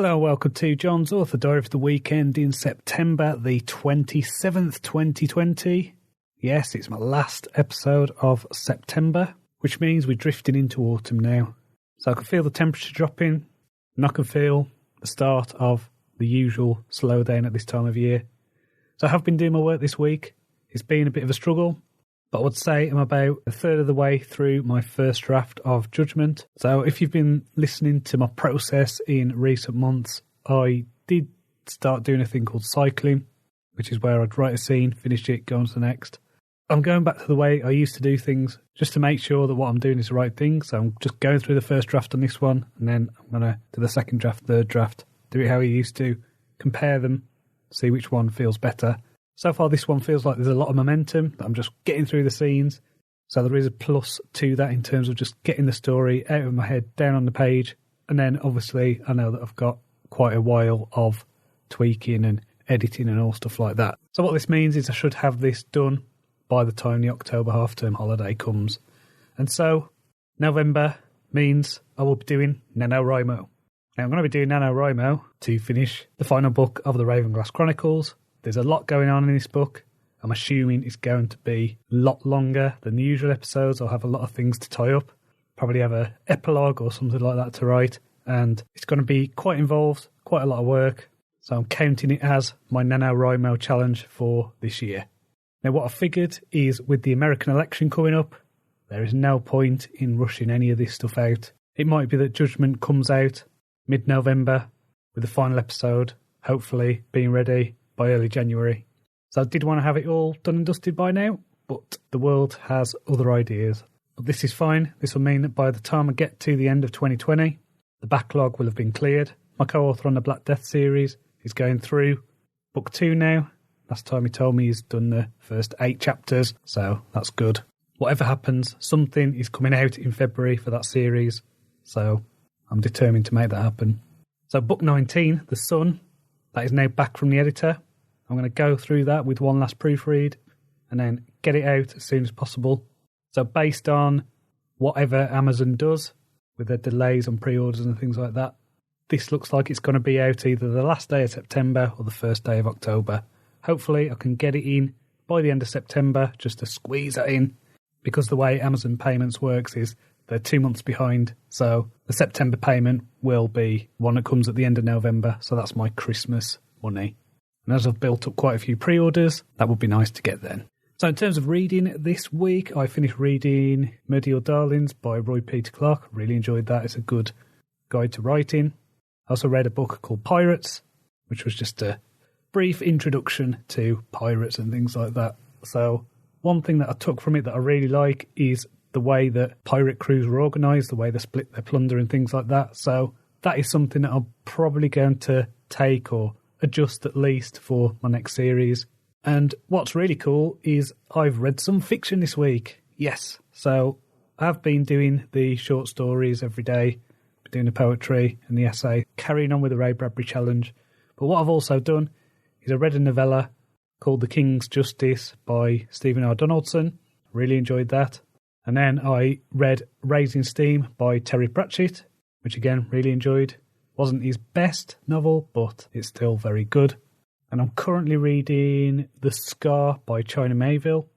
Hello and welcome to John's Author Diary for the weekend in September the 27th, 2020. Yes, it's my last episode of September, which means we're drifting into autumn now. So I can feel the temperature dropping, and I can feel the start of the usual slowdown at this time of year. So I have been doing my work this week. It's been a bit of a struggle, but I would say I'm about a third of the way through my first draft of Judgment. So if you've been listening to my process in recent months, I did start doing a thing called cycling, which is where I'd write a scene, finish it, go on to the next. I'm going back to the way I used to do things just to make sure that what I'm doing is the right thing. So I'm just going through the first draft on this one, and then I'm going to do the second draft, third draft, do it how I used to, compare them, see which one feels better. So far, this one feels like there's a lot of momentum, but I'm just getting through the scenes. So there is a plus to that in terms of just getting the story out of my head, down on the page. And then, obviously, I know that I've got quite a while of tweaking and editing and all stuff like that. So what this means is I should have this done by the time the October half-term holiday comes. And so, November means I will be doing NaNoWriMo. Now, I'm going to be doing NaNoWriMo to finish the final book of the Ravenclaw Chronicles. There's a lot going on in this book. I'm assuming it's going to be a lot longer than the usual episodes. I'll have a lot of things to tie up. Probably have an epilogue or something like that to write. And it's going to be quite involved, quite a lot of work. So I'm counting it as my NaNoWriMo challenge for this year. Now, what I figured is with the American election coming up, there is no point in rushing any of this stuff out. It might be that Judgment comes out mid-November with the final episode, hopefully being ready by early January. So I did want to have it all done and dusted by now, but the world has other ideas. But this is fine. This will mean that by the time I get to the end of 2020, the backlog will have been cleared. My co-author on the Black Death series is going through book 2 now. Last time he told me he's done the first 8 chapters, so that's good. Whatever happens, something is coming out in February for that series, so I'm determined to make that happen. So book 19, The Sun, that is now back from the editor. I'm going to go through that with one last proofread and then get it out as soon as possible. So based on whatever Amazon does with their delays on pre-orders and things like that, this looks like it's going to be out either the last day of September or the first day of October. Hopefully I can get it in by the end of September just to squeeze that in, because the way Amazon payments works is they're 2 months behind. So the September payment will be one that comes at the end of November. So that's my Christmas money. And as I've built up quite a few pre-orders, that would be nice to get then. So in terms of reading this week, I finished reading Murder Your Darlings by Roy Peter Clarke. Really enjoyed that. It's a good guide to writing. I also read a book called Pirates, which was just a brief introduction to pirates and things like that. So one thing that I took from it that I really like is the way that pirate crews were organised, the way they split their plunder and things like that. So that is something that I'm probably going to take or adjust at least for my next series. And what's really cool is I've read some fiction this week. Yes. So I've been doing the short stories every day, doing the poetry and the essay, carrying on with the Ray Bradbury challenge. But what I've also done is I read a novella called The King's Justice by Stephen R. Donaldson. Really enjoyed that. And then I read Raising Steam by Terry Pratchett, which again, really enjoyed. Wasn't his best novel, but it's still very good. And I'm currently reading The Scar by China Mayville.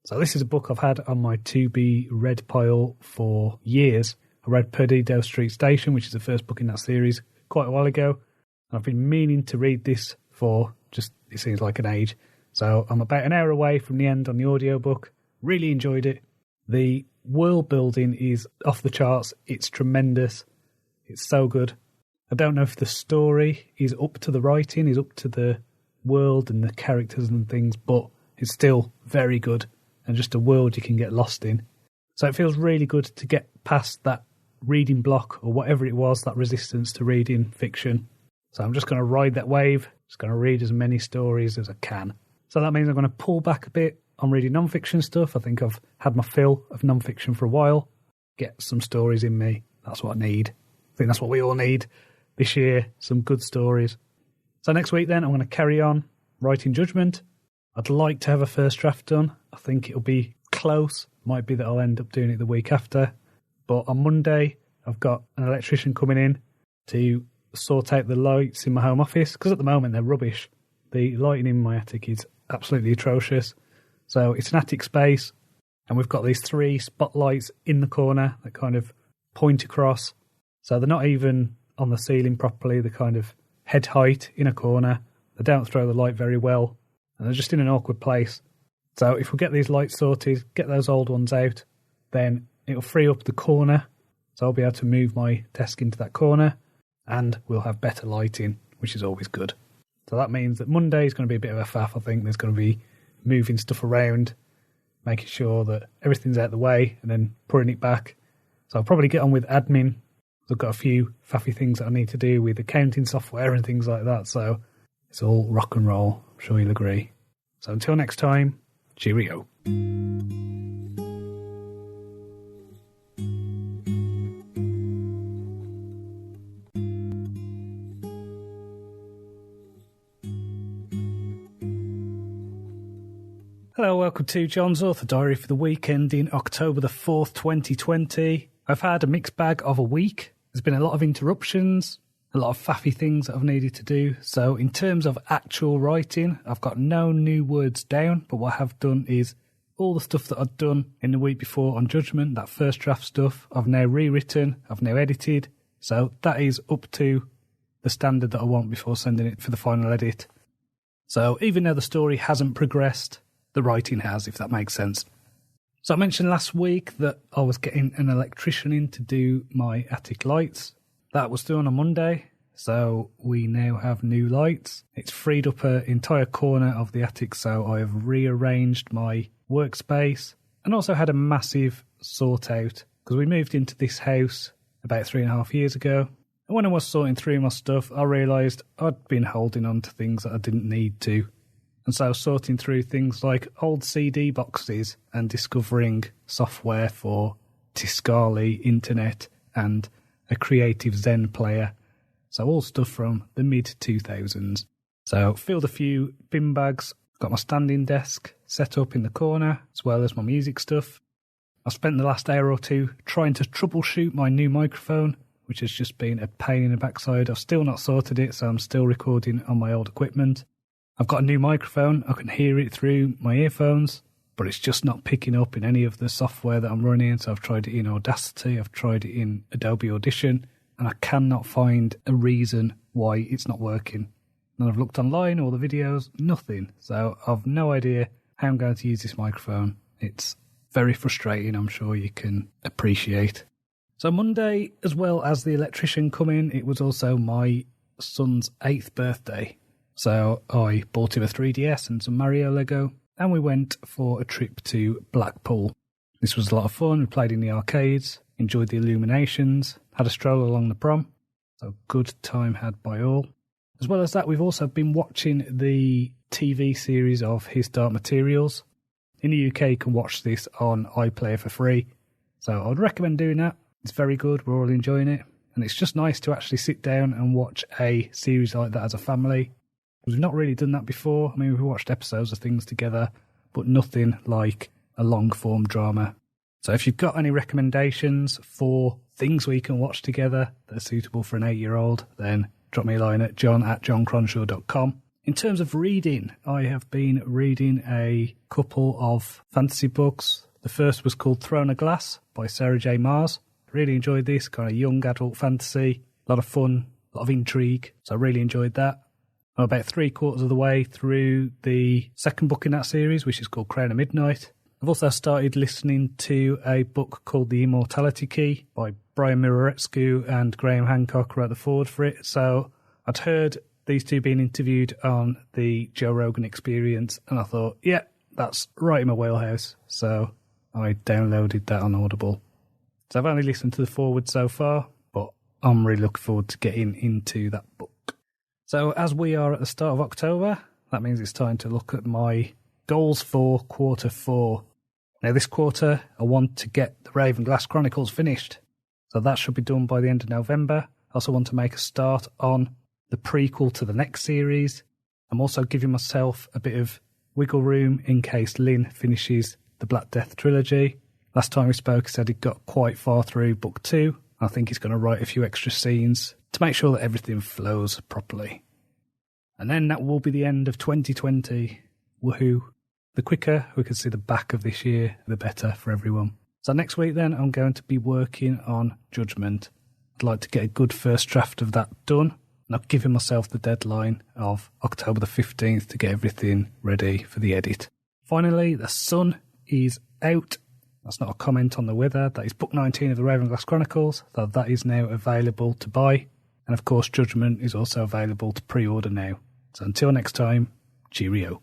So this is a book I've had on my to-be-read pile for years. I read Perdido Street Station, which is the first book in that series, quite a while ago. And I've been meaning to read this for just, it seems like an age. So I'm about an hour away from the end on the audiobook. Really enjoyed it. The world building is off the charts. It's tremendous. It's so good. I don't know if the story is up to the writing, is up to the world and the characters and things, but it's still very good and just a world you can get lost in. So it feels really good to get past that reading block or whatever it was, that resistance to reading fiction. So I'm just going to ride that wave, just going to read as many stories as I can. So that means I'm going to pull back a bit on reading non-fiction stuff. I think I've had my fill of non-fiction for a while. Get some stories in me. That's what I need. I think that's what we all need this year, some good stories. So next week then, I'm going to carry on writing Judgment. I'd like to have a first draft done. I think it'll be close. Might be that I'll end up doing it the week after. But on Monday, I've got an electrician coming in to sort out the lights in my home office, because at the moment they're rubbish. The lighting in my attic is absolutely atrocious. So it's an attic space, and we've got these 3 spotlights in the corner that kind of point across. So they're not even on the ceiling properly. They're kind of head height in a corner. They don't throw the light very well, and they're just in an awkward place. So if we get these lights sorted, get those old ones out, then it'll free up the corner. So I'll be able to move my desk into that corner, and we'll have better lighting, which is always good. So that means that Monday is going to be a bit of a faff, I think. There's going to be moving stuff around, making sure that everything's out of the way, and then putting it back. So I'll probably get on with admin. I've got a few faffy things that I need to do with accounting software and things like that. So it's all rock and roll. I'm sure you'll agree. So until next time, cheerio. Hello, welcome to Jon's Author Diary for the weekend in October the 4th, 2020. I've had a mixed bag of a week. There's been a lot of interruptions, a lot of faffy things that I've needed to do. So in terms of actual writing, I've got no new words down, but what I have done is all the stuff that I'd done in the week before on Judgment, that first draft stuff, I've now rewritten, I've now edited. So that is up to the standard that I want before sending it for the final edit. So even though the story hasn't progressed, the writing has, if that makes sense. So I mentioned last week that I was getting an electrician in to do my attic lights. That was done on Monday, so we now have new lights. It's freed up an entire corner of the attic, so I have rearranged my workspace and also had a massive sort out, because we moved into this house about 3.5 years ago. And when I was sorting through my stuff, I realised I'd been holding on to things that I didn't need to. And so sorting through things like old CD boxes and discovering software for Tiscali, internet, and a Creative Zen player. So all stuff from the mid-2000s. So filled a few bin bags, got my standing desk set up in the corner, as well as my music stuff. I've spent the last hour or two trying to troubleshoot my new microphone, which has just been a pain in the backside. I've still not sorted it, so I'm still recording on my old equipment. I've got a new microphone. I can hear it through my earphones, but it's just not picking up in any of the software that I'm running. So I've tried it in Audacity, I've tried it in Adobe Audition, and I cannot find a reason why it's not working. And I've looked online, all the videos, nothing. So I've no idea how I'm going to use this microphone. It's very frustrating, I'm sure you can appreciate. So Monday, as well as the electrician coming, it was also my son's 8th birthday. So I bought him a 3DS and some Mario Lego, and we went for a trip to Blackpool. This was a lot of fun. We played in the arcades, enjoyed the illuminations, had a stroll along the prom. So good time had by all. As well as that, we've also been watching the TV series of His Dark Materials. In the UK, you can watch this on iPlayer for free. So I would recommend doing that. It's very good. We're all enjoying it. And it's just nice to actually sit down and watch a series like that as a family. We've not really done that before. I mean, we've watched episodes of things together, but nothing like a long-form drama. So if you've got any recommendations for things we can watch together that are suitable for an 8-year-old, then drop me a line at john@joncronshaw.com. In terms of reading, I have been reading a couple of fantasy books. The first was called Throne of Glass by Sarah J. Maas. Really enjoyed this, kind of young adult fantasy. A lot of fun, a lot of intrigue. So I really enjoyed that. I'm about 3/4 of the way through the second book in that series, which is called Crown of Midnight. I've also started listening to a book called The Immortality Key by Brian Miretsky, and Graham Hancock wrote the foreword for it. So I'd heard these two being interviewed on the Joe Rogan Experience, and I thought, yeah, that's right in my wheelhouse. So I downloaded that on Audible. So I've only listened to the foreword so far, but I'm really looking forward to getting into that book. So as we are at the start of October, that means it's time to look at my goals for quarter 4. Now this quarter, I want to get the Ravenclaw Chronicles finished. So that should be done by the end of November. I also want to make a start on the prequel to the next series. I'm also giving myself a bit of wiggle room in case Lynn finishes the Black Death trilogy. Last time we spoke, I said it got quite far through book 2. I think he's going to write a few extra scenes to make sure that everything flows properly. And then that will be the end of 2020. Woohoo. The quicker we can see the back of this year, the better for everyone. So next week then, I'm going to be working on Judgment. I'd like to get a good first draft of that done. And I've given myself the deadline of October the 15th to get everything ready for the edit. Finally, the sun is out. That's not a comment on the weather. That is book 19 of the Ravenclaw Chronicles. So that is now available to buy. And of course, Judgment is also available to pre-order now. So until next time, cheerio.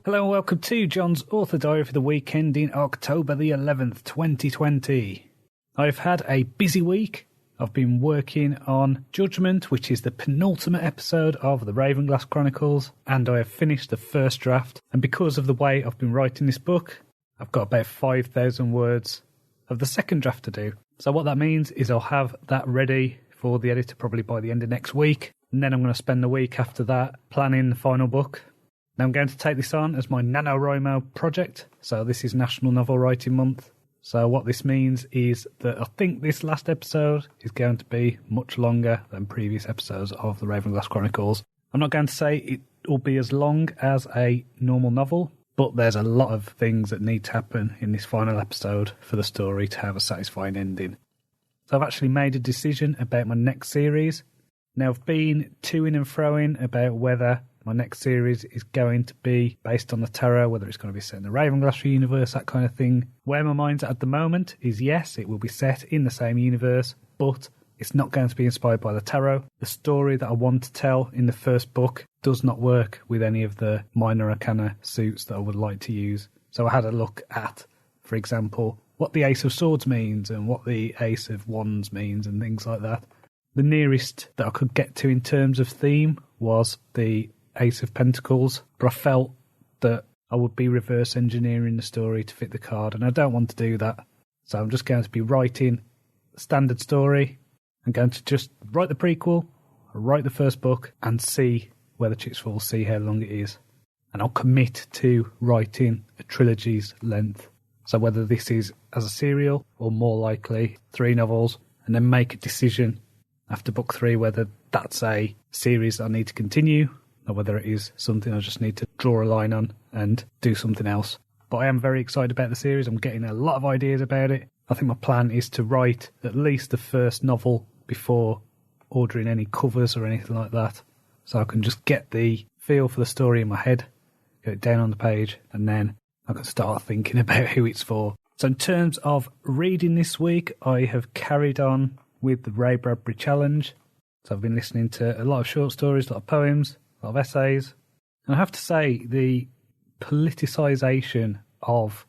Hello and welcome to Jon's Author Diary for the week ending October the 11th, 2020. I've had a busy week. I've been working on Judgment, which is the penultimate episode of the Ravenclaw Chronicles, and I have finished the first draft. And because of the way I've been writing this book, I've got about 5,000 words of the second draft to do. So what that means is I'll have that ready for the editor probably by the end of next week, and then I'm going to spend the week after that planning the final book. Now I'm going to take this on as my NaNoWriMo project. So this is National Novel Writing Month. So what this means is that I think this last episode is going to be much longer than previous episodes of the Ravenclaw Chronicles. I'm not going to say it will be as long as a normal novel, but there's a lot of things that need to happen in this final episode for the story to have a satisfying ending. So I've actually made a decision about my next series. Now I've been to-ing and fro-ing about whether my next series is going to be based on the tarot, whether it's going to be set in the Ravenclaw universe, that kind of thing. Where my mind's at the moment is yes, it will be set in the same universe, but it's not going to be inspired by the tarot. The story that I want to tell in the first book does not work with any of the minor arcana suits that I would like to use. So I had a look at, for example, what the Ace of Swords means and what the Ace of Wands means and things like that. The nearest that I could get to in terms of theme was the Ace of Pentacles, but I felt that I would be reverse engineering the story to fit the card, and I don't want to do that. So I'm just going to be writing a standard story. I'm going to just write the prequel, write the first book, and see where the chips fall, see how long it is. And I'll commit to writing a trilogy's length. So whether this is as a serial, or more likely 3 novels, and then make a decision after book 3 whether that's a series that I need to continue, or whether it is something I just need to draw a line on and do something else. But I am very excited about the series. I'm getting a lot of ideas about it. I think my plan is to write at least the first novel before ordering any covers or anything like that, so I can just get the feel for the story in my head, get it down on the page, and then I can start thinking about who it's for. So in terms of reading this week, I have carried on with the Ray Bradbury Challenge. So I've been listening to a lot of short stories, a lot of poems, a lot of essays. And I have to say, the politicisation of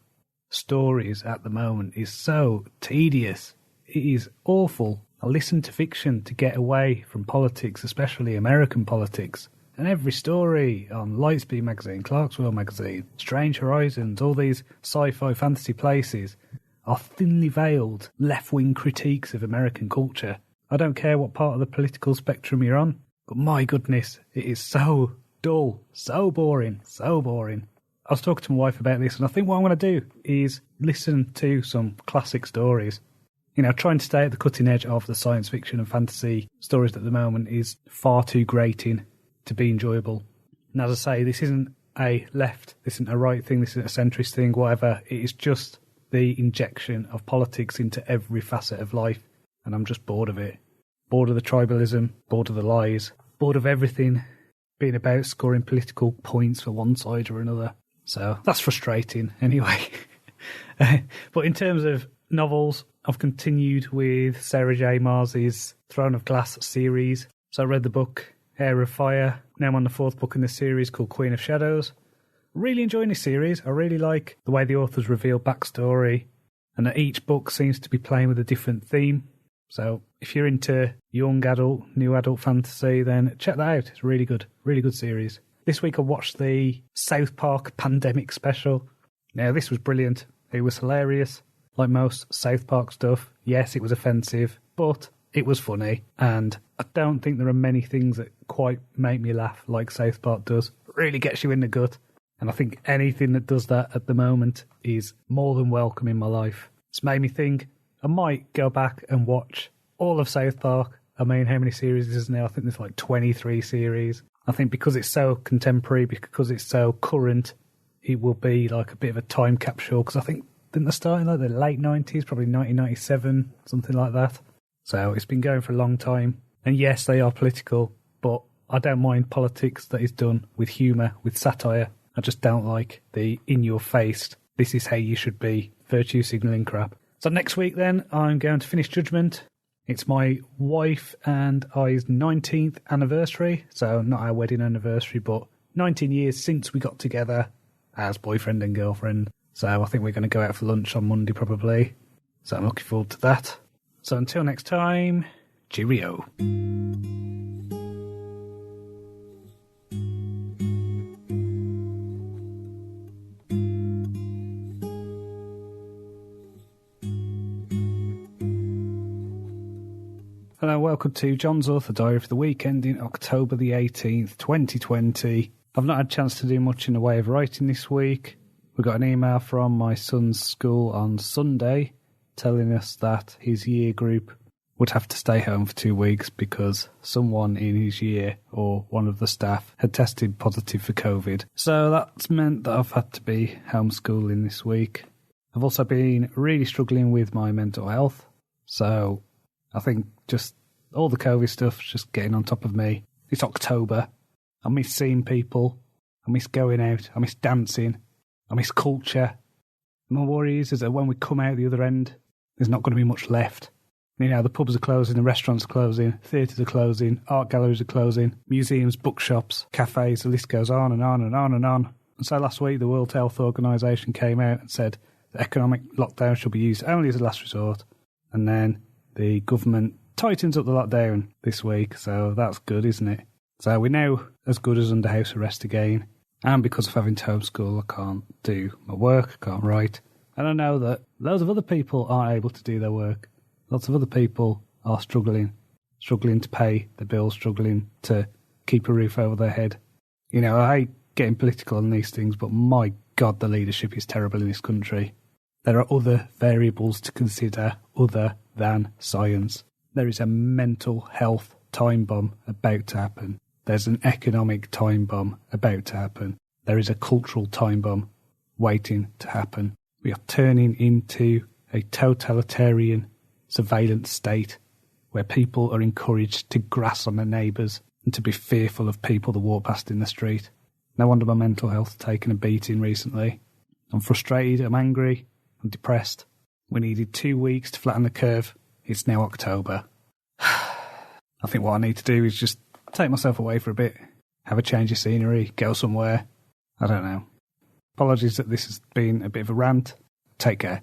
stories at the moment is so tedious. It is awful. I listen to fiction to get away from politics, especially American politics. And every story on Lightspeed magazine, Clarksville magazine, Strange Horizons, all these sci-fi fantasy places are thinly veiled left-wing critiques of American culture. I don't care what part of the political spectrum you're on, but my goodness, it is so dull, so boring, so boring. I was talking to my wife about this, and I think what I'm going to do is listen to some classic stories. You know, trying to stay at the cutting edge of the science fiction and fantasy stories at the moment is far too grating to be enjoyable. And as I say, this isn't a left, this isn't a right thing, this isn't a centrist thing, whatever. It is just the injection of politics into every facet of life, and I'm just bored of it. Bored of the tribalism, bored of the lies, bored of everything being about scoring political points for one side or another. So that's frustrating anyway. But in terms of novels, I've continued with Sarah J. Maas's Throne of Glass series. So I read the book Heir of Fire. Now I'm on the 4th book in this series called Queen of Shadows. Really enjoying this series. I really like the way the authors reveal backstory, and that each book seems to be playing with a different theme. So if you're into young adult, new adult fantasy, then check that out. It's really good series. This week I watched the South Park Pandemic Special. Now this was brilliant. It was hilarious. Like most South Park stuff, yes, it was offensive, but It was funny, and I don't think there are many things that quite make me laugh like South Park does. It really gets you in the gut, and I think anything that does that at the moment is more than welcome in my life. It's made me think I might go back and watch all of South Park. I mean, how many series is there now? I think there's like 23 series. I think because it's so contemporary, because it's so current, it will be like a bit of a time capsule, because I think didn't they start in like the late 90s, probably 1997, something like that. So it's been going for a long time. And yes, they are political, but I don't mind politics that is done with humour, with satire. I just don't like the in-your-face, this is how you should be, virtue signalling crap. So next week then, I'm going to finish Judgment. It's my wife and I's 19th anniversary. So not our wedding anniversary, but 19 years since we got together as boyfriend and girlfriend. So I think we're going to go out for lunch on Monday probably. So I'm looking forward to that. So until next time, cheerio. Hello, welcome to Jon's Author Diary for the week ending October the 18th, 2020. I've not had a chance to do much in the way of writing this week. We got an email from my son's school on Sunday telling us that his year group would have to stay home for 2 weeks because someone in his year or one of the staff had tested positive for COVID. So that's meant that I've had to be homeschooling this week. I've also been really struggling with my mental health. So I think just all the COVID stuff's just getting on top of me. It's October. I miss seeing people. I miss going out. I miss dancing. I miss culture. My worry is that when we come out the other end, there's not going to be much left. You know, the pubs are closing, the restaurants are closing, theatres are closing, art galleries are closing, museums, bookshops, cafes, the list goes on and on and on and on. And so last week, the World Health Organisation came out and said that economic lockdown should be used only as a last resort. And then the government tightens up the lockdown this week, so that's good, isn't it? So we're now as good as under house arrest again. And because of having to homeschool, I can't do my work, I can't write. And I know that loads of other people aren't able to do their work. Lots of other people are struggling to pay the bills, struggling to keep a roof over their head. You know, I hate getting political on these things, but my God, the leadership is terrible in this country. There are other variables to consider other than science. There is a mental health time bomb about to happen. There's an economic time bomb about to happen. There is a cultural time bomb waiting to happen. We are turning into a totalitarian surveillance state where people are encouraged to grass on their neighbours and to be fearful of people that walk past in the street. No wonder my mental health has taken a beating recently. I'm frustrated, I'm angry, I'm depressed. We needed 2 weeks to flatten the curve. It's now October. I think what I need to do is just take myself away for a bit, have a change of scenery, go somewhere. I don't know. Apologies that this has been a bit of a rant. Take care.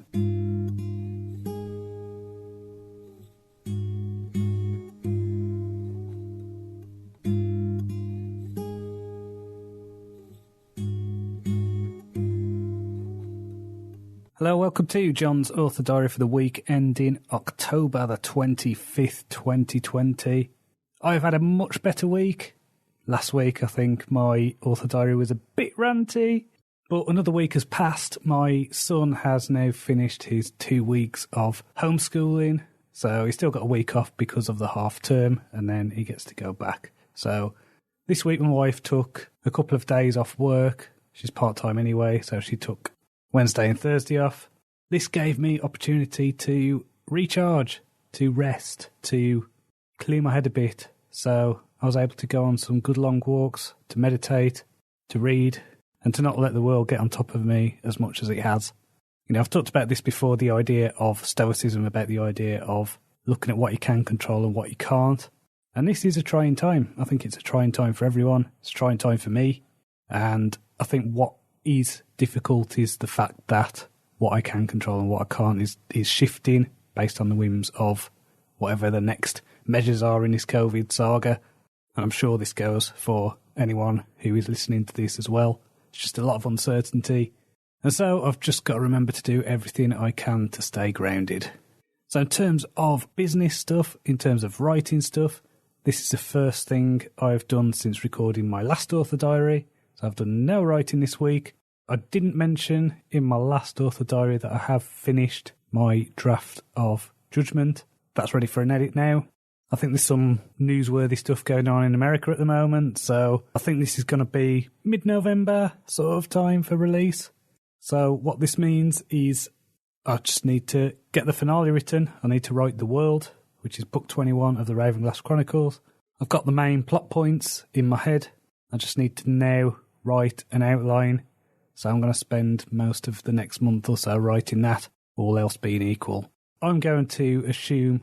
Hello, welcome to Jon's Author Diary for the week ending October the 25th, 2020. I've had a much better week. Last week, I think my author diary was a bit ranty, but another week has passed. My son has now finished his 2 weeks of homeschooling, so he's still got a week off because of the half term, and then he gets to go back. So this week, my wife took a couple of days off work. She's part-time anyway, so she took Wednesday and Thursday off. This gave me opportunity to recharge, to rest, to clear my head a bit. So I was able to go on some good long walks, to meditate, to read, and to not let the world get on top of me as much as it has. You know, I've talked about this before, the idea of stoicism, about the idea of looking at what you can control and what you can't. And this is a trying time. I think it's a trying time for everyone. It's a trying time for me. And I think what is difficult is the fact that what I can control and what I can't is shifting based on the whims of whatever the next measures are in this COVID saga. And I'm sure this goes for anyone who is listening to this as well. It's just a lot of uncertainty. And so I've just got to remember to do everything I can to stay grounded. So in terms of business stuff, in terms of writing stuff, this is the first thing I've done since recording my last author diary. So I've done no writing this week. I didn't mention in my last author diary that I have finished my draft of Judgment. That's ready for an edit now. I think there's some newsworthy stuff going on in America at the moment, so I think this is going to be mid-November sort of time for release. So what this means is I just need to get the finale written. I need to write the world, which is book 21 of the Ravenclaw Chronicles. I've got the main plot points in my head. I just need to now write an outline. So I'm going to spend most of the next month or so writing that, all else being equal. I'm going to assume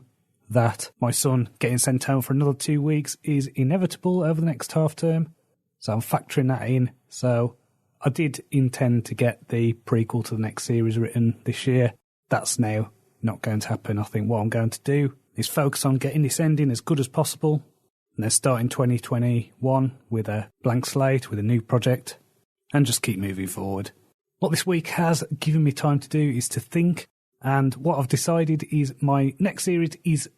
that my son getting sent home for another 2 weeks is inevitable over the next half term. So I'm factoring that in. So I did intend to get the prequel to the next series written this year. That's now not going to happen. I think what I'm going to do is focus on getting this ending as good as possible and then starting 2021 with a blank slate, with a new project, and just keep moving forward. What this week has given me time to do is to think, and what I've decided is my next series is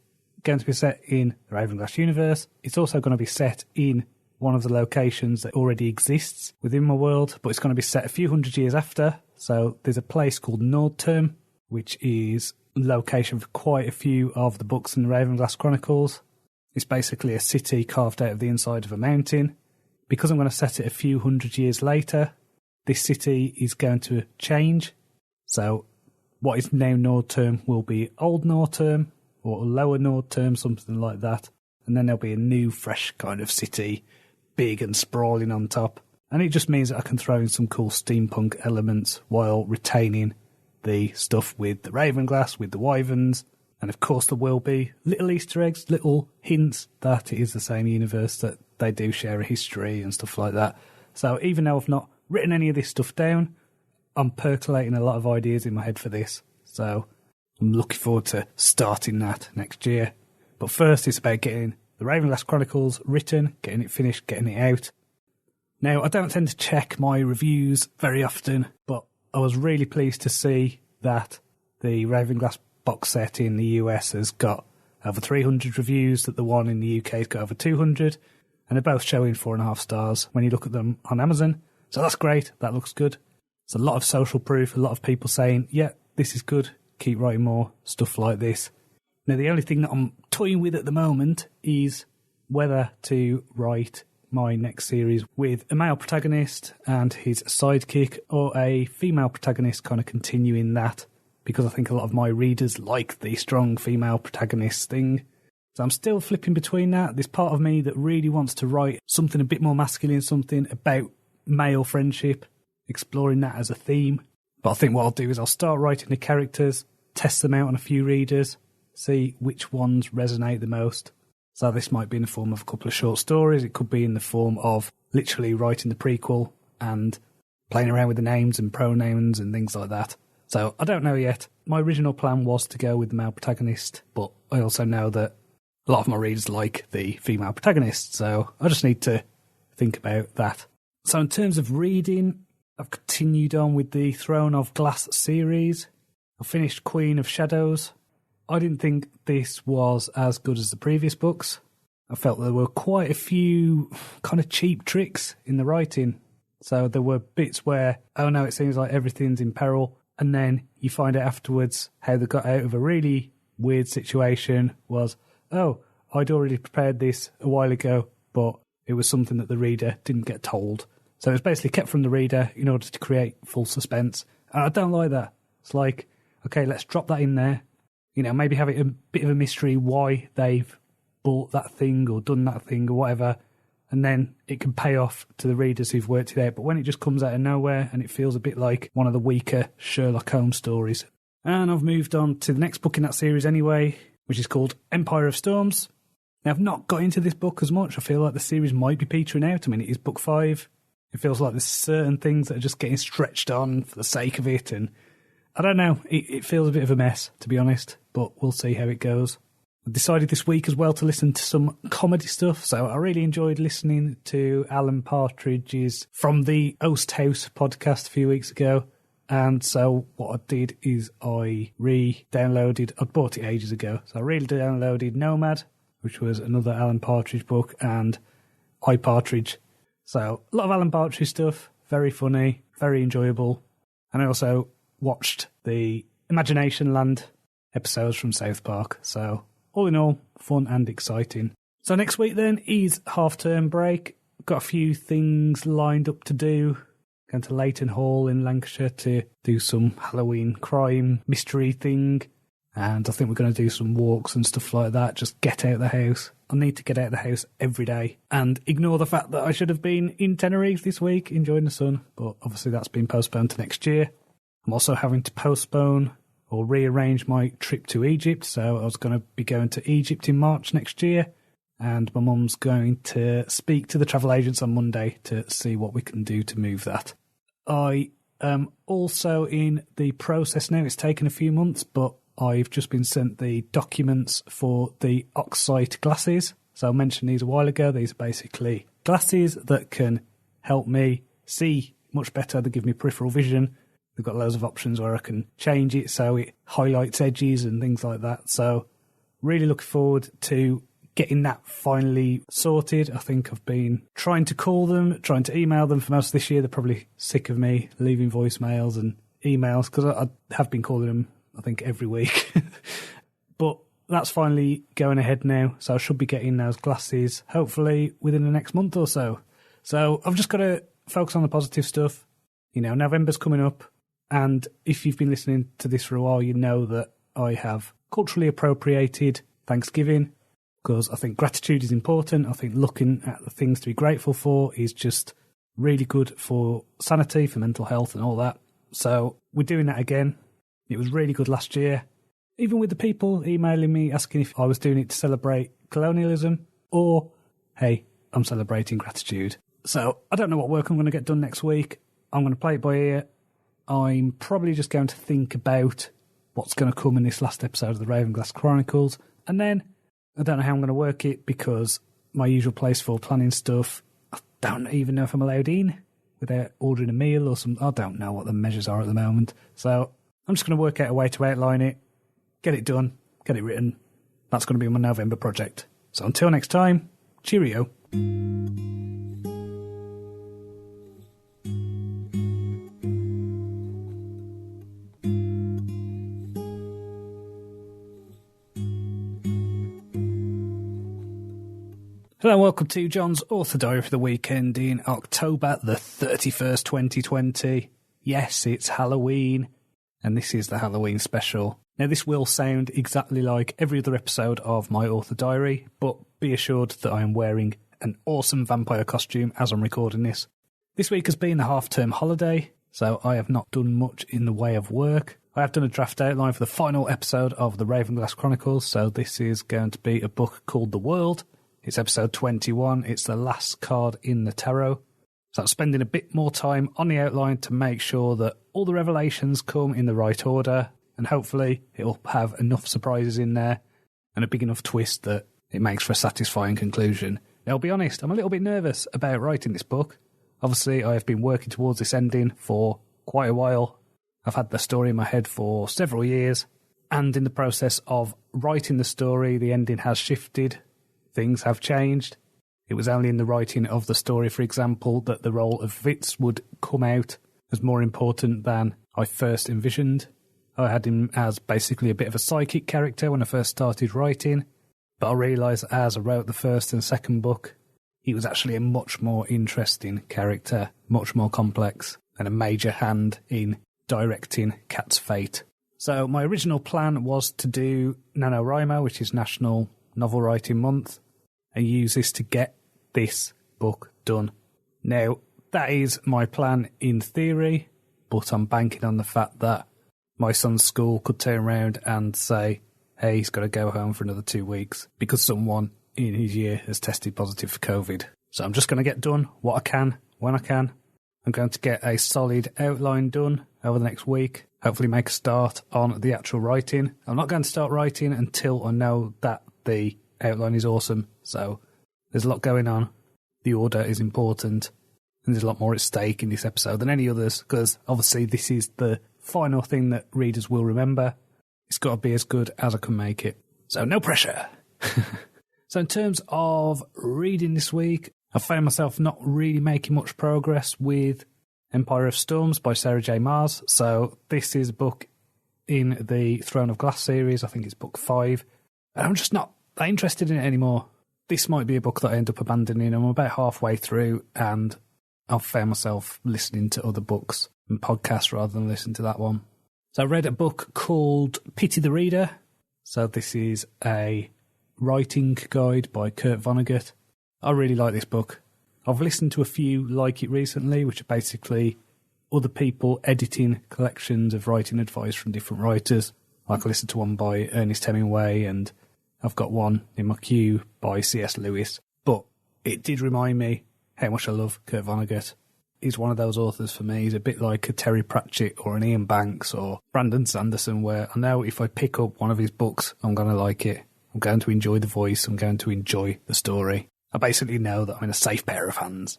going to be set in the Ravenclaw universe. It's also going to be set in one of the locations that already exists within my world, but it's going to be set a few hundred years after. So there's a place called Nordturm, which is a location for quite a few of the books in the Ravenclaw Chronicles. It's basically a city carved out of the inside of a mountain. Because I'm going to set it a few hundred years later, this city is going to change. So what is now Nordturm will be Old Nordturm, or Lower Nordturm, something like that. And then there'll be a new, fresh kind of city, big and sprawling on top. And it just means that I can throw in some cool steampunk elements while retaining the stuff with the Ravenglass, with the Wyverns. And of course there will be little Easter eggs, little hints that it is the same universe, that they do share a history and stuff like that. So even though I've not written any of this stuff down, I'm percolating a lot of ideas in my head for this. So I'm looking forward to starting that next year. But first it's about getting the Ravenclaw Chronicles written, getting it finished, getting it out. Now, I don't tend to check my reviews very often, but I was really pleased to see that the Ravenclaw box set in the US has got over 300 reviews, that the one in the UK has got over 200, and they're both showing 4.5 stars when you look at them on Amazon. So that's great, that looks good. There's a lot of social proof, a lot of people saying, yeah, this is good, keep writing more stuff like this. Now, the only thing that I'm toying with at the moment is whether to write my next series with a male protagonist and his sidekick, or a female protagonist, kind of continuing that, because I think a lot of my readers like the strong female protagonist thing. So I'm still flipping between that. There's part of me that really wants to write something a bit more masculine, something about male friendship, exploring that as a theme. But I think what I'll do is I'll start writing the characters, test them out on a few readers, see which ones resonate the most. So this might be in the form of a couple of short stories. It could be in the form of literally writing the prequel and playing around with the names and pronouns and things like that. So I don't know yet. My original plan was to go with the male protagonist, but I also know that a lot of my readers like the female protagonist, so I just need to think about that. So in terms of reading, I've continued on with the Throne of Glass series. I finished Queen of Shadows. I didn't think this was as good as the previous books. I felt there were quite a few kind of cheap tricks in the writing. So there were bits where, oh no, it seems like everything's in peril, and then you find out afterwards how they got out of a really weird situation was, oh, I'd already prepared this a while ago, but it was something that the reader didn't get told. So it was basically kept from the reader in order to create full suspense. And I don't like that. It's like, okay, let's drop that in there. You know, maybe have it a bit of a mystery why they've bought that thing or done that thing or whatever, and then it can pay off to the readers who've worked it out. But when it just comes out of nowhere and it feels a bit like one of the weaker Sherlock Holmes stories. And I've moved on to the next book in that series anyway, which is called Empire of Storms. Now, I've not got into this book as much. I feel like the series might be petering out. I mean, it is book 5. It feels like there's certain things that are just getting stretched on for the sake of it, and I don't know, it feels a bit of a mess, to be honest, but we'll see how it goes. I decided this week as well to listen to some comedy stuff, so I really enjoyed listening to Alan Partridge's From the Oast House podcast a few weeks ago. And so what I did is I re-downloaded, I'd bought it ages ago, so I re-downloaded Nomad, which was another Alan Partridge book, and iPartridge. So a lot of Alan Partridge stuff, very funny, very enjoyable. And I also watched the Imagination Land episodes from South Park. So all in all, fun and exciting. So next week then is half-term break. Got a few things lined up to do. Going to Leighton Hall in Lancashire to do some Halloween crime mystery thing. And I think we're going to do some walks and stuff like that. Just get out of the house. I need to get out of the house every day and ignore the fact that I should have been in Tenerife this week enjoying the sun. But obviously that's been postponed to next year. I'm also having to postpone or rearrange my trip to Egypt. So I was going to be going to Egypt in March next year. And my mum's going to speak to the travel agents on Monday to see what we can do to move that. I am also in the process now. It's taken a few months, but I've just been sent the documents for the Oxide Glasses. So I mentioned these a while ago. These are basically glasses that can help me see much better. They give me peripheral vision. They've got loads of options where I can change it so it highlights edges and things like that. So really looking forward to getting that finally sorted. I think I've been trying to call them, trying to email them for most of this year. They're probably sick of me leaving voicemails and emails because I have been calling them, I think, every week. But that's finally going ahead now. So I should be getting those glasses hopefully within the next month or so. So I've just got to focus on the positive stuff. You know, November's coming up. And if you've been listening to this for a while, you know that I have culturally appropriated Thanksgiving. Because I think gratitude is important. I think looking at the things to be grateful for is just really good for sanity, for mental health and all that. So we're doing that again. It was really good last year. Even with the people emailing me asking if I was doing it to celebrate colonialism or, hey, I'm celebrating gratitude. So I don't know what work I'm going to get done next week. I'm going to play it by ear. I'm probably just going to think about what's going to come in this last episode of the Ravenclaw Chronicles. And then I don't know how I'm going to work it because my usual place for planning stuff, I don't even know if I'm allowed in without ordering a meal or something. I don't know what the measures are at the moment. So I'm just going to work out a way to outline it, get it done, get it written. That's going to be my November project. So until next time, cheerio. Hello and welcome to Jon's Author Diary for the weekend in October the 31st, 2020. Yes, it's Halloween, and this is the Halloween special. Now, this will sound exactly like every other episode of my Author Diary, but be assured that I am wearing an awesome vampire costume as I'm recording this. This week has been the half-term holiday, so I have not done much in the way of work. I have done a draft outline for the final episode of the Ravenclaw Chronicles, so this is going to be a book called The World. It's episode 21. It's the last card in the tarot. So I'm spending a bit more time on the outline to make sure that all the revelations come in the right order. And hopefully it'll have enough surprises in there and a big enough twist that it makes for a satisfying conclusion. Now, I'll be honest, I'm a little bit nervous about writing this book. Obviously, I have been working towards this ending for quite a while. I've had the story in my head for several years. And in the process of writing the story, the ending has shifted. Things have changed. It was only in the writing of the story, for example, that the role of Vitz would come out as more important than I first envisioned. I had him as basically a bit of a psychic character when I first started writing, but I realised as I wrote the first and second book, he was actually a much more interesting character, much more complex, and a major hand in directing Cat's fate. So my original plan was to do NaNoWriMo, which is National Novel Writing Month, and use this to get this book done. Now, that is my plan in theory, but I'm banking on the fact that my son's school could turn around and say, hey, he's got to go home for another 2 weeks because someone in his year has tested positive for COVID. So I'm just going to get done what I can, when I can. I'm going to get a solid outline done over the next week, hopefully make a start on the actual writing. I'm not going to start writing until I know that the outline is awesome. So there's a lot going on. The order is important. And there's a lot more at stake in this episode than any others, because obviously this is the final thing that readers will remember. It's got to be as good as I can make it. So no pressure. So in terms of reading this week, I found myself not really making much progress with Empire of Storms by Sarah J. Maas. So this is a book in the Throne of Glass series. I think it's book 5. And I'm just not that interested in it anymore. This might be a book that I end up abandoning. I'm about halfway through and I've found myself listening to other books and podcasts rather than listening to that one. So I read a book called Pity the Reader. So this is a writing guide by Kurt Vonnegut. I really like this book. I've listened to a few like it recently, which are basically other people editing collections of writing advice from different writers. Like I listened to one by Ernest Hemingway, and I've got one in my queue by C.S. Lewis. But it did remind me how much I love Kurt Vonnegut. He's one of those authors for me. He's a bit like a Terry Pratchett or an Ian Banks or Brandon Sanderson, where I know if I pick up one of his books, I'm going to like it. I'm going to enjoy the voice. I'm going to enjoy the story. I basically know that I'm in a safe pair of hands.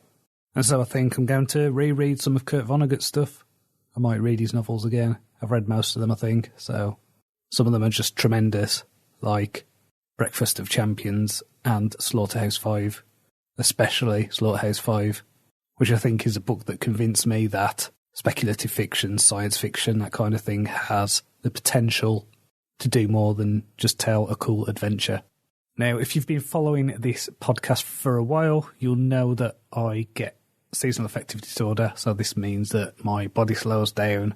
And so I think I'm going to reread some of Kurt Vonnegut's stuff. I might read his novels again. I've read most of them, I think. So some of them are just tremendous, like Breakfast of Champions and Slaughterhouse-5, especially Slaughterhouse-5, which I think is a book that convinced me that speculative fiction, science fiction, that kind of thing has the potential to do more than just tell a cool adventure. Now, if you've been following this podcast for a while, you'll know that I get seasonal affective disorder, so this means that my body slows down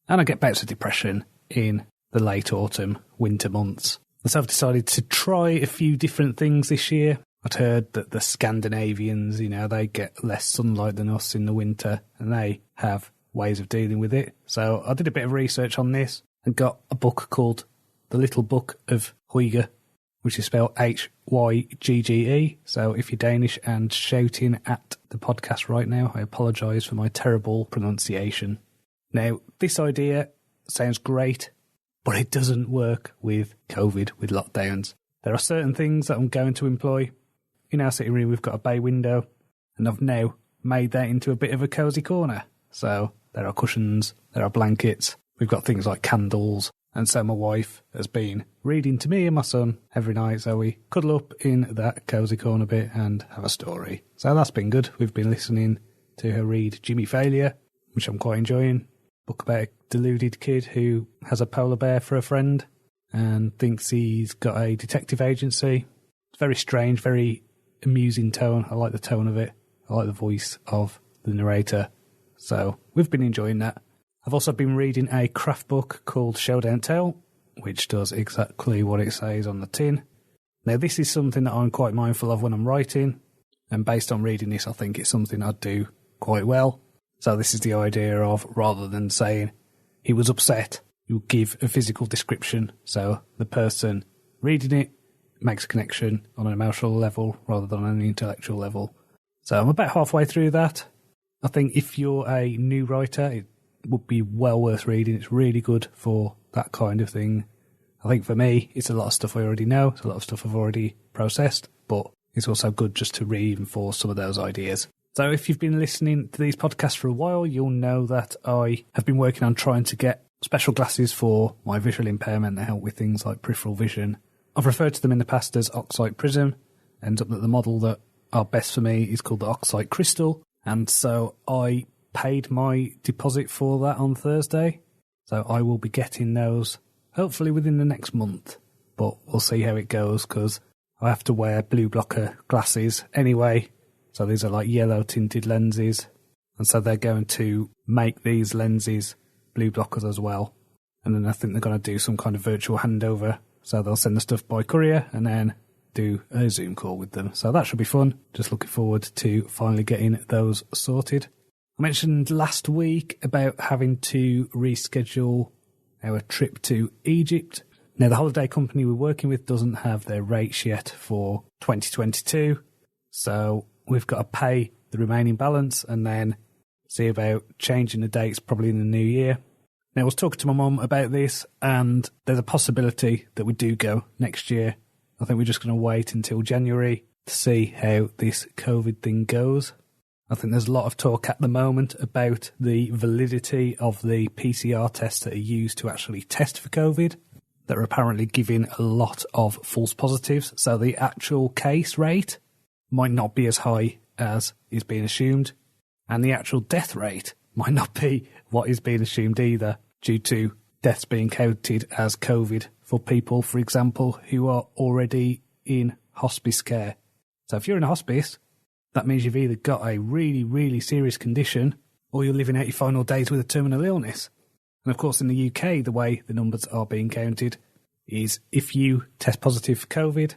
and I get bouts of depression in the late autumn, winter months. So I've decided to try a few different things this year. I'd heard that the Scandinavians, they get less sunlight than us in the winter, and they have ways of dealing with it. So I did a bit of research on this and got a book called The Little Book of Hygge, which is spelled Hygge. So if you're Danish and shouting at the podcast right now, I apologise for my terrible pronunciation. Now, this idea sounds great, but it doesn't work with COVID, with lockdowns. There are certain things that I'm going to employ. In our sitting room, we've got a bay window, and I've now made that into a bit of a cosy corner. So there are cushions, there are blankets, we've got things like candles, and so my wife has been reading to me and my son every night, so we cuddle up in that cosy corner bit and have a story. So that's been good. We've been listening to her read Jimmy Failure, which I'm quite enjoying. Book about a deluded kid who has a polar bear for a friend and thinks he's got a detective agency. It's very strange, very amusing tone. I like the tone of it. I like the voice of the narrator. So we've been enjoying that. I've also been reading a craft book called Show Don't Tell, which does exactly what it says on the tin. Now, this is something that I'm quite mindful of when I'm writing, and based on reading this, I think it's something I'd do quite well. So this is the idea of, rather than saying he was upset, you give a physical description, so the person reading it makes a connection on an emotional level rather than on an intellectual level. So I'm about halfway through that. I think if you're a new writer, it would be well worth reading. It's really good for that kind of thing. I think for me, it's a lot of stuff I already know. It's a lot of stuff I've already processed, but it's also good just to reinforce some of those ideas. So if you've been listening to these podcasts for a while, you'll know that I have been working on trying to get special glasses for my visual impairment that help with things like peripheral vision. I've referred to them in the past as Oxide Prism. Ends up that the model that are best for me is called the Oxide Crystal. And so I paid my deposit for that on Thursday. So I will be getting those hopefully within the next month. But we'll see how it goes because I have to wear blue blocker glasses anyway. So these are like yellow tinted lenses. And so they're going to make these lenses blue blockers as well. And then I think they're going to do some kind of virtual handover. So they'll send the stuff by courier and then do a Zoom call with them. So that should be fun. Just looking forward to finally getting those sorted. I mentioned last week about having to reschedule our trip to Egypt. Now, the holiday company we're working with doesn't have their rates yet for 2022. So we've got to pay the remaining balance and then see about changing the dates probably in the new year. Now, I was talking to my mum about this, and there's a possibility that we do go next year. I think we're just going to wait until January to see how this COVID thing goes. I think there's a lot of talk at the moment about the validity of the PCR tests that are used to actually test for COVID, that are apparently giving a lot of false positives. So the actual case rate might not be as high as is being assumed, and the actual death rate might not be what is being assumed either, due to deaths being counted as COVID for people, for example, who are already in hospice care. So if you're in a hospice, that means you've either got a really, really serious condition or you're living out your final days with a terminal illness. And of course, in the UK, the way the numbers are being counted is if you test positive for COVID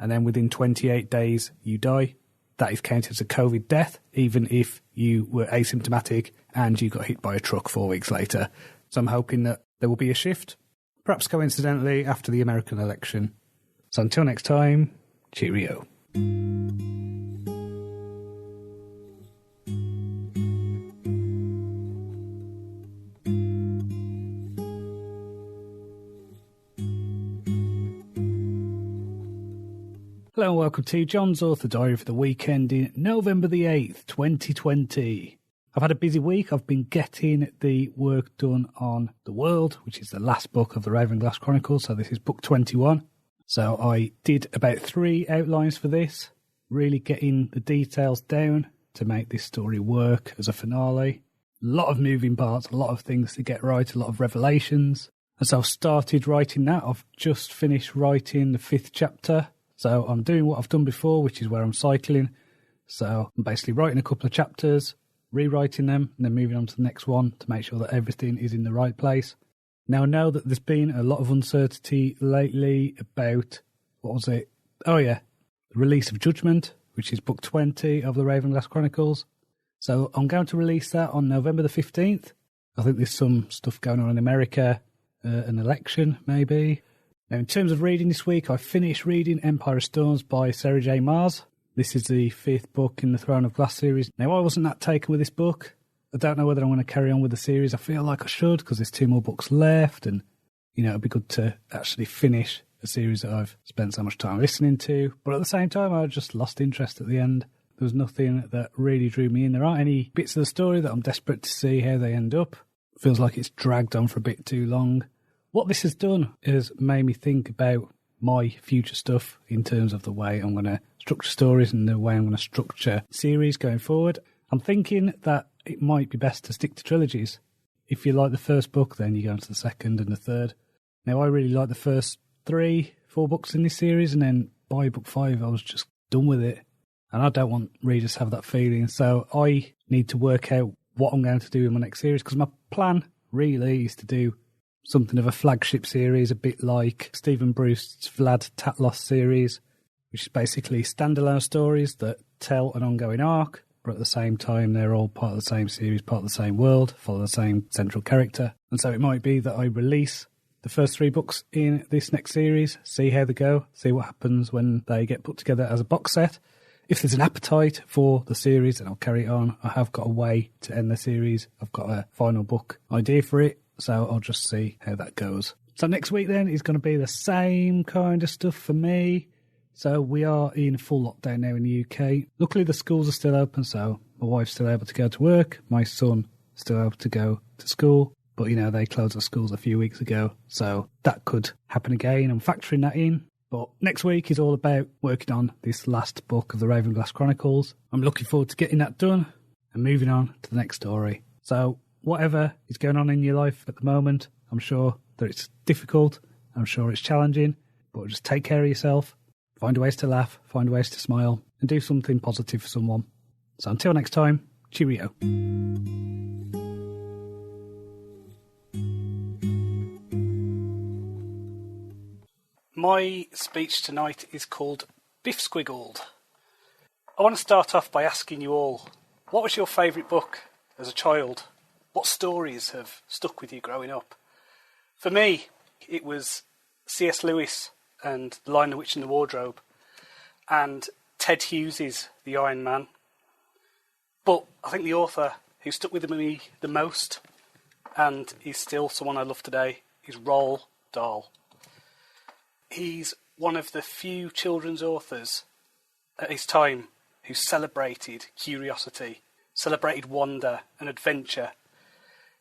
and then within 28 days you die, that is counted as a COVID death, even if you were asymptomatic and you got hit by a truck 4 weeks later. So I'm hoping that there will be a shift, perhaps coincidentally after the American election. So until next time, cheerio. Hello and welcome to Jon's Author Diary for the weekend in November the 8th, 2020. I've had a busy week. I've been getting the work done on The World, which is the last book of the Ravenclaw Chronicles, so this is book 21. So I did about 3 outlines for this, really getting the details down to make this story work as a finale. A lot of moving parts, a lot of things to get right, a lot of revelations. And so I've started writing that. I've just finished writing the 5th chapter. So I'm doing what I've done before, which is where I'm cycling. So I'm basically writing a couple of chapters, rewriting them, and then moving on to the next one to make sure that everything is in the right place. Now I know that there's been a lot of uncertainty lately about, the release of Judgment, which is book 20 of the Ravenclaw Chronicles. So I'm going to release that on November the 15th. I think there's some stuff going on in America, an election maybe. Now, in terms of reading this week, I finished reading Empire of Storms by Sarah J. Maas. This is the 5th book in the Throne of Glass series. Now, I wasn't that taken with this book. I don't know whether I'm going to carry on with the series. I feel like I should, because there's 2 more books left, and, it'd be good to actually finish a series that I've spent so much time listening to. But at the same time, I just lost interest at the end. There was nothing that really drew me in. There aren't any bits of the story that I'm desperate to see how they end up. It feels like it's dragged on for a bit too long. What this has done is made me think about my future stuff in terms of the way I'm going to structure stories and the way I'm going to structure series going forward. I'm thinking that it might be best to stick to trilogies. If you like the first book, then you go into the second and the third. Now, I really like the first 3-4 books in this series, and then by book 5, I was just done with it. And I don't want readers to have that feeling. So I need to work out what I'm going to do in my next series, because my plan really is to do something of a flagship series, a bit like Stephen Bruce's Vlad Tatlos series, which is basically standalone stories that tell an ongoing arc, but at the same time they're all part of the same series, part of the same world, follow the same central character. And so it might be that I release the first 3 books in this next series, see how they go, see what happens when they get put together as a box set. If there's an appetite for the series, then I'll carry it on. I have got a way to end the series. I've got a final book idea for it. So I'll just see how that goes. So next week then is going to be the same kind of stuff for me. So we are in full lockdown now in the UK. Luckily the schools are still open, so my wife's still able to go to work. My son is still able to go to school. But, they closed our schools a few weeks ago. So that could happen again. I'm factoring that in. But next week is all about working on this last book of the Ravenclaw Chronicles. I'm looking forward to getting that done and moving on to the next story. So whatever is going on in your life at the moment, I'm sure that it's difficult, I'm sure it's challenging, but just take care of yourself, find ways to laugh, find ways to smile, and do something positive for someone. So until next time, cheerio. My speech tonight is called Biff Squiggled. I want to start off by asking you all, what was your favourite book as a child? What stories have stuck with you growing up? For me, it was C.S. Lewis and The Lion, the Witch and the Wardrobe, and Ted Hughes's The Iron Man. But I think the author who stuck with me the most, and is still someone I love today, is Roald Dahl. He's one of the few children's authors at his time who celebrated curiosity celebrated wonder and adventure.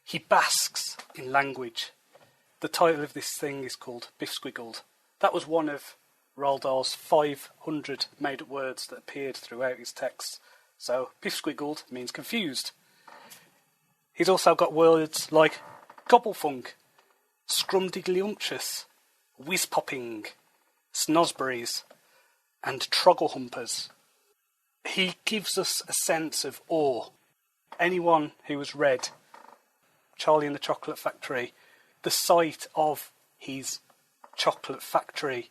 He basks in language. The title of this thing is called Biff Squiggled. That was one of Roald Dahl's 500 made-up words that appeared throughout his texts. So Biff Squiggled means confused. He's also got words like gobblefunk, scrumdiddlyumptious, whiz-popping, snosberries, and trogglehumpers. He gives us a sense of awe. Anyone who has read Charlie and the Chocolate Factory, the sight of his chocolate factory,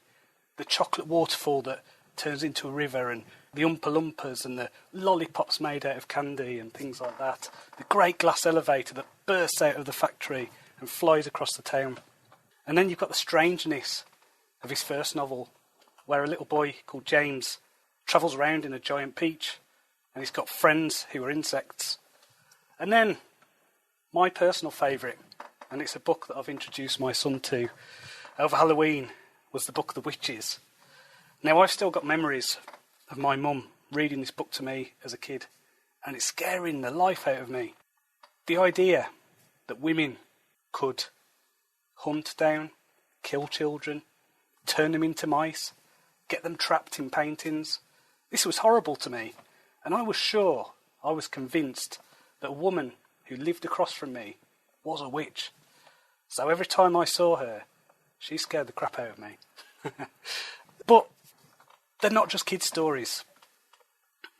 the chocolate waterfall that turns into a river, and the Oompa Loompas and the lollipops made out of candy and things like that, the great glass elevator that bursts out of the factory and flies across the town. And then you've got the strangeness of his first novel, where a little boy called James travels around in a giant peach, and he's got friends who are insects. And then my personal favourite, and it's a book that I've introduced my son to over Halloween, was the book The Witches. Now, I've still got memories of my mum reading this book to me as a kid, and it's scaring the life out of me. The idea that women could hunt down, kill children, turn them into mice, get them trapped in paintings, this was horrible to me, and I was convinced that a woman who lived across from me was a witch. So every time I saw her, she scared the crap out of me. But they're not just kids' stories.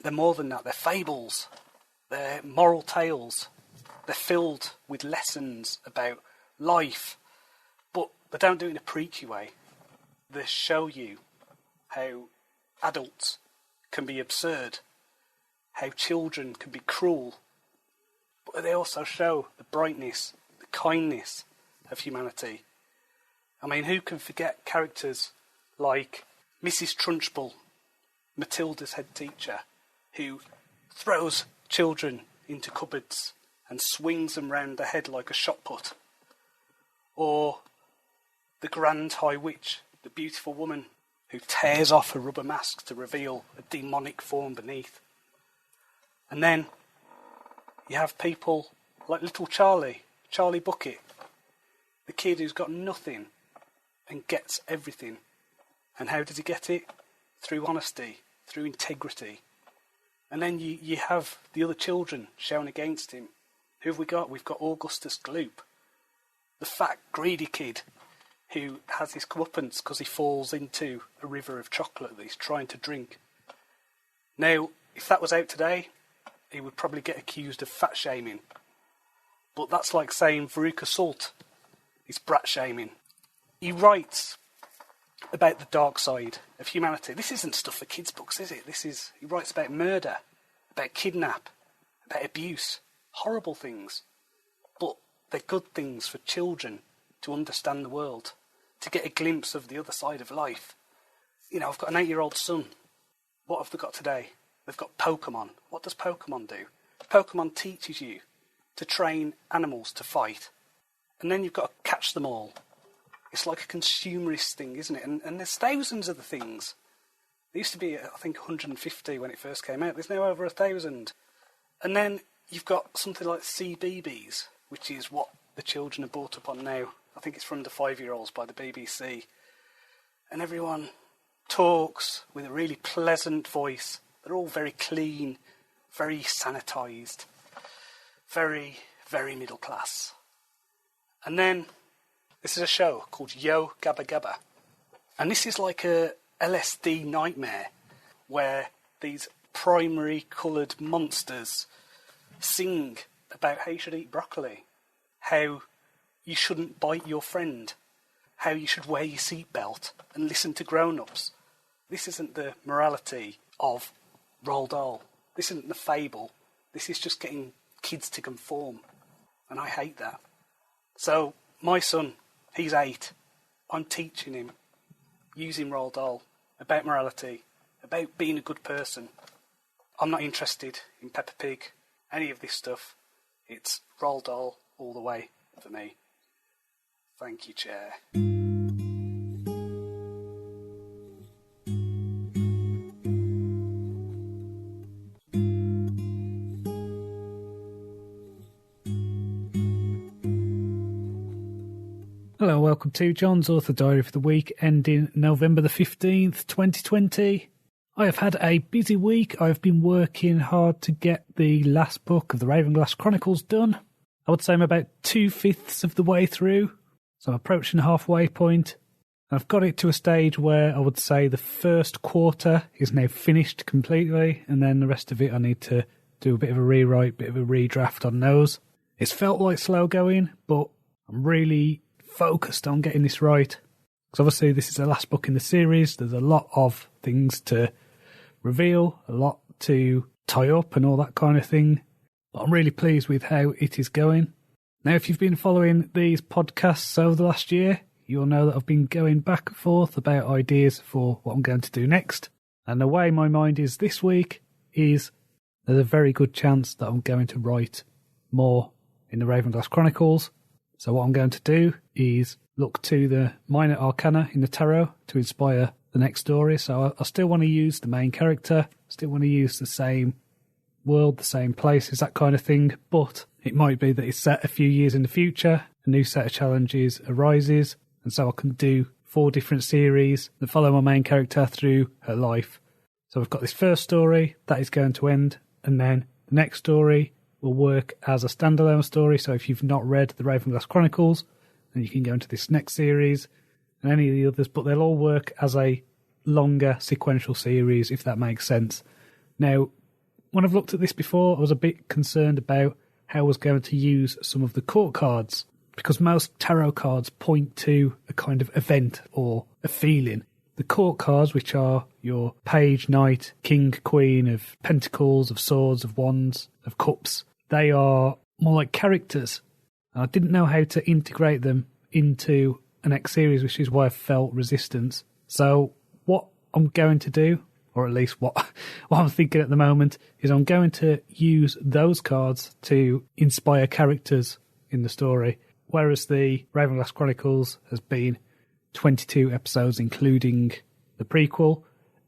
They're more than that. They're fables. They're moral tales. They're filled with lessons about life. But they don't do it in a preachy way. They show you how adults can be absurd, how children can be cruel. But they also show the brightness, the kindness of humanity. I mean, who can forget characters like Mrs. Trunchbull, Matilda's head teacher, who throws children into cupboards and swings them round the head like a shot put? Or the Grand High Witch, the beautiful woman who tears off a rubber mask to reveal a demonic form beneath. And then you have people like little Charlie Bucket, the kid who's got nothing and gets everything. And how does he get it? Through honesty, through integrity. And then you have the other children shouting against him. Who have we got? We've got Augustus Gloop, the fat, greedy kid who has his comeuppance because he falls into a river of chocolate that he's trying to drink. Now, if that was out today, he would probably get accused of fat shaming. But that's like saying Veruca Salt is brat shaming. He writes about the dark side of humanity. This isn't stuff for kids' books, is it? He writes about murder, about kidnap, about abuse, horrible things. But they're good things for children to understand the world, to get a glimpse of the other side of life. You know, I've got an 8-year-old son. What have they got today? They've got Pokemon. What does Pokemon do? Pokemon teaches you to train animals to fight. And then you've got to catch them all. It's like a consumerist thing, isn't it? And there's thousands of the things. There used to be, I think, 150 when it first came out. There's now over 1,000. And then you've got something like CBeebies, which is what the children are brought up on now. I think it's from the 5-year-olds by the BBC. And everyone talks with a really pleasant voice. They're all very clean, very sanitised, very, very middle class. And then this is a show called Yo Gabba Gabba. And this is like a LSD nightmare where these primary coloured monsters sing about how you should eat broccoli, how you shouldn't bite your friend, how you should wear your seatbelt and listen to grown-ups. This isn't the morality of Roald Dahl. This isn't the fable. This is just getting kids to conform. And I hate that. So, my son, he's 8. I'm teaching him, using Roald Dahl, about morality, about being a good person. I'm not interested in Peppa Pig, any of this stuff. It's Roald Dahl all the way for me. Thank you, Chair. Hello and welcome to Jon's Author Diary for the week ending November the 15th, 2020. I have had a busy week. I've been working hard to get the last book of the Ravenclaw Chronicles done. I would say I'm about 2/5 of the way through, so I'm approaching the halfway point. I've got it to a stage where I would say the first quarter is now finished completely, and then the rest of it I need to do a bit of a rewrite, a bit of a redraft on those. It's felt like slow going, but I'm really focused on getting this right. Because obviously this is the last book in the series. There's a lot of things to reveal, a lot to tie up and all that kind of thing. But I'm really pleased with how it is going. Now, if you've been following these podcasts over the last year, you'll know that I've been going back and forth about ideas for what I'm going to do next. And the way my mind is this week is there's a very good chance that I'm going to write more in the Ravenclaw Chronicles. So what I'm going to do is look to the minor arcana in the tarot to inspire the next story. So I still want to use the main character, still want to use the same world, the same places, that kind of thing. But it might be that it's set a few years in the future, a new set of challenges arises, and so I can do 4 different series that follow my main character through her life. So we've got this first story that is going to end, and then the next story will work as a standalone story. So if you've not read the Ravenclaw Chronicles, then you can go into this next series and any of the others, but they'll all work as a longer sequential series, if that makes sense. Now, when I've looked at this before, I was a bit concerned about how I was going to use some of the court cards, because most tarot cards point to a kind of event or a feeling. The court cards, which are your page, knight, king, queen of pentacles, of swords, of wands, of cups, they are more like characters. And I didn't know how to integrate them into an next series, which is why I felt resistance. So what I'm going to do, or at least what I'm thinking at the moment, is I'm going to use those cards to inspire characters in the story. Whereas the Ravenclaw Chronicles has been 22 episodes, including the prequel.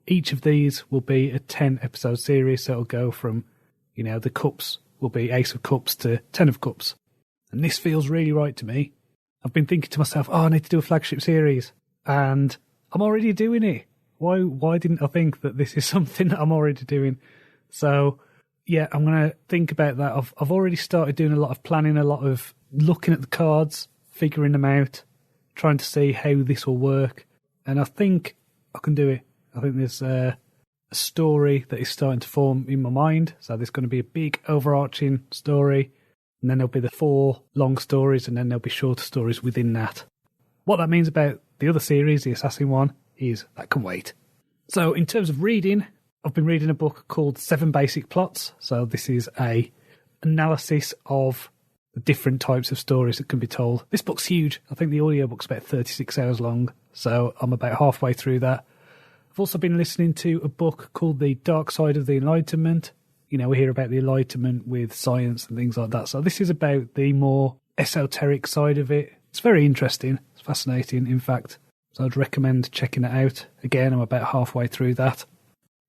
Each of these will be a 10-episode series, so it'll go from, the cups will be Ace of Cups to 10 of Cups. And this feels really right to me. I've been thinking to myself, I need to do a flagship series, and I'm already doing it. Why didn't I think that this is something that I'm already doing? So, yeah, I'm going to think about that. I've already started doing a lot of planning, a lot of looking at the cards, figuring them out, trying to see how this will work. And I think I can do it. I think there's a story that is starting to form in my mind. So there's going to be a big overarching story, and then there'll be the 4 long stories, and then there'll be shorter stories within that. What that means about the other series, the Assassin one, is that can wait. So in terms of reading, I've been reading a book called 7 Basic Plots. So this is a analysis of the different types of stories that can be told. This book's huge. I think the audiobook's about 36 hours long, so I'm about halfway through that. I've also been listening to a book called The Dark Side of the Enlightenment. We hear about the Enlightenment with science and things like that. So this is about the more esoteric side of it. It's very interesting. It's fascinating, in fact. So I'd recommend checking it out. Again, I'm about halfway through that.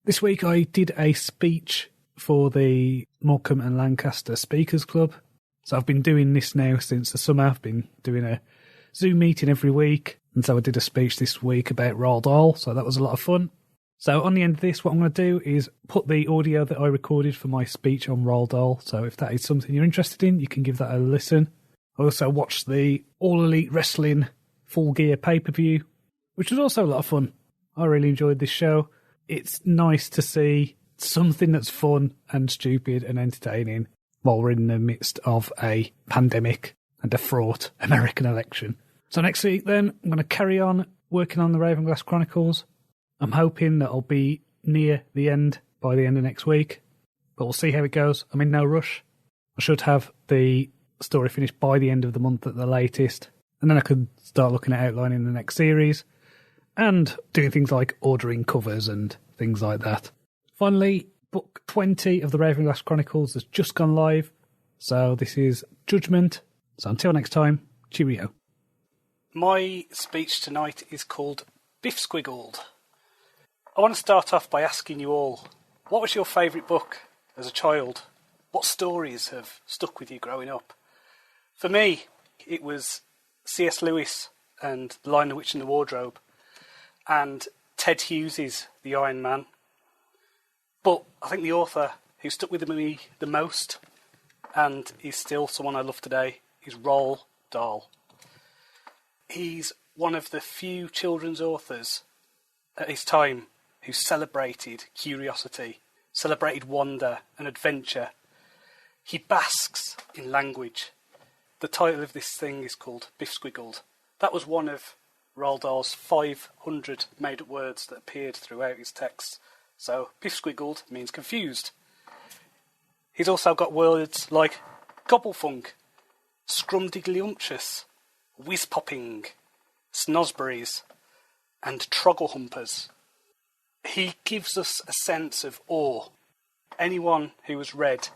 This week I did a speech for the Morecambe and Lancaster Speakers Club. So I've been doing this now since the summer. I've been doing a Zoom meeting every week. And so I did a speech this week about Roald Dahl. So that was a lot of fun. So on the end of this, what I'm going to do is put the audio that I recorded for my speech on Roald Dahl. So if that is something you're interested in, you can give that a listen. I also watched the All Elite Wrestling Full Gear pay-per-view, which was also a lot of fun. I really enjoyed this show. It's nice to see something that's fun and stupid and entertaining while we're in the midst of a pandemic and a fraught American election. So next week then, I'm going to carry on working on the Ravenclaw Chronicles. I'm hoping that I'll be near the end by the end of next week, but we'll see how it goes. I'm in no rush. I should have the story finished by the end of the month at the latest, and then I could start looking at outlining the next series and doing things like ordering covers and things like that. Finally, book 20 of the Ravenclaw Chronicles has just gone live, so this is Judgment. So until next time, cheerio. My speech tonight is called Biff Squiggled. I want to start off by asking you all, what was your favourite book as a child? What stories have stuck with you growing up? For me, it was C.S. Lewis, and The Lion, the Witch and the Wardrobe, and Ted Hughes' The Iron Man. But I think the author who stuck with me the most, and is still someone I love today, is Roald Dahl. He's one of the few children's authors at his time who celebrated curiosity, celebrated wonder and adventure. He basks in language. The title of this thing is called Biff Squiggled. That was one of Roald Dahl's 500 made-up words that appeared throughout his texts. So Biff Squiggled means confused. He's also got words like gobblefunk, scrumdiddlyumptious, whiz-popping, snosberries, and trogglehumpers. He gives us a sense of awe. Anyone who has read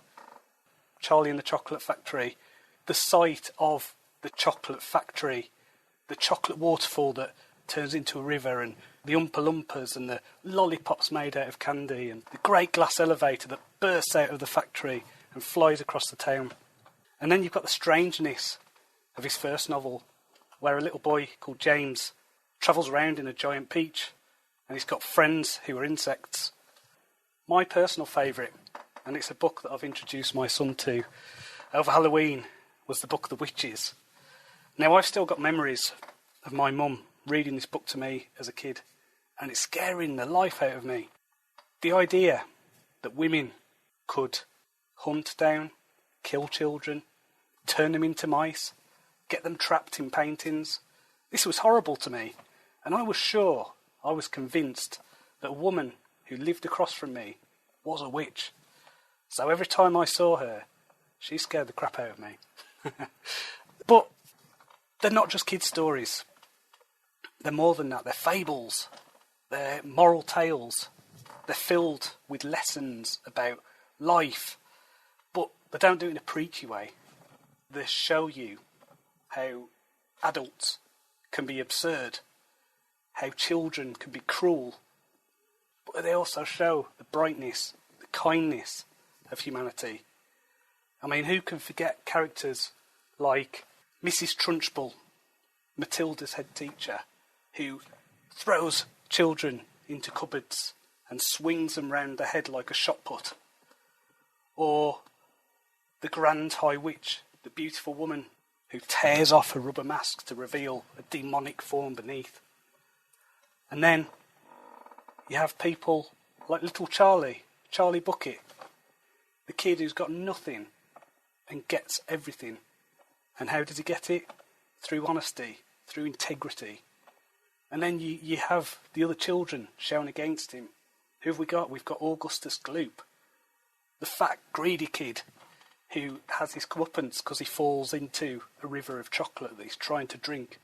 Charlie and the Chocolate Factory, the sight of the chocolate factory, the chocolate waterfall that turns into a river, and the Oompa Loompas and the lollipops made out of candy, and the great glass elevator that bursts out of the factory and flies across the town. And then you've got the strangeness of his first novel, where a little boy called James travels around in a giant peach, and he's got friends who are insects. My personal favourite, and it's a book that I've introduced my son to over Halloween, was the book The Witches. Now, I've still got memories of my mum reading this book to me as a kid, and it's scaring the life out of me. The idea that women could hunt down, kill children, turn them into mice, get them trapped in paintings, this was horrible to me, and I was convinced that a woman who lived across from me was a witch. So every time I saw her, she scared the crap out of me. But they're not just kids' stories. They're more than that. They're fables. They're moral tales. They're filled with lessons about life. But they don't do it in a preachy way. They show you how adults can be absurd, how children can be cruel. But they also show the brightness, the kindness of humanity. I mean, who can forget characters like Mrs. Trunchbull, Matilda's head teacher, who throws children into cupboards and swings them round the head like a shot put? Or the Grand High Witch, the beautiful woman who tears off her rubber mask to reveal a demonic form beneath. And then you have people like little Charlie Bucket, the kid who's got nothing and gets everything. And how does he get it? Through honesty, through integrity. And then you have the other children shouting against him. Who have we got? We've got Augustus Gloop, the fat, greedy kid who has his comeuppance because he falls into a river of chocolate that he's trying to drink.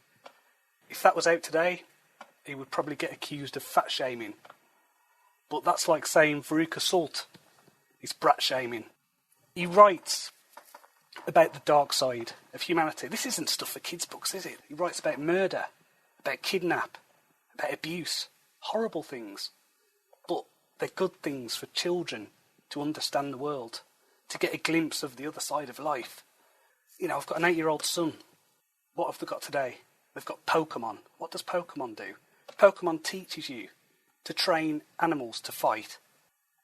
If that was out today, he would probably get accused of fat shaming. But that's like saying Veruca Salt is brat shaming. He writes about the dark side of humanity. This isn't stuff for kids' books, is it? He writes about murder, about kidnap, about abuse, horrible things. But they're good things for children to understand the world, to get a glimpse of the other side of life. You know, I've got an 8-year-old son. What have they got today? They've got Pokemon. What does Pokemon do? Pokemon teaches you to train animals to fight.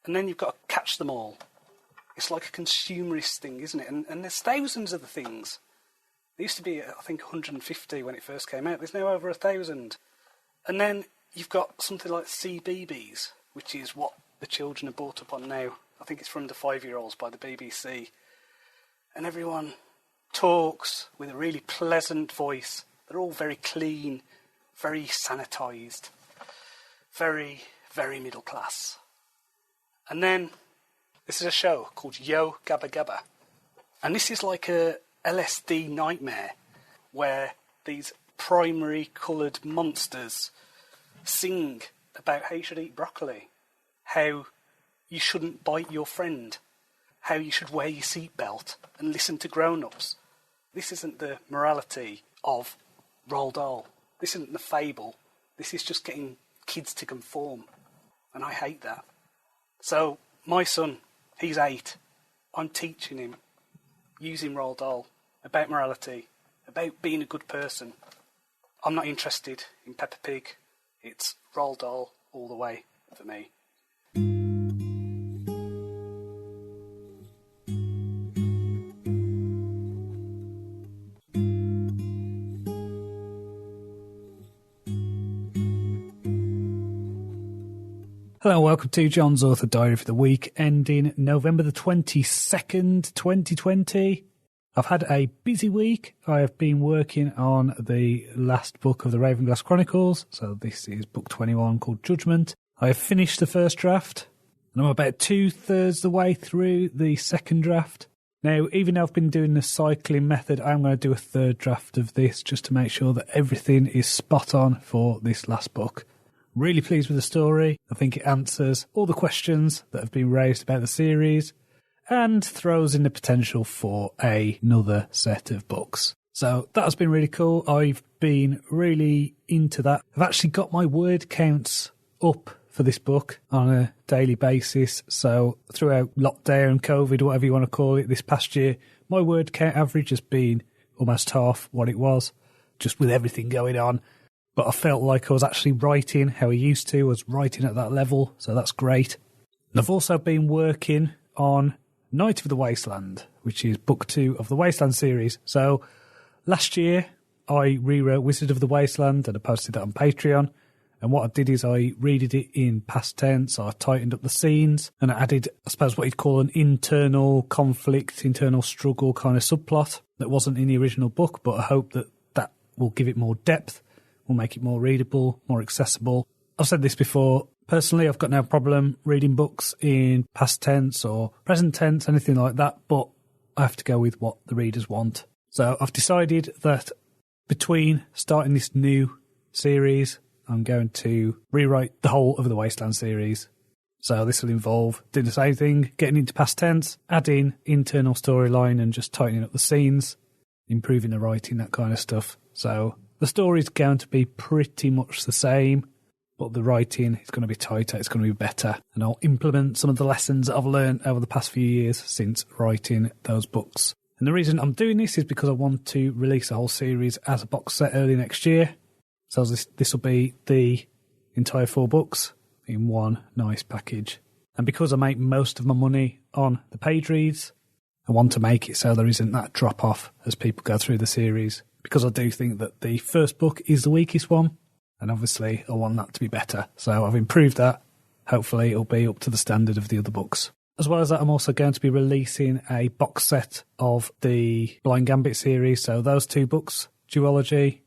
And then you've got to catch them all. It's like a consumerist thing, isn't it? And there's thousands of the things. There used to be, I think, 150 when it first came out. There's now over 1,000. And then you've got something like CBeebies, which is what the children are brought up on now. I think it's from the 5-year-olds by the BBC. And everyone talks with a really pleasant voice. They're all very clean, very sanitised, very, very middle class. And then this is a show called Yo Gabba Gabba. And this is like a LSD nightmare where these primary coloured monsters sing about how you should eat broccoli, how you shouldn't bite your friend, how you should wear your seatbelt and listen to grown-ups. This isn't the morality of Roald Dahl. This isn't the fable. This is just getting kids to conform. And I hate that. So my son, he's 8. I'm teaching him, using Roald Dahl, about morality, about being a good person. I'm not interested in Peppa Pig. It's Roald Dahl all the way for me. Hello and welcome to Jon's Author Diary for the week ending November the 22nd, 2020. I've had a busy week. I have been working on the last book of the Ravenclaw Chronicles. So this is book 21 called Judgment. I have finished the first draft and I'm about 2/3 the way through the second draft. Now, even though I've been doing the cycling method, I'm going to do a third draft of this just to make sure that everything is spot on for this last book. Really pleased with the story. I think it answers all the questions that have been raised about the series and throws in the potential for another set of books. So that has been really cool. I've been really into that. I've actually got my word counts up for this book on a daily basis. So throughout lockdown, COVID, whatever you want to call it, this past year, my word count average has been almost half what it was, just with everything going on. But I felt like I was actually writing how I used to. I was writing at that level, so that's great. And I've also been working on Knight of the Wasteland, which is book 2 of the Wasteland series. So last year, I rewrote Wizard of the Wasteland and I posted that on Patreon. And what I did is I redid it in past tense. I tightened up the scenes and I added, I suppose, what you'd call an internal conflict, internal struggle kind of subplot that wasn't in the original book, but I hope that that will give it more depth. Will make it more readable, more accessible. I've said this before. Personally, I've got no problem reading books in past tense or present tense, anything like that, but I have to go with what the readers want. So I've decided that between starting this new series, I'm going to rewrite the whole of the Wasteland series. So this will involve doing the same thing, getting into past tense, adding internal storyline and just tightening up the scenes, improving the writing, that kind of stuff. So the story's going to be pretty much the same, but the writing is going to be tighter, it's going to be better. And I'll implement some of the lessons that I've learned over the past few years since writing those books. And the reason I'm doing this is because I want to release the whole series as a box set early next year. So this will be the entire 4 books in one nice package. And because I make most of my money on the page reads, I want to make it so there isn't that drop off as people go through the series. Because I do think that the first book is the weakest one, and obviously I want that to be better. So I've improved that. Hopefully it'll be up to the standard of the other books. As well as that, I'm also going to be releasing a box set of the Blind Gambit series. So those 2 books, Duology,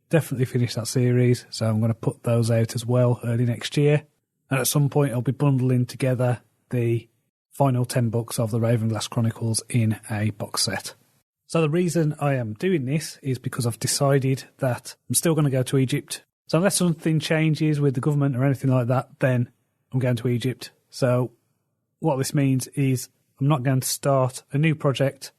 definitely finished that series. So I'm going to put those out as well early next year. And at some point I'll be bundling together the final 10 books of the Ravenclaw Chronicles in a box set. So the reason I am doing this is because I've decided that I'm still going to go to Egypt. So unless something changes with the government or anything like that, then I'm going to Egypt. So what this means is I'm not going to start a new project,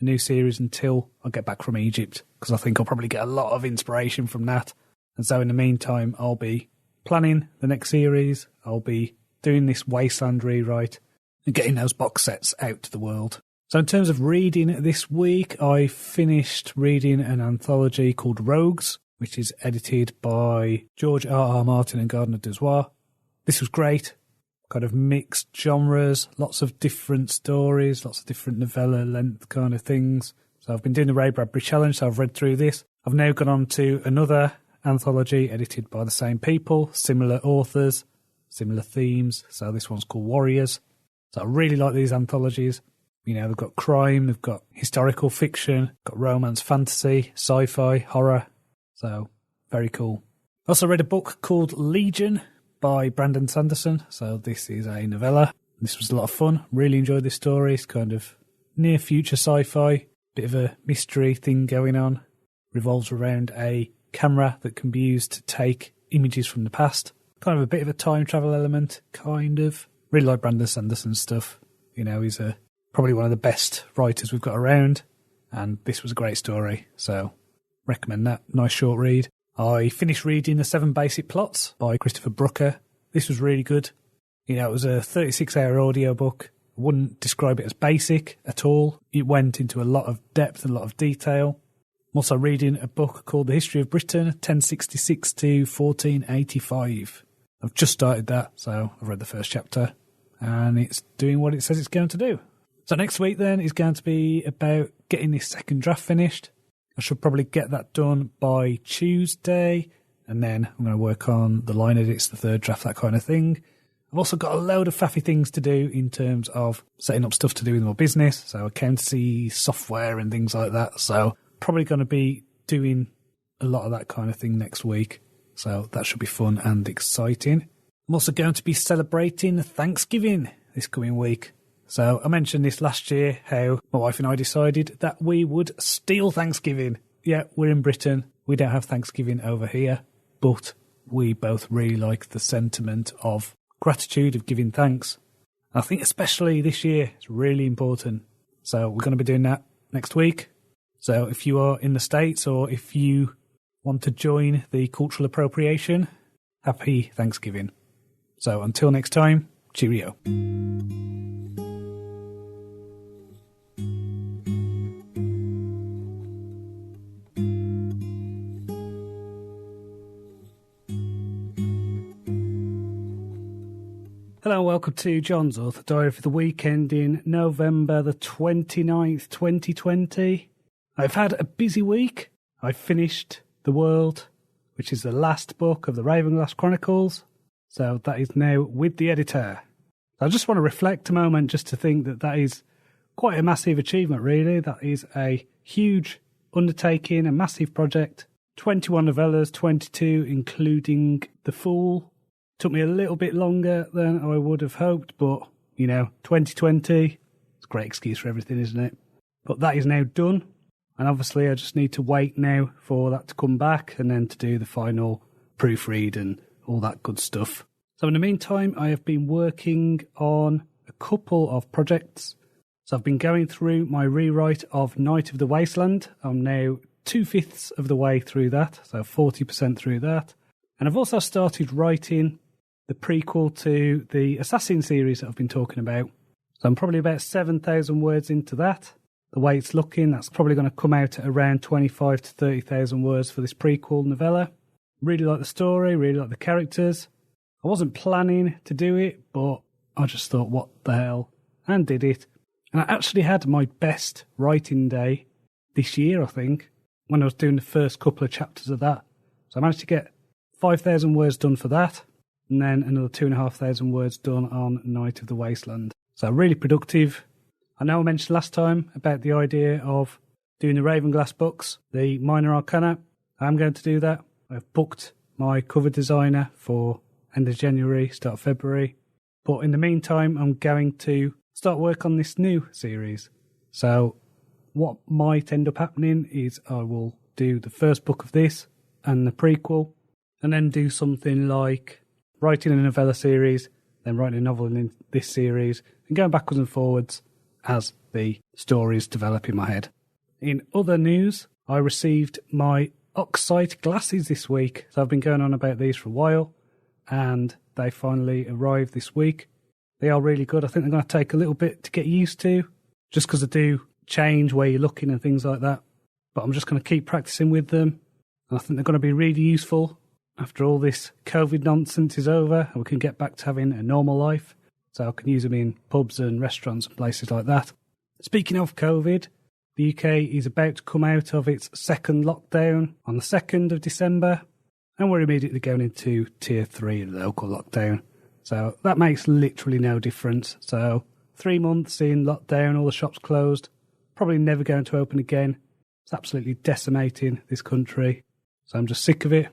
a new series until I get back from Egypt, because I think I'll probably get a lot of inspiration from that. And so in the meantime, I'll be planning the next series. I'll be doing this Wasteland rewrite and getting those box sets out to the world. So in terms of reading this week, I finished reading an anthology called Rogues, which is edited by George R.R. Martin and Gardner Dozois. This was great, kind of mixed genres, lots of different stories, lots of different novella length kind of things. So I've been doing the Ray Bradbury Challenge, so I've read through this. I've now gone on to another anthology edited by the same people, similar authors, similar themes. So this one's called Warriors. So I really like these anthologies. You know, they've got crime, they've got historical fiction, got romance, fantasy, sci-fi, horror. So, very cool. I also read a book called Legion by Brandon Sanderson. So this is a novella. This was a lot of fun. Really enjoyed this story. It's kind of near future sci-fi. Bit of a mystery thing going on. Revolves around a camera that can be used to take images from the past. Kind of a bit of a time travel element, kind of. Really like Brandon Sanderson's stuff. You know, he's probably one of the best writers we've got around, and this was a great story, so recommend that. Nice short read. I finished reading The 7 Basic Plots by Christopher Brooker. This was really good. You know, it was a 36-hour audiobook. I wouldn't describe it as basic at all. It went into a lot of depth and a lot of detail. I'm also reading a book called The History of Britain, 1066 to 1485. I've just started that, so I've read the first chapter, and it's doing what it says it's going to do. So next week then is going to be about getting this second draft finished. I should probably get that done by Tuesday, and then I'm going to work on the line edits, the third draft, that kind of thing. I've also got a load of faffy things to do in terms of setting up stuff to do with my business, so accountancy, software and things like that. So probably going to be doing a lot of that kind of thing next week. So that should be fun and exciting. I'm also going to be celebrating Thanksgiving this coming week. So I mentioned this last year, how my wife and I decided that we would steal Thanksgiving. Yeah, we're in Britain. We don't have Thanksgiving over here, but we both really like the sentiment of gratitude, of giving thanks. I think especially this year, it's really important. So we're going to be doing that next week. So if you are in the States, or if you want to join the cultural appropriation, happy Thanksgiving. So until next time, cheerio. Hello and welcome to John's Author Diary for the weekend in November the 29th, 2020. I've had a busy week. I've finished The World, which is the last book of the Ravenclaw Chronicles. So that is now with the editor. I just want to reflect a moment just to think that that is quite a massive achievement, really. That is a huge undertaking, a massive project. 21 novellas, 22 including The Fool. Took me a little bit longer than I would have hoped, but, 2020, it's a great excuse for everything, isn't it? But that is now done, and obviously I just need to wait now for that to come back and then to do the final proofread and all that good stuff. So in the meantime, I have been working on a couple of projects. So I've been going through my rewrite of Night of the Wasteland. I'm now 2/5 of the way through that, so 40% through that. And I've also started writing the prequel to the Assassin series that I've been talking about. So I'm probably about 7,000 words into that. The way it's looking, that's probably going to come out at around 25 to 30,000 words for this prequel novella. Really like the story, really like the characters. I wasn't planning to do it, but I just thought, what the hell, and did it. And I actually had my best writing day this year, I think, when I was doing the first couple of chapters of that. So I managed to get 5,000 words done for that, and then another 2,500 words done on Night of the Wasteland. So really productive. I know I mentioned last time about the idea of doing the Ravenglass books, the Minor Arcana. I'm going to do that. I've booked my cover designer for end of January, start of February. But in the meantime, I'm going to start work on this new series. So what might end up happening is I will do the first book of this and the prequel, and then do something like writing a novella series, then writing a novel in this series, and going backwards and forwards as the stories develop in my head. In other news, I received my Oxide Glasses this week. So I've been going on about these for a while, and they finally arrived this week. They are really good. I think they're going to take a little bit to get used to, just because they do change where you're looking and things like that. But I'm just going to keep practicing with them, and I think they're going to be really useful after all this COVID nonsense is over and we can get back to having a normal life. So I can use them in pubs and restaurants and places like that. Speaking of COVID, the UK is about to come out of its second lockdown on the 2nd of December, and we're immediately going into Tier 3, the local lockdown. So that makes literally no difference. So 3 months in lockdown, all the shops closed, probably never going to open again. It's absolutely decimating this country. So I'm just sick of it.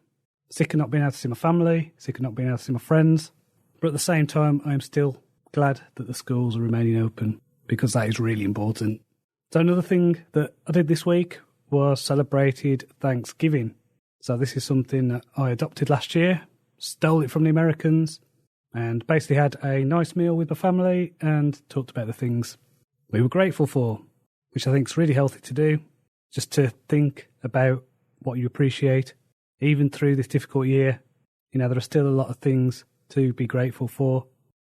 Sick of not being able to see my family, sick of not being able to see my friends. But at the same time, I am still glad that the schools are remaining open, because that is really important. So another thing that I did this week was celebrated Thanksgiving. So this is something that I adopted last year, stole it from the Americans, and basically had a nice meal with my family and talked about the things we were grateful for, which I think is really healthy to do, just to think about what you appreciate. Even through this difficult year, there are still a lot of things to be grateful for.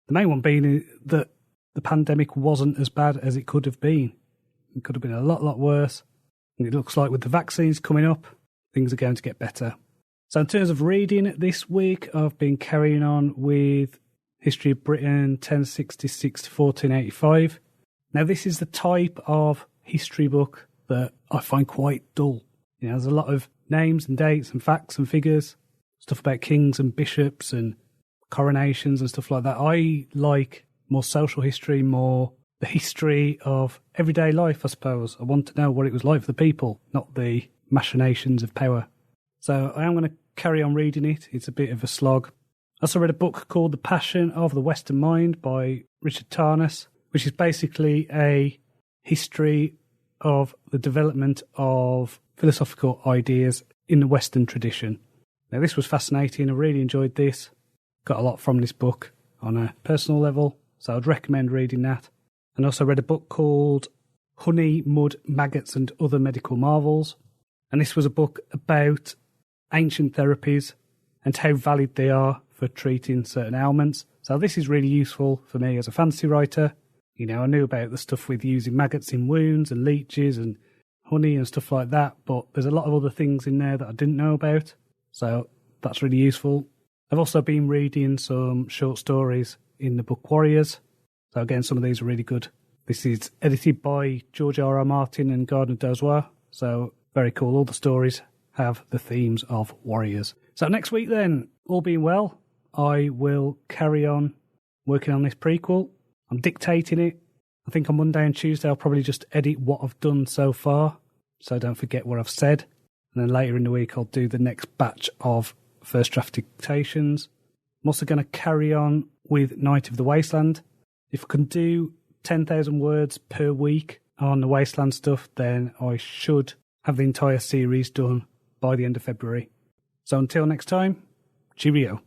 The main one being that the pandemic wasn't as bad as it could have been. It could have been a lot worse. And it looks like with the vaccines coming up, things are going to get better. So in terms of reading this week, I've been carrying on with History of Britain 1066 to 1485. Now, this is the type of history book that I find quite dull. There's a lot of names and dates and facts and figures, stuff about kings and bishops and coronations and stuff like that. I like more social history, more the history of everyday life, I suppose. I want to know what it was like for the people, not the machinations of power. So I am going to carry on reading it. It's a bit of a slog. I also read a book called The Passion of the Western Mind by Richard Tarniss, which is basically a history of the development of philosophical ideas in the Western tradition. Now, this was fascinating. I really enjoyed this. Got a lot from this book on a personal level, so I'd recommend reading that. And also read a book called Honey, Mud, Maggots and Other Medical Marvels. And this was a book about ancient therapies and how valid they are for treating certain ailments. So this is really useful for me as a fantasy writer. I knew about the stuff with using maggots in wounds and leeches and honey and stuff like that, but there's a lot of other things in there that I didn't know about. So that's really useful. I've also been reading some short stories in the book Warriors. So again, some of these are really good. This is edited by George R.R. Martin and Gardner Dozois. So very cool. All the stories have the themes of warriors. So next week then, all being well, I will carry on working on this prequel. I'm dictating it. I think on Monday and Tuesday I'll probably just edit what I've done so far, so I don't forget what I've said. And then later in the week I'll do the next batch of first draft dictations. I'm also going to carry on with Night of the Wasteland. If I can do 10,000 words per week on the Wasteland stuff, then I should have the entire series done by the end of February. So until next time, cheerio.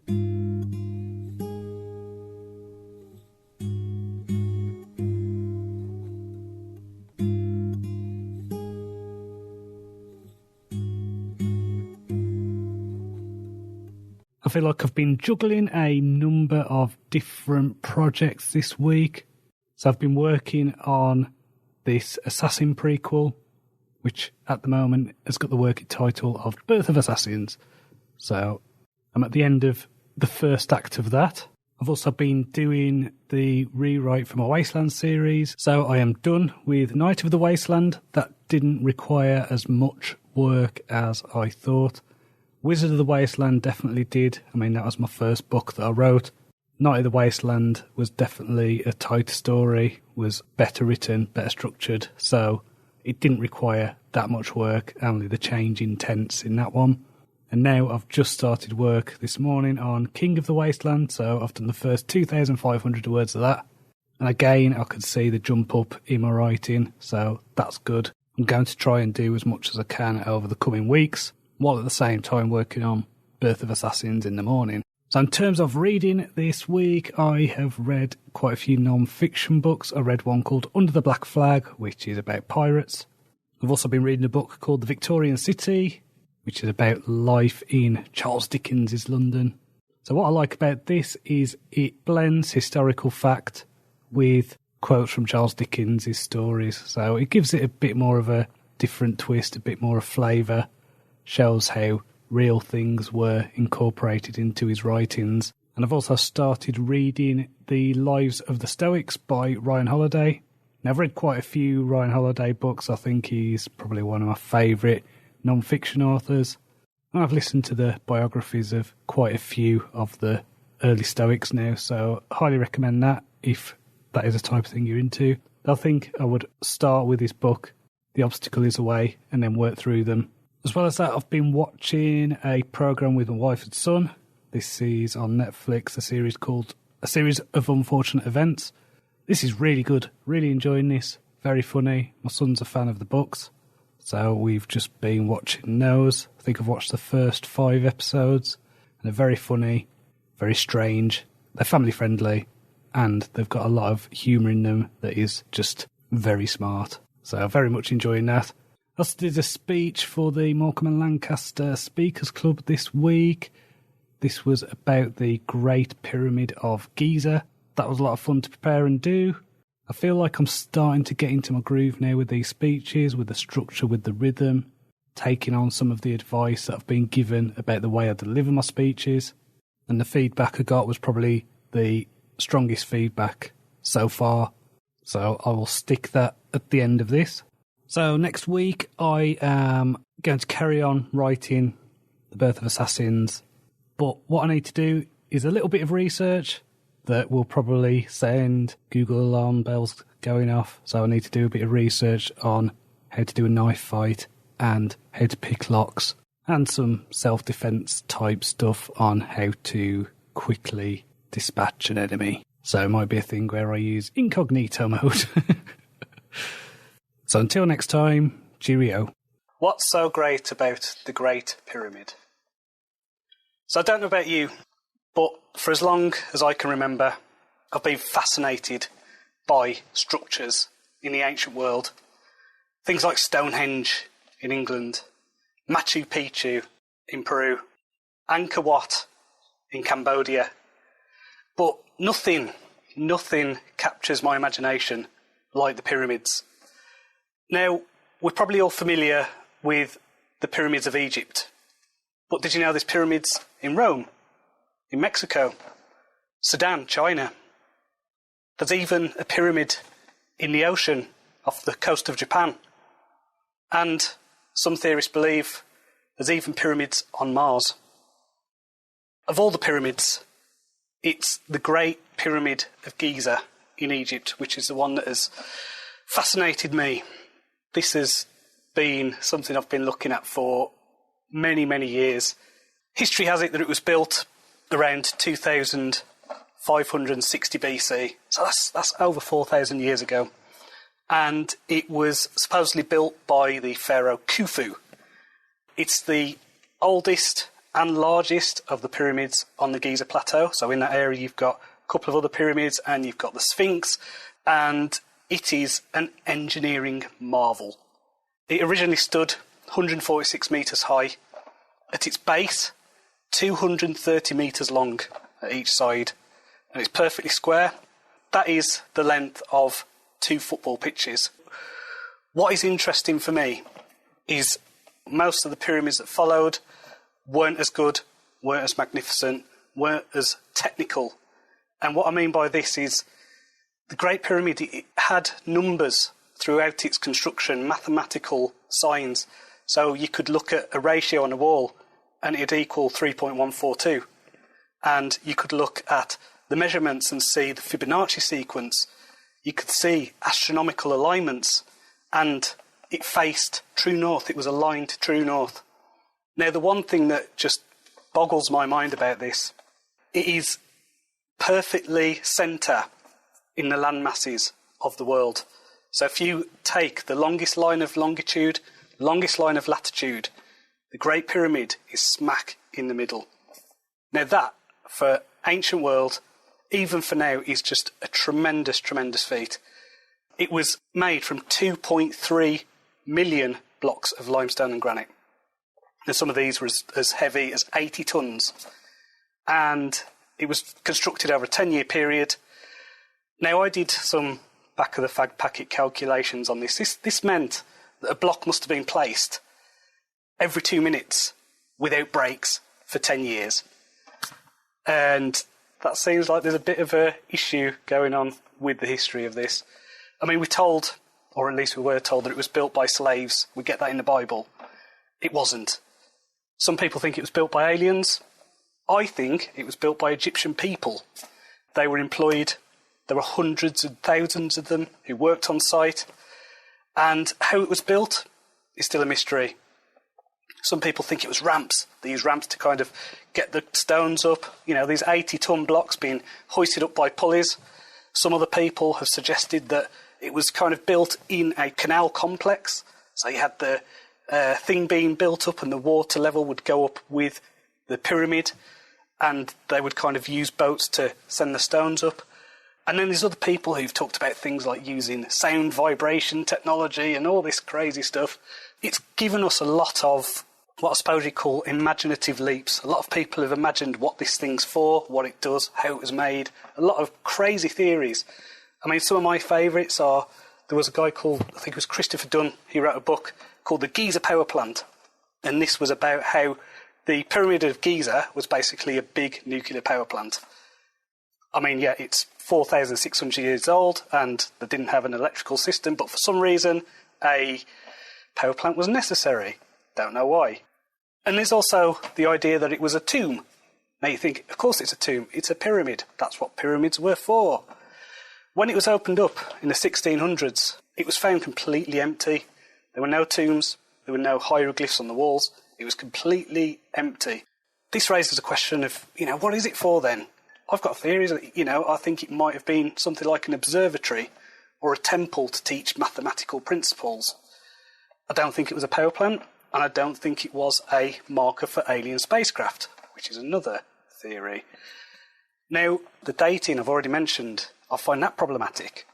I feel like I've been juggling a number of different projects this week. So I've been working on this Assassin prequel, which at the moment has got the working title of Birth of Assassins. So I'm at the end of the first act of that. I've also been doing the rewrite for my Wasteland series. So I am done with Night of the Wasteland. That didn't require as much work as I thought. Wizard of the Wasteland definitely did. I mean, that was my first book that I wrote. Night of the Wasteland was definitely a tighter story, was better written, better structured, so it didn't require that much work, only the change in tense in that one. And now I've just started work this morning on King of the Wasteland, so I've done the first 2,500 words of that. And again, I could see the jump up in my writing, so that's good. I'm going to try and do as much as I can over the coming weeks, while at the same time working on Birth of Assassins in the morning. So in terms of reading this week, I have read quite a few non-fiction books. I read one called Under the Black Flag, which is about pirates. I've also been reading a book called The Victorian City, which is about life in Charles Dickens' London. So what I like about this is it blends historical fact with quotes from Charles Dickens' stories. So it gives it a bit more of a different twist, a bit more of flavour. Shows how real things were incorporated into his writings. And I've also started reading The Lives of the Stoics by Ryan Holiday. Now, I've read quite a few Ryan Holiday books. I think he's probably one of my favourite non-fiction authors. And I've listened to the biographies of quite a few of the early Stoics now, so I highly recommend that if that is a type of thing you're into. I think I would start with his book, The Obstacle is Away, and then work through them. As well as that, I've been watching a programme with my wife and son. This is on Netflix, a series called A Series of Unfortunate Events. This is really good. Really enjoying this. Very funny. My son's a fan of the books, so we've just been watching those. I think I've watched the first 5 episodes, and they're very funny, very strange. They're family friendly, and they've got a lot of humour in them that is just very smart. So I'm very much enjoying that. I also did a speech for the Morecambe and Lancaster Speakers Club this week. This was about the Great Pyramid of Giza. That was a lot of fun to prepare and do. I feel like I'm starting to get into my groove now with these speeches, with the structure, with the rhythm, taking on some of the advice that I've been given about the way I deliver my speeches. And the feedback I got was probably the strongest feedback so far. So I will stick that at the end of this. So next week I am going to carry on writing The Birth of Assassins. But what I need to do is a little bit of research that will probably send Google alarm bells going off. So I need to do a bit of research on how to do a knife fight and how to pick locks and some self-defense type stuff on how to quickly dispatch an enemy. So it might be a thing where I use incognito mode. So until next time, cheerio. What's so great about the Great Pyramid? So I don't know about you, but for as long as I can remember, I've been fascinated by structures in the ancient world. Things like Stonehenge in England, Machu Picchu in Peru, Angkor Wat in Cambodia. But nothing captures my imagination like the pyramids. Now, we're probably all familiar with the pyramids of Egypt. But did you know there's pyramids in Rome, in Mexico, Sudan, China? There's even a pyramid in the ocean off the coast of Japan. And some theorists believe there's even pyramids on Mars. Of all the pyramids, it's the Great Pyramid of Giza in Egypt, which is the one that has fascinated me. This has been something I've been looking at for many, many years. History has it that it was built around 2560 BC, so that's over 4,000 years ago. And it was supposedly built by the pharaoh Khufu. It's the oldest and largest of the pyramids on the Giza Plateau. So in that area you've got a couple of other pyramids and you've got the Sphinx, and it is an engineering marvel. It originally stood 146 metres high. At its base, 230 metres long at each side, and it's perfectly square. That is the length of 2 football pitches. What is interesting for me is most of the pyramids that followed weren't as good, weren't as magnificent, weren't as technical. And what I mean by this is the Great Pyramid, it had numbers throughout its construction, mathematical signs. So you could look at a ratio on a wall and it'd equal 3.142. And you could look at the measurements and see the Fibonacci sequence. You could see astronomical alignments, and it faced true north. It was aligned true north. Now, the one thing that just boggles my mind about this, it is perfectly centre in the land masses of the world. So if you take the longest line of longitude, longest line of latitude, the Great Pyramid is smack in the middle. Now that, for ancient world, even for now, is just a tremendous, tremendous feat. It was made from 2.3 million blocks of limestone and granite. And some of these were as heavy as 80 tons. And it was constructed over a 10-year period. Now, I did some back-of-the-fag packet calculations on this. This meant that a block must have been placed every 2 minutes without breaks for 10 years. And that seems like there's a bit of an issue going on with the history of this. I mean, we're told, or at least we were told, that it was built by slaves. We get that in the Bible. It wasn't. Some people think it was built by aliens. I think it was built by Egyptian people. They were employed. There were hundreds and thousands of them who worked on site. And how it was built is still a mystery. Some people think it was ramps. They used ramps to kind of get the stones up. You know, these 80-ton blocks being hoisted up by pulleys. Some other people have suggested that it was kind of built in a canal complex. So you had the thing being built up and the water level would go up with the pyramid, and they would kind of use boats to send the stones up. And then there's other people who've talked about things like using sound vibration technology and all this crazy stuff. It's given us a lot of what I suppose you call imaginative leaps. A lot of people have imagined what this thing's for, what it does, how it was made. A lot of crazy theories. I mean, some of my favourites are, there was a guy called, I think it was Christopher Dunn, he wrote a book called The Giza Power Plant. And this was about how the Pyramid of Giza was basically a big nuclear power plant. I mean, yeah, it's 4,600 years old and they didn't have an electrical system, but for some reason a power plant was necessary. Don't know why. And there's also the idea that it was a tomb. Now you think, of course it's a tomb, it's a pyramid. That's what pyramids were for. When it was opened up in the 1600s, it was found completely empty. There were no tombs, there were no hieroglyphs on the walls. It was completely empty. This raises a question of, what is it for then? I've got theories, I think it might have been something like an observatory or a temple to teach mathematical principles. I don't think it was a power plant, and I don't think it was a marker for alien spacecraft, which is another theory. Now, the dating I've already mentioned, I find that problematic.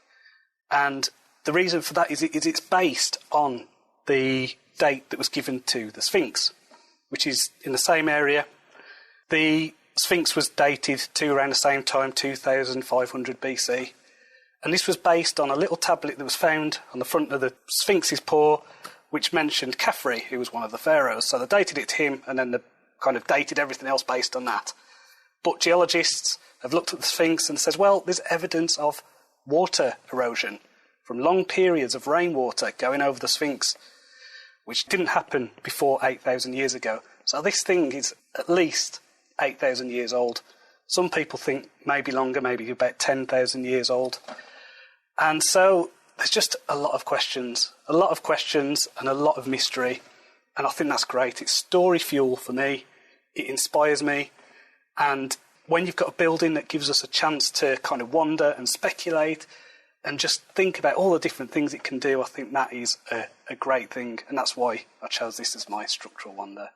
And the reason for that is it's based on the date that was given to the Sphinx, which is in the same area. The Sphinx was dated to around the same time, 2500 BC. And this was based on a little tablet that was found on the front of the Sphinx's paw, which mentioned Khafre, who was one of the pharaohs. So they dated it to him, and then they kind of dated everything else based on that. But geologists have looked at the Sphinx and says, well, there's evidence of water erosion from long periods of rainwater going over the Sphinx, which didn't happen before 8,000 years ago. So this thing is at least 8,000 years old. Some people think maybe longer, maybe about 10,000 years old. And so there's just a lot of questions and a lot of mystery. And I think that's great. It's story fuel for me. It inspires me. And when you've got a building that gives us a chance to kind of wander and speculate and just think about all the different things it can do, I think that is a great thing. And that's why I chose this as my structural wonder.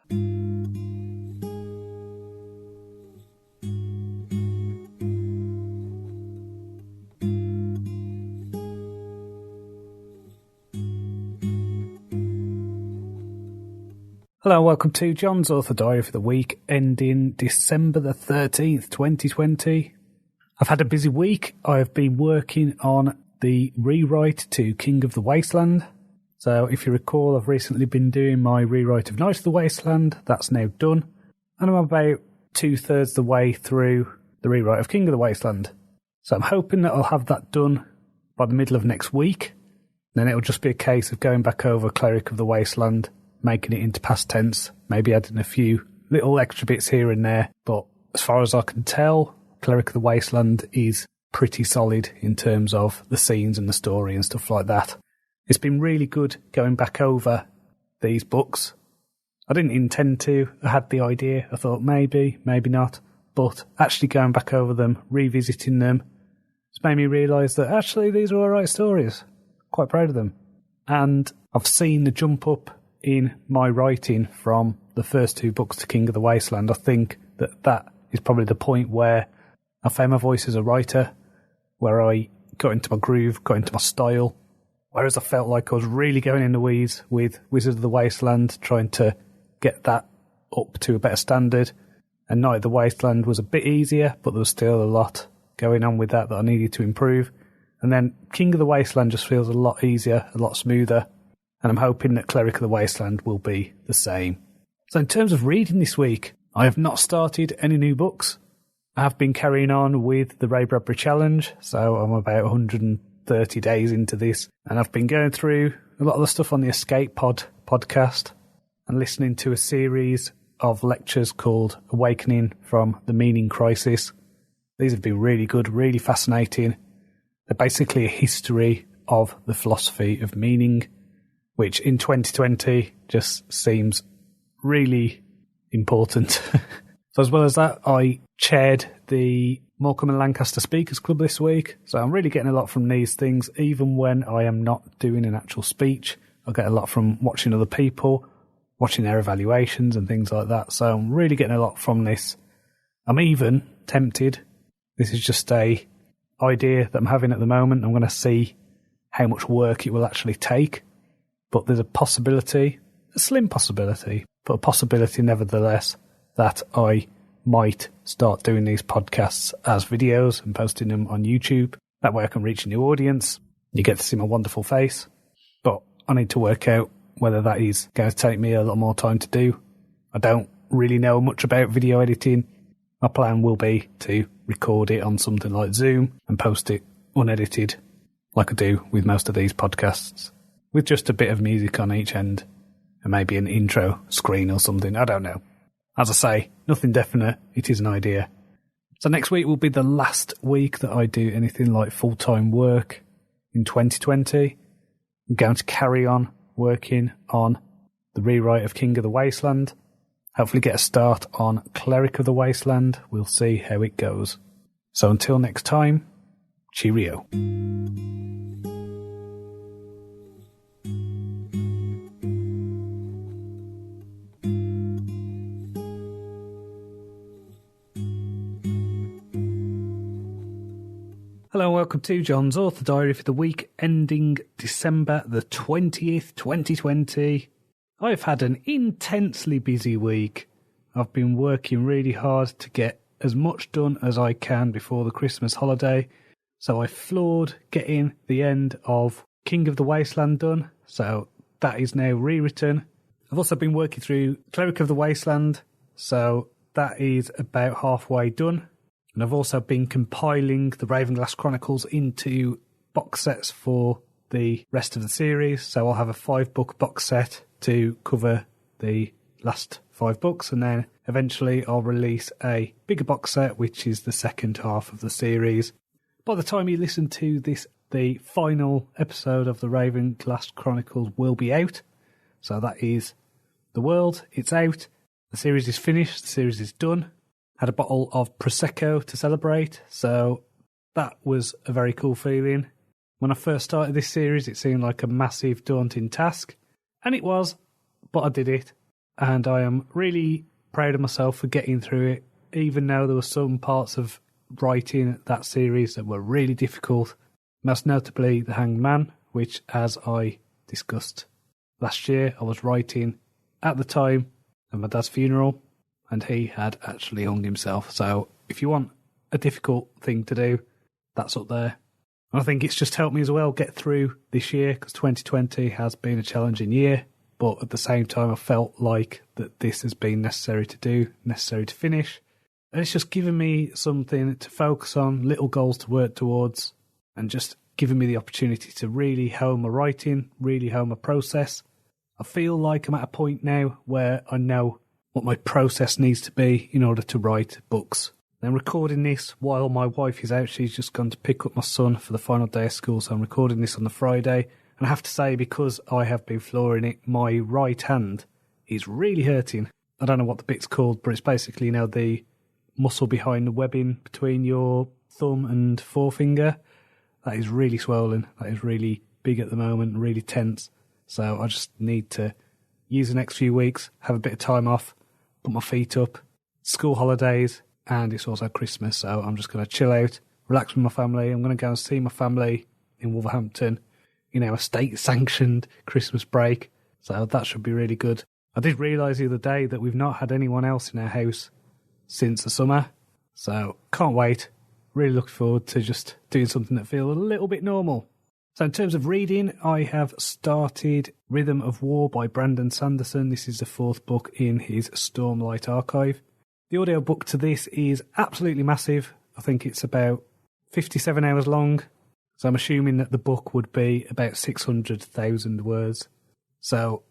Hello, welcome to John's Author Diary for the week ending December the 13th, 2020. I've had a busy week. I've been working on the rewrite to King of the Wasteland. So if you recall, I've recently been doing my rewrite of Knight of the Wasteland. That's now done. And I'm about 2/3 the way through the rewrite of King of the Wasteland. So I'm hoping that I'll have that done by the middle of next week. Then it'll just be a case of going back over Cleric of the Wasteland, making it into past tense, maybe adding a few little extra bits here and there. But as far as I can tell, Cleric of the Wasteland is pretty solid in terms of the scenes and the story and stuff like that. It's been really good going back over these books. I didn't intend to. I had the idea. I thought maybe, maybe not. But actually going back over them, revisiting them, it's made me realise that actually these are alright stories. Quite proud of them. And I've seen the jump up in my writing from the first two books to King of the Wasteland. I think that is probably the point where I found my voice as a writer, where I got into my groove, got into my style, whereas I felt like I was really going in the weeds with Wizard of the Wasteland, trying to get that up to a better standard. And Knight of the Wasteland was a bit easier, but there was still a lot going on with that I needed to improve. And then King of the Wasteland just feels a lot easier, a lot smoother. And I'm hoping that Cleric of the Wasteland will be the same. So in terms of reading this week, I have not started any new books. I have been carrying on with the Ray Bradbury Challenge, so I'm about 130 days into this. And I've been going through a lot of the stuff on the Escape Pod podcast and listening to a series of lectures called Awakening from the Meaning Crisis. These have been really good, really fascinating. They're basically a history of the philosophy of meaning, which in 2020 just seems really important. So as well as that, I chaired the Morecambe and Lancaster Speakers Club this week. So I'm really getting a lot from these things, even when I am not doing an actual speech. I get a lot from watching other people, watching their evaluations and things like that. So I'm really getting a lot from this. I'm even tempted. This is just a idea that I'm having at the moment. I'm going to see how much work it will actually take. But there's a possibility, a slim possibility, but a possibility nevertheless, that I might start doing these podcasts as videos and posting them on YouTube. That way I can reach a new audience. You get to see my wonderful face. But I need to work out whether that is going to take me a little more time to do. I don't really know much about video editing. My plan will be to record it on something like Zoom and post it unedited, like I do with most of these podcasts, with just a bit of music on each end and maybe an intro screen or something. I don't know. As I say, nothing definite. It is an idea. So next week will be the last week that I do anything like full-time work in 2020. I'm going to carry on working on the rewrite of King of the Wasteland. Hopefully get a start on Cleric of the Wasteland. We'll see how it goes. So until next time, cheerio. Hello and welcome to Jon's Author Diary for the week ending December the 20th, 2020. I've had an intensely busy week. I've been working really hard to get as much done as I can before the Christmas holiday. So I floored getting the end of King of the Wasteland done. So that is now rewritten. I've also been working through Cleric of the Wasteland. So that is about halfway done. And I've also been compiling the Ravenclaw Chronicles into box sets for the rest of the series. So I'll have a 5-book box set to cover the last 5 books. And then eventually I'll release a bigger box set, which is the second half of the series. By the time you listen to this, the final episode of the Ravenclaw Chronicles will be out. So that is The World. It's out. The series is finished. The series is done. Had a bottle of Prosecco to celebrate, so that was a very cool feeling. When I first started this series, it seemed like a massive, daunting task, and it was, but I did it, and I am really proud of myself for getting through it, even though there were some parts of writing that series that were really difficult, most notably the Hangman, which, as I discussed last year, I was writing at the time of my dad's funeral, and he had actually hung himself. So if you want a difficult thing to do, that's up there. And I think it's just helped me as well get through this year, because 2020 has been a challenging year. But at the same time, I felt like that this has been necessary to do, necessary to finish. And it's just given me something to focus on, little goals to work towards, and just given me the opportunity to really hone my writing, really hone my process. I feel like I'm at a point now where I know what my process needs to be in order to write books. Now, recording this while my wife is out. She's just gone to pick up my son for the final day of school, so I'm recording this on the Friday. And I have to say, because I have been flooring it, my right hand is really hurting. I don't know what the bit's called, but it's basically, the muscle behind the webbing between your thumb and forefinger. That is really swollen. That is really big at the moment, really tense. So I just need to use the next few weeks, have a bit of time off, put my feet up, school holidays, and it's also Christmas, so I'm just going to chill out, relax with my family. I'm going to go and see my family in Wolverhampton, a state-sanctioned Christmas break, so that should be really good. I did realise the other day that we've not had anyone else in our house since the summer, so can't wait. Really looking forward to just doing something that feels a little bit normal. So in terms of reading, I have started Rhythm of War by Brandon Sanderson. This is the 4th book in his Stormlight archive. The audiobook to this is absolutely massive. I think it's about 57 hours long. So I'm assuming that the book would be about 600,000 words. So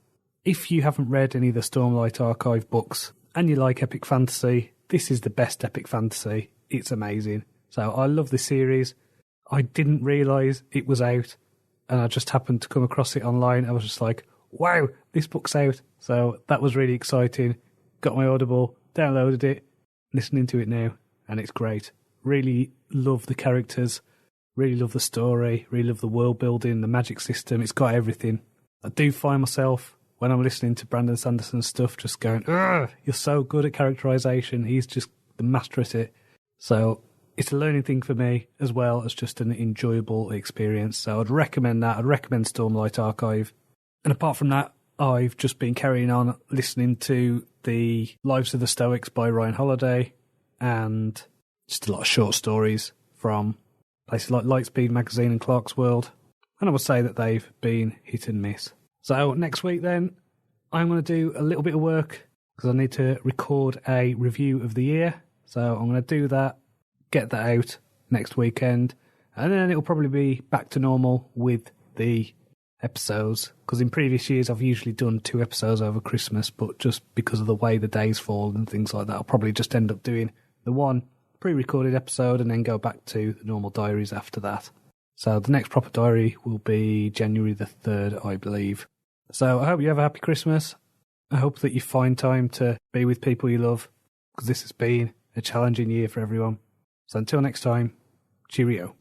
if you haven't read any of the Stormlight archive books and you like epic fantasy, this is the best epic fantasy. It's amazing. So I love this series. I didn't realise it was out, and I just happened to come across it online. I was just like, wow, this book's out. So that was really exciting. Got my Audible, downloaded it, listening to it now, and it's great. Really love the characters, really love the story, really love the world building, the magic system. It's got everything. I do find myself, when I'm listening to Brandon Sanderson's stuff, just going, ugh, you're so good at characterisation. He's just the master at it. So it's a learning thing for me as well as just an enjoyable experience. So I'd recommend that. I'd recommend Stormlight Archive. And apart from that, I've just been carrying on listening to the Lives of the Stoics by Ryan Holiday and just a lot of short stories from places like Lightspeed Magazine and Clark's World, and I would say that they've been hit and miss. So next week then, I'm going to do a little bit of work because I need to record a review of the year. So I'm going to do that, get that out next weekend, and then it'll probably be back to normal with the episodes, because in previous years I've usually done 2 episodes over Christmas, but just because of the way the days fall and things like that, I'll probably just end up doing the one pre-recorded episode and then go back to the normal diaries after that. So the next proper diary will be January the 3rd, I believe. So I hope you have a happy Christmas. I hope that you find time to be with people you love, because this has been a challenging year for everyone. So until next time, cheerio.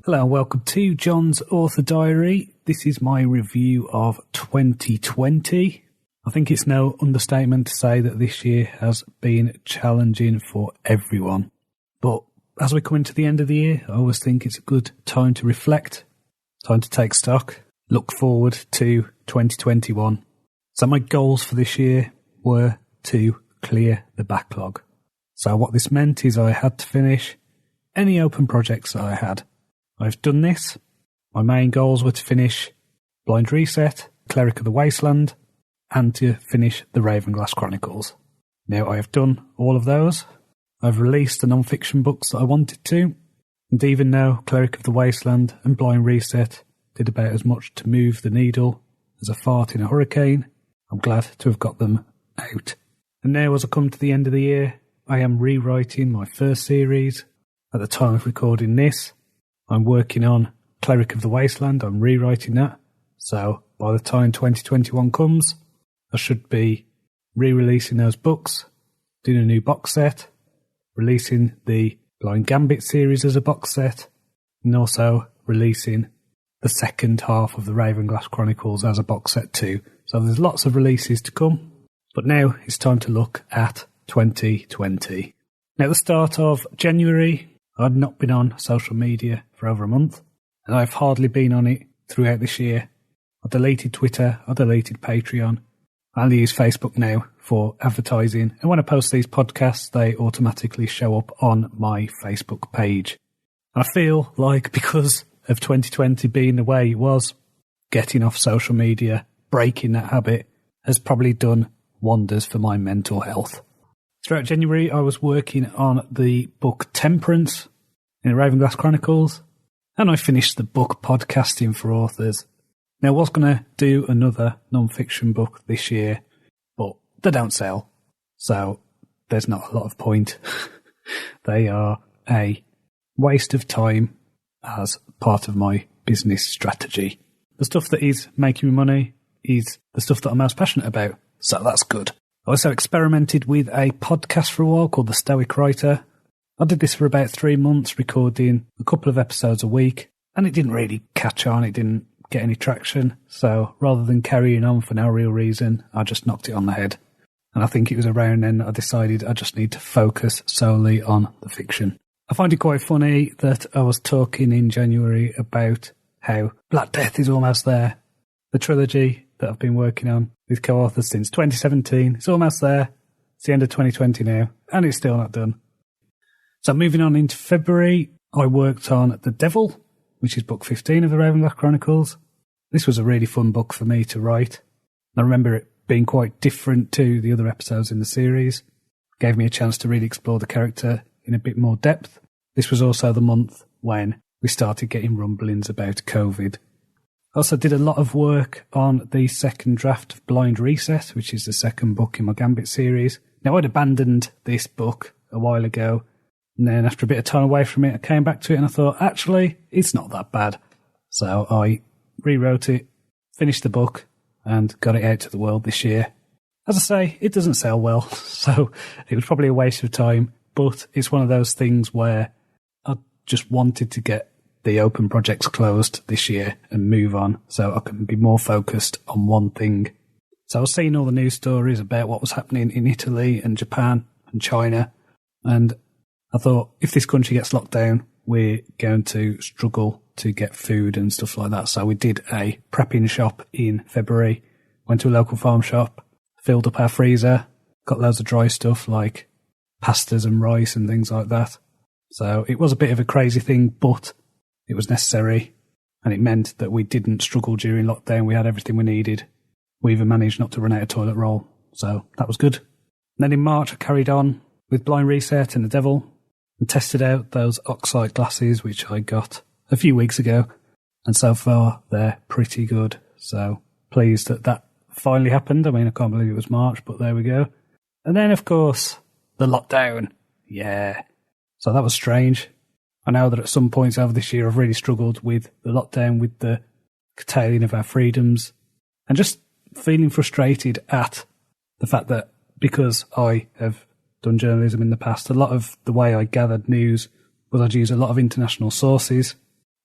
Hello and welcome to Jon's Author Diary. This is my review of 2020. I think it's no understatement to say that this year has been challenging for everyone. But as we come into the end of the year, I always think it's a good time to reflect, time to take stock, look forward to 2021. So my goals for this year were to clear the backlog. So what this meant is I had to finish any open projects that I had. I've done this. My main goals were to finish Blind Reset, Cleric of the Wasteland, and to finish the Ravenclaw Chronicles. Now I have done all of those. I've released the non-fiction books that I wanted to, and even though Cleric of the Wasteland and Blind Reset did about as much to move the needle as a fart in a hurricane, I'm glad to have got them out. And now as I come to the end of the year, I am rewriting my first series. At the time of recording this, I'm working on Cleric of the Wasteland. I'm rewriting that. So by the time 2021 comes, I should be re-releasing those books, doing a new box set, releasing the Blind Gambit series as a box set, and also releasing the second half of the Ravenclaw Chronicles as a box set too. So there's lots of releases to come. But now it's time to look at 2020. Now at the start of January, I'd not been on social media for over a month, and I've hardly been on it throughout this year. I deleted Twitter, I deleted Patreon. I only use Facebook now for advertising, and when I post these podcasts, they automatically show up on my Facebook page. I feel like because of 2020 being the way it was, getting off social media, breaking that habit, has probably done wonders for my mental health. Throughout January, I was working on the book Temperance in the Ravenclaw Chronicles, and I finished the book Podcasting for Authors. Now, I was going to do another non-fiction book this year, but they don't sell, so there's not a lot of point. They are a waste of time as part of my business strategy. The stuff that is making me money is the stuff that I'm most passionate about, so that's good. I also experimented with a podcast for a while called The Stoic Writer. I did this for about 3 months, recording a couple of episodes a week, and it didn't really catch on, it didn't get any traction, so rather than carrying on for no real reason, I just knocked it on the head. And I think it was around then that I decided I just need to focus solely on the fiction. I find it quite funny that I was talking in January about how Black Death is almost there. The trilogy that I've been working on with co-authors since 2017. It's almost there. It's the end of 2020 now, and it's still not done. So moving on into February, I worked on The Devil, which is book 15 of the Ravenclaw Chronicles. This was a really fun book for me to write. I remember it being quite different to the other episodes in the series. It gave me a chance to really explore the character in a bit more depth. This was also the month when we started getting rumblings about COVID. I also did a lot of work on the second draft of Blind Reset, which is the second book in my Gambit series. Now, I'd abandoned this book a while ago, and then after a bit of time away from it, I came back to it and I thought, actually, it's not that bad. So I rewrote it, finished the book, and got it out to the world this year. As I say, it doesn't sell well, so it was probably a waste of time, but it's one of those things where I just wanted to get the open projects closed this year and move on so I can be more focused on one thing. So I was seeing all the news stories about what was happening in Italy and Japan and China, and I thought if this country gets locked down, we're going to struggle to get food and stuff like that. So we did a prepping shop in February, went to a local farm shop, filled up our freezer, got loads of dry stuff like pastas and rice and things like that. So it was a bit of a crazy thing, but it was necessary. And it meant that we didn't struggle during lockdown. We had everything we needed. We even managed not to run out of toilet roll. So that was good. And then in March, I carried on with Blind Reset and The Devil and tested out those Oxide Glasses, which I got a few weeks ago. And so far, they're pretty good. So pleased that that finally happened. I mean, I can't believe it was March, but there we go. And then, of course, the lockdown. Yeah. So that was strange. I know that at some points over this year I've really struggled with the lockdown, with the curtailing of our freedoms, and just feeling frustrated at the fact that because I have done journalism in the past, a lot of the way I gathered news was I'd use a lot of international sources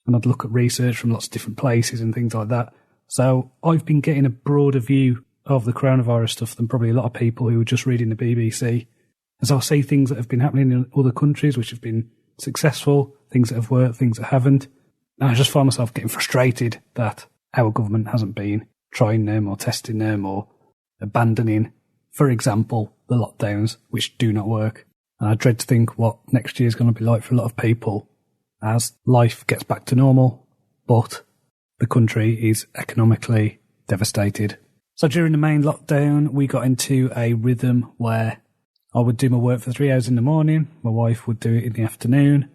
and I'd look at research from lots of different places and things like that. So I've been getting a broader view of the coronavirus stuff than probably a lot of people who were just reading the BBC. And so I see things that have been happening in other countries which have been successful, things that have worked, things that haven't. And I just find myself getting frustrated that our government hasn't been trying them or testing them or abandoning, for example, the lockdowns, which do not work. And I dread to think what next year is going to be like for a lot of people as life gets back to normal, but the country is economically devastated. So during the main lockdown, we got into a rhythm where I would do my work for 3 hours in the morning, my wife would do it in the afternoon,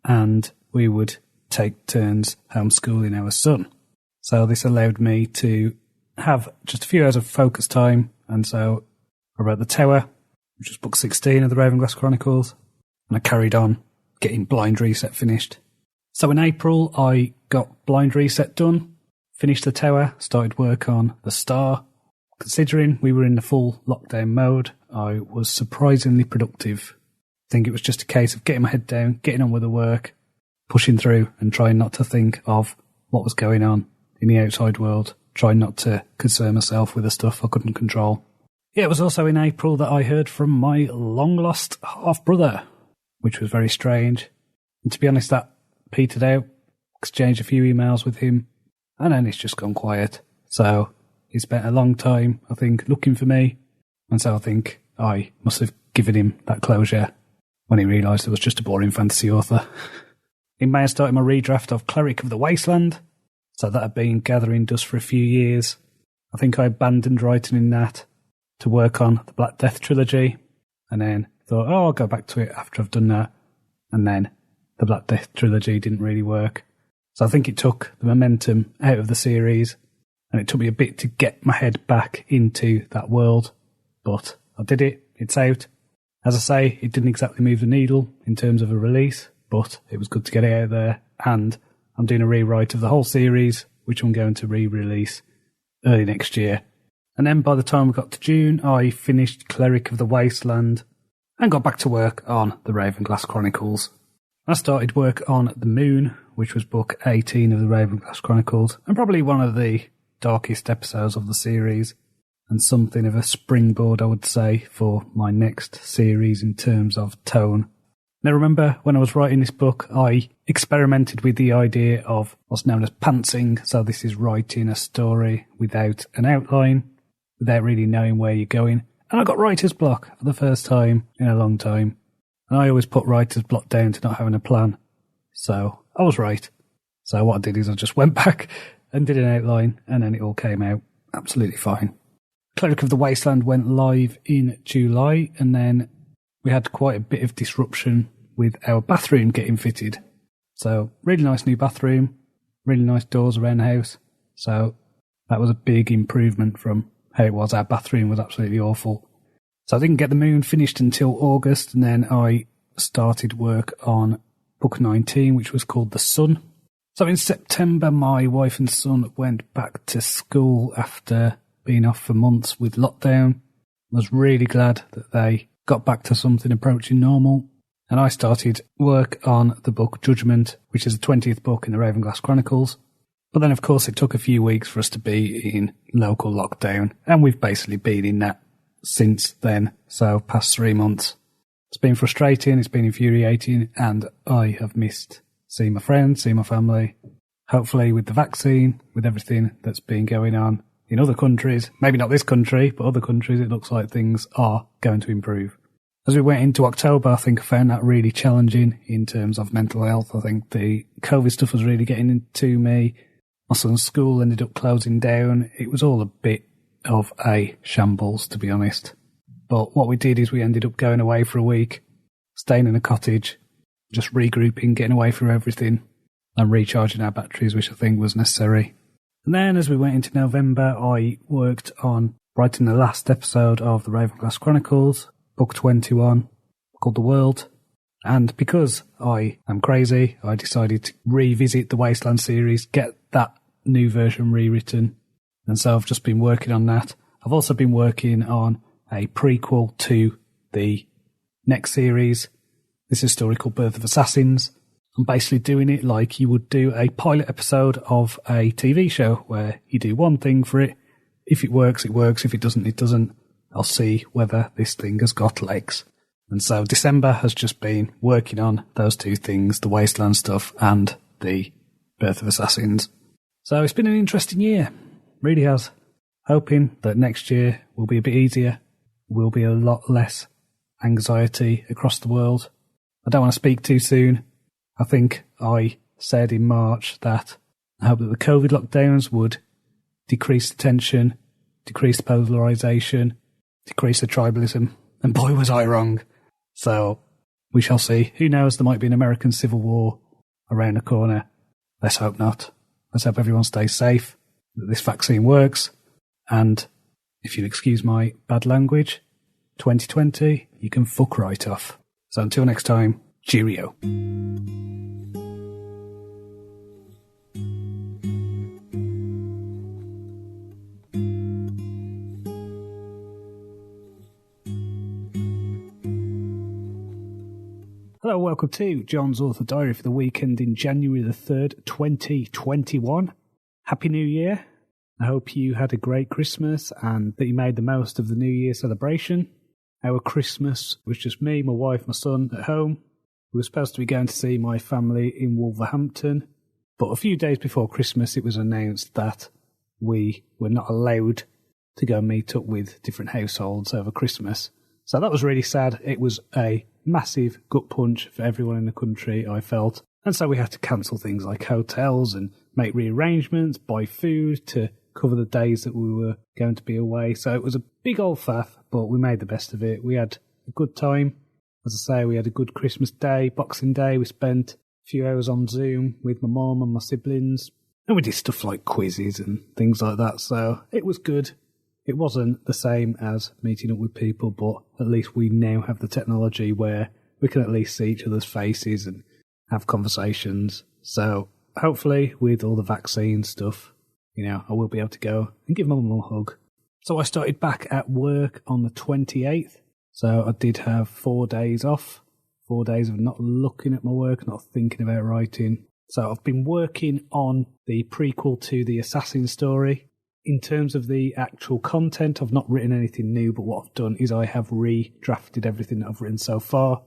and we would take turns homeschooling our son. So this allowed me to have just a few hours of focus time, and so I wrote The Tower, which was book 16 of the Ravenclaw Chronicles, and I carried on getting Blind Reset finished. So in April, I got Blind Reset done, finished The Tower, started work on The Star. Considering we were in the full lockdown mode, I was surprisingly productive. I think it was just a case of getting my head down, getting on with the work, pushing through and trying not to think of what was going on in the outside world, trying not to concern myself with the stuff I couldn't control. Yeah, it was also in April that I heard from my long-lost half-brother, which was very strange. And to be honest, that petered out, exchanged a few emails with him, and then it's just gone quiet. So he spent a long time, I think, looking for me, and so I think I must have given him that closure when he realised I was just a boring fantasy author. In May, I started my redraft of Cleric of the Wasteland, so that had been gathering dust for a few years. I think I abandoned writing in that to work on the Black Death trilogy, and then thought, I'll go back to it after I've done that, and then the Black Death trilogy didn't really work. So I think it took the momentum out of the series, and it took me a bit to get my head back into that world. But I did it. It's out. As I say, it didn't exactly move the needle in terms of a release, but it was good to get it out there. And I'm doing a rewrite of the whole series, which I'm going to re-release early next year. And then by the time we got to June, I finished Cleric of the Wasteland and got back to work on the Ravenclaw Chronicles. I started work on The Moon, which was book 18 of the Ravenclaw Chronicles, and probably one of the darkest episodes of the series, and something of a springboard, I would say, for my next series in terms of tone. Now remember, when I was writing this book, I experimented with the idea of what's known as pantsing, so this is writing a story without an outline, without really knowing where you're going, and I got writer's block for the first time in a long time, and I always put writer's block down to not having a plan, so I was right. So what I did is I just went back and did an outline, and then it all came out absolutely fine. Cleric of the Wasteland went live in July, and then we had quite a bit of disruption with our bathroom getting fitted. So really nice new bathroom, really nice doors around the house. So that was a big improvement from how it was. Our bathroom was absolutely awful. So I didn't get The Moon finished until August, and then I started work on book 19, which was called The Sun. So in September, my wife and son went back to school after being off for months with lockdown. I was really glad that they got back to something approaching normal. And I started work on the book Judgment, which is the 20th book in the Ravenclaw Chronicles. But then, of course, it took a few weeks for us to be in local lockdown, and we've basically been in that since then, so past 3 months. It's been frustrating, it's been infuriating, and I have missed seeing my friends, seeing my family, hopefully with the vaccine, with everything that's been going on in other countries, maybe not this country, but other countries, it looks like things are going to improve. As we went into October, I think I found that really challenging in terms of mental health. I think the COVID stuff was really getting into me. My son's school ended up closing down. It was all a bit of a shambles, to be honest. But what we did is we ended up going away for a week, staying in a cottage, just regrouping, getting away from everything, and recharging our batteries, which I think was necessary. And then as we went into November, I worked on writing the last episode of the Ravenclaw Chronicles, book 21, called The World. And because I am crazy, I decided to revisit the Wasteland series, get that new version rewritten. And so I've just been working on that. I've also been working on a prequel to the next series. This is a story called Birth of Assassins. I'm basically doing it like you would do a pilot episode of a TV show where you do one thing for it. If it works, it works. If it doesn't, it doesn't. I'll see whether this thing has got legs. And so December has just been working on those two things, the Wasteland stuff and the Birth of Assassins. So it's been an interesting year. Really has. Hoping that next year will be a bit easier. Will be a lot less anxiety across the world. I don't want to speak too soon. I think I said in March that I hope that the COVID lockdowns would decrease the tension, decrease the polarisation, decrease the tribalism. And boy, was I wrong. So we shall see. Who knows, there might be an American Civil War around the corner. Let's hope not. Let's hope everyone stays safe, that this vaccine works. And if you'll excuse my bad language, 2020, you can fuck right off. So until next time, cheerio. Hello, welcome to Jon's Author Diary for the weekend in January the 3rd, 2021. Happy New Year. I hope you had a great Christmas and that you made the most of the New Year celebration. Our Christmas was just me, my wife, my son at home. We were supposed to be going to see my family in Wolverhampton, but a few days before Christmas it was announced that we were not allowed to go meet up with different households over Christmas. So that was really sad. It was a massive gut punch for everyone in the country, I felt. And so we had to cancel things like hotels and make rearrangements, buy food to cover the days that we were going to be away. So it was a big old faff, but we made the best of it. We had a good time. As I say, we had a good Christmas day, Boxing Day. We spent a few hours on Zoom with my mum and my siblings. And we did stuff like quizzes and things like that. So it was good. It wasn't the same as meeting up with people, but at least we now have the technology where we can at least see each other's faces and have conversations. So hopefully with all the vaccine stuff, I will be able to go and give my mum a hug. So I started back at work on the 28th. So I did have 4 days off, 4 days of not looking at my work, not thinking about writing. So I've been working on the prequel to the Assassin story. In terms of the actual content, I've not written anything new, but what I've done is I have redrafted everything that I've written so far.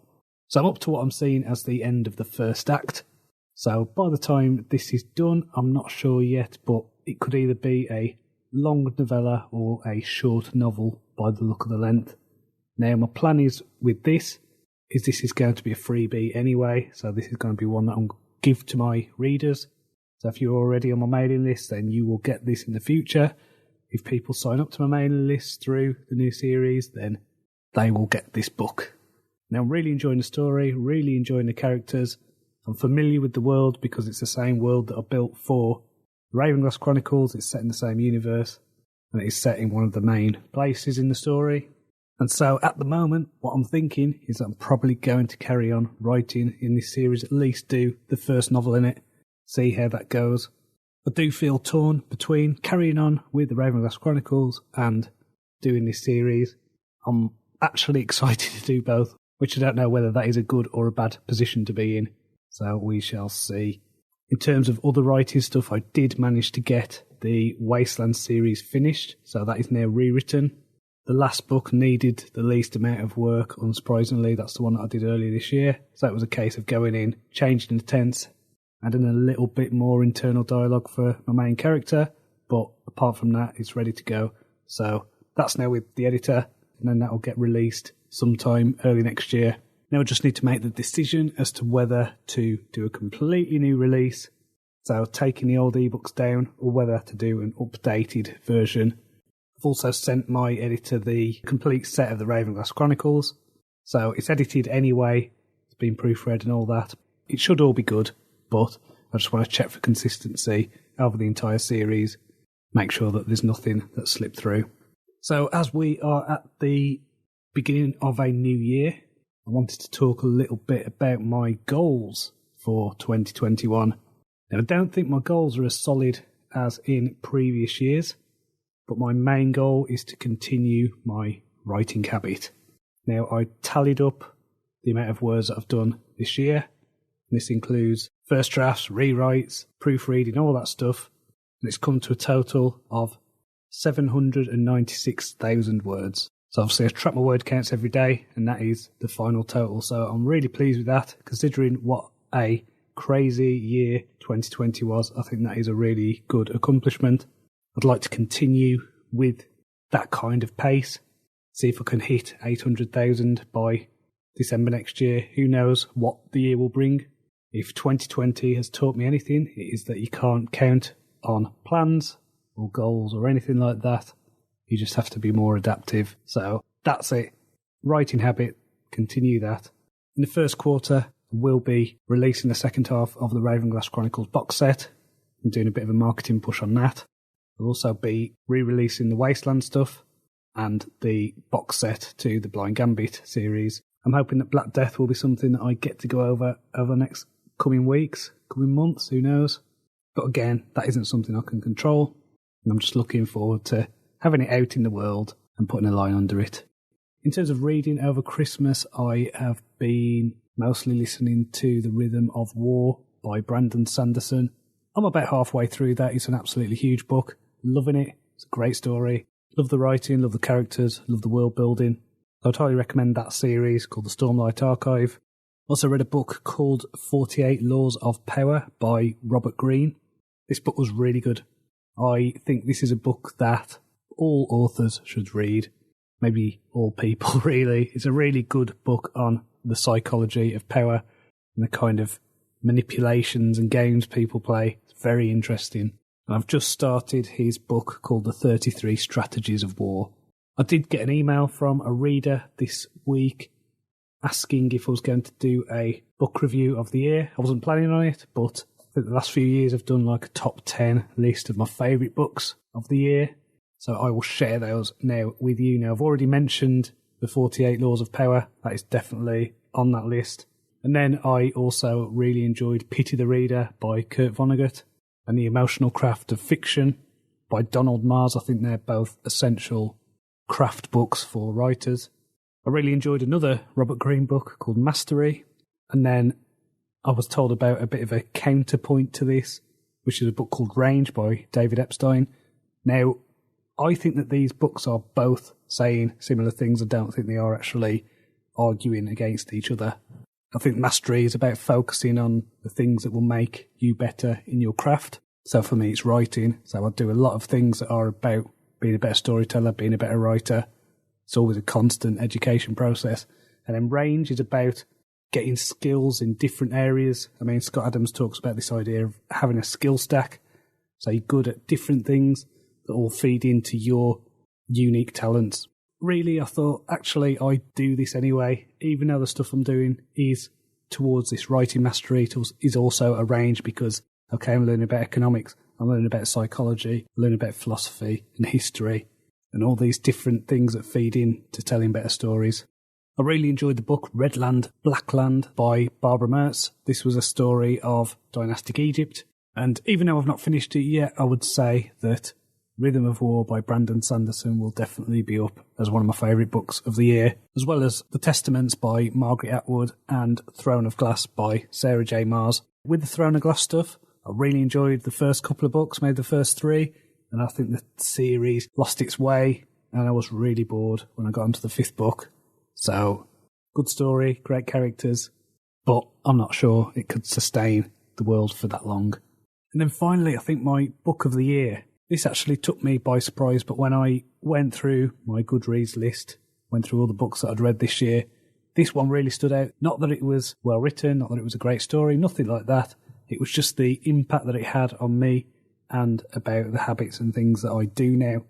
So I'm up to what I'm seeing as the end of the first act. So by the time this is done, I'm not sure yet, but it could either be a long novella or a short novel by the look of the length. Now, my plan is with this is going to be a freebie anyway, so this is going to be one that I'm going to give to my readers. So if you're already on my mailing list, then you will get this in the future. If people sign up to my mailing list through the new series, then they will get this book. Now, I'm really enjoying the story, really enjoying the characters. I'm familiar with the world because it's the same world that I built for Ravenclaw Chronicles. It's set in the same universe, and it is set in one of the main places in the story. And so at the moment, what I'm thinking is that I'm probably going to carry on writing in this series, at least do the first novel in it, see how that goes. I do feel torn between carrying on with the Ravenclaw Chronicles and doing this series. I'm actually excited to do both, which I don't know whether that is a good or a bad position to be in. So we shall see. In terms of other writing stuff, I did manage to get the Wasteland series finished, so that is now rewritten. The last book needed the least amount of work, unsurprisingly. That's the one that I did earlier this year. So it was a case of going in, changing the tense, adding a little bit more internal dialogue for my main character, but apart from that, it's ready to go. So that's now with the editor, and then that will get released sometime early next year. Now I just need to make the decision as to whether to do a completely new release, so taking the old ebooks down, or whether to do an updated version. I've also sent my editor the complete set of the Ravenclaw Chronicles, so it's edited anyway, it's been proofread and all that. It should all be good, but I just want to check for consistency over the entire series, make sure that there's nothing that's slipped through. So as we are at the beginning of a new year, I wanted to talk a little bit about my goals for 2021. Now, I don't think my goals are as solid as in previous years, but my main goal is to continue my writing habit. Now, I tallied up the amount of words that I've done this year. This includes first drafts, rewrites, proofreading, all that stuff. And it's come to a total of 796,000 words. So obviously I track my word counts every day, and that is the final total. So I'm really pleased with that, considering what a crazy year 2020 was. I think that is a really good accomplishment. I'd like to continue with that kind of pace, see if I can hit 800,000 by December next year. Who knows what the year will bring. If 2020 has taught me anything, it is that you can't count on plans or goals or anything like that. You just have to be more adaptive. So that's it. Writing habit, continue that. In the first quarter, we'll be releasing the second half of the Ravenclaw Chronicles box set. I'm doing a bit of a marketing push on that. We'll also be re-releasing the Wasteland stuff and the box set to the Blind Gambit series. I'm hoping that Black Death will be something that I get to go over the next coming weeks, coming months, who knows. But again, that isn't something I can control. And I'm just looking forward to having it out in the world and putting a line under it. In terms of reading over Christmas, I have been mostly listening to The Rhythm of War by Brandon Sanderson. I'm about halfway through that. It's an absolutely huge book. Loving it. It's a great story. Love the writing, love the characters, love the world building. I'd highly recommend that series called The Stormlight Archive. Also read a book called 48 Laws of Power by Robert Greene. This book was really good. I think this is a book that all authors should read. Maybe all people, really. It's a really good book on the psychology of power and the kind of manipulations and games people play. It's very interesting. And I've just started his book called The 33 Strategies of War. I did get an email from a reader this week asking if I was going to do a book review of the year. I wasn't planning on it, but I think the last few years I've done like a top 10 list of my favourite books of the year. So I will share those now with you. Now, I've already mentioned the 48 Laws of Power. That is definitely on that list. And then I also really enjoyed Pity the Reader by Kurt Vonnegut and The Emotional Craft of Fiction by Donald Mars. I think they're both essential craft books for writers. I really enjoyed another Robert Greene book called Mastery. And then I was told about a bit of a counterpoint to this, which is a book called Range by David Epstein. Now, I think that these books are both saying similar things. I don't think they are actually arguing against each other. I think Mastery is about focusing on the things that will make you better in your craft. So for me, it's writing. So I do a lot of things that are about being a better storyteller, being a better writer. It's always a constant education process. And then Range is about getting skills in different areas. I mean, Scott Adams talks about this idea of having a skill stack. So you're good at different things that all feed into your unique talents. Really, I thought, actually, I do this anyway, even though the stuff I'm doing is towards this writing mastery, it is also a range because, okay, I'm learning about economics, I'm learning about psychology, I'm learning about philosophy and history and all these different things that feed in to telling better stories. I really enjoyed the book Redland, Blackland by Barbara Mertz. This was a story of dynastic Egypt, and even though I've not finished it yet, I would say that Rhythm of War by Brandon Sanderson will definitely be up as one of my favourite books of the year, as well as The Testaments by Margaret Atwood and Throne of Glass by Sarah J. Maas. With the Throne of Glass stuff, I really enjoyed the first couple of books, maybe the first three, and I think the series lost its way, and I was really bored when I got into the fifth book. So, good story, great characters, but I'm not sure it could sustain the world for that long. And then finally, I think my book of the year. This actually took me by surprise, but when I went through my Goodreads list, went through all the books that I'd read this year, this one really stood out. Not that it was well written, not that it was a great story, nothing like that. It was just the impact that it had on me and about the habits and things that I do now.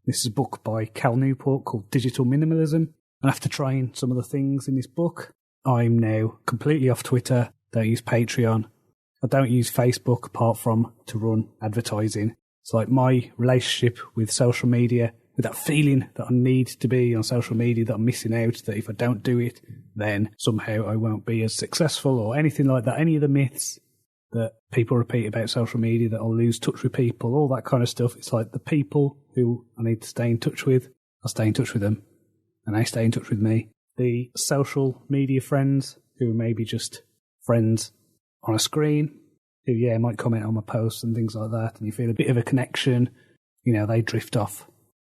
This is a book by Cal Newport called Digital Minimalism. And after trying some of the things in this book, I'm now completely off Twitter, don't use Patreon. I don't use Facebook apart from to run advertising. It's like my relationship with social media, with that feeling that I need to be on social media, that I'm missing out, that if I don't do it, then somehow I won't be as successful or anything like that. Any of the myths that people repeat about social media, that I'll lose touch with people, all that kind of stuff. It's like the people who I need to stay in touch with, I'll stay in touch with them, and they stay in touch with me. The social media friends who are maybe just friends on a screen, who, might comment on my posts and things like that, and you feel a bit of a connection, they drift off.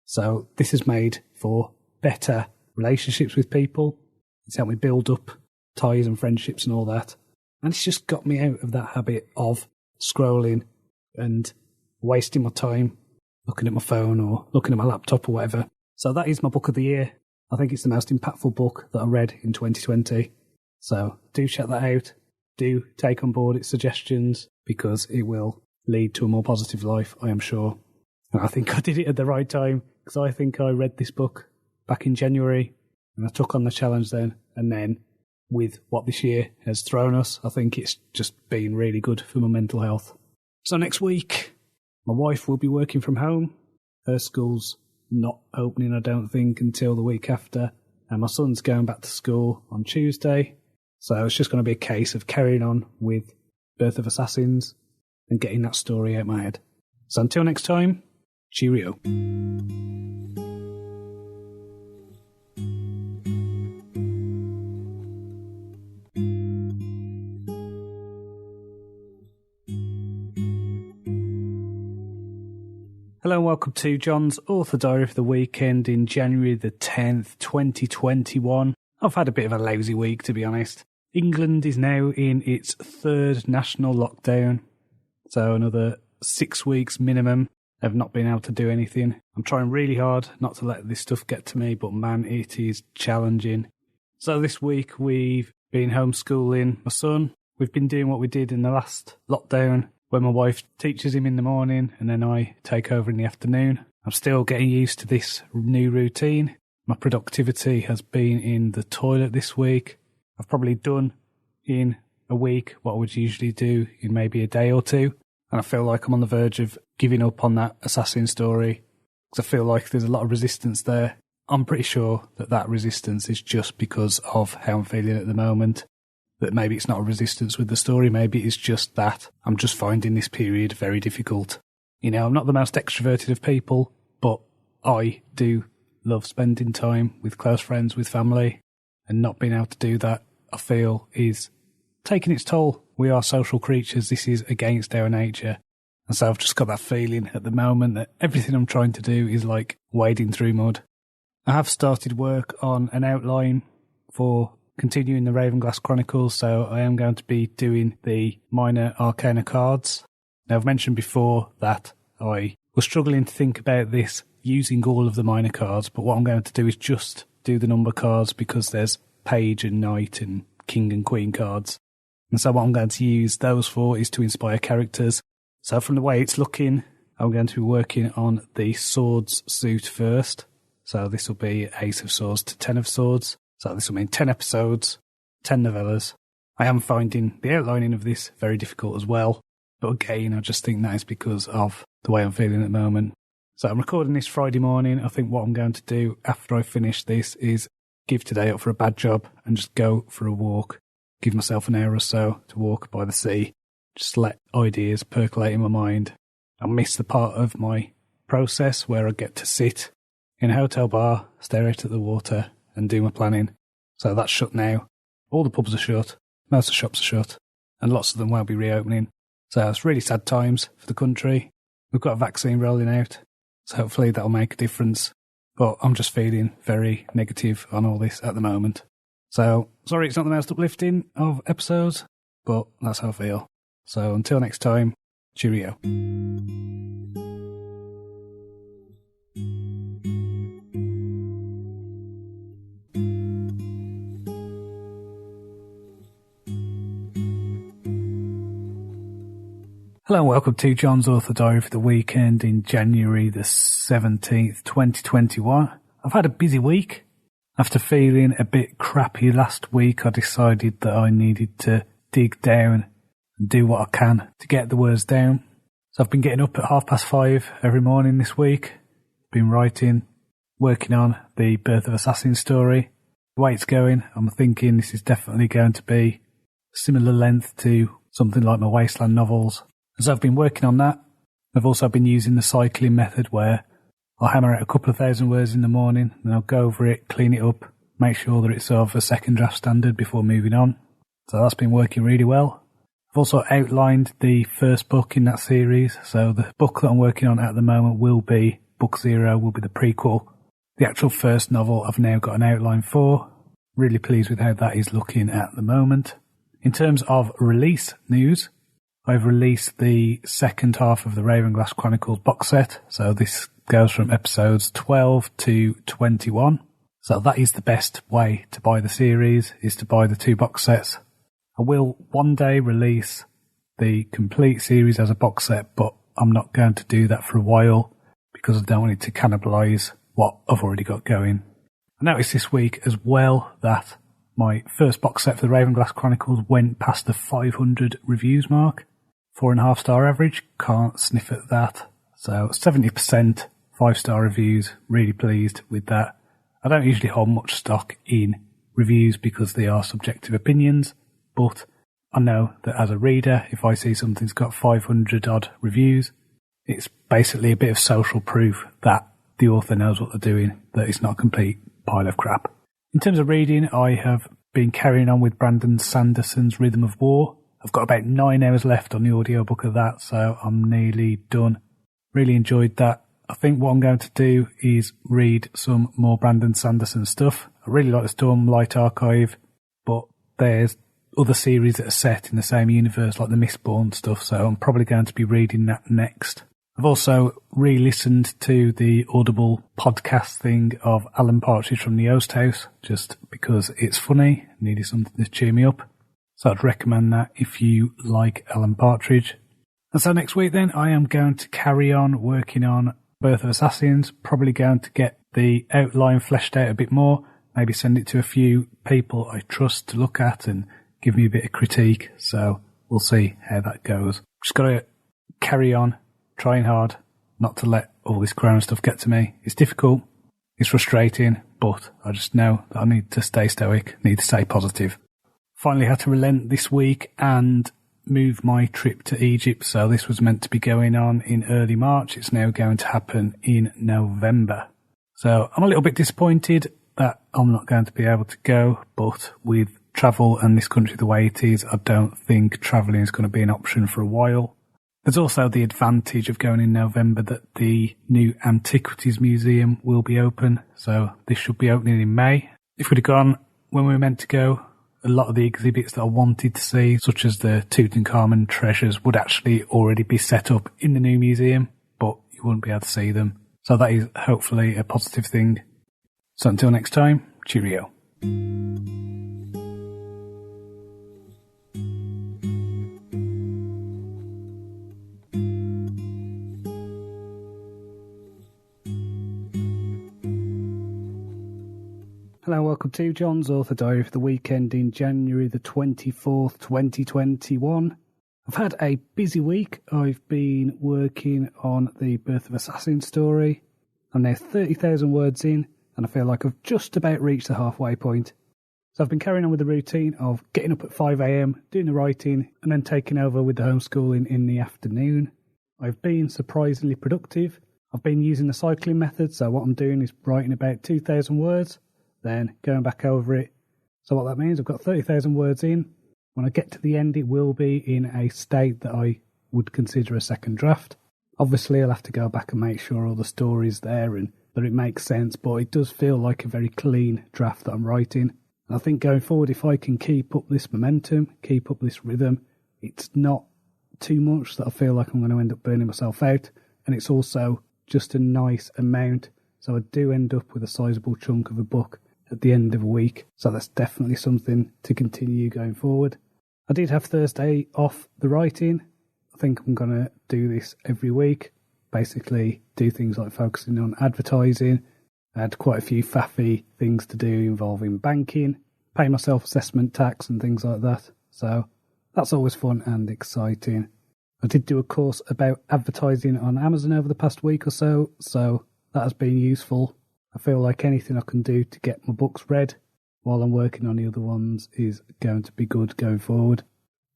So this is made for better relationships with people. It's helped me build up ties and friendships and all that. And it's just got me out of that habit of scrolling and wasting my time looking at my phone or looking at my laptop or whatever. So that is my book of the year. I think it's the most impactful book that I read in 2020. So do check that out. Do take on board its suggestions, because it will lead to a more positive life, I am sure. And I think I did it at the right time, because I think I read this book back in January and I took on the challenge then. And then with what this year has thrown us, I think it's just been really good for my mental health. So next week, my wife will be working from home. Her school's not opening, I don't think, until the week after. And my son's going back to school on Tuesday. So it's just going to be a case of carrying on with Birth of Assassins and getting that story out my head. So until next time, cheerio. Hello and welcome to Jon's Author Diary for the weekend in January the 10th, 2021. I've had a bit of a lousy week, to be honest. England is now in its third national lockdown, so another 6 weeks minimum of not being able to do anything. I'm trying really hard not to let this stuff get to me, but man, it is challenging. So this week we've been homeschooling my son. We've been doing what we did in the last lockdown, where my wife teaches him in the morning and then I take over in the afternoon. I'm still getting used to this new routine. My productivity has been in the toilet this week. I've probably done in a week what I would usually do in maybe a day or two. And I feel like I'm on the verge of giving up on that assassin story, because I feel like there's a lot of resistance there. I'm pretty sure that resistance is just because of how I'm feeling at the moment. That maybe it's not a resistance with the story, maybe it's just that I'm just finding this period very difficult. I'm not the most extroverted of people, but I do love spending time with close friends, with family, and not being able to do that, I feel, is taking its toll. We are social creatures. This is against our nature. And so I've just got that feeling at the moment that everything I'm trying to do is like wading through mud. I have started work on an outline for continuing the Ravenclaw Chronicles, so I am going to be doing the minor Arcana cards. Now, I've mentioned before that I was struggling to think about this using all of the minor cards, but what I'm going to do is just do the number cards, because there's page and knight and king and queen cards. And so what I'm going to use those for is to inspire characters. So from the way it's looking, I'm going to be working on the swords suit first. So this will be Ace of Swords to 10 of Swords. So this will mean 10 episodes, 10 novellas. I am finding the outlining of this very difficult as well. But again, I just think that is because of the way I'm feeling at the moment. So I'm recording this Friday morning. I think what I'm going to do after I finish this is give today up for a bad job and just go for a walk. Give myself an hour or so to walk by the sea. Just let ideas percolate in my mind. I miss the part of my process where I get to sit in a hotel bar, stare out at the water and do my planning. So that's shut now. All the pubs are shut. Most of the shops are shut. And lots of them won't be reopening. So it's really sad times for the country. We've got a vaccine rolling out. So hopefully that'll make a difference. But I'm just feeling very negative on all this at the moment. So, sorry it's not the most uplifting of episodes, but that's how I feel. So until next time, cheerio. Hello and welcome to John's Author Diary for the weekend in January the 17th, 2021. I've had a busy week. After feeling a bit crappy last week, I decided that I needed to dig down and do what I can to get the words down. So I've been getting up at 5:30 every morning this week. Been writing, working on the Birth of Assassin story. The way it's going, I'm thinking this is definitely going to be a similar length to something like my Wasteland novels. So I've been working on that. I've also been using the cycling method where I'll hammer out a couple of thousand words in the morning and I'll go over it, clean it up, make sure that it's of a second draft standard before moving on. So that's been working really well. I've also outlined the first book in that series. So the book that I'm working on at the moment will be Book 0, will be the prequel. The actual first novel I've now got an outline for. Really pleased with how that is looking at the moment. In terms of release news, I've released the second half of the Ravenclaw Chronicles box set. So this goes from episodes 12 to 21. So that is the best way to buy the series, is to buy the two box sets. I will one day release the complete series as a box set, but I'm not going to do that for a while because I don't want it to cannibalise what I've already got going. I noticed this week as well that my first box set for the Ravenclaw Chronicles went past the 500 reviews mark. 4.5 star average, can't sniff at that. So 70% 5-star reviews, really pleased with that. I don't usually hold much stock in reviews because they are subjective opinions, but I know that as a reader, if I see something's got 500 odd reviews, it's basically a bit of social proof that the author knows what they're doing, that it's not a complete pile of crap. In terms of reading, I have been carrying on with Brandon Sanderson's Rhythm of War. I've got about 9 hours left on the audiobook of that, so I'm nearly done. Really enjoyed that. I think what I'm going to do is read some more Brandon Sanderson stuff. I really like the Stormlight Archive, but there's other series that are set in the same universe, like the Mistborn stuff, so I'm probably going to be reading that next. I've also re-listened to the Audible podcast thing of Alan Partridge from the Oast House, just because it's funny, needed something to cheer me up. So I'd recommend that if you like Alan Partridge. And so next week then, I am going to carry on working on Birth of Assassins, probably going to get the outline fleshed out a bit more, maybe send it to a few people I trust to look at and give me a bit of critique. So we'll see how that goes. Just got to carry on, trying hard not to let all this crown stuff get to me. It's difficult, it's frustrating, but I just know that I need to stay stoic, need to stay positive. Finally had to relent this week and move my trip to Egypt. So this was meant to be going on in early March. It's now going to happen in November. So I'm a little bit disappointed that I'm not going to be able to go, but with travel and this country the way it is, I don't think travelling is going to be an option for a while. There's also the advantage of going in November that the new Antiquities Museum will be open. So this should be opening in May. If we'd have gone when we were meant to go, a lot of the exhibits that I wanted to see, such as the Tutankhamun treasures, would actually already be set up in the new museum, but you wouldn't be able to see them. So that is hopefully a positive thing. So until next time, cheerio. Hello, welcome to John's Author Diary for the weekend in January the 24th, 2021. I've had a busy week. I've been working on the Birth of Assassin story. I'm now 30,000 words in, and I feel like I've just about reached the halfway point. So I've been carrying on with the routine of getting up at 5 a.m, doing the writing, and then taking over with the homeschooling in the afternoon. I've been surprisingly productive. I've been using the cycling method, so what I'm doing is writing about 2,000 words, then going back over it. So what that means, I've got 30,000 words in. When I get to the end, it will be in a state that I would consider a second draft. Obviously, I'll have to go back and make sure all the story's there and that it makes sense, but it does feel like a very clean draft that I'm writing. And I think going forward, if I can keep up this momentum, keep up this rhythm, it's not too much that I feel like I'm going to end up burning myself out. And it's also just a nice amount. So I do end up with a sizable chunk of a book at the end of a week. So that's definitely something to continue going forward. I did have Thursday off the writing. I think I'm going to do this every week. Basically do things like focusing on advertising. I had quite a few faffy things to do involving banking, pay myself assessment tax and things like that. So that's always fun and exciting. I did do a course about advertising on Amazon over the past week or so that has been useful. I feel like anything I can do to get my books read while I'm working on the other ones is going to be good going forward.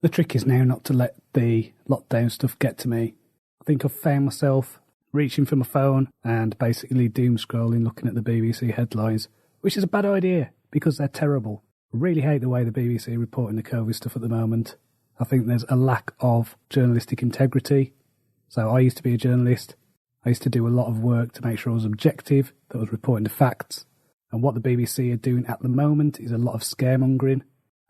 The trick is now not to let the lockdown stuff get to me. I think I've found myself reaching for my phone and basically doom scrolling looking at the BBC headlines, which is a bad idea because they're terrible. I really hate the way the BBC are reporting the COVID stuff at the moment. I think there's a lack of journalistic integrity. So I used to be a journalist. I used to do a lot of work to make sure I was objective, that I was reporting the facts. And what the BBC are doing at the moment is a lot of scaremongering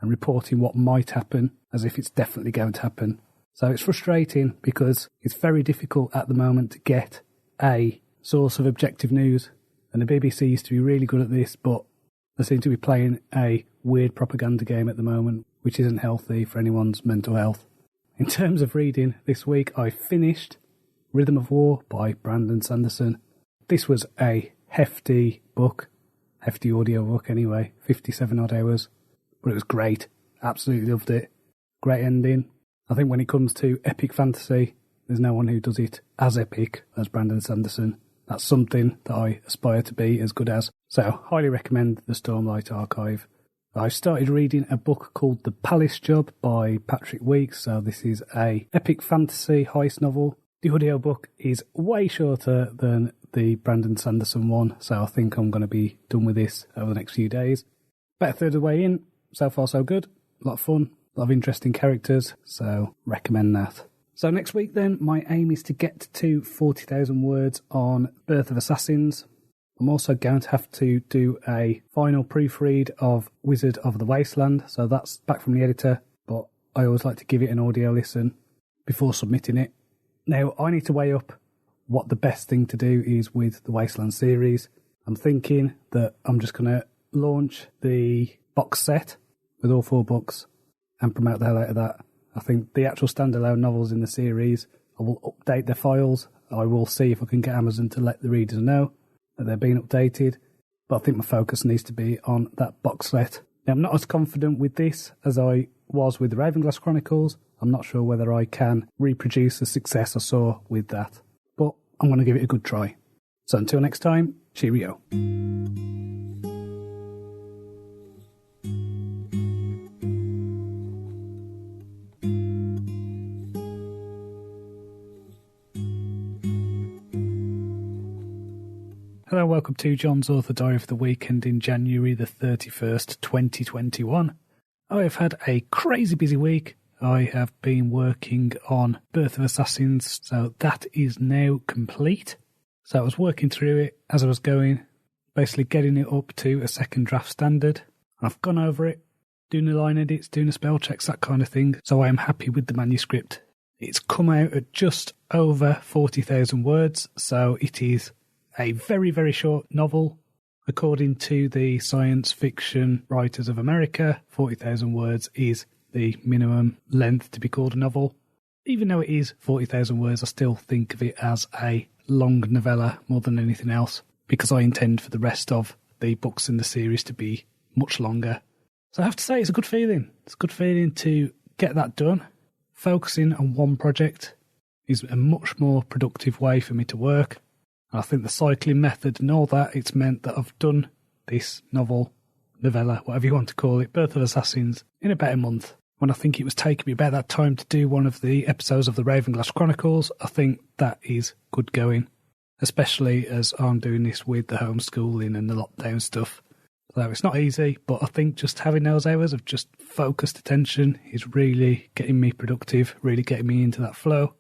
and reporting what might happen as if it's definitely going to happen. So it's frustrating because it's very difficult at the moment to get a source of objective news. And the BBC used to be really good at this, but they seem to be playing a weird propaganda game at the moment, which isn't healthy for anyone's mental health. In terms of reading, this week I finished Rhythm of War by Brandon Sanderson. This was a hefty book, hefty audio book anyway, 57 odd hours, but it was great. Absolutely loved it. Great ending. I think when it comes to epic fantasy, there's no one who does it as epic as Brandon Sanderson. That's something that I aspire to be as good as. So, highly recommend the Stormlight Archive. I've started reading a book called The Palace Job by Patrick Weeks. So this is a epic fantasy heist novel. The audiobook is way shorter than the Brandon Sanderson one, so I think I'm going to be done with this over the next few days. About a third of the way in, so far so good. A lot of fun, a lot of interesting characters, so recommend that. So next week then, my aim is to get to 40,000 words on Birth of Assassins. I'm also going to have to do a final proofread of Wizard of the Wasteland, so that's back from the editor, but I always like to give it an audio listen before submitting it. Now, I need to weigh up what the best thing to do is with the Wasteland series. I'm thinking that I'm just going to launch the box set with all 4 books and promote the hell out of that. I think the actual standalone novels in the series, I will update their files. I will see if I can get Amazon to let the readers know that they're being updated. But I think my focus needs to be on that box set. Now, I'm not as confident with this as I was with the Ravenclaw Chronicles. I'm not sure whether I can reproduce the success I saw with that. But I'm going to give it a good try. So until next time, cheerio. Hello, welcome to John's Author Diary for the weekend in January the 31st, 2021. I have had a crazy busy week. I have been working on Birth of Assassins, so that is now complete. So I was working through it as I was going, basically getting it up to a second draft standard. I've gone over it, doing the line edits, doing the spell checks, that kind of thing, so I am happy with the manuscript. It's come out at just over 40,000 words, so it is a very, very short novel. According to the Science Fiction Writers of America, 40,000 words is the minimum length to be called a novel. Even though it is 40,000 words, I still think of it as a long novella more than anything else, because I intend for the rest of the books in the series to be much longer. So I have to say, it's a good feeling. It's a good feeling to get that done. Focusing on one project is a much more productive way for me to work. I think the cycling method and all that, it's meant that I've done this novel, novella, whatever you want to call it, Birth of Assassins, in about a month. When I think it was taking me about that time to do one of the episodes of the Ravenclaw Chronicles, I think that is good going, especially as I'm doing this with the homeschooling and the lockdown stuff. So it's not easy, but I think just having those hours of just focused attention is really getting me productive, really getting me into that flow.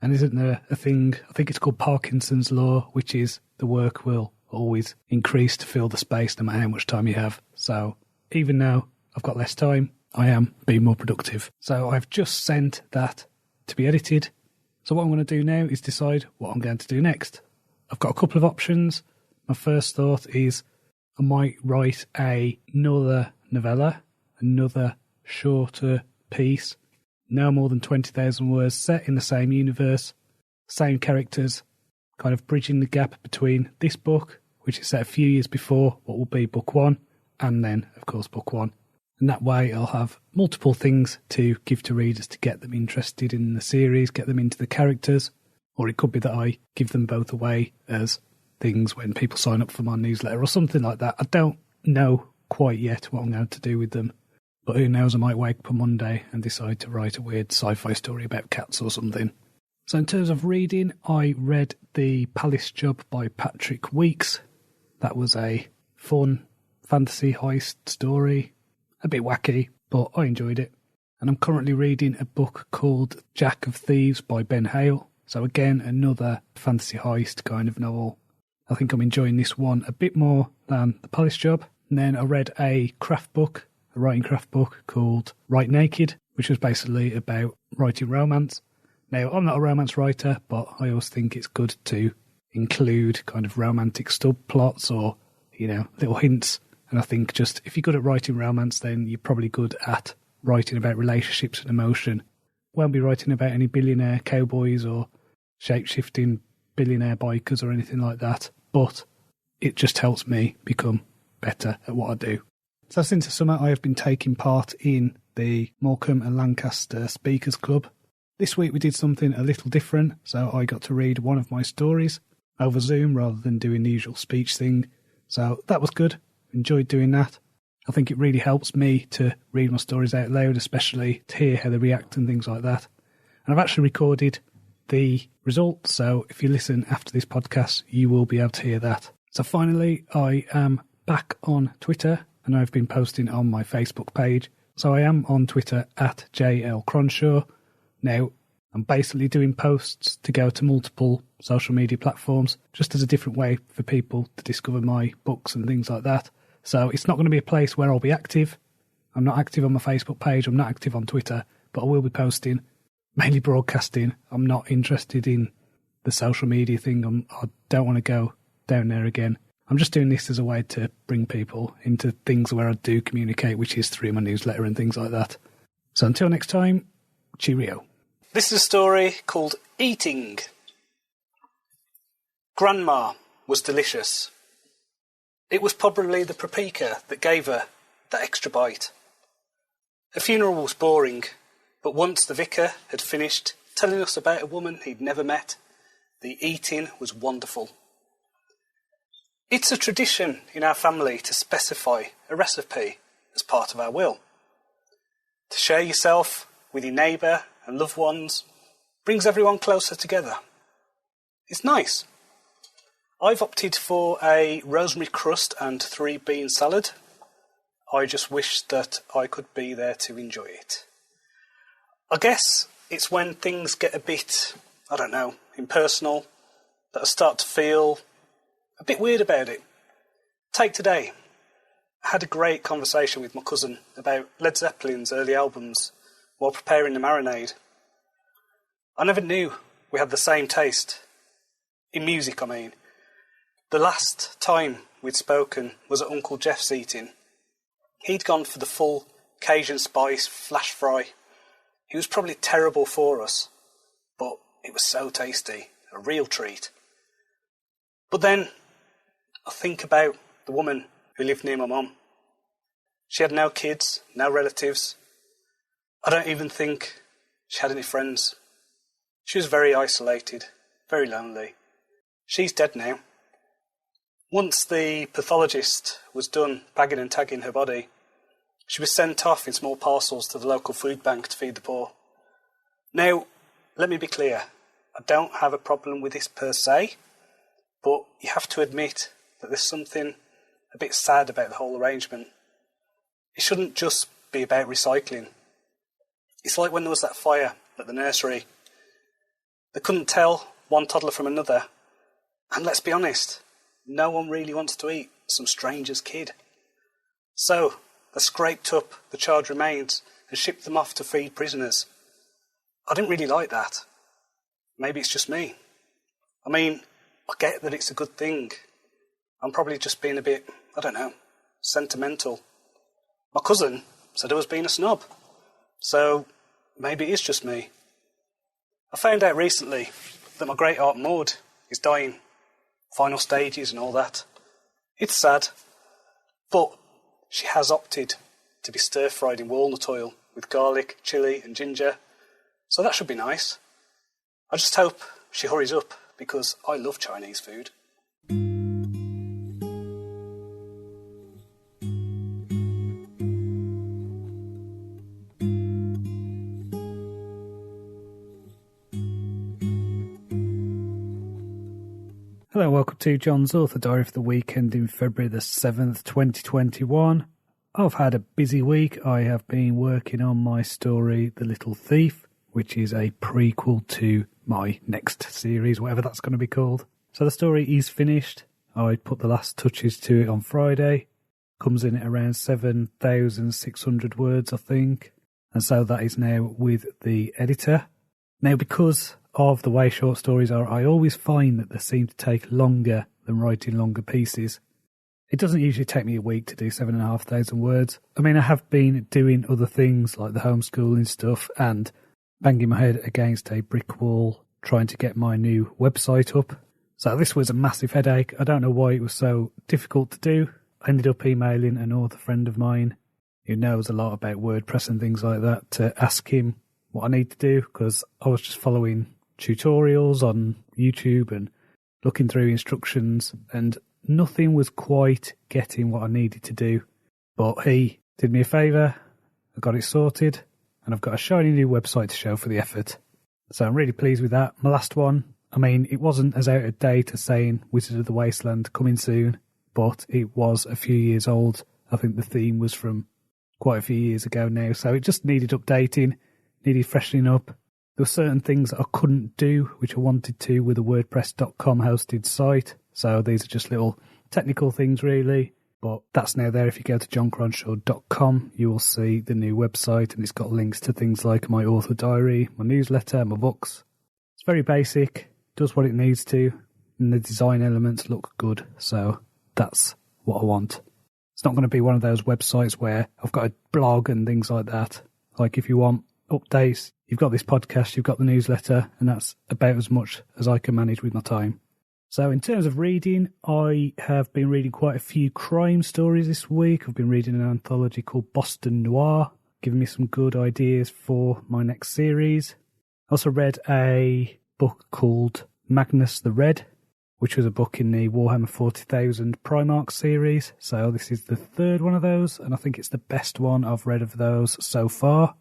And isn't there a thing, I think it's called Parkinson's Law, which is the work will always increase to fill the space no matter how much time you have. So even though I've got less time, I am being more productive. So I've just sent that to be edited. So what I'm going to do now is decide what I'm going to do next. I've got a couple of options. My first thought is I might write another novella, another shorter piece, no more than 20,000 words, set in the same universe, same characters, kind of bridging the gap between this book, which is set a few years before what will be book one, and then, of course, book one. And that way I'll have multiple things to give to readers to get them interested in the series, get them into the characters, or it could be that I give them both away as things when people sign up for my newsletter or something like that. I don't know quite yet what I'm going to do with them, but who knows, I might wake up on Monday and decide to write a weird sci-fi story about cats or something. So in terms of reading, I read The Palace Job by Patrick Weeks. That was a fun fantasy heist story. A bit wacky, but I enjoyed it. And I'm currently reading a book called Jack of Thieves by Ben Hale. So again, another fantasy heist kind of novel. I think I'm enjoying this one a bit more than The Palace Job. And then I read a craft book, a writing craft book called Write Naked, which was basically about writing romance. Now, I'm not a romance writer, but I always think it's good to include kind of romantic subplots or, little hints. And I think just if you're good at writing romance, then you're probably good at writing about relationships and emotion. Won't be writing about any billionaire cowboys or shape-shifting billionaire bikers or anything like that, but it just helps me become better at what I do. So since the summer, I have been taking part in the Morecambe and Lancaster Speakers Club. This week we did something a little different, so I got to read one of my stories over Zoom rather than doing the usual speech thing. So that was good. Enjoyed doing that. I think it really helps me to read my stories out loud, especially to hear how they react and things like that. And I've actually recorded the results, so if you listen after this podcast, you will be able to hear that. So finally, I am back on Twitter, and I've been posting on my Facebook page. So I am on Twitter at JL Cronshaw. Now, I'm basically doing posts to go to multiple social media platforms, just as a different way for people to discover my books and things like that. So it's not going to be a place where I'll be active. I'm not active on my Facebook page. I'm not active on Twitter, but I will be posting, mainly broadcasting. I'm not interested in the social media thing. I don't want to go down there again. I'm just doing this as a way to bring people into things where I do communicate, which is through my newsletter and things like that. So until next time, cheerio. This is a story called Eating. Grandma was delicious. It was probably the paprika that gave her that extra bite. Her funeral was boring, but once the vicar had finished telling us about a woman he'd never met, the eating was wonderful. It's a tradition in our family to specify a recipe as part of our will. To share yourself with your neighbour and loved ones brings everyone closer together. It's nice. I've opted for a rosemary crust and 3 bean salad. I just wish that I could be there to enjoy it. I guess it's when things get a bit, impersonal, that I start to feel a bit weird about it. Take today. I had a great conversation with my cousin about Led Zeppelin's early albums while preparing the marinade. I never knew we had the same taste. In music, I mean. The last time we'd spoken was at Uncle Jeff's eating. He'd gone for the full Cajun spice flash fry. It was probably terrible for us, but it was so tasty, a real treat. But then I think about the woman who lived near my mum. She had no kids, no relatives. I don't even think she had any friends. She was very isolated, very lonely. She's dead now. Once the pathologist was done bagging and tagging her body, she was sent off in small parcels to the local food bank to feed the poor. Now, let me be clear. I don't have a problem with this per se, but you have to admit that there's something a bit sad about the whole arrangement. It shouldn't just be about recycling. It's like when there was that fire at the nursery. They couldn't tell one toddler from another. And let's be honest, no one really wants to eat some stranger's kid. So they scraped up the charred remains and shipped them off to feed prisoners. I didn't really like that. Maybe it's just me. I mean, I get that it's a good thing. I'm probably just being a bit, I don't know, sentimental. My cousin said I was being a snob. So maybe it is just me. I found out recently that my great aunt Maud is dying. Final stages and all that. It's sad. But she has opted to be stir-fried in walnut oil with garlic, chilli and ginger. So that should be nice. I just hope she hurries up because I love Chinese food. Hello and welcome to Jon's Author Diary for the weekend in February the 7th, 2021. I've had a busy week. I have been working on my story, The Little Thief, which is a prequel to my next series, whatever that's going to be called. So the story is finished. I put the last touches to it on Friday. Comes in at around 7,600 words, I think. And so that is now with the editor. Now, because of the way short stories are, I always find that they seem to take longer than writing longer pieces. It doesn't usually take me a week to do 7,500 words. I mean, I have been doing other things like the homeschooling stuff and banging my head against a brick wall trying to get my new website up. So this was a massive headache. I don't know why it was so difficult to do. I ended up emailing an author friend of mine who knows a lot about WordPress and things like that to ask him what I need to do, because I was just following tutorials on YouTube and looking through instructions and nothing was quite getting what I needed to do. But he did me a favour, I got it sorted, and I've got a shiny new website to show for the effort. So I'm really pleased with that. My last one, I mean, it wasn't as out of date as saying Wizard of the Wasteland coming soon, but it was a few years old. I think the theme was from quite a few years ago now, so it just needed updating, needed freshening up. There were certain things that I couldn't do, which I wanted to with a WordPress.com hosted site. So these are just little technical things, really. But that's now there. If you go to joncronshaw.com, you will see the new website, and it's got links to things like my author diary, my newsletter, my books. It's very basic, does what it needs to, and the design elements look good. So that's what I want. It's not going to be one of those websites where I've got a blog and things like that. Like if you want updates, you've got this podcast, you've got the newsletter, and that's about as much as I can manage with my time. So in terms of reading, I have been reading quite a few crime stories this week. I've been reading an anthology called Boston Noir, giving me some good ideas for my next series. I also read a book called Magnus the Red, which was a book in the Warhammer 40,000 Primarch series. So this is the third one of those, and I think it's the best one I've read of those so far.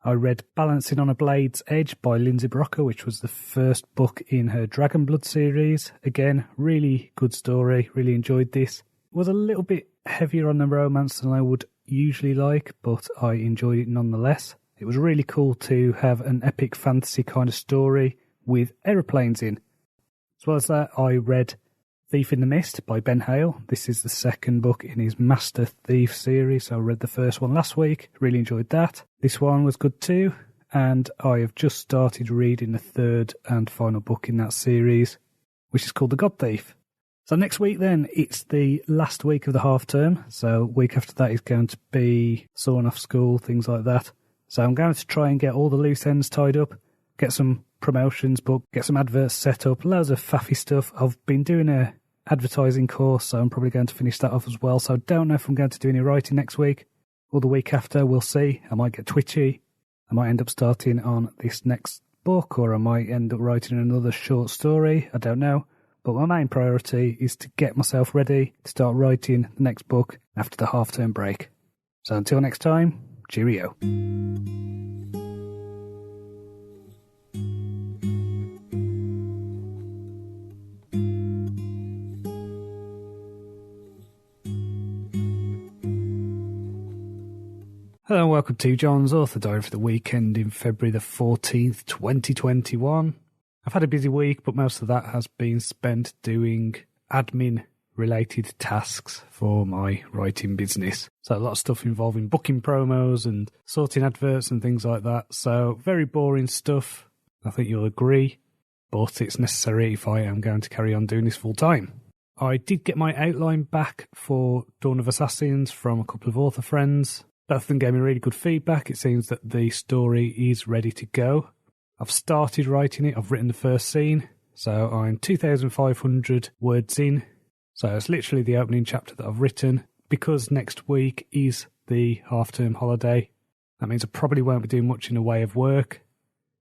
I read Balancing on a Blade's Edge by Lindsay Brocker, which was the first book in her Dragonblood series. Again, really good story, really enjoyed this. It was a little bit heavier on the romance than I would usually like, but I enjoyed it nonetheless. It was really cool to have an epic fantasy kind of story with aeroplanes in. As well as that, I read Thief in the Mist by Ben Hale. This is the second book in his Master Thief series. I read the first one last week, really enjoyed that. This one was good too, and I have just started reading the third and final book in that series, which is called The God Thief. So next week then, it's the last week of the half term, so week after that is going to be sawn off school, things like that. So I'm going to try and get all the loose ends tied up, get some promotions booked, get some adverts set up, loads of faffy stuff. I've been doing a advertising course, so I'm probably going to finish that off as well. So I don't know if I'm going to do any writing next week or the week after. We'll see. I might get twitchy. I might end up starting on this next book, or I might end up writing another short story. I don't know. But my main priority is to get myself ready to start writing the next book after the half-term break. So until next time, cheerio. Hello and welcome to Jon's Author Diary for the weekend in February the 14th, 2021. I've had a busy week, but most of that has been spent doing admin related tasks for my writing business. So a lot of stuff involving booking promos and sorting adverts and things like that. So very boring stuff, I think you'll agree, but it's necessary if I am going to carry on doing this full time. I did get my outline back for Dawn of Assassins from a couple of author friends. Both of them gave me really good feedback. It seems that the story is ready to go. I've started writing it. I've written the first scene. So I'm 2,500 words in. So it's literally the opening chapter that I've written. Because next week is the half-term holiday, that means I probably won't be doing much in the way of work.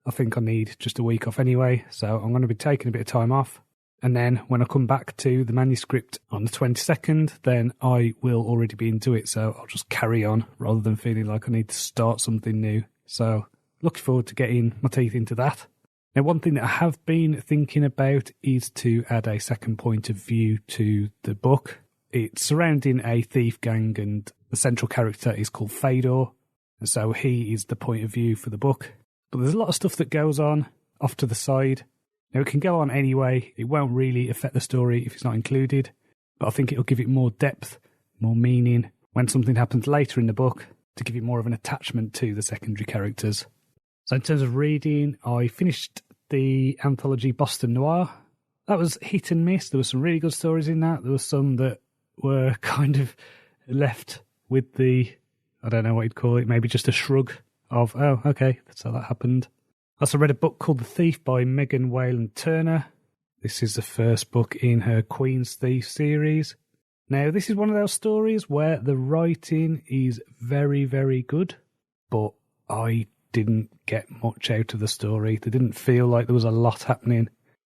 I think I need just a week off anyway, so I'm going to be taking a bit of time off. And then when I come back to the manuscript on the 22nd, then I will already be into it, so I'll just carry on rather than feeling like I need to start something new. So looking forward to getting my teeth into that. Now, one thing that I have been thinking about is to add a second point of view to the book. It's surrounding a thief gang, and the central character is called Fedor, and so he is the point of view for the book. But there's a lot of stuff that goes on off to the side. Now, it can go on anyway. It won't really affect the story if it's not included, but I think it'll give it more depth, more meaning when something happens later in the book to give it more of an attachment to the secondary characters. So in terms of reading, I finished the anthology Boston Noir. That was hit and miss. There were some really good stories in that. There were some that were kind of left with the, I don't know what you'd call it, maybe just a shrug of, oh, okay, that's how that happened. I also read a book called The Thief by Megan Wayland Turner. This is the first book in her Queen's Thief series. Now, this is one of those stories where the writing is very, very good, but I didn't get much out of the story. There didn't feel like there was a lot happening.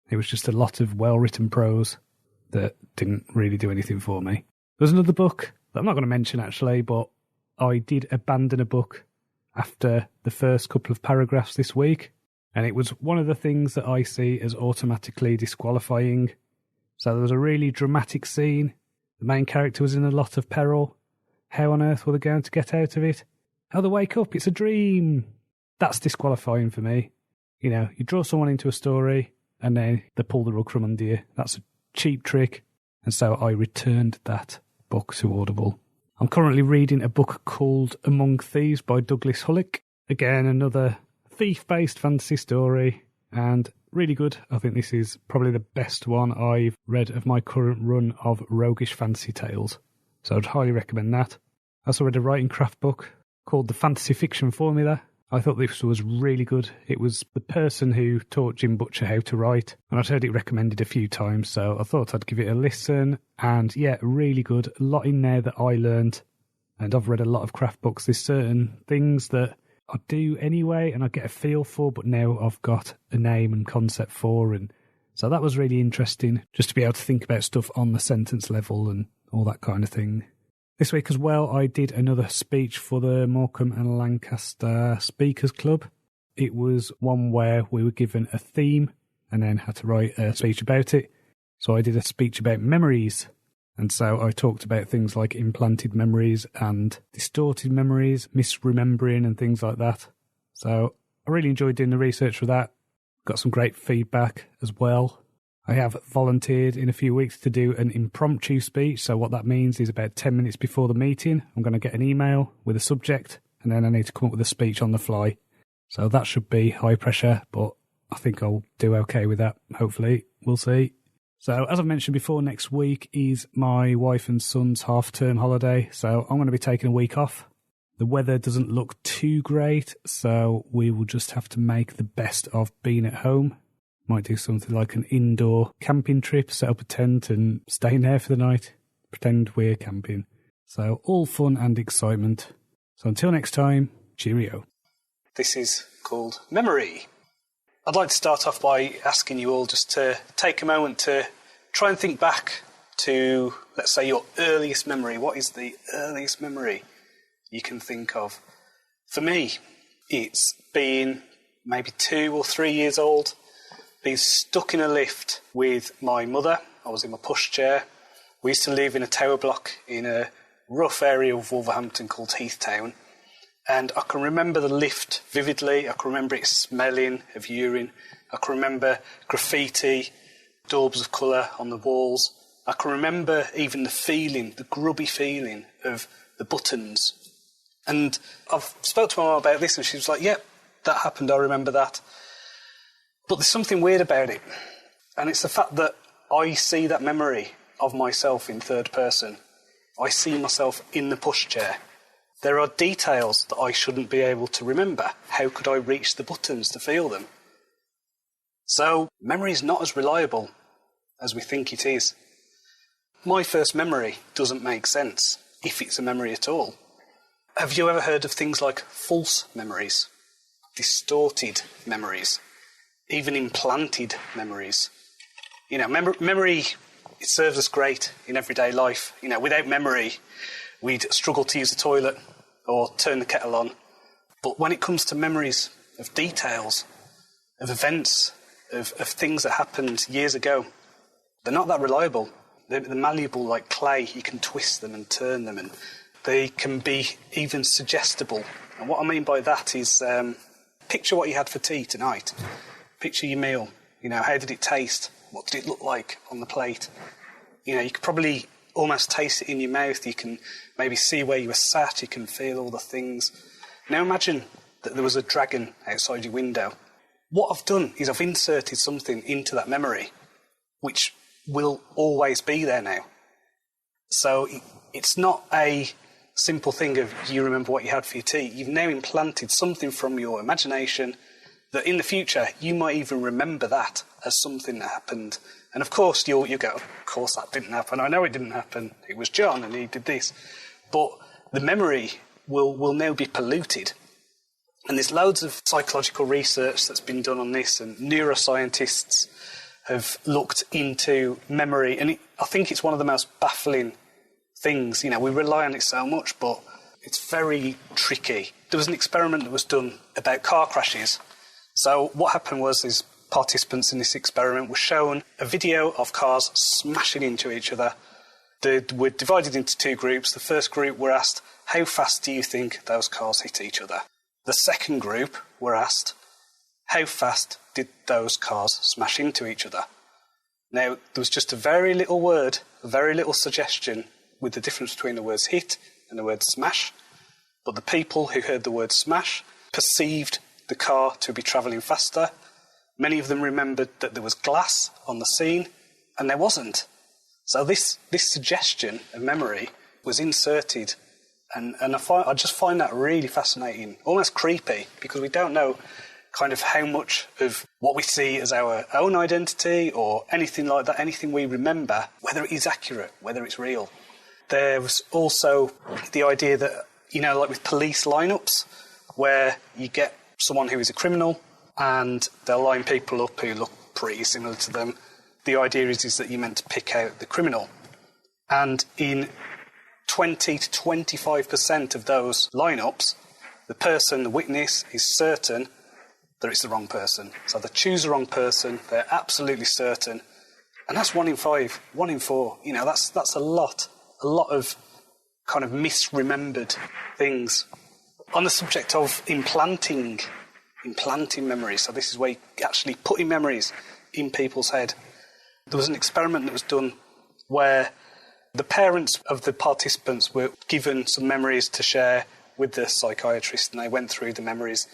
It was just a lot of well-written prose that didn't really do anything for me. There's another book that I'm not going to mention, actually, but I did abandon a book after the first couple of paragraphs this week, and it was one of the things that I see as automatically disqualifying. So there was a really dramatic scene. The main character was in a lot of peril. How on earth were they going to get out of it? Oh, they wake up, it's a dream. That's disqualifying for me. You know, you draw someone into a story and then they pull the rug from under you. That's a cheap trick. And so I returned that book to Audible. I'm currently reading a book called Among Thieves by Douglas Hullick. Again, another thief-based fantasy story, and really good. I think this is probably the best one I've read of my current run of roguish fantasy tales. So I'd highly recommend that. I also read a writing craft book called The Fantasy Fiction Formula. I thought this was really good. It was the person who taught Jim Butcher how to write, and I'd heard it recommended a few times, so I thought I'd give it a listen. And yeah, really good. A lot in there that I learned, and I've read a lot of craft books. There's certain things that I do anyway, and I get a feel for, but now I've got a name and concept for, and so that was really interesting, just to be able to think about stuff on the sentence level and all that kind of thing. This week as well, I did another speech for the Morecambe and Lancaster Speakers Club. It was one where we were given a theme and then had to write a speech about it. So I did a speech about memories. And so I talked about things like implanted memories and distorted memories, misremembering and things like that. So I really enjoyed doing the research for that. Got some great feedback as well. I have volunteered in a few weeks to do an impromptu speech. So what that means is about 10 minutes before the meeting, I'm going to get an email with a subject, and then I need to come up with a speech on the fly. So that should be high pressure, but I think I'll do okay with that. Hopefully, we'll see. So as I've mentioned before, next week is my wife and son's half-term holiday. So I'm going to be taking a week off. The weather doesn't look too great, so we will just have to make the best of being at home. Might do something like an indoor camping trip, set up a tent and stay in there for the night. Pretend we're camping. So all fun and excitement. So until next time, cheerio. This is called Memory. I'd like to start off by asking you all just to take a moment to try and think back to, let's say, your earliest memory. What is the earliest memory you can think of? For me, it's being maybe 2 or 3 years old, being stuck in a lift with my mother. I was in my pushchair. We used to live in a tower block in a rough area of Wolverhampton called Heathtown. And I can remember the lift vividly. I can remember it smelling of urine. I can remember graffiti, daubs of colour on the walls. I can remember even the feeling, the grubby feeling of the buttons. And I've spoke to my mum about this and she was like, yep, that happened, I remember that. But there's something weird about it. And it's the fact that I see that memory of myself in third person. I see myself in the pushchair. There are details that I shouldn't be able to remember. How could I reach the buttons to feel them? So, memory is not as reliable as we think it is. My first memory doesn't make sense, if it's a memory at all. Have you ever heard of things like false memories, distorted memories, even implanted memories? You know, memory, it serves us great in everyday life. You know, without memory, we'd struggle to use the toilet or turn the kettle on. But when it comes to memories of details, of events, of things that happened years ago, they're not that reliable. They're malleable like clay. You can twist them and turn them, and they can be even suggestible. And what I mean by that is, picture what you had for tea tonight. Picture your meal. You know, how did it taste? What did it look like on the plate? You know, you could probably almost taste it in your mouth. You can maybe see where you were sat. You can feel all the things. Now imagine that there was a dragon outside your window. What I've done is I've inserted something into that memory, which will always be there now. So it's not a simple thing of you remember what you had for your tea. You've now implanted something from your imagination that in the future you might even remember that as something that happened. And of course you go, of course that didn't happen. I know it didn't happen. It was John and he did this. But the memory will now be polluted. And there's loads of psychological research that's been done on this, and neuroscientists have looked into memory, and I think it's one of the most baffling things. You know, we rely on it so much, but it's very tricky. There was an experiment that was done about car crashes. So what happened was these participants in this experiment were shown a video of cars smashing into each other. They were divided into two groups. The first group were asked, how fast do you think those cars hit each other? The second group were asked, how fast did those cars smash into each other? Now, there was just a very little word, a very little suggestion with the difference between the words hit and the word smash. But the people who heard the word smash perceived the car to be travelling faster. Many of them remembered that there was glass on the scene, and there wasn't. So this suggestion of memory was inserted, and I just find that really fascinating, almost creepy, because we don't know kind of how much of what we see as our own identity or anything like that, anything we remember, whether it is accurate, whether it's real. There was also the idea that, you know, like with police lineups, where you get someone who is a criminal and they'll line people up who look pretty similar to them. The idea is that you're meant to pick out the criminal. And in 20 to 25% of those lineups, the witness, is certain that it's the wrong person. So they choose the wrong person, they're absolutely certain. And that's 1 in 5, 1 in 4. You know, that's a lot of kind of misremembered things. On the subject of implanting memories, so this is where you're actually putting memories in people's head. There was an experiment that was done where the parents of the participants were given some memories to share with the psychiatrist, and they went through the memories.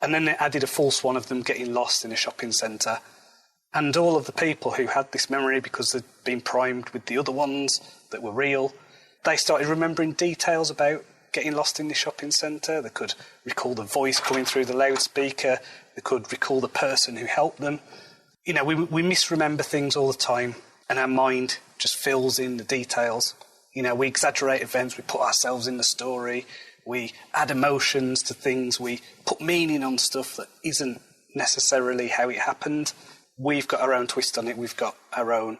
And then they added a false one of them getting lost in a shopping centre. And all of the people who had this memory, because they'd been primed with the other ones that were real, they started remembering details about getting lost in the shopping centre. They could recall the voice coming through the loudspeaker. They could recall the person who helped them. You know, we misremember things all the time, and our mind just fills in the details. You know, we exaggerate events, we put ourselves in the story, we add emotions to things, we put meaning on stuff that isn't necessarily how it happened. We've got our own twist on it, we've got our own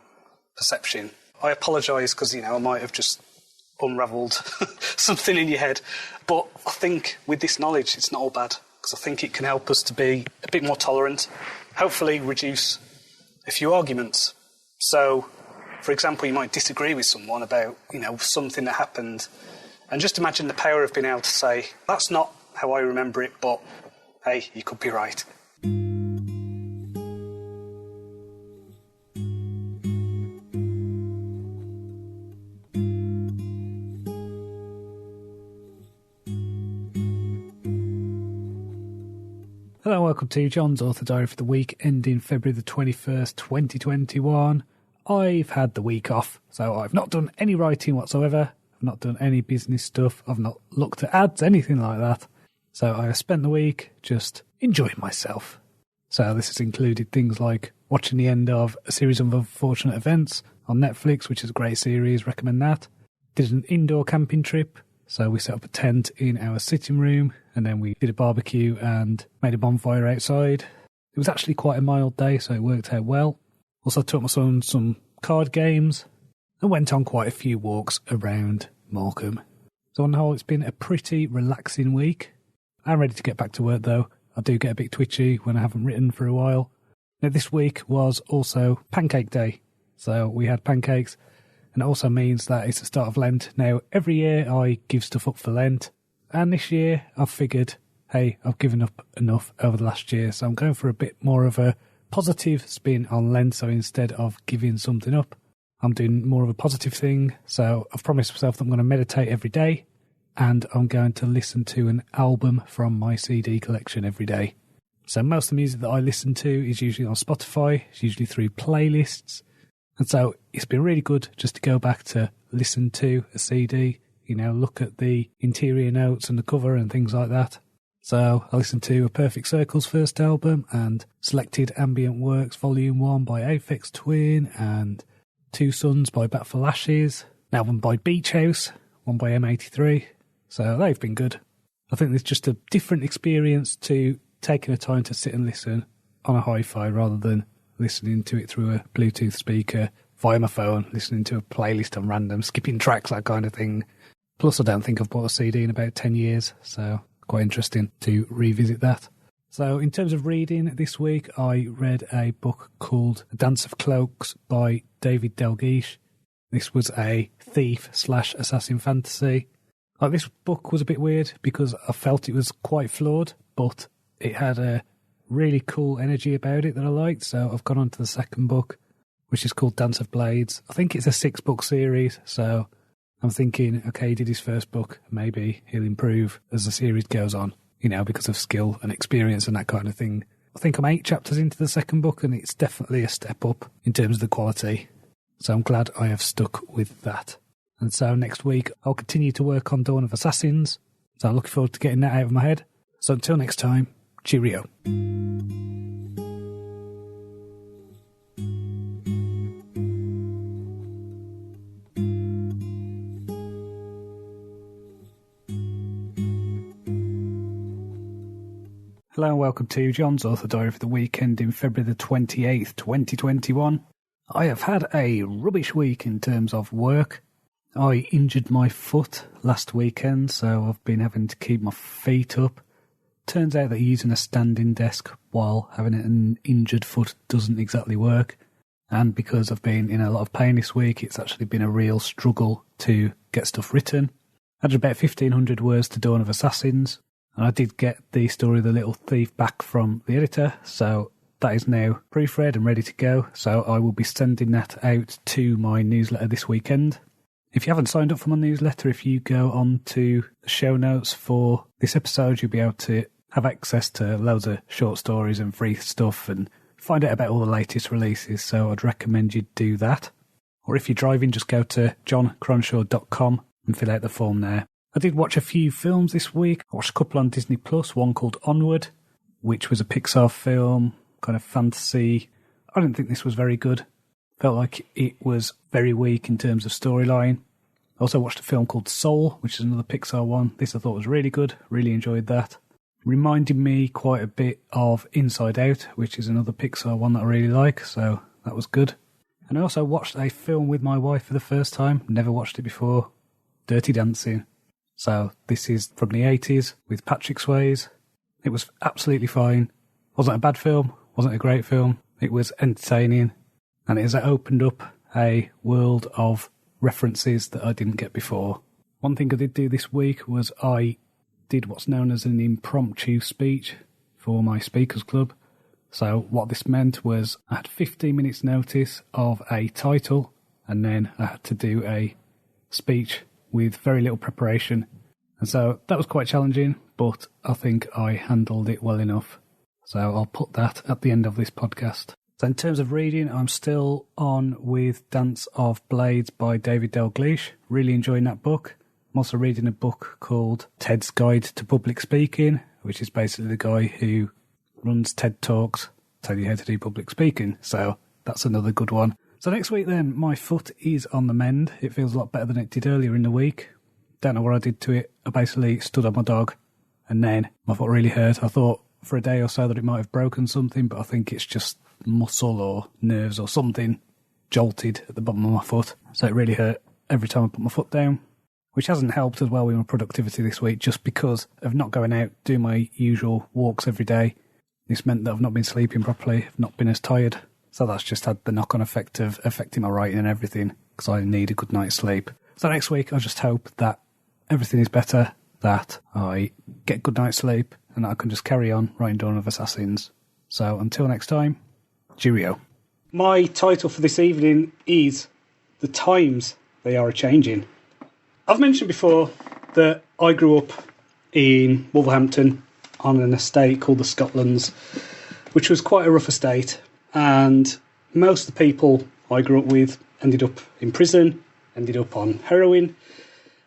perception. I apologise because, you know, I might have just unravelled something in your head, but I think with this knowledge it's not all bad, because I think it can help us to be a bit more tolerant, hopefully reduce a few arguments. So, for example, you might disagree with someone about, you know, something that happened, and just imagine the power of being able to say, that's not how I remember it, but hey, you could be right. Hello and welcome to John's Author Diary for the week ending February the 21st, 2021. I've had the week off, so I've not done any writing whatsoever. I've not done any business stuff. I've not looked at ads, anything like that. So I have spent the week just enjoying myself. So this has included things like watching the end of A Series of Unfortunate Events on Netflix, which is a great series, recommend that. Did an indoor camping trip. So we set up a tent in our sitting room and then we did a barbecue and made a bonfire outside. It was actually quite a mild day, so it worked out well. Also took my son some card games and went on quite a few walks around Morecambe. So on the whole, it's been a pretty relaxing week. I'm ready to get back to work though. I do get a bit twitchy when I haven't written for a while. Now this week was also Pancake Day. So we had pancakes. And it also means that it's the start of Lent. Now, every year I give stuff up for Lent. And this year I've figured, hey, I've given up enough over the last year. So I'm going for a bit more of a positive spin on Lent. So instead of giving something up, I'm doing more of a positive thing. So I've promised myself that I'm going to meditate every day. And I'm going to listen to an album from my CD collection every day. So most of the music that I listen to is usually on Spotify. It's usually through playlists. And so it's been really good just to go back to listen to a CD, look at the interior notes and the cover and things like that. So I listened to A Perfect Circle's first album and Selected Ambient Works Volume 1 by Aphex Twin and Two Sons by Bat for Lashes, an album by Beach House, one by M83. So they've been good. I think there's just a different experience to taking the time to sit and listen on a hi-fi rather than listening to it through a Bluetooth speaker via my phone, listening to a playlist on random, skipping tracks, that kind of thing. Plus, I don't think I've bought a CD in about 10 years, so quite interesting to revisit that. So in terms of reading this week, I read a book called A Dance of Cloaks by David Dalgleish. This was a thief/assassin fantasy. This book was a bit weird because I felt it was quite flawed, but it had a really cool energy about it that I liked, so I've gone on to the second book, which is called Dance of Blades. I think it's a 6-book series, so I'm thinking, okay, he did his first book, maybe he'll improve as the series goes on, because of skill and experience and that kind of thing. I think I'm 8 chapters into the second book, and it's definitely a step up in terms of the quality, so I'm glad I have stuck with that. And so next week, I'll continue to work on Dawn of Assassins, so I'm looking forward to getting that out of my head. So until next time, cheerio. Hello and welcome to John's Author Diary for the weekend in February the 28th, 2021. I have had a rubbish week in terms of work. I injured my foot last weekend, so I've been having to keep my feet up. Turns out that using a standing desk while having an injured foot doesn't exactly work. And because I've been in a lot of pain this week, it's actually been a real struggle to get stuff written. I did about 1,500 words to Dawn of Assassins. And I did get the story of the little thief back from the editor, so that is now proofread and ready to go. So I will be sending that out to my newsletter this weekend. If you haven't signed up for my newsletter, if you go on to the show notes for this episode, you'll be able to have access to loads of short stories and free stuff and find out about all the latest releases, so I'd recommend you do that. Or if you're driving, just go to joncronshaw.com and fill out the form there. I did watch a few films this week. I watched a couple on Disney+, one called Onward, which was a Pixar film, kind of fantasy. I didn't think this was very good. Felt like it was very weak in terms of storyline. I also watched a film called Soul, which is another Pixar one. This I thought was really good. Really enjoyed that. Reminded me quite a bit of Inside Out, which is another Pixar one that I really like, so that was good. And I also watched a film with my wife for the first time. Never watched it before. Dirty Dancing. So this is from the 80s with Patrick Swayze. It was absolutely fine. Wasn't a bad film. Wasn't a great film. It was entertaining. And it has opened up a world of references that I didn't get before. One thing I did do this week was I did what's known as an impromptu speech for my speakers club. So what this meant was I had 15 minutes notice of a title, and then I had to do a speech with very little preparation. And so that was quite challenging, but I think I handled it well enough. So I'll put that at the end of this podcast. So in terms of reading, I'm still on with Dance of Blades by David Dalgleish. Really enjoying that book. I'm also reading a book called Ted's Guide to Public Speaking, which is basically the guy who runs TED Talks, tell you how to do public speaking. So that's another good one. So next week then, my foot is on the mend. It feels a lot better than it did earlier in the week. Don't know what I did to it. I basically stood on my dog and then my foot really hurt. I thought for a day or so that it might have broken something, but I think it's just muscle or nerves or something jolted at the bottom of my foot. So it really hurt every time I put my foot down, which hasn't helped as well with my productivity this week just because of not going out, doing my usual walks every day. This meant that I've not been sleeping properly, I've not been as tired. So that's just had the knock-on effect of affecting my writing and everything because I need a good night's sleep. So next week I just hope that everything is better, that I get a good night's sleep and that I can just carry on writing Dawn of Assassins. So until next time, cheerio. My title for this evening is The Times They Are A-Changing. I've mentioned before that I grew up in Wolverhampton on an estate called the Scotlands, which was quite a rough estate, and most of the people I grew up with ended up in prison, ended up on heroin.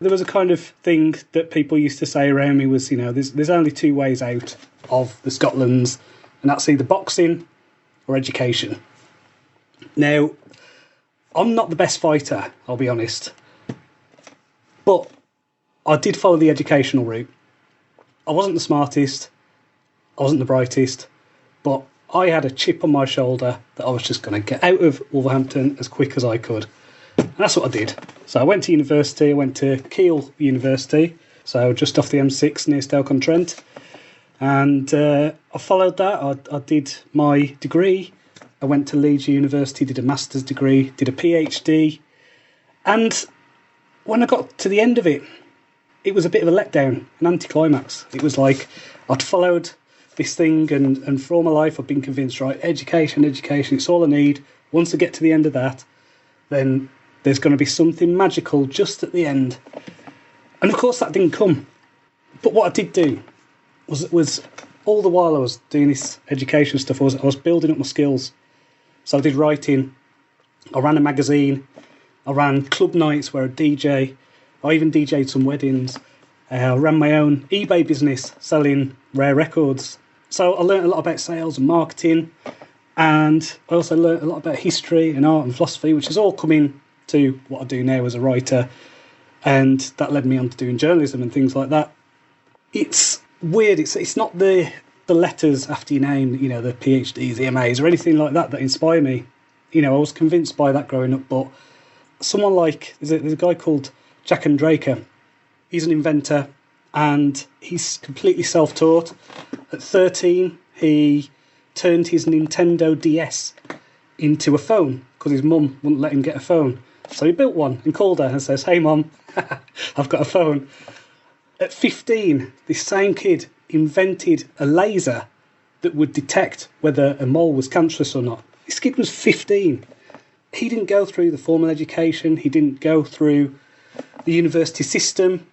There was a kind of thing that people used to say around me was, there's only two ways out of the Scotlands, and that's either boxing or education. Now, I'm not the best fighter, I'll be honest, but I did follow the educational route. I wasn't the smartest, I wasn't the brightest, but I had a chip on my shoulder that I was just going to get out of Wolverhampton as quick as I could. And that's what I did. So I went to university, I went to Keele University, so just off the M6 near Stoke-on-Trent. And I followed that. I did my degree. I went to Leeds University, did a master's degree, did a PhD. And when I got to the end of it, it was a bit of a letdown, an anticlimax. It was like I'd followed this thing and for all my life I've been convinced, right, education, it's all I need. Once I get to the end of that, then there's going to be something magical just at the end. And of course that didn't come. But what I did do was all the while I was doing this education stuff, I was building up my skills. So I did writing, I ran a magazine, I ran club nights where I'd DJ, I even DJ'd some weddings, I ran my own eBay business selling rare records. So I learned a lot about sales and marketing, and I also learned a lot about history and art and philosophy, which has all come in to what I do now as a writer, and that led me on to doing journalism and things like that. It's weird, it's not the letters after your name, the PhDs, the MAs or anything like that inspire me. I was convinced by that growing up, but someone like, there's a guy called Jack and Draker. He's an inventor and he's completely self-taught. At 13, he turned his Nintendo DS into a phone because his mum wouldn't let him get a phone. So he built one and called her and says, "Hey mum, I've got a phone." At 15, this same kid invented a laser that would detect whether a mole was cancerous or not. This kid was 15. He didn't go through the formal education. He didn't go through the university system.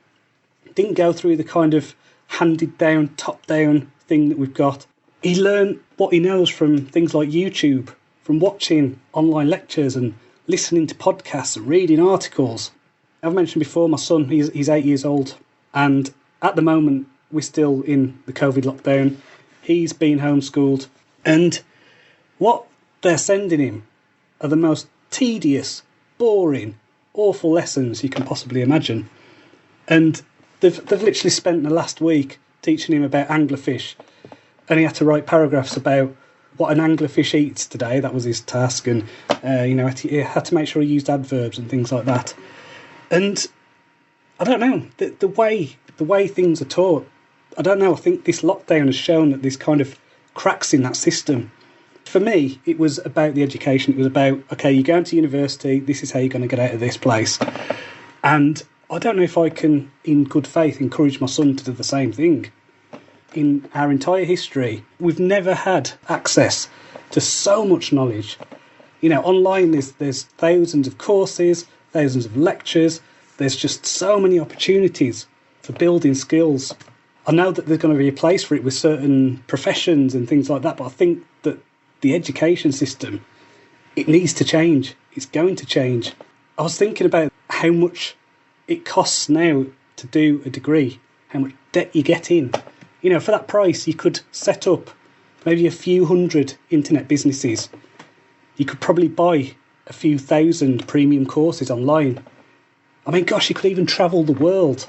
Didn't go through the kind of handed down, top down thing that we've got. He learned what he knows from things like YouTube, from watching online lectures and listening to podcasts and reading articles. I've mentioned before, my son, he's 8 years old, and at the moment we're still in the COVID lockdown. He's been homeschooled, and what they're sending him are the most tedious, boring, awful lessons you can possibly imagine. And they've literally spent the last week teaching him about anglerfish, and he had to write paragraphs about what an anglerfish eats today. That was his task, and he had to make sure he used adverbs and things like that. And I don't know, the way things are taught, I don't know, I think this lockdown has shown that there's kind of cracks in that system. For me, it was about the education. It was about, okay, you're going to university, this is how you're going to get out of this place. And I don't know if I can, in good faith, encourage my son to do the same thing. In our entire history, we've never had access to so much knowledge. Online there's thousands of courses, thousands of lectures. There's just so many opportunities for building skills. I know that there's going to be a place for it with certain professions and things like that, but I think that the education system, it needs to change. It's going to change. I was thinking about how much it costs now to do a degree, how much debt you get in. You know, for that price, you could set up maybe a few hundred internet businesses. You could probably buy a few thousand premium courses online. I mean, gosh, you could even travel the world.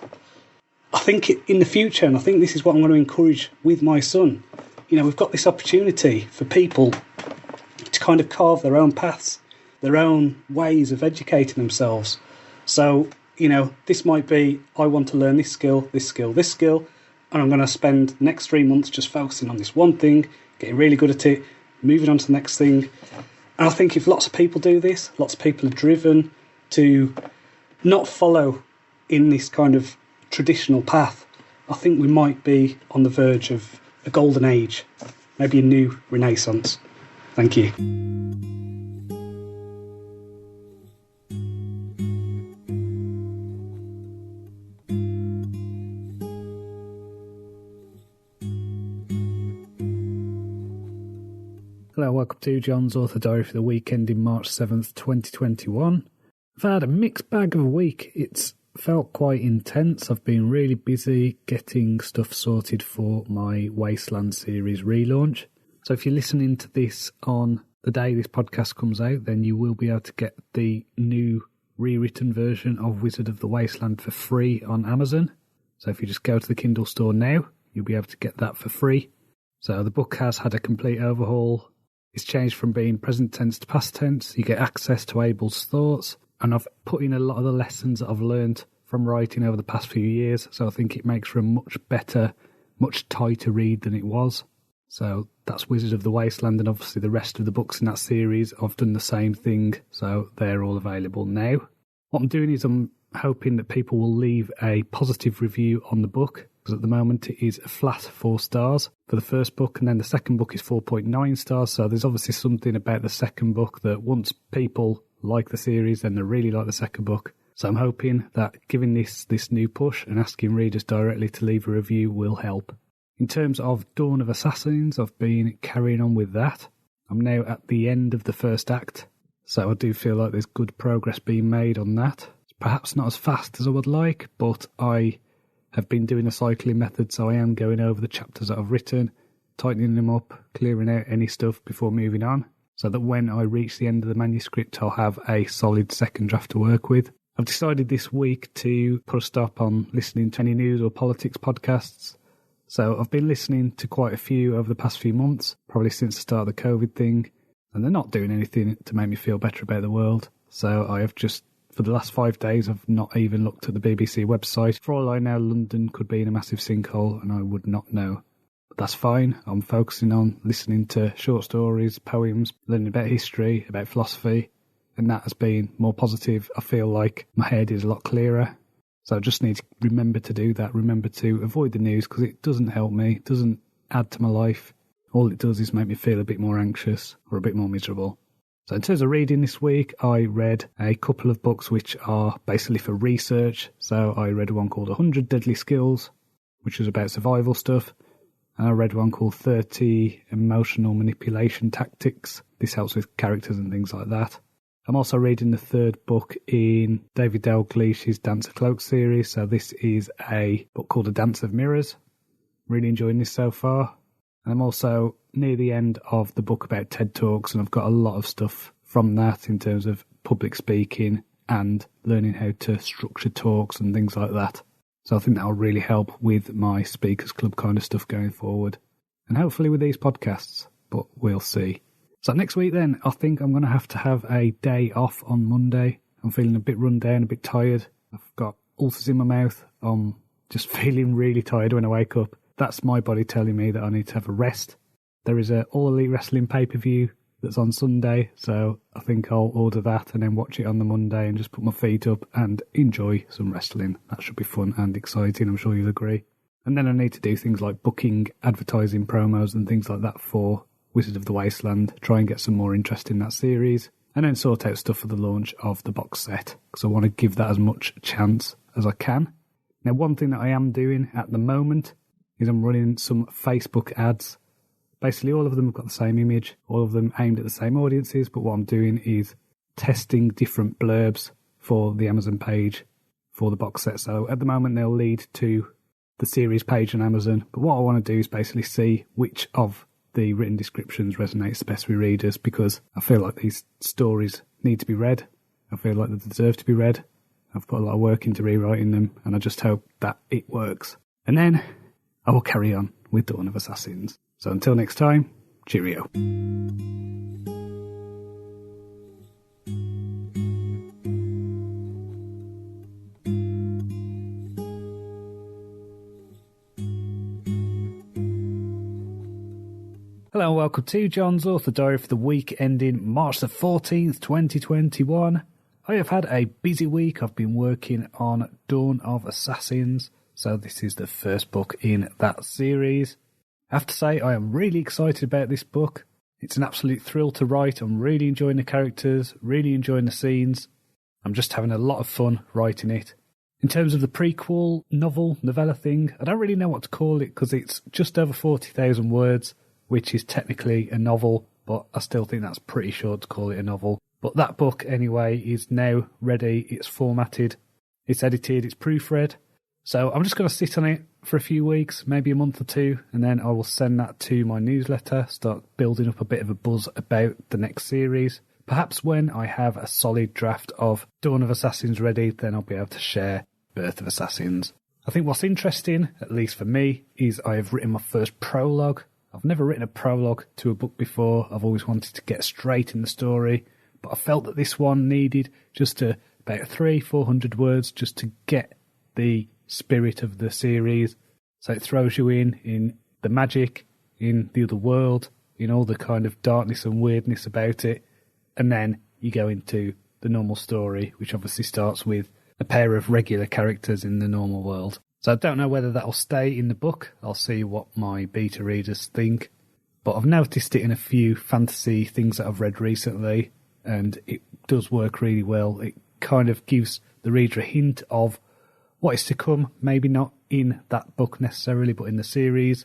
I think in the future, and I think this is what I'm going to encourage with my son, you know, we've got this opportunity for people to kind of carve their own paths, their own ways of educating themselves. So, you know, this might be, I want to learn this skill, this skill, this skill, and I'm going to spend the next 3 months just focusing on this one thing, getting really good at it, moving on to the next thing. And I think if lots of people do this, lots of people are driven to not follow in this kind of traditional path, I think we might be on the verge of a golden age, maybe a new renaissance. Thank you. Hello, welcome to Jon's Author Diary for the weekend in March 7th, 2021. I've had a mixed bag of a week. It's felt quite intense. I've been really busy getting stuff sorted for my Wasteland series relaunch. So if you're listening to this on the day this podcast comes out, then you will be able to get the new rewritten version of Wizard of the Wasteland for free on Amazon. So if you just go to the Kindle store now, you'll be able to get that for free. So the book has had a complete overhaul. It's changed from being present tense to past tense. You get access to Abel's thoughts. And I've put in a lot of the lessons that I've learned from writing over the past few years. So I think it makes for a much better, much tighter read than it was. So that's Wizard of the Wasteland, and obviously the rest of the books in that series, I've done the same thing. So they're all available now. What I'm doing is I'm hoping that people will leave a positive review on the book, because at the moment it is a flat 4 stars for the first book, and then the second book is 4.9 stars. So there's obviously something about the second book that once people like the series, then they really like the second book. So I'm hoping that giving this new push and asking readers directly to leave a review will help. In terms of Dawn of Assassins, I've been carrying on with that. I'm now at the end of the first act, so I do feel like there's good progress being made on that. It's perhaps not as fast as I would like, but I have been doing a cycling method, so I am going over the chapters that I've written, tightening them up, clearing out any stuff before moving on, so that when I reach the end of the manuscript, I'll have a solid second draft to work with. I've decided this week to put a stop on listening to any news or politics podcasts. So I've been listening to quite a few over the past few months, probably since the start of the COVID thing, and they're not doing anything to make me feel better about the world. So I have just, for the last 5 days, I've not even looked at the BBC website. For all I know, London could be in a massive sinkhole and I would not know. But that's fine. I'm focusing on listening to short stories, poems, learning about history, about philosophy, and that has been more positive. I feel like my head is a lot clearer. So I just need to remember to do that, remember to avoid the news, because it doesn't help me, it doesn't add to my life. All it does is make me feel a bit more anxious or a bit more miserable. So in terms of reading this week, I read a couple of books which are basically for research. So I read one called 100 Deadly Skills, which was about survival stuff. And I read one called 30 Emotional Manipulation Tactics. This helps with characters and things like that. I'm also reading the third book in David Dalglish's Dance of Cloaks series. So this is a book called A Dance of Mirrors. Really enjoying this so far. And I'm also near the end of the book about TED Talks, and I've got a lot of stuff from that in terms of public speaking and learning how to structure talks and things like that. So I think that'll really help with my Speakers Club kind of stuff going forward. And hopefully with these podcasts, but we'll see. So next week then, I think I'm going to have a day off on Monday. I'm feeling a bit run down, a bit tired. I've got ulcers in my mouth. I'm just feeling really tired when I wake up. That's my body telling me that I need to have a rest. There is a All Elite Wrestling pay-per-view that's on Sunday, so I think I'll order that and then watch it on the Monday and just put my feet up and enjoy some wrestling. That should be fun and exciting, I'm sure you'll agree. And then I need to do things like booking, advertising, promos and things like that for Wizard of the Wasteland, try and get some more interest in that series, and then sort out stuff for the launch of the box set, because I want to give that as much chance as I can. Now, one thing that I am doing at the moment is I'm running some Facebook ads. Basically, all of them have got the same image, all of them aimed at the same audiences, but what I'm doing is testing different blurbs for the Amazon page for the box set. So at the moment, they'll lead to the series page on Amazon, but what I want to do is basically see which of the written descriptions resonates the best with readers, because I feel like these stories need to be read. I feel like they deserve to be read. I've put a lot of work into rewriting them, and I just hope that it works. And then I will carry on with Dawn of Assassins. So until next time, cheerio. Hello and welcome to Jon's Author Diary for the week ending March the 14th, 2021. I have had a busy week. I've been working on Dawn of Assassins, so this is the first book in that series. I have to say I am really excited about this book. It's an absolute thrill to write. I'm really enjoying the characters, really enjoying the scenes. I'm just having a lot of fun writing it. In terms of the prequel novella thing, I don't really know what to call it because it's just over 40,000 words, which is technically a novel, but I still think that's pretty short to call it a novel. But that book, anyway, is now ready. It's formatted, it's edited, it's proofread. So I'm just going to sit on it for a few weeks, maybe a month or two, and then I will send that to my newsletter, start building up a bit of a buzz about the next series. Perhaps when I have a solid draft of Dawn of Assassins ready, then I'll be able to share Birth of Assassins. I think what's interesting, at least for me, is I have written my first prologue. I've never written a prologue to a book before. I've always wanted to get straight in the story, but I felt that this one needed just about 300-400 words just to get the spirit of the series. So it throws you in the magic, in the other world, in all the kind of darkness and weirdness about it, and then you go into the normal story, which obviously starts with a pair of regular characters in the normal world. So I don't know whether that'll stay in the book. I'll see what my beta readers think. But I've noticed it in a few fantasy things that I've read recently, and it does work really well. It kind of gives the reader a hint of what is to come, maybe not in that book necessarily, but in the series,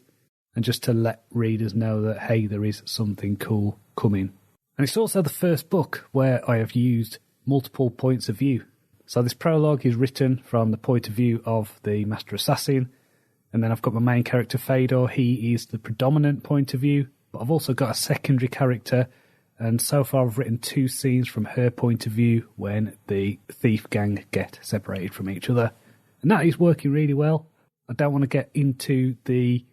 and just to let readers know that, hey, there is something cool coming. And it's also the first book where I have used multiple points of view. So this prologue is written from the point of view of the Master Assassin, and then I've got my main character Fedor. He is the predominant point of view, but I've also got a secondary character, and so far I've written 2 scenes from her point of view when the thief gang get separated from each other. And that is working really well. I don't want to get into the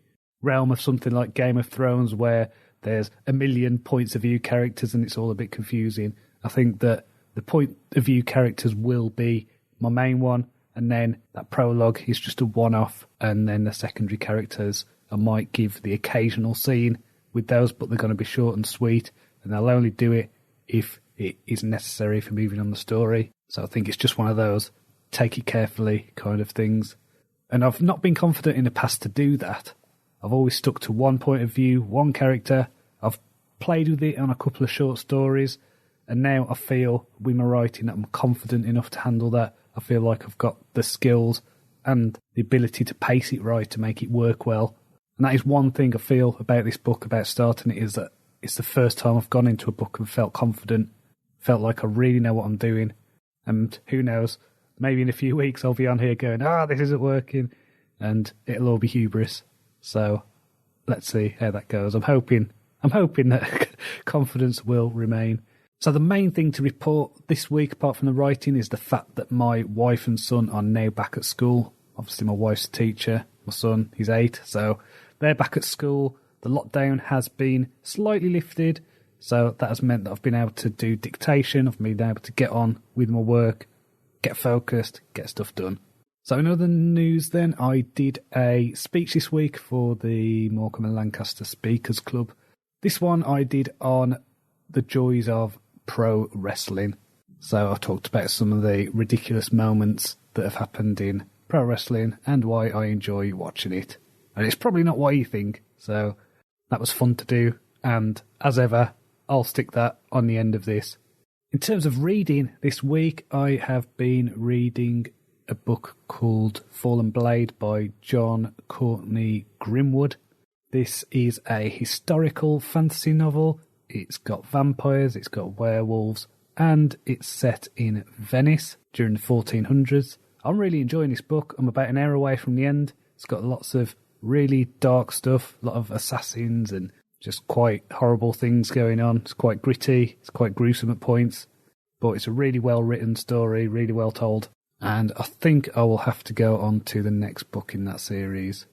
realm of something like Game of Thrones where there's a million points of view characters and it's all a bit confusing. I think that the point of view characters will be my main one, and then that prologue is just a one-off, and then the secondary characters, I might give the occasional scene with those, but they're going to be short and sweet, and I'll only do it if it is necessary for moving on the story. So I think it's just one of those take it carefully kind of things. And I've not been confident in the past to do that. I've always stuck to one point of view, one character. I've played with it on a couple of short stories, and now I feel with my writing that I'm confident enough to handle that. I feel like I've got the skills and the ability to pace it right to make it work well. And that is one thing I feel about this book, about starting it, is that it's the first time I've gone into a book and felt confident, felt like I really know what I'm doing. And who knows, maybe in a few weeks I'll be on here going, this isn't working, and it'll all be hubris. So let's see how that goes. I'm hoping that confidence will remain. So the main thing to report this week, apart from the writing, is the fact that my wife and son are now back at school. Obviously my wife's a teacher, my son, he's 8, so they're back at school. The lockdown has been slightly lifted, so that has meant that I've been able to do dictation, I've been able to get on with my work, get focused, get stuff done. So in other news then, I did a speech this week for the Morecambe and Lancaster Speakers Club. This one I did on the joys of pro wrestling. So I talked about some of the ridiculous moments that have happened in pro wrestling and why I enjoy watching it. And it's probably not what you think, so that was fun to do. And as ever, I'll stick that on the end of this. In terms of reading this week, I have been reading a book called Fallen Blade by John Courtney Grimwood. This is a historical fantasy novel. It's got vampires, it's got werewolves, and it's set in Venice during the 1400s. I'm really enjoying this book. I'm about an hour away from the end. It's got lots of really dark stuff, a lot of assassins and just quite horrible things going on. It's quite gritty, it's quite gruesome at points, but it's a really well written story, really well told. And I think I will have to go on to the next book in that series.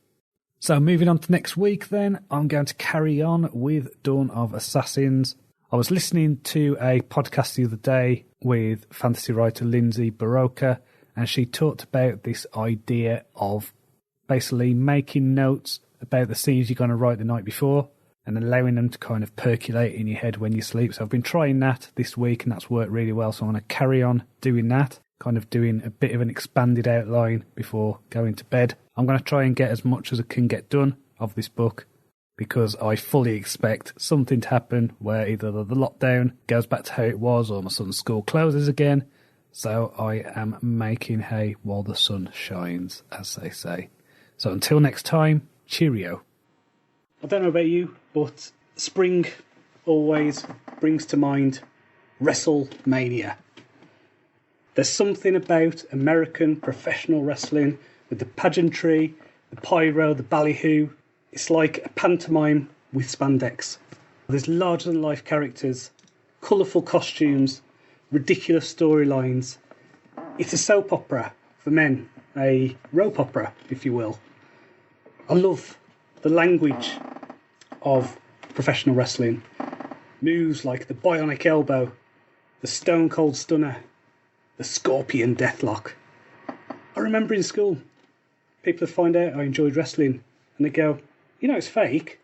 So moving on to next week then, I'm going to carry on with Dawn of Assassins. I was listening to a podcast the other day with fantasy writer Lindsay Barocca, and she talked about this idea of basically making notes about the scenes you're going to write the night before and allowing them to kind of percolate in your head when you sleep. So I've been trying that this week and that's worked really well. So I'm going to carry on doing that, kind of doing a bit of an expanded outline before going to bed. I'm going to try and get as much as I can get done of this book because I fully expect something to happen where either the lockdown goes back to how it was or my son's school closes again. So I am making hay while the sun shines, as they say. So until next time, cheerio. I don't know about you, but spring always brings to mind WrestleMania. There's something about American professional wrestling with the pageantry, the pyro, the ballyhoo. It's like a pantomime with spandex. There's larger-than-life characters, colourful costumes, ridiculous storylines. It's a soap opera for men, a rope opera, if you will. I love the language of professional wrestling. Moves like the bionic elbow, the stone cold stunner, the scorpion deathlock. I remember in school, people would find out I enjoyed wrestling and they'd go, you know, it's fake.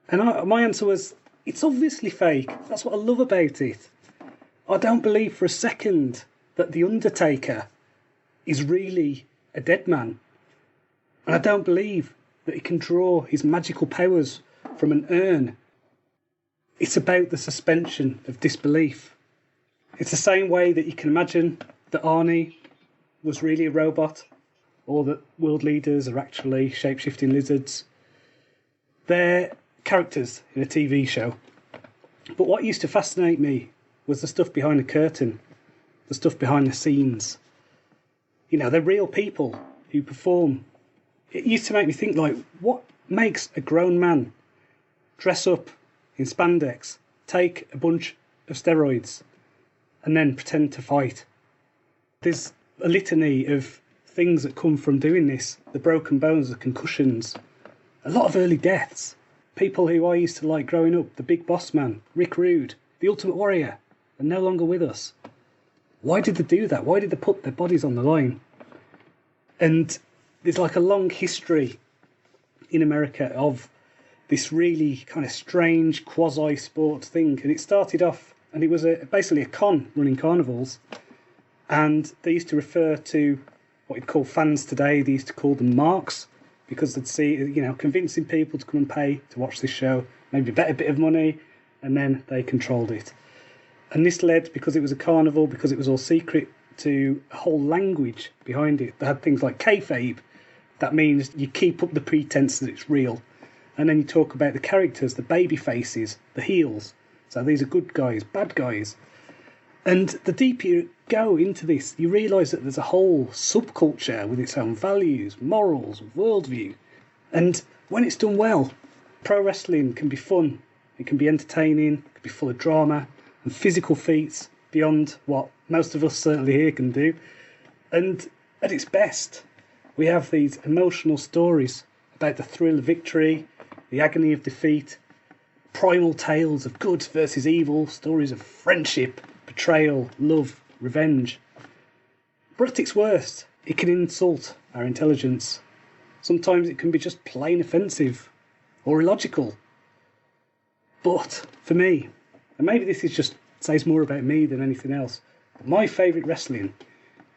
And my answer was, it's obviously fake. That's what I love about it. I don't believe for a second that The Undertaker is really a dead man. And I don't believe that he can draw his magical powers from an urn. It's about the suspension of disbelief. It's the same way that you can imagine that Arnie was really a robot, or that world leaders are actually shape-shifting lizards. They're characters in a TV show. But what used to fascinate me was the stuff behind the curtain, the stuff behind the scenes. You know, they're real people who perform. It used to make me think, like, what makes a grown man dress up in spandex, take a bunch of steroids, and then pretend to fight? There's a litany of things that come from doing this. The broken bones, the concussions, a lot of early deaths. People who I used to like growing up, the Big Boss Man, Rick Rude, the Ultimate Warrior, are no longer with us. Why did they do that? Why did they put their bodies on the line? And there's like a long history in America of this really kind of strange quasi-sport thing. And it started off, and it was basically a con running carnivals. And they used to refer to what you'd call fans today, they used to call them marks, because they'd see, you know, convincing people to come and pay to watch this show, maybe bet a bit of money, and then they controlled it. And this led, because it was a carnival, because it was all secret, to a whole language behind it. They had things like kayfabe. That means you keep up the pretense that it's real. And then you talk about the characters, the baby faces, the heels. So these are good guys, bad guys. And the deeper you go into this, you realise that there's a whole subculture with its own values, morals, worldview. And when it's done well, pro wrestling can be fun, it can be entertaining, it can be full of drama and physical feats beyond what most of us certainly here can do. And at its best, we have these emotional stories about the thrill of victory, the agony of defeat, primal tales of good versus evil, stories of friendship, betrayal, love, revenge. But at its worst, it can insult our intelligence. Sometimes it can be just plain offensive or illogical. But for me, and maybe this is just says more about me than anything else, but my favourite wrestling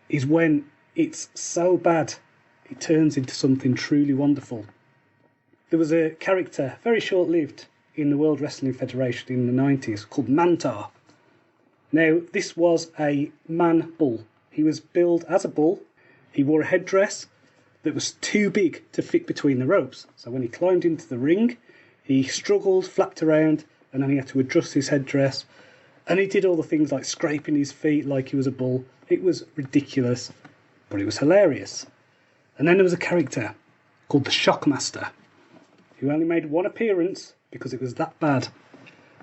is when it's so bad it turns into something truly wonderful. There was a character, very short-lived, in the World Wrestling Federation in the 90s called Mantar. Now, this was a man bull. He was billed as a bull. He wore a headdress that was too big to fit between the ropes. So when he climbed into the ring, he struggled, flapped around, and then he had to adjust his headdress. And he did all the things like scraping his feet like he was a bull. It was ridiculous, but it was hilarious. And then there was a character called the Shockmaster, who only made one appearance because it was that bad.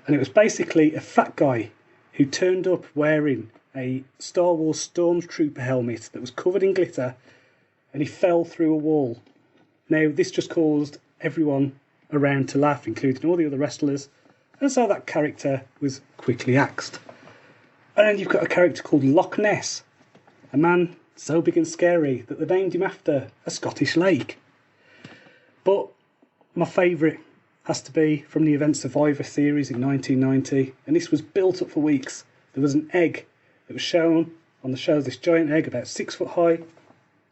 And it was basically a fat guy who turned up wearing a Star Wars Stormtrooper helmet that was covered in glitter, and he fell through a wall. Now, this just caused everyone around to laugh, including all the other wrestlers, and so that character was quickly axed. And then you've got a character called Loch Ness, a man so big and scary that they named him after a Scottish lake. But my favourite has to be from the Event Survivor series in 1990, and this was built up for weeks. There was an egg that was shown on the show, this giant egg about 6 foot high.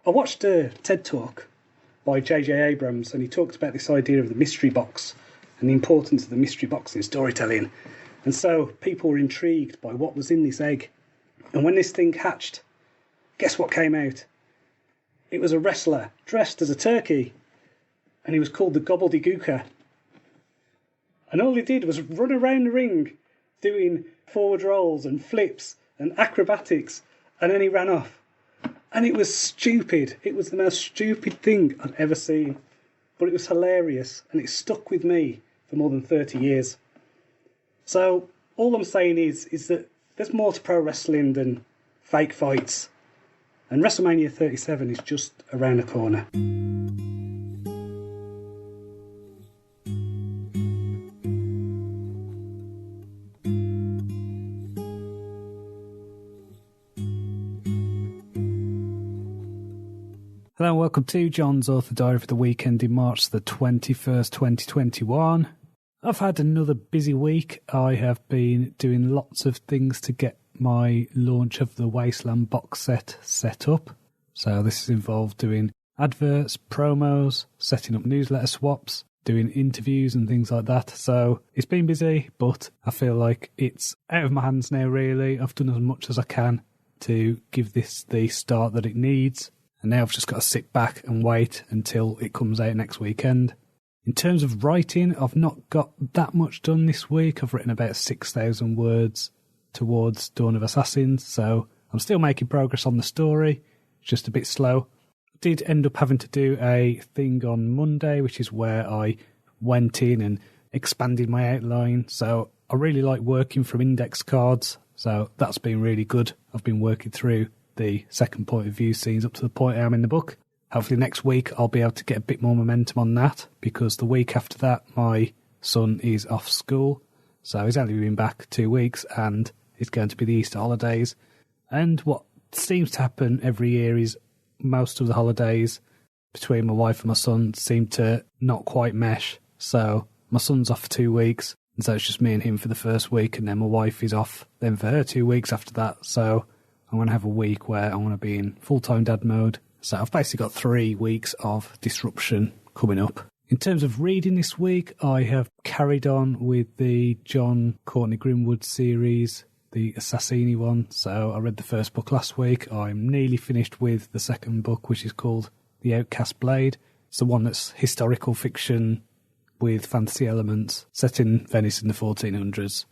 I watched a TED Talk by J.J. Abrams, and he talked about this idea of the mystery box and the importance of the mystery box in storytelling. And so people were intrigued by what was in this egg. And when this thing hatched, guess what came out? It was a wrestler dressed as a turkey, and he was called the Gobbledygooker. And all he did was run around the ring doing forward rolls and flips and acrobatics, and then he ran off. And it was stupid. It was the most stupid thing I'd ever seen. But it was hilarious, and it stuck with me for more than 30 years. So all I'm saying is that there's more to pro wrestling than fake fights. And WrestleMania 37 is just around the corner. Hello and welcome to John's Author Diary for the weekend in March the 21st, 2021. I've had another busy week. I have been doing lots of things to get my launch of the Wasteland box set up. So this has involved doing adverts, promos, setting up newsletter swaps, doing interviews and things like that. So it's been busy, but I feel like it's out of my hands now, really. I've done as much as I can to give this the start that it needs. And now I've just got to sit back and wait until it comes out next weekend. In terms of writing, I've not got that much done this week. I've written about 6,000 words towards Dawn of Assassins, so I'm still making progress on the story. It's just a bit slow. I did end up having to do a thing on Monday, which is where I went in and expanded my outline. So I really like working from index cards, so that's been really good. I've been working through the second point of view scenes up to the point I am in the book. Hopefully next week I'll be able to get a bit more momentum on that, because the week after that my son is off school, so he's only been back 2 weeks and it's going to be the Easter holidays. And what seems to happen every year is most of the holidays between my wife and my son seem to not quite mesh. So my son's off for 2 weeks, and so it's just me and him for the first week, and then my wife is off then for her 2 weeks after that. So I'm going to have a week where I'm going to be in full-time dad mode. So I've basically got 3 weeks of disruption coming up. In terms of reading this week, I have carried on with the John Courtney Grimwood series, the Assassini one. So I read the first book last week. I'm nearly finished with the second book, which is called The Outcast Blade. It's the one that's historical fiction with fantasy elements set in Venice in the 1400s.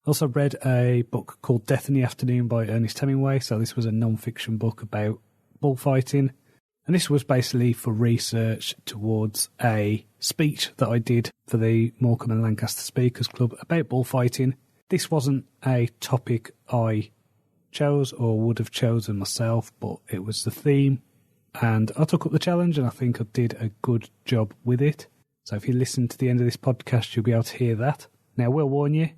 Also read a book called Death in the Afternoon by Ernest Hemingway. So this was a non-fiction book about bullfighting. And this was basically for research towards a speech that I did for the Morecambe and Lancaster Speakers Club about bullfighting. This wasn't a topic I chose or would have chosen myself, but it was the theme. And I took up the challenge, and I think I did a good job with it. So if you listen to the end of this podcast, you'll be able to hear that. Now, I will warn you,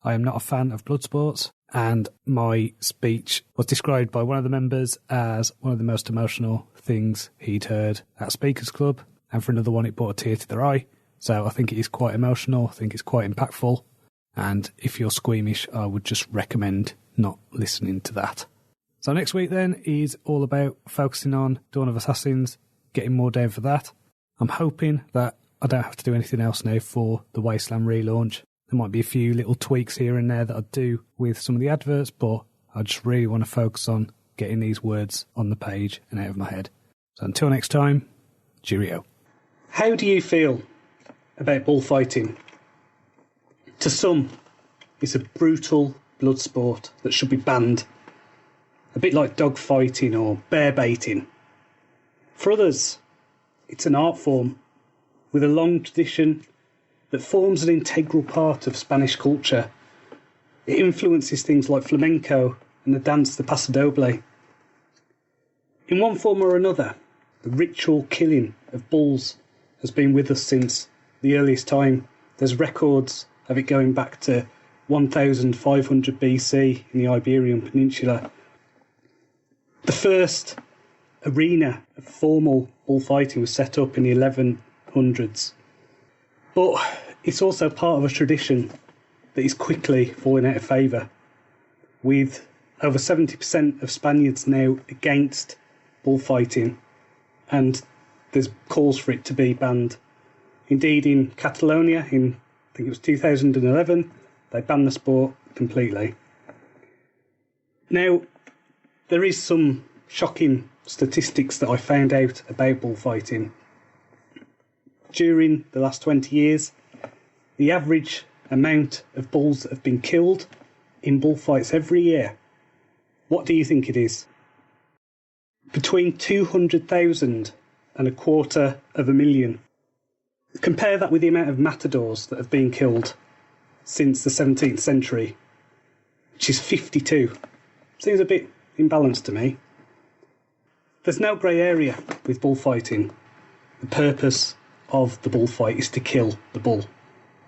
I am not a fan of blood sports, and my speech was described by one of the members as one of the most emotional things he'd heard at Speakers Club, and for another one it brought a tear to their eye. So I think it is quite emotional, I think it's quite impactful, and if you're squeamish, I would just recommend not listening to that. So next week then is all about focusing on Dawn of Assassins, getting more down for that. I'm hoping that I don't have to do anything else now for the Wasteland relaunch. There might be a few little tweaks here and there that I do with some of the adverts, but I just really want to focus on getting these words on the page and out of my head. So until next time, cheerio. How do you feel about bullfighting? To some, it's a brutal blood sport that should be banned. A bit like dog fighting or bear baiting. For others, it's an art form with a long tradition that forms an integral part of Spanish culture. It influences things like flamenco and the dance the paso doble. In one form or another, the ritual killing of bulls has been with us since the earliest time. There's records of it going back to 1500 BC in the Iberian Peninsula. The first arena of formal bullfighting was set up in the 1100s. But it's also part of a tradition that is quickly falling out of favour, with over 70% of Spaniards now against bullfighting, and there's calls for it to be banned. Indeed, in Catalonia, in I think it was 2011, they banned the sport completely. Now, there is some shocking statistics that I found out about bullfighting. During the last 20 years, the average amount of bulls that have been killed in bullfights every year, what do you think it is? Between 200,000 and 250,000. Compare that with the amount of matadors that have been killed since the 17th century, which is 52. Seems a bit imbalanced to me. There's no grey area with bullfighting. The purpose of the bullfight is to kill the bull.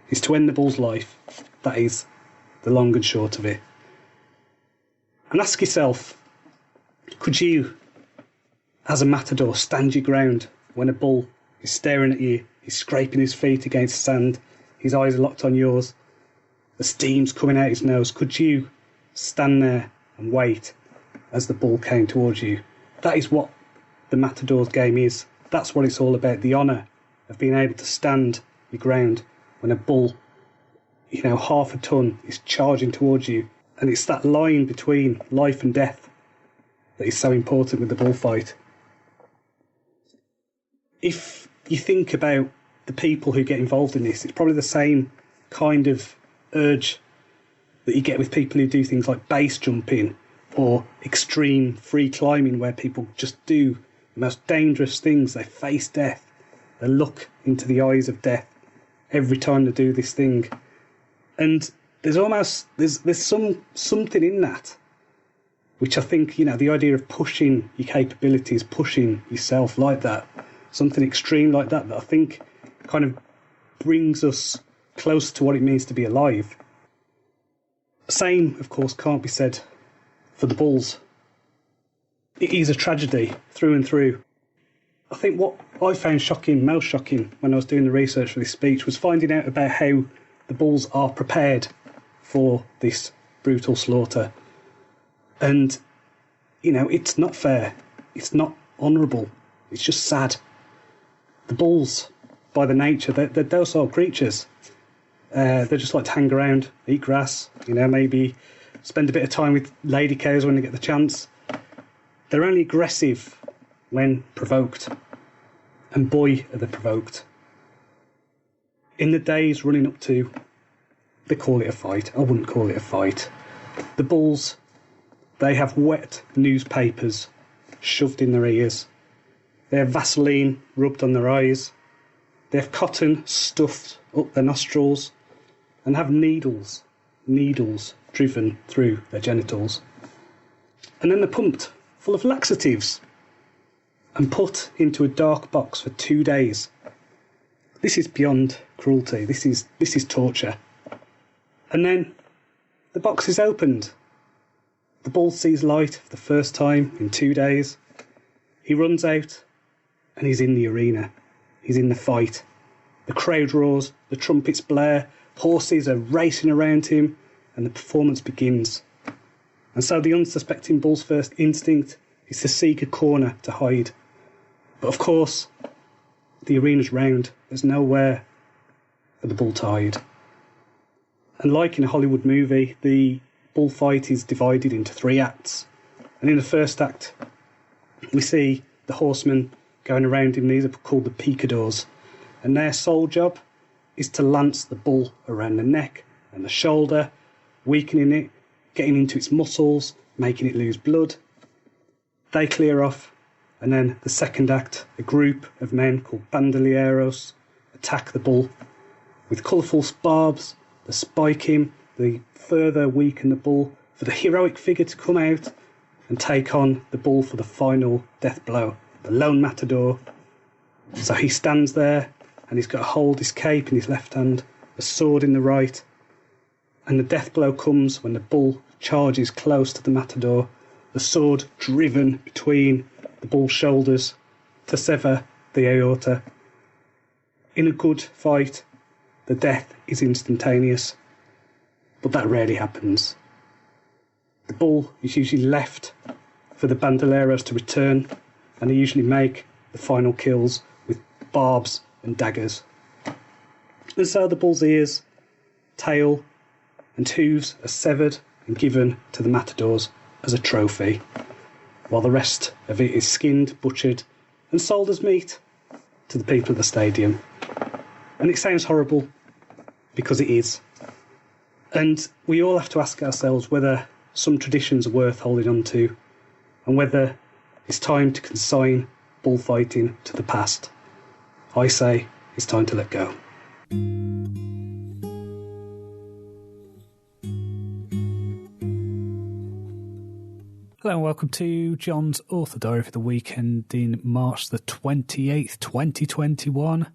Is to end the bull's life. That is the long and short of it. And ask yourself, could you, as a matador, stand your ground when a bull is staring at you, he's scraping his feet against sand, his eyes are locked on yours, the steam's coming out his nose? Could you stand there and wait as the bull came towards you? That is what the matador's game is. That's what it's all about, the honour of being able to stand your ground when a bull, half a ton is charging towards you. And it's that line between life and death that is so important with the bullfight. If you think about the people who get involved in this, it's probably the same kind of urge that you get with people who do things like base jumping or extreme free climbing, where people just do the most dangerous things. They face death. They look into the eyes of death every time they do this thing. And there's something in that, which I think, the idea of pushing your capabilities, pushing yourself like that, something extreme like that I think kind of brings us close to what it means to be alive. The same, of course, can't be said for the bulls. It is a tragedy through and through. I think what I found most shocking when I was doing the research for this speech was finding out about how the bulls are prepared for this brutal slaughter. And, it's not fair. It's not honourable. It's just sad. The bulls, by their nature, they're docile creatures. They just like to hang around, eat grass, maybe spend a bit of time with lady cows when they get the chance. They're only aggressive when provoked. And boy, are they provoked. In the days running up to, they call it a fight. I wouldn't call it a fight. The bulls, they have wet newspapers shoved in their ears. They have Vaseline rubbed on their eyes. They have cotton stuffed up their nostrils and have needles driven through their genitals. And then they're pumped full of laxatives and put into a dark box for 2 days. This is beyond cruelty. This is torture. And then the box is opened. The bull sees light for the first time in 2 days. He runs out and he's in the arena. He's in the fight. The crowd roars, the trumpets blare, horses are racing around him, and the performance begins. And so the unsuspecting bull's first instinct is to seek a corner to hide. But of course, the arena's round. There's nowhere for the bull to hide. And like in a Hollywood movie, the bullfight is divided into 3 acts. And in the first act, we see the horsemen going around him. These are called the picadors. And their sole job is to lance the bull around the neck and the shoulder, weakening it, getting into its muscles, making it lose blood. They clear off, and then the second act, a group of men called bandolieros attack the bull with colourful barbs. They spike him, they further weaken the bull for the heroic figure to come out and take on the bull for the final death blow, the lone matador. So he stands there and he's got to hold his cape in his left hand, a sword in the right, and the death blow comes when the bull charges close to the matador, the sword driven between the bull's shoulders to sever the aorta. In a good fight, the death is instantaneous, but that rarely happens. The bull is usually left for the bandoleros to return, and they usually make the final kills with barbs and daggers. And so the bull's ears, tail and hooves are severed and given to the matadors as a trophy, while the rest of it is skinned, butchered and sold as meat to the people of the stadium. And it sounds horrible, because it is. And we all have to ask ourselves whether some traditions are worth holding on to, and whether it's time to consign bullfighting to the past. I say it's time to let go. Hello and welcome to Jon's Author Diary for the weekend in March the 28th, 2021.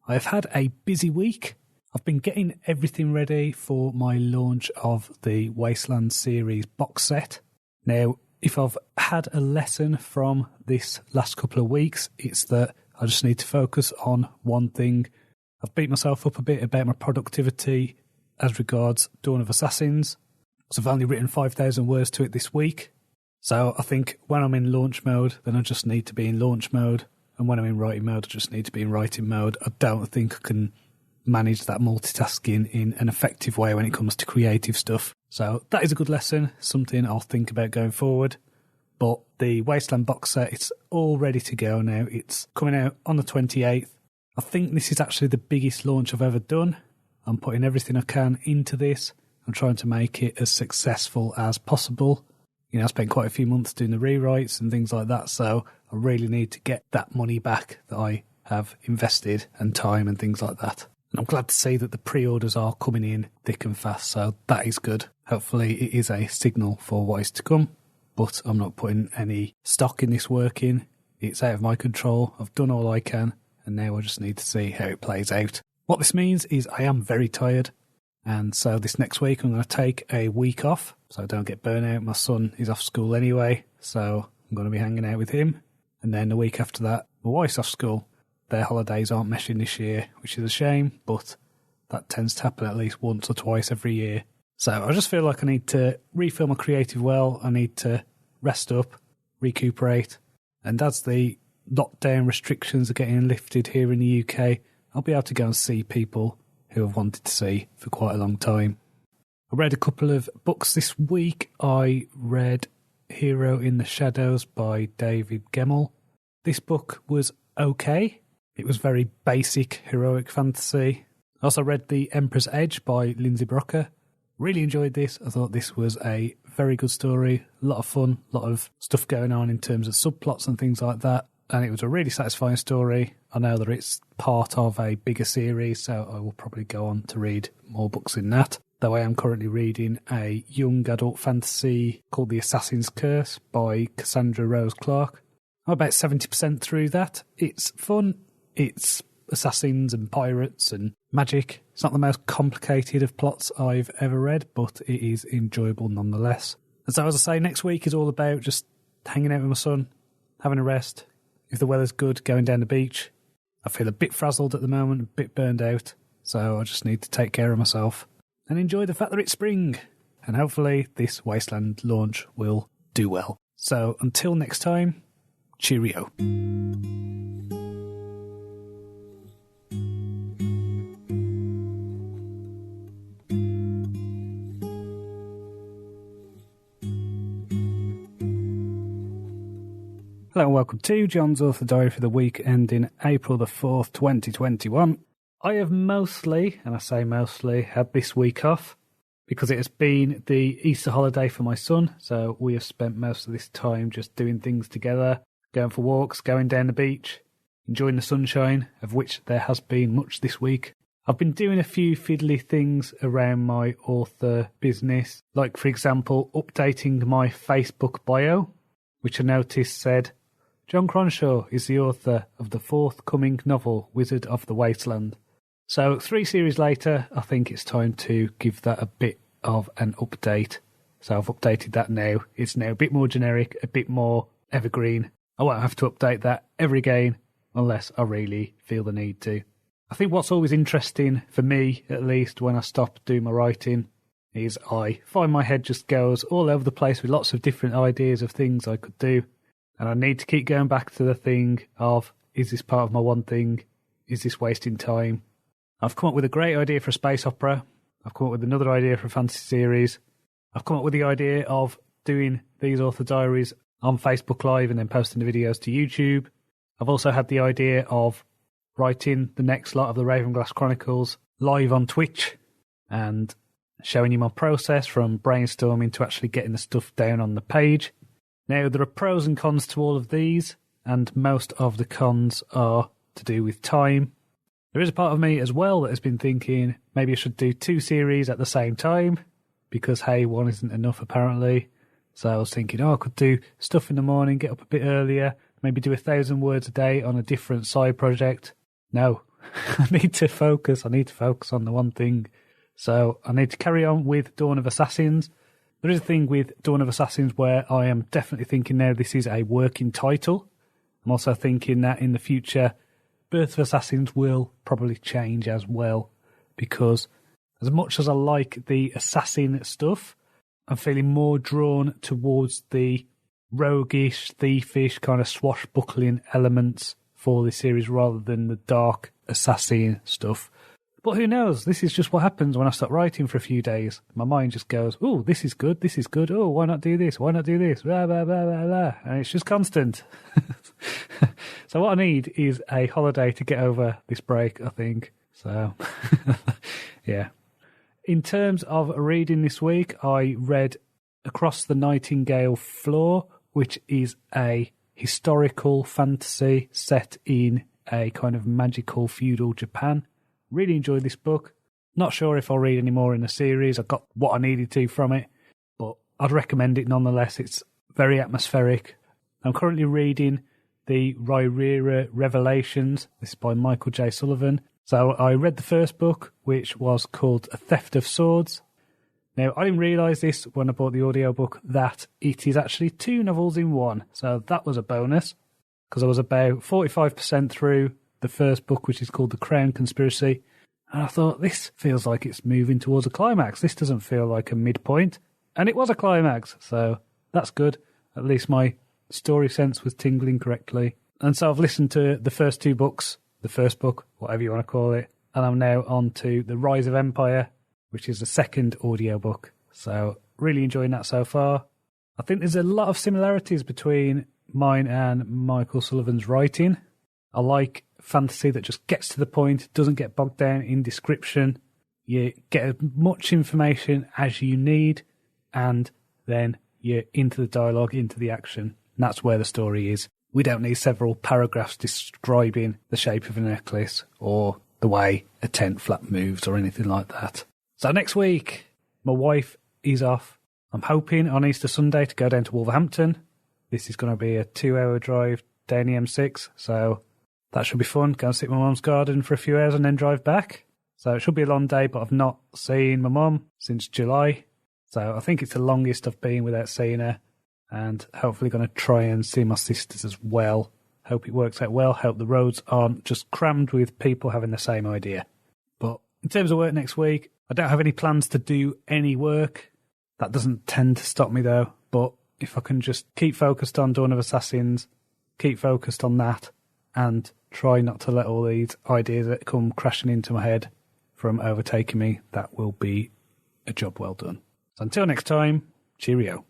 I've had a busy week. I've been getting everything ready for my launch of the Wasteland series box set. Now, if I've had a lesson from this last couple of weeks, it's that I just need to focus on one thing. I've beat myself up a bit about my productivity as regards Dawn of Assassins. So I've only written 5,000 words to it this week. So I think when I'm in launch mode, then I just need to be in launch mode. And when I'm in writing mode, I just need to be in writing mode. I don't think I can manage that multitasking in an effective way when it comes to creative stuff. So that is a good lesson, something I'll think about going forward. But the Wasteland box set, it's all ready to go now. It's coming out on the 28th. I think this is actually the biggest launch I've ever done. I'm putting everything I can into this. I'm trying to make it as successful as possible. You know, I spent quite a few months doing the rewrites and things like that, so I really need to get that money back that I have invested and time and things like that. And I'm glad to see that the pre-orders are coming in thick and fast, so that is good. Hopefully it is a signal for what is to come, but I'm not putting any stock in this work in. It's out of my control. I've done all I can, and now I just need to see how it plays out. What this means is I am very tired, and so this next week I'm going to take a week off so I don't get burnout. My son is off school anyway, so I'm going to be hanging out with him. And then the week after that, my wife's off school. Their holidays aren't meshing this year, which is a shame, but that tends to happen at least once or twice every year. So I just feel like I need to refill my creative well. I need to rest up, recuperate. And as the lockdown restrictions are getting lifted here in the UK, I'll be able to go and see people who I've wanted to see for quite a long time. I read a couple of books this week. I read Hero in the Shadows by David Gemmell. This book was okay. It was very basic heroic fantasy. I also read The Emperor's Edge by Lindsay Brocker. Really enjoyed this. I thought this was a very good story. A lot of fun, a lot of stuff going on in terms of subplots and things like that. And it was a really satisfying story. I know that it's part of a bigger series, so I will probably go on to read more books in that. Though I am currently reading a young adult fantasy called The Assassin's Curse by Cassandra Rose Clark. I'm about 70% through that. It's fun. It's assassins and pirates and magic. It's not the most complicated of plots I've ever read, but it is enjoyable nonetheless. And so, as I say, next week is all about just hanging out with my son, having a rest. If the weather's good, going down the beach. I feel a bit frazzled at the moment, a bit burned out, so I just need to take care of myself and enjoy the fact that it's spring. And hopefully this Wasteland launch will do well. So until next time, cheerio. Hello and welcome to Jon's Author Diary for the week ending April the 4th, 2021. I have mostly, and I say mostly, had this week off because it has been the Easter holiday for my son, so we have spent most of this time just doing things together, going for walks, going down the beach, enjoying the sunshine, of which there has been much this week. I've been doing a few fiddly things around my author business, like for example updating my Facebook bio, which I noticed said, Jon Cronshaw is the author of the forthcoming novel, Wizard of the Wasteland. So 3 series later, I think it's time to give that a bit of an update. So I've updated that now. It's now a bit more generic, a bit more evergreen. I won't have to update that ever again unless I really feel the need to. I think what's always interesting, for me at least, when I stop doing my writing, is I find my head just goes all over the place with lots of different ideas of things I could do. And I need to keep going back to the thing of, is this part of my one thing? Is this wasting time? I've come up with a great idea for a space opera. I've come up with another idea for a fantasy series. I've come up with the idea of doing these author diaries on Facebook Live and then posting the videos to YouTube. I've also had the idea of writing the next lot of the Ravenclaw Chronicles live on Twitch and showing you my process from brainstorming to actually getting the stuff down on the page. Now, there are pros and cons to all of these, and most of the cons are to do with time. There is a part of me as well that has been thinking maybe I should do 2 series at the same time, because, hey, one isn't enough apparently. So I was thinking, I could do stuff in the morning, get up a bit earlier, maybe do 1,000 words a day on a different side project. No, I need to focus. I need to focus on the one thing. So I need to carry on with Dawn of Assassins. There is a thing with Dawn of Assassins where I am definitely thinking now this is a working title. I'm also thinking that in the future, Birth of Assassins will probably change as well, because as much as I like the assassin stuff, I'm feeling more drawn towards the roguish, thievish, kind of swashbuckling elements for this series rather than the dark assassin stuff. But who knows? This is just what happens when I start writing for a few days. My mind just goes, oh, this is good, this is good. Oh, why not do this? Why not do this? Blah, blah, blah, blah, blah. And it's just constant. So what I need is a holiday to get over this break, I think. So, yeah. In terms of reading this week, I read Across the Nightingale Floor, which is a historical fantasy set in a kind of magical feudal Japan. Really enjoyed this book. Not sure if I'll read any more in the series. I got what I needed to from it, but I'd recommend it nonetheless. It's very atmospheric. I'm currently reading the Rhaenyra Revelations. This is by Michael J. Sullivan. So I read the first book, which was called A Theft of Swords. Now, I didn't realise this when I bought the audiobook, that it is actually 2 novels in one. So that was a bonus, because I was about 45% through the first book, which is called The Crown Conspiracy, and I thought, this feels like it's moving towards a climax. This doesn't feel like a midpoint, and it was a climax, so that's good. At least my story sense was tingling correctly. And so I've listened to the first 2 books, the first book, whatever you want to call it, and I'm now on to The Rise of Empire, which is the second audiobook. So really enjoying that so far. I think there's a lot of similarities between mine and Michael Sullivan's writing. I like fantasy that just gets to the point, doesn't get bogged down in description. You get as much information as you need, and then you're into the dialogue, into the action. And that's where the story is. We don't need several paragraphs describing the shape of a necklace or the way a tent flap moves or anything like that. So next week, my wife is off. I'm hoping on Easter Sunday to go down to Wolverhampton. This is going to be a 2-hour drive down the M6, so that should be fun. Go and sit in my mum's garden for a few hours and then drive back. So it should be a long day, but I've not seen my mum since July. So I think it's the longest I've been without seeing her. And hopefully going to try and see my sisters as well. Hope it works out well. Hope the roads aren't just crammed with people having the same idea. But in terms of work next week, I don't have any plans to do any work. That doesn't tend to stop me though. But if I can just keep focused on Dawn of Assassins, keep focused on that, and try not to let all these ideas that come crashing into my head from overtaking me, that will be a job well done. So until next time, cheerio.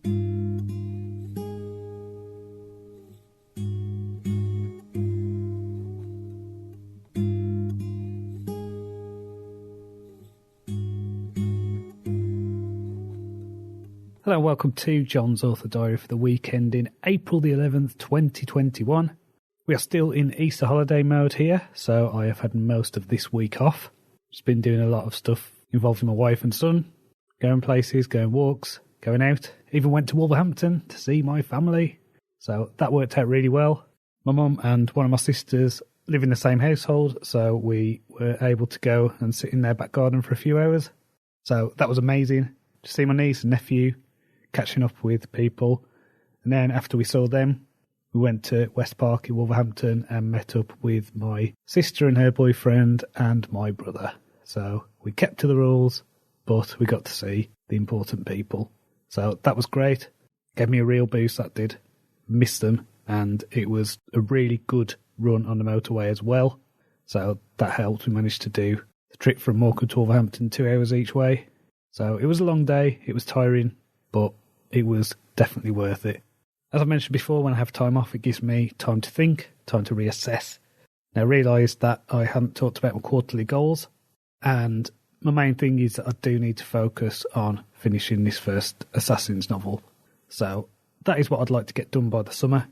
Hello and welcome to John's Author Diary for the weekend in April the 11th, 2021. We are still in Easter holiday mode here, so I have had most of this week off. Just been doing a lot of stuff involving my wife and son, going places, going walks, going out. Even went to Wolverhampton to see my family, so that worked out really well. My mum and one of my sisters live in the same household, so we were able to go and sit in their back garden for a few hours. So that was amazing, to see my niece and nephew, catching up with people. And then after we saw them, we went to West Park in Wolverhampton and met up with my sister and her boyfriend and my brother. So we kept to the rules, but we got to see the important people. So that was great. Gave me a real boost, that did. Missed them, and it was a really good run on the motorway as well. So that helped. We managed to do the trip from Morecambe to Wolverhampton 2 hours each way. So it was a long day, it was tiring, but it was definitely worth it. As I mentioned before, when I have time off, it gives me time to think, time to reassess. Now, I realised that I hadn't talked about my quarterly goals, and my main thing is that I do need to focus on finishing this first Assassin's novel. So that is what I'd like to get done by the summer.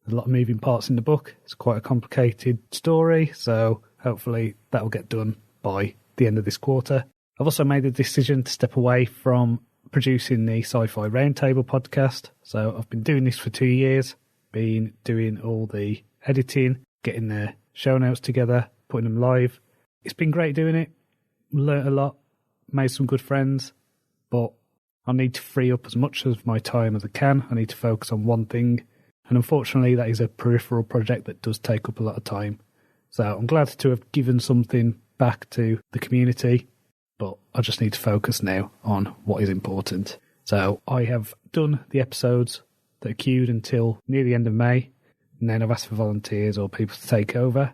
There's a lot of moving parts in the book. It's quite a complicated story, so hopefully that will get done by the end of this quarter. I've also made the decision to step away from producing the Sci-Fi Roundtable podcast. So I've been doing this for 2 years, been doing all the editing, getting the show notes together, putting them live. It's been great doing it, learnt a lot, made some good friends, but I need to free up as much of my time as I can. I need to focus on one thing, and unfortunately that is a peripheral project that does take up a lot of time. So I'm glad to have given something back to the community, but I just need to focus now on what is important. So I have done the episodes that are queued until near the end of May, and then I've asked for volunteers or people to take over.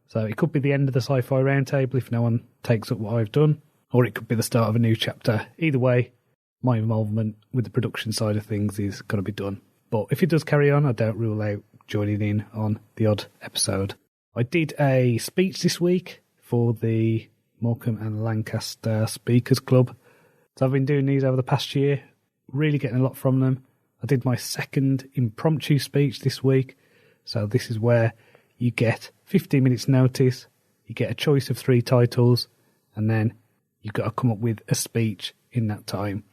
So it could be the end of the Sci-Fi Roundtable if no one takes up what I've done, or it could be the start of a new chapter. Either way, my involvement with the production side of things is going to be done. But if it does carry on, I don't rule out joining in on the odd episode. I did a speech this week for the Morecambe and Lancaster Speakers Club. So I've been doing these over the past year, really getting a lot from them. I did my second impromptu speech this week. So this is where you get 15 minutes notice, you get a choice of 3 titles, and then you've got to come up with a speech in that time.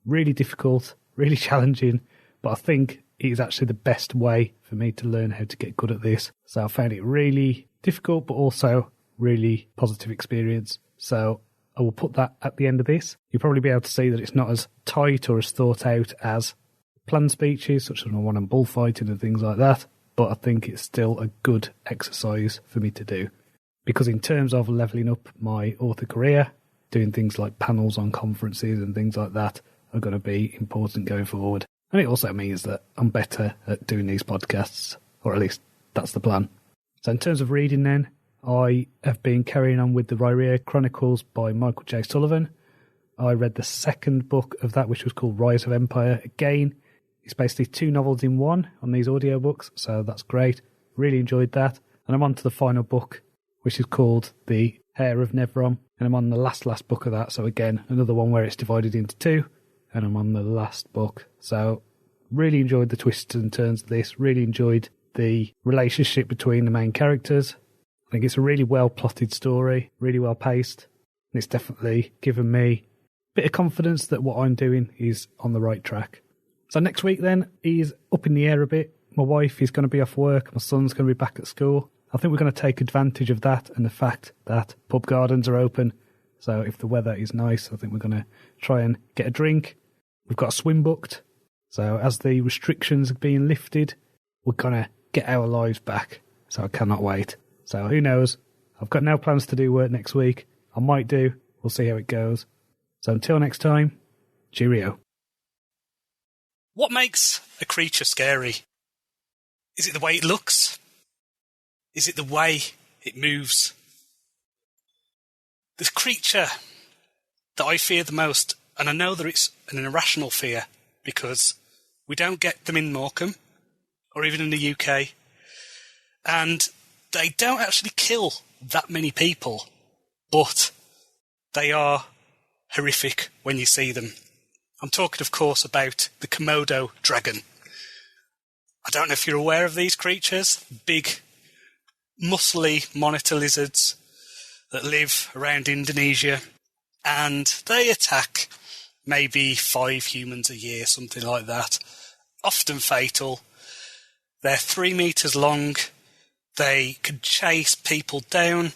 Really difficult, really challenging, but I think it is actually the best way for me to learn how to get good at this. So I found it really difficult, but also really positive experience. So I will put that at the end of this. You'll probably be able to see that it's not as tight or as thought out as planned speeches, such as my one on bullfighting and things like that, but I think it's still a good exercise for me to do. Because in terms of levelling up my author career, doing things like panels on conferences and things like that are going to be important going forward. And it also means that I'm better at doing these podcasts, or at least that's the plan. So in terms of reading then, I have been carrying on with the Ravenclaw Chronicles by Michael J. Sullivan. I read the second book of that, which was called Rise of Empire. Again, it's basically 2 novels in one on these audiobooks, so that's great. Really enjoyed that. And I'm on to the final book, which is called The Heir of Nevron. And I'm on the last book of that, so again, another one where it's divided into 2. And I'm on the last book. So really enjoyed the twists and turns of this. Really enjoyed the relationship between the main characters. I think it's a really well-plotted story, really well-paced. And it's definitely given me a bit of confidence that what I'm doing is on the right track. So next week then is up in the air a bit. My wife is going to be off work. My son's going to be back at school. I think we're going to take advantage of that and the fact that pub gardens are open. So if the weather is nice, I think we're going to try and get a drink. We've got a swim booked. So as the restrictions are being lifted, we're going to get our lives back. So I cannot wait. So who knows? I've got no plans to do work next week. I might do. We'll see how it goes. So until next time, cheerio. What makes a creature scary? Is it the way it looks? Is it the way it moves? The creature that I fear the most, and I know that it's an irrational fear because we don't get them in Morecambe or even in the UK, and they don't actually kill that many people, but they are horrific when you see them. I'm talking, of course, about the Komodo dragon. I don't know if you're aware of these creatures. Big, muscly monitor lizards that live around Indonesia. And they attack maybe 5 humans a year, something like that. Often fatal. They're 3 meters long. They can chase people down.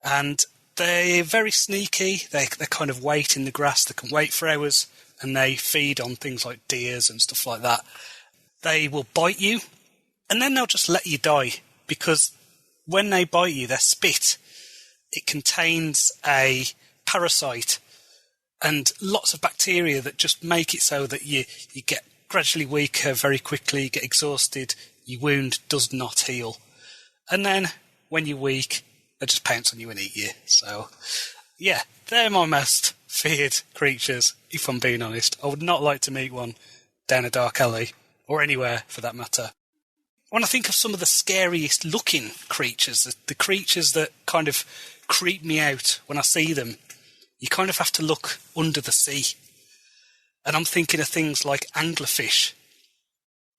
And they're very sneaky. They kind of wait in the grass. They can wait for hours. And they feed on things like deers and stuff like that. They will bite you. And then they'll just let you die. Because when they bite you, their spit, it contains a parasite and lots of bacteria that just make it so that you get gradually weaker very quickly, you get exhausted, your wound does not heal. And then, when you're weak, they just pounce on you and eat you. So, yeah, they're my most feared creatures, if I'm being honest. I would not like to meet one down a dark alley, or anywhere for that matter. When I think of some of the scariest looking creatures, the creatures that kind of creep me out when I see them, you kind of have to look under the sea. And I'm thinking of things like anglerfish,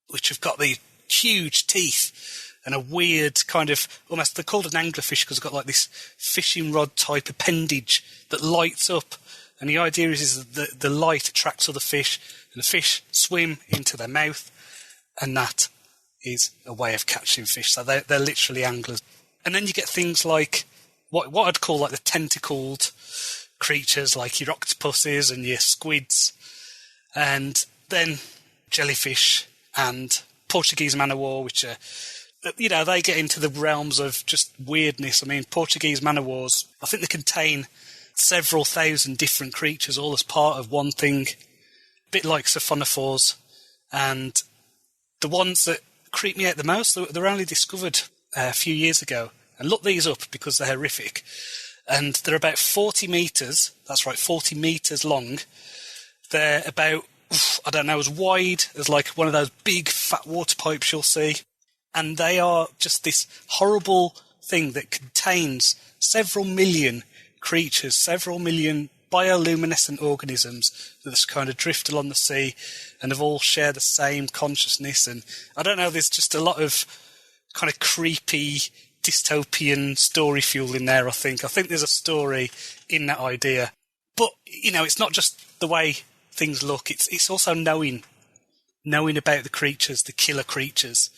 which have got the huge teeth and a weird kind of, almost, they're called an anglerfish because they've got like this fishing rod type appendage that lights up. And the idea is that the light attracts other fish, and the fish swim into their mouth, and that is a way of catching fish. So they're literally anglers. And then you get things like what I'd call like the tentacled creatures, like your octopuses and your squids, and then jellyfish and Portuguese man-o'-war, which are, you know, they get into the realms of just weirdness. I mean, Portuguese man-o'-wars, I think they contain several thousand different creatures all as part of one thing, a bit like siphonophores. And the ones that creep me out the most, they're only discovered a few years ago. And look these up because they're horrific. And they're about 40 metres, that's right, 40 metres long. They're about, I don't know, as wide as like one of those big fat water pipes you'll see. And they are just this horrible thing that contains several million creatures, several million bioluminescent organisms that just kind of drift along the sea and have all share the same consciousness. And I don't know, there's just a lot of kind of creepy dystopian story fuel in there, I think. I think there's a story in that idea. But, you know, it's not just the way things look, it's also knowing about the creatures, the killer creatures.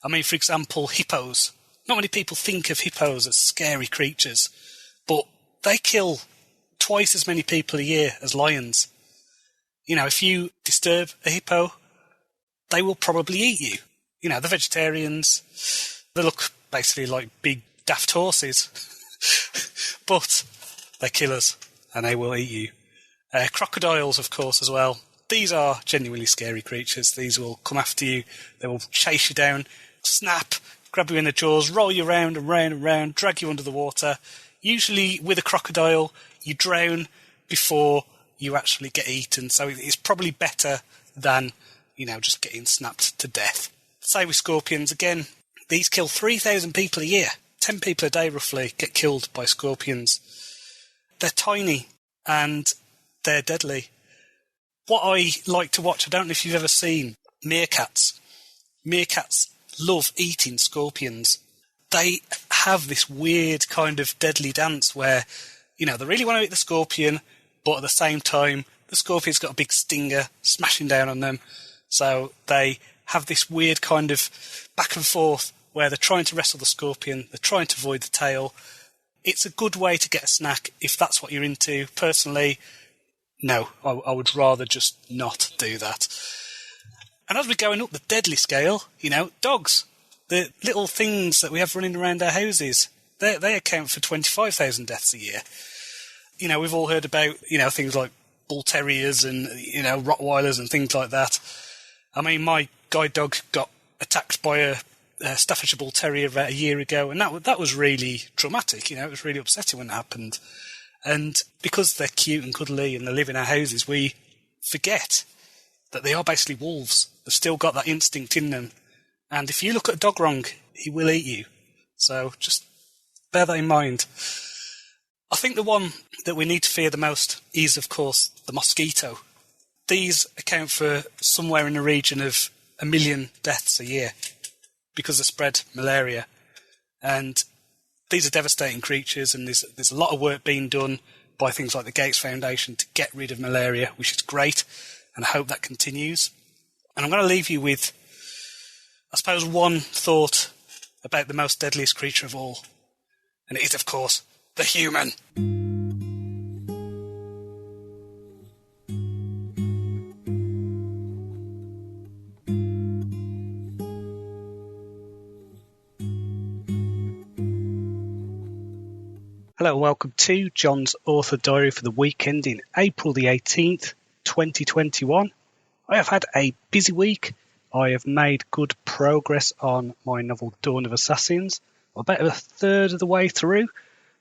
I mean, for example, hippos. Not many people think of hippos as scary creatures, but they kill twice as many people a year as lions. You know, if you disturb a hippo, they will probably eat you. You know, the vegetarians, they look basically like big daft horses. But they're killers, and they will eat you. Crocodiles, of course, as well. These are genuinely scary creatures. These will come after you. They will chase you down, snap, grab you in the jaws, roll you round and round and round, drag you under the water. Usually with a crocodile, you drown before you actually get eaten. So it's probably better than, you know, just getting snapped to death. Say with scorpions, again, these kill 3,000 people a year. 10 people a day, roughly, get killed by scorpions. They're tiny and they're deadly. What I like to watch, I don't know if you've ever seen meerkats. Meerkats love eating scorpions. They have this weird kind of deadly dance where, you know, they really want to eat the scorpion, but at the same time, the scorpion's got a big stinger smashing down on them. So they have this weird kind of back and forth where they're trying to wrestle the scorpion, they're trying to avoid the tail. It's a good way to get a snack if that's what you're into. Personally, no, I would rather just not do that. And as we're going up the deadly scale, you know, dogs, the little things that we have running around our houses, they account for 25,000 deaths a year. You know, we've all heard about, you know, things like bull terriers and, you know, Rottweilers and things like that. I mean, my guide dog got attacked by a Staffordshire bull terrier about a year ago, and that was really traumatic. You know, it was really upsetting when it happened. And because they're cute and cuddly and they live in our houses, we forget that they are basically wolves. They've still got that instinct in them. And if you look at a dog wrong, he will eat you. So just bear that in mind. I think the one that we need to fear the most is, of course, the mosquito. these account for somewhere in the region of 1 million deaths a year because of spread malaria. And these are devastating creatures, and there's a lot of work being done by things like the Gates Foundation to get rid of malaria, which is great, and I hope that continues. And I'm going to leave you with, I suppose, one thought about the most deadliest creature of all. And it is, of course, the human. Hello and welcome to Jon's Author Diary for the weekend in April the 18th, 2021. I have had a busy week. I have made good progress on my novel Dawn of Assassins. I'm about a third of the way through.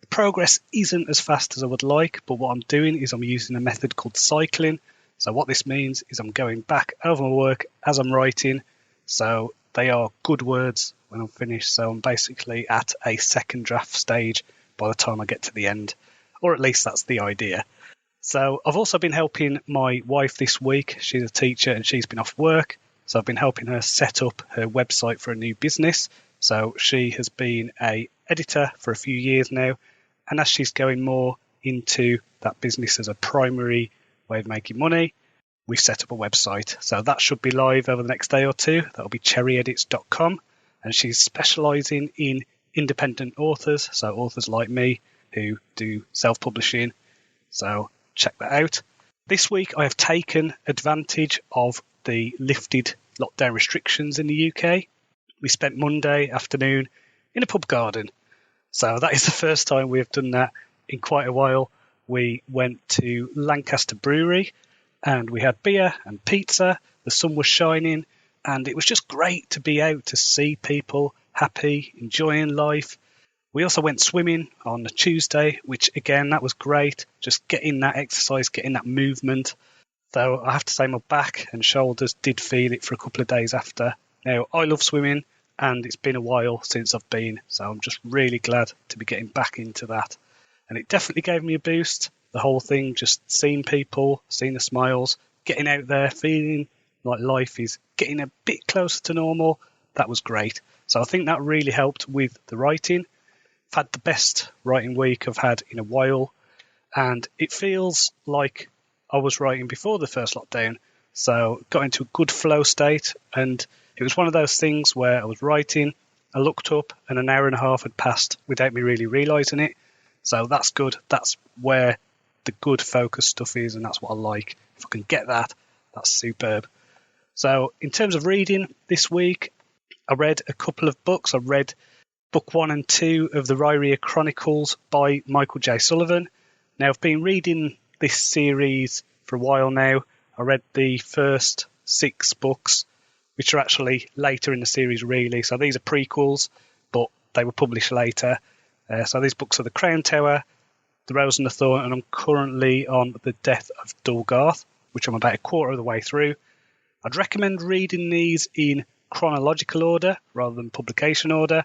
The progress isn't as fast as I would like, but what I'm doing is I'm using a method called cycling. So what this means is I'm going back over my work as I'm writing, so they are good words when I'm finished. So I'm basically at a second draft stage by the time I get to the end, or at least that's the idea. So I've also been helping my wife this week. She's a teacher and she's been off work, so I've been helping her set up her website for a new business. So she has been a editor for a few years now, and as she's going more into that business as a primary way of making money, we've set up a website. So that should be live over the next day or two. That'll be cherryedits.com, and she's specialising in independent authors, so authors like me who do self-publishing, so check that out. This week I have taken advantage of the lifted lockdown restrictions in the UK. We spent Monday afternoon in a pub garden, so that is the first time we have done that in quite a while. We went to Lancaster Brewery and we had beer and pizza, the sun was shining, and it was just great to be out to see people happy, enjoying life. We also went swimming on a Tuesday, which again, that was great. Just getting that exercise, getting that movement. Though I have to say my back and shoulders did feel it for a couple of days after. Now, I love swimming and it's been a while since I've been, so I'm just really glad to be getting back into that. And it definitely gave me a boost. The whole thing, just seeing people, seeing the smiles, getting out there, feeling like life is getting a bit closer to normal. That was great. So I think that really helped with the writing. I've had the best writing week I've had in a while, and it feels like I was writing before the first lockdown. So got into a good flow state, and it was one of those things where I was writing, I looked up, and an hour and a half had passed without me really realising it. So that's good. That's where the good focus stuff is, and that's what I like. If I can get that, that's superb. So in terms of reading this week, I read a couple of books. I read book 1 and 2 of the Ravenclaw Chronicles by Michael J. Sullivan. Now, I've been reading this series for a while now. I read the first 6 books, which are actually later in the series, really. So these are prequels, but they were published later. So these books are The Crown Tower, The Rose and the Thorn, and I'm currently on The Death of Dulgarth, which I'm about a quarter of the way through. I'd recommend reading these in chronological order rather than publication order,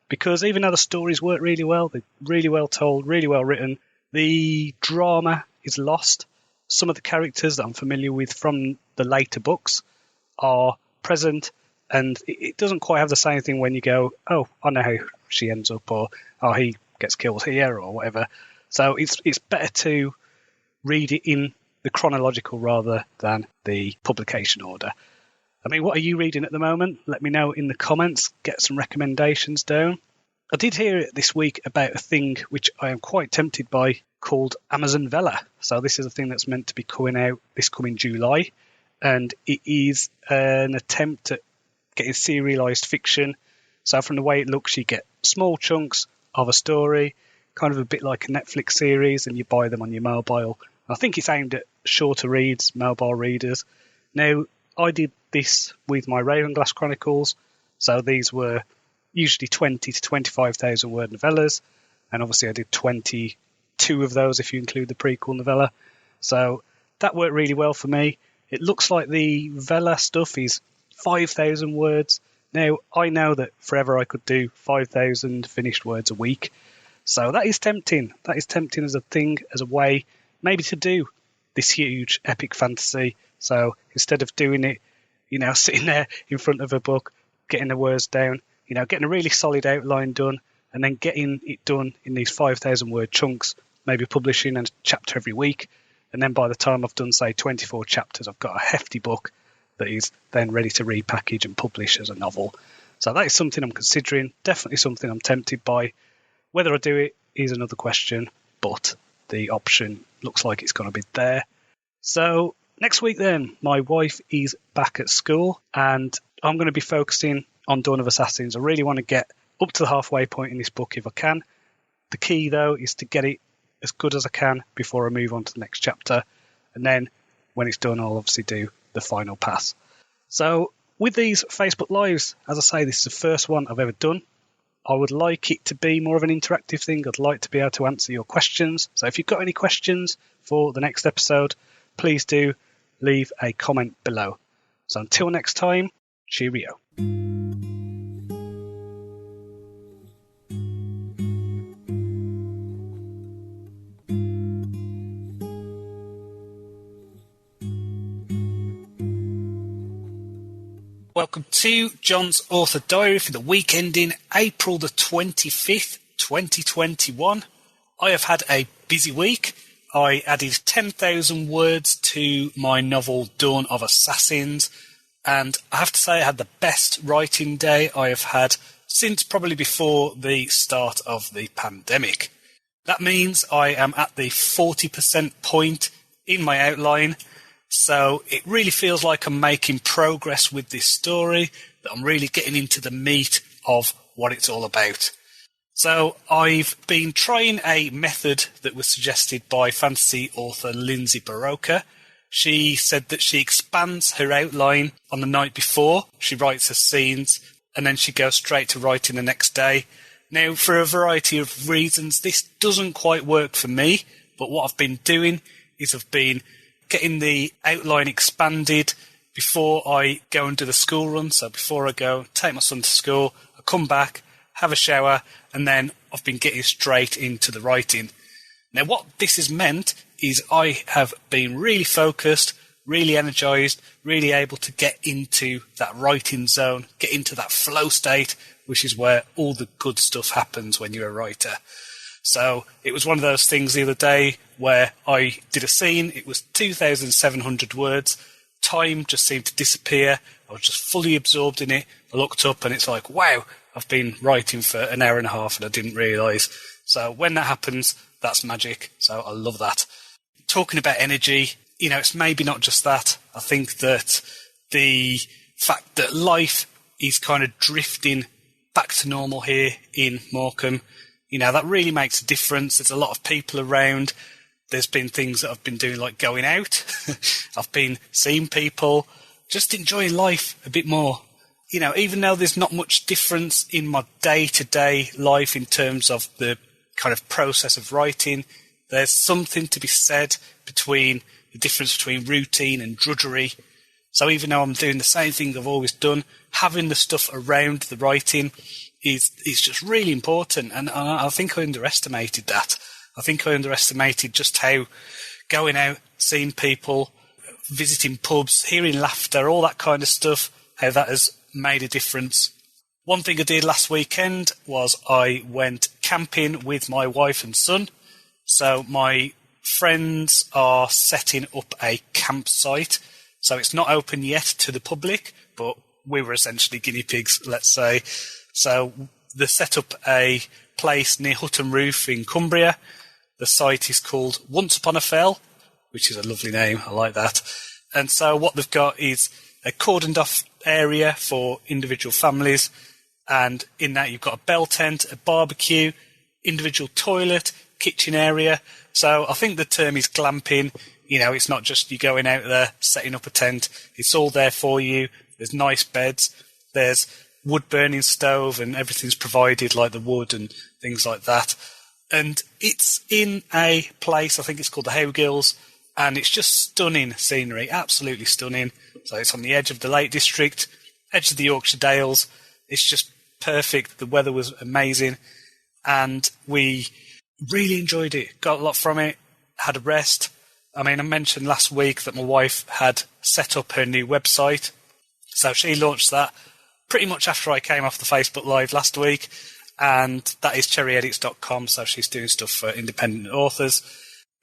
because even though the stories work really well, they're really well told, really well written, the drama is lost. Some of the characters that I'm familiar with from the later books are present, and it doesn't quite have the same thing when you go, oh, I know how she ends up, or oh, he gets killed here, or whatever. So it's better to read it in the chronological rather than the publication order. I mean, what are you reading at the moment? Let me know in the comments. Get some recommendations down. I did hear this week about a thing which I am quite tempted by called Amazon Vella. So this is a thing that's meant to be coming out this coming July. And it is an attempt at getting serialised fiction. So from the way it looks, you get small chunks of a story, kind of a bit like a Netflix series, and you buy them on your mobile. I think it's aimed at shorter reads, mobile readers. Now, I did this with my Ravenclaw Chronicles, so these were usually 20 to 25,000 word novellas, and obviously I did 22 of those if you include the prequel novella. So that worked really well for me. It looks like the Vella stuff is 5,000 words. Now, I know that forever I could do 5,000 finished words a week, so that is tempting. That is tempting as a thing, as a way maybe to do this huge epic fantasy So instead of doing it, sitting there in front of a book, getting the words down, getting a really solid outline done, and then getting it done in these 5,000 word chunks, maybe publishing a chapter every week. And then by the time I've done, say, 24 chapters, I've got a hefty book that is then ready to repackage and publish as a novel. So that is something I'm considering, definitely something I'm tempted by. Whether I do it is another question, but the option looks like it's going to be there. So next week then, my wife is back at school and I'm going to be focusing on Dawn of Assassins. I really want to get up to the halfway point in this book if I can. The key, though, is to get it as good as I can before I move on to the next chapter. And then when it's done, I'll obviously do the final pass. So with these Facebook Lives, as I say, this is the first one I've ever done. I would like it to be more of an interactive thing. I'd like to be able to answer your questions. So if you've got any questions for the next episode, please do leave a comment below. So until next time, cheerio. Welcome to Jon's Author Diary for the week ending April the 25th, 2021. I have had a busy week. I added 10,000 words to my novel Dawn of Assassins, and I have to say I had the best writing day I have had since probably before the start of the pandemic. That means I am at the 40% point in my outline. So it really feels like I'm making progress with this story, that I'm really getting into the meat of what it's all about. So I've been trying a method that was suggested by fantasy author Lindsay Baroka. She said that she expands her outline on the night before. She writes her scenes and then she goes straight to writing the next day. Now, for a variety of reasons, this doesn't quite work for me, but what I've been doing is I've been getting the outline expanded before I go and do the school run. So before I go, take my son to school, I come back, have a shower, and then I've been getting straight into the writing. Now, what this has meant is I have been really focused, really energised, really able to get into that writing zone, get into that flow state, which is where all the good stuff happens when you're a writer. So it was one of those things the other day where I did a scene. It was 2,700 words. Time just seemed to disappear. I was just fully absorbed in it. I looked up and it's like, wow, I've been writing for an hour and a half and I didn't realise. So when that happens, that's magic. So I love that. Talking about energy, it's maybe not just that. I think that the fact that life is kind of drifting back to normal here in Morecambe, that really makes a difference. There's a lot of people around. There's been things that I've been doing, like going out. I've been seeing people, just enjoying life a bit more. Even though there's not much difference in my day-to-day life in terms of the kind of process of writing, there's something to be said between the difference between routine and drudgery. So even though I'm doing the same thing I've always done, having the stuff around the writing is just really important, and I think I underestimated that. I think I underestimated just how going out, seeing people, visiting pubs, hearing laughter, all that kind of stuff, how that has made a difference. One thing I did last weekend was I went camping with my wife and son. So my friends are setting up a campsite. So it's not open yet to the public, but we were essentially guinea pigs, let's say. So they set up a place near Hutton Roof in Cumbria. The site is called Once Upon a Fell, which is a lovely name. I like that. And so what they've got is a cordoned off area for individual families. And in that you've got a bell tent, a barbecue, individual toilet, kitchen area. So I think the term is glamping. It's not just you going out there, setting up a tent. It's all there for you. There's nice beds. There's wood-burning stove and everything's provided, like the wood and things like that. And it's in a place, I think it's called the Howgills, and it's just stunning scenery, absolutely stunning. So it's on the edge of the Lake District, edge of the Yorkshire Dales. It's just perfect. The weather was amazing, and we really enjoyed it. Got a lot from it, had a rest, I mean, I mentioned last week that my wife had set up her new website. So she launched that pretty much after I came off the Facebook Live last week. And that is cherryedits.com. So she's doing stuff for independent authors.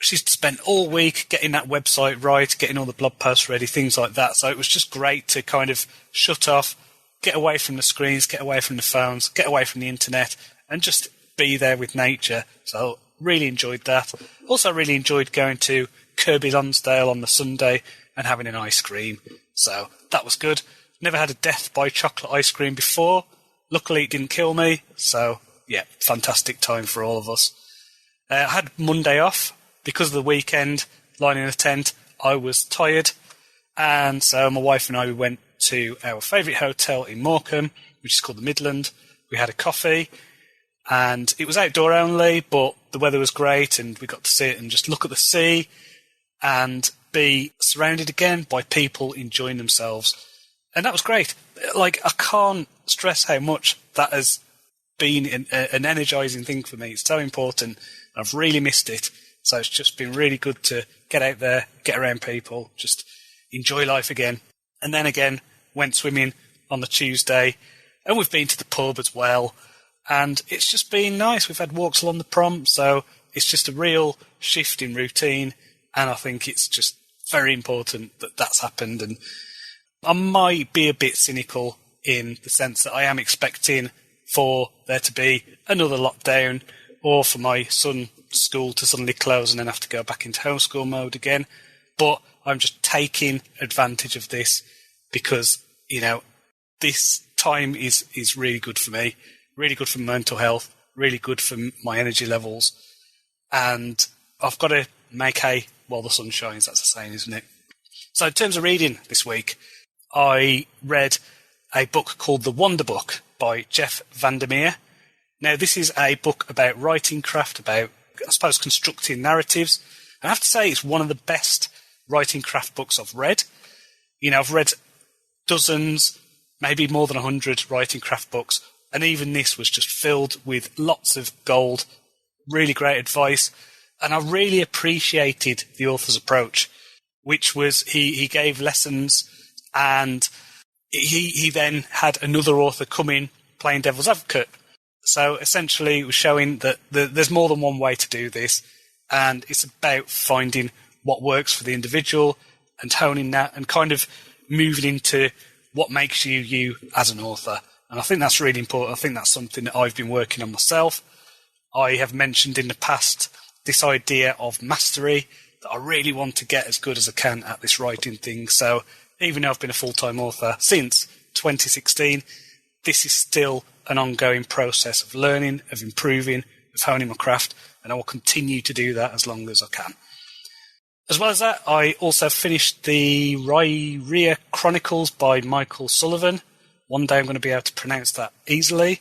She's spent all week getting that website right, getting all the blog posts ready, things like that. So it was just great to kind of shut off, get away from the screens, get away from the phones, get away from the internet, and just be there with nature. So really enjoyed that. Also really enjoyed going to Kirby Lonsdale on the Sunday and having an ice cream. So that was good. Never had a death by chocolate ice cream before. Luckily it didn't kill me. So yeah, fantastic time for all of us. I had Monday off because of the weekend, lying in a tent. I was tired. And so my wife and I went to our favourite hotel in Morecambe, which is called the Midland. We had a coffee. And it was outdoor only, but the weather was great and we got to sit and just look at the sea and be surrounded again by people enjoying themselves. And that was great. Like, I can't stress how much that has been an energising thing for me. It's so important. I've really missed it. So it's just been really good to get out there, get around people, just enjoy life again. And then again, went swimming on the Tuesday. And we've been to the pub as well. And it's just been nice. We've had walks along the prom, so it's just a real shift in routine. And I think it's just very important that that's happened. And I might be a bit cynical in the sense that I am expecting for there to be another lockdown or for my son's school to suddenly close and then have to go back into homeschool mode again. But I'm just taking advantage of this because, you know, this time is really good for me. Really good for mental health, really good for my energy levels. And I've got to make hay while the sun shines, that's a saying, isn't it? So in terms of reading this week, I read a book called The Wonder Book by Jeff Vandermeer. Now, this is a book about writing craft, about, I suppose, constructing narratives. And I have to say it's one of the best writing craft books I've read. You know, I've read dozens, maybe more than 100 writing craft books. And even this was just filled with lots of gold, really great advice. And I really appreciated the author's approach, which was he gave lessons and he then had another author come in playing devil's advocate. So essentially it was showing that there's more than one way to do this. And it's about finding what works for the individual and honing that and kind of moving into what makes you you as an author. And I think that's really important. I think that's something that I've been working on myself. I have mentioned in the past this idea of mastery, that I really want to get as good as I can at this writing thing. So even though I've been a full-time author since 2016, this is still an ongoing process of learning, of improving, of honing my craft, and I will continue to do that as long as I can. As well as that, I also finished the Ravenclaw Chronicles by Michael Sullivan. One day I'm going to be able to pronounce that easily.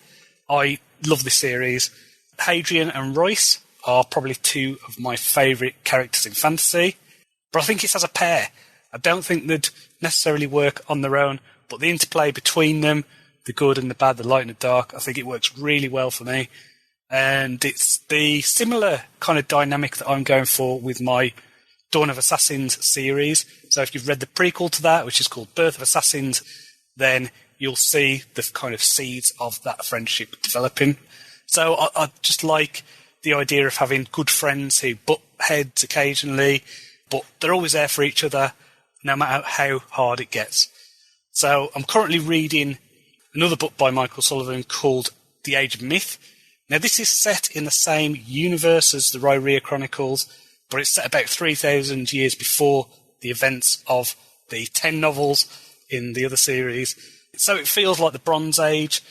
I love this series. Hadrian and Royce are probably two of my favourite characters in fantasy, but I think it's as a pair. I don't think they'd necessarily work on their own, but the interplay between them, the good and the bad, the light and the dark, I think it works really well for me. And it's the similar kind of dynamic that I'm going for with my Dawn of Assassins series. So if you've read the prequel to that, which is called Birth of Assassins, then you'll see the kind of seeds of that friendship developing. So I just like the idea of having good friends who butt heads occasionally, but they're always there for each other, no matter how hard it gets. So I'm currently reading another book by Michael Sullivan called The Age of Myth. Now, this is set in the same universe as the Ravenclaw Chronicles, but it's set about 3,000 years before the events of the 10 novels in the other series. So it feels like the Bronze Age.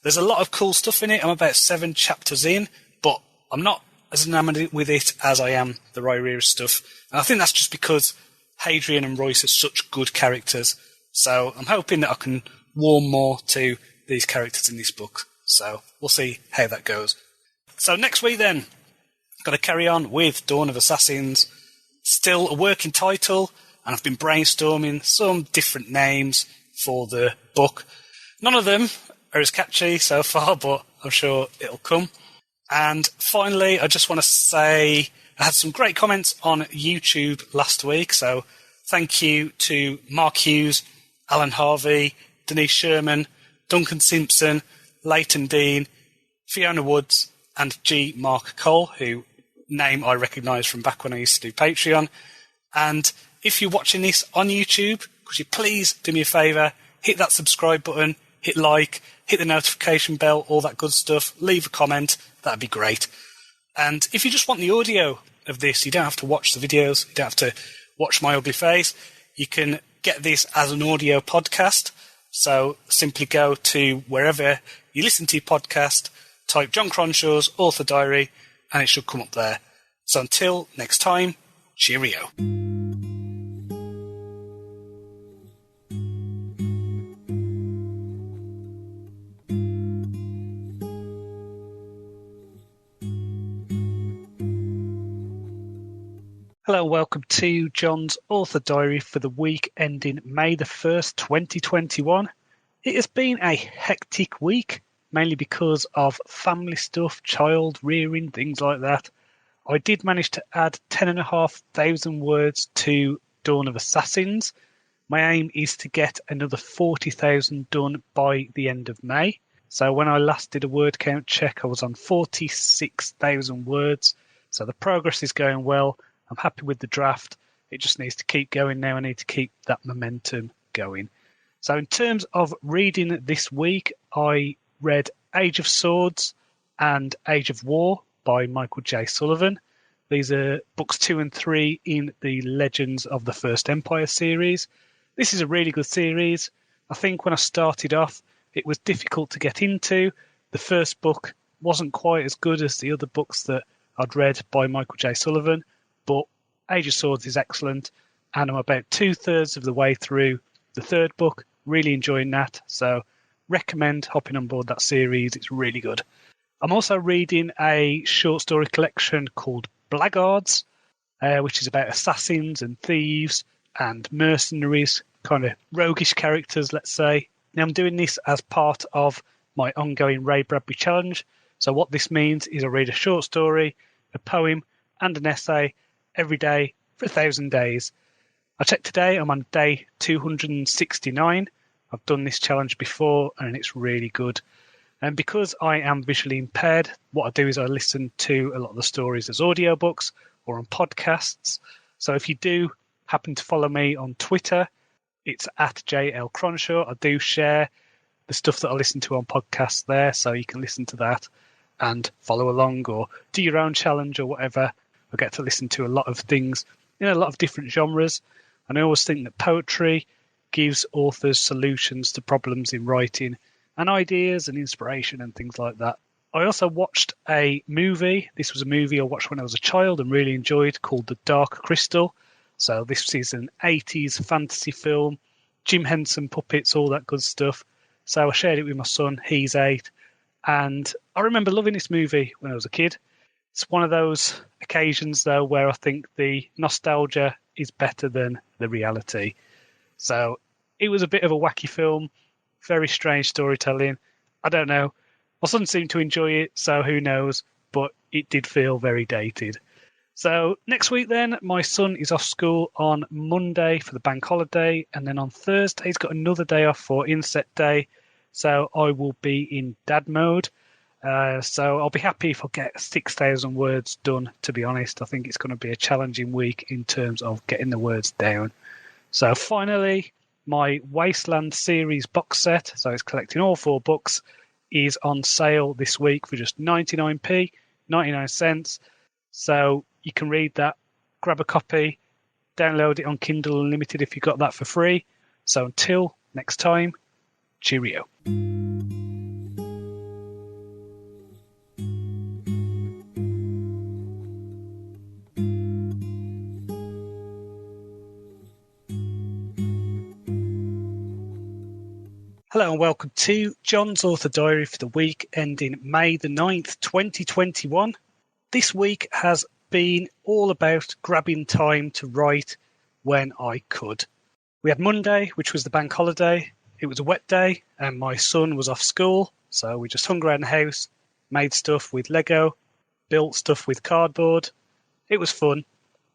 There's a lot of cool stuff in it. I'm about 7 chapters in, but I'm not as enamoured with it as I am the Ravenclaw stuff. And I think that's just because Hadrian and Royce are such good characters. So I'm hoping that I can warm more to these characters in this book. So we'll see how that goes. So next week then, got to carry on with Dawn of Assassins. Still a working title, and I've been brainstorming some different names for the book. None of them are as catchy so far, but I'm sure it'll come. And finally, I just want to say I had some great comments on YouTube last week. So thank you to Mark Hughes, Alan Harvey, Denise Sherman, Duncan Simpson, Leighton Dean, Fiona Woods, and G. Mark Cole, who name I recognise from back when I used to do Patreon. And if you're watching this on YouTube, could you please do me a favour, hit that subscribe button, hit like, hit the notification bell, all that good stuff, leave a comment, that'd be great. And if you just want the audio of this, you don't have to watch the videos, you don't have to watch my ugly face, you can get this as an audio podcast. So simply go to wherever you listen to your podcast, type Jon Cronshaw's Author Diary, and it should come up there. So until next time, cheerio. Hello, welcome to Jon's Author Diary for the week ending May the 1st, 2021. It has been a hectic week, mainly because of family stuff, child rearing, things like that. I did manage to add 10,500 words to Dawn of Assassins. My aim is to get another 40,000 done by the end of May. So when I last did a word count check, I was on 46,000 words. So the progress is going well. I'm happy with the draft. It just needs to keep going now. I need to keep that momentum going. So in terms of reading this week, I read Age of Swords and Age of War by Michael J. Sullivan. These are books 2 and 3 in the Legends of the First Empire series. This is a really good series. I think when I started off, it was difficult to get into. The first book wasn't quite as good as the other books that I'd read by Michael J. Sullivan. But Age of Swords is excellent, and I'm about 2/3 of the way through the third book. Really enjoying that, so recommend hopping on board that series. It's really good. I'm also reading a short story collection called Blackguards, which is about assassins and thieves and mercenaries, kind of roguish characters, let's say. Now, I'm doing this as part of my ongoing Ray Bradbury challenge. So what this means is I read a short story, a poem, and an essay every day for 1,000 days. I checked today, I'm on day 269. I've done this challenge before and it's really good. And because I am visually impaired, what I do is I listen to a lot of the stories as audiobooks or on podcasts. So if you do happen to follow me on Twitter, it's at JL Cronshaw. I do share the stuff that I listen to on podcasts there, so you can listen to that and follow along or do your own challenge or whatever. I get to listen to a lot of things in a lot of different genres. And I always think that poetry gives authors solutions to problems in writing and ideas and inspiration and things like that. I also watched a movie. This was a movie I watched when I was a child and really enjoyed, called The Dark Crystal. So this is an 80s fantasy film, Jim Henson puppets, all that good stuff. So I shared it with my son. He's 8. And I remember loving this movie when I was a kid. It's one of those occasions, though, where I think the nostalgia is better than the reality. So it was a bit of a wacky film, very strange storytelling. I don't know. My son seemed to enjoy it, so who knows? But it did feel very dated. So next week then, my son is off school on Monday for the bank holiday, and then on Thursday he's got another day off for Inset Day. So I will be in dad mode. So I'll be happy if I get 6,000 words done, to be honest. I think it's going to be a challenging week in terms of getting the words down. So finally, my Wasteland series box set, so it's collecting all 4 books, is on sale this week for just 99p, 99 cents. So you can read that, grab a copy, download it on Kindle Unlimited if you got that for free. So until next time, cheerio. Hello and welcome to Jon's Author Diary for the week ending May the 9th, 2021. This week has been all about grabbing time to write when I could. We had Monday, which was the bank holiday. It was a wet day and my son was off school, so we just hung around the house, made stuff with Lego, built stuff with cardboard. It was fun,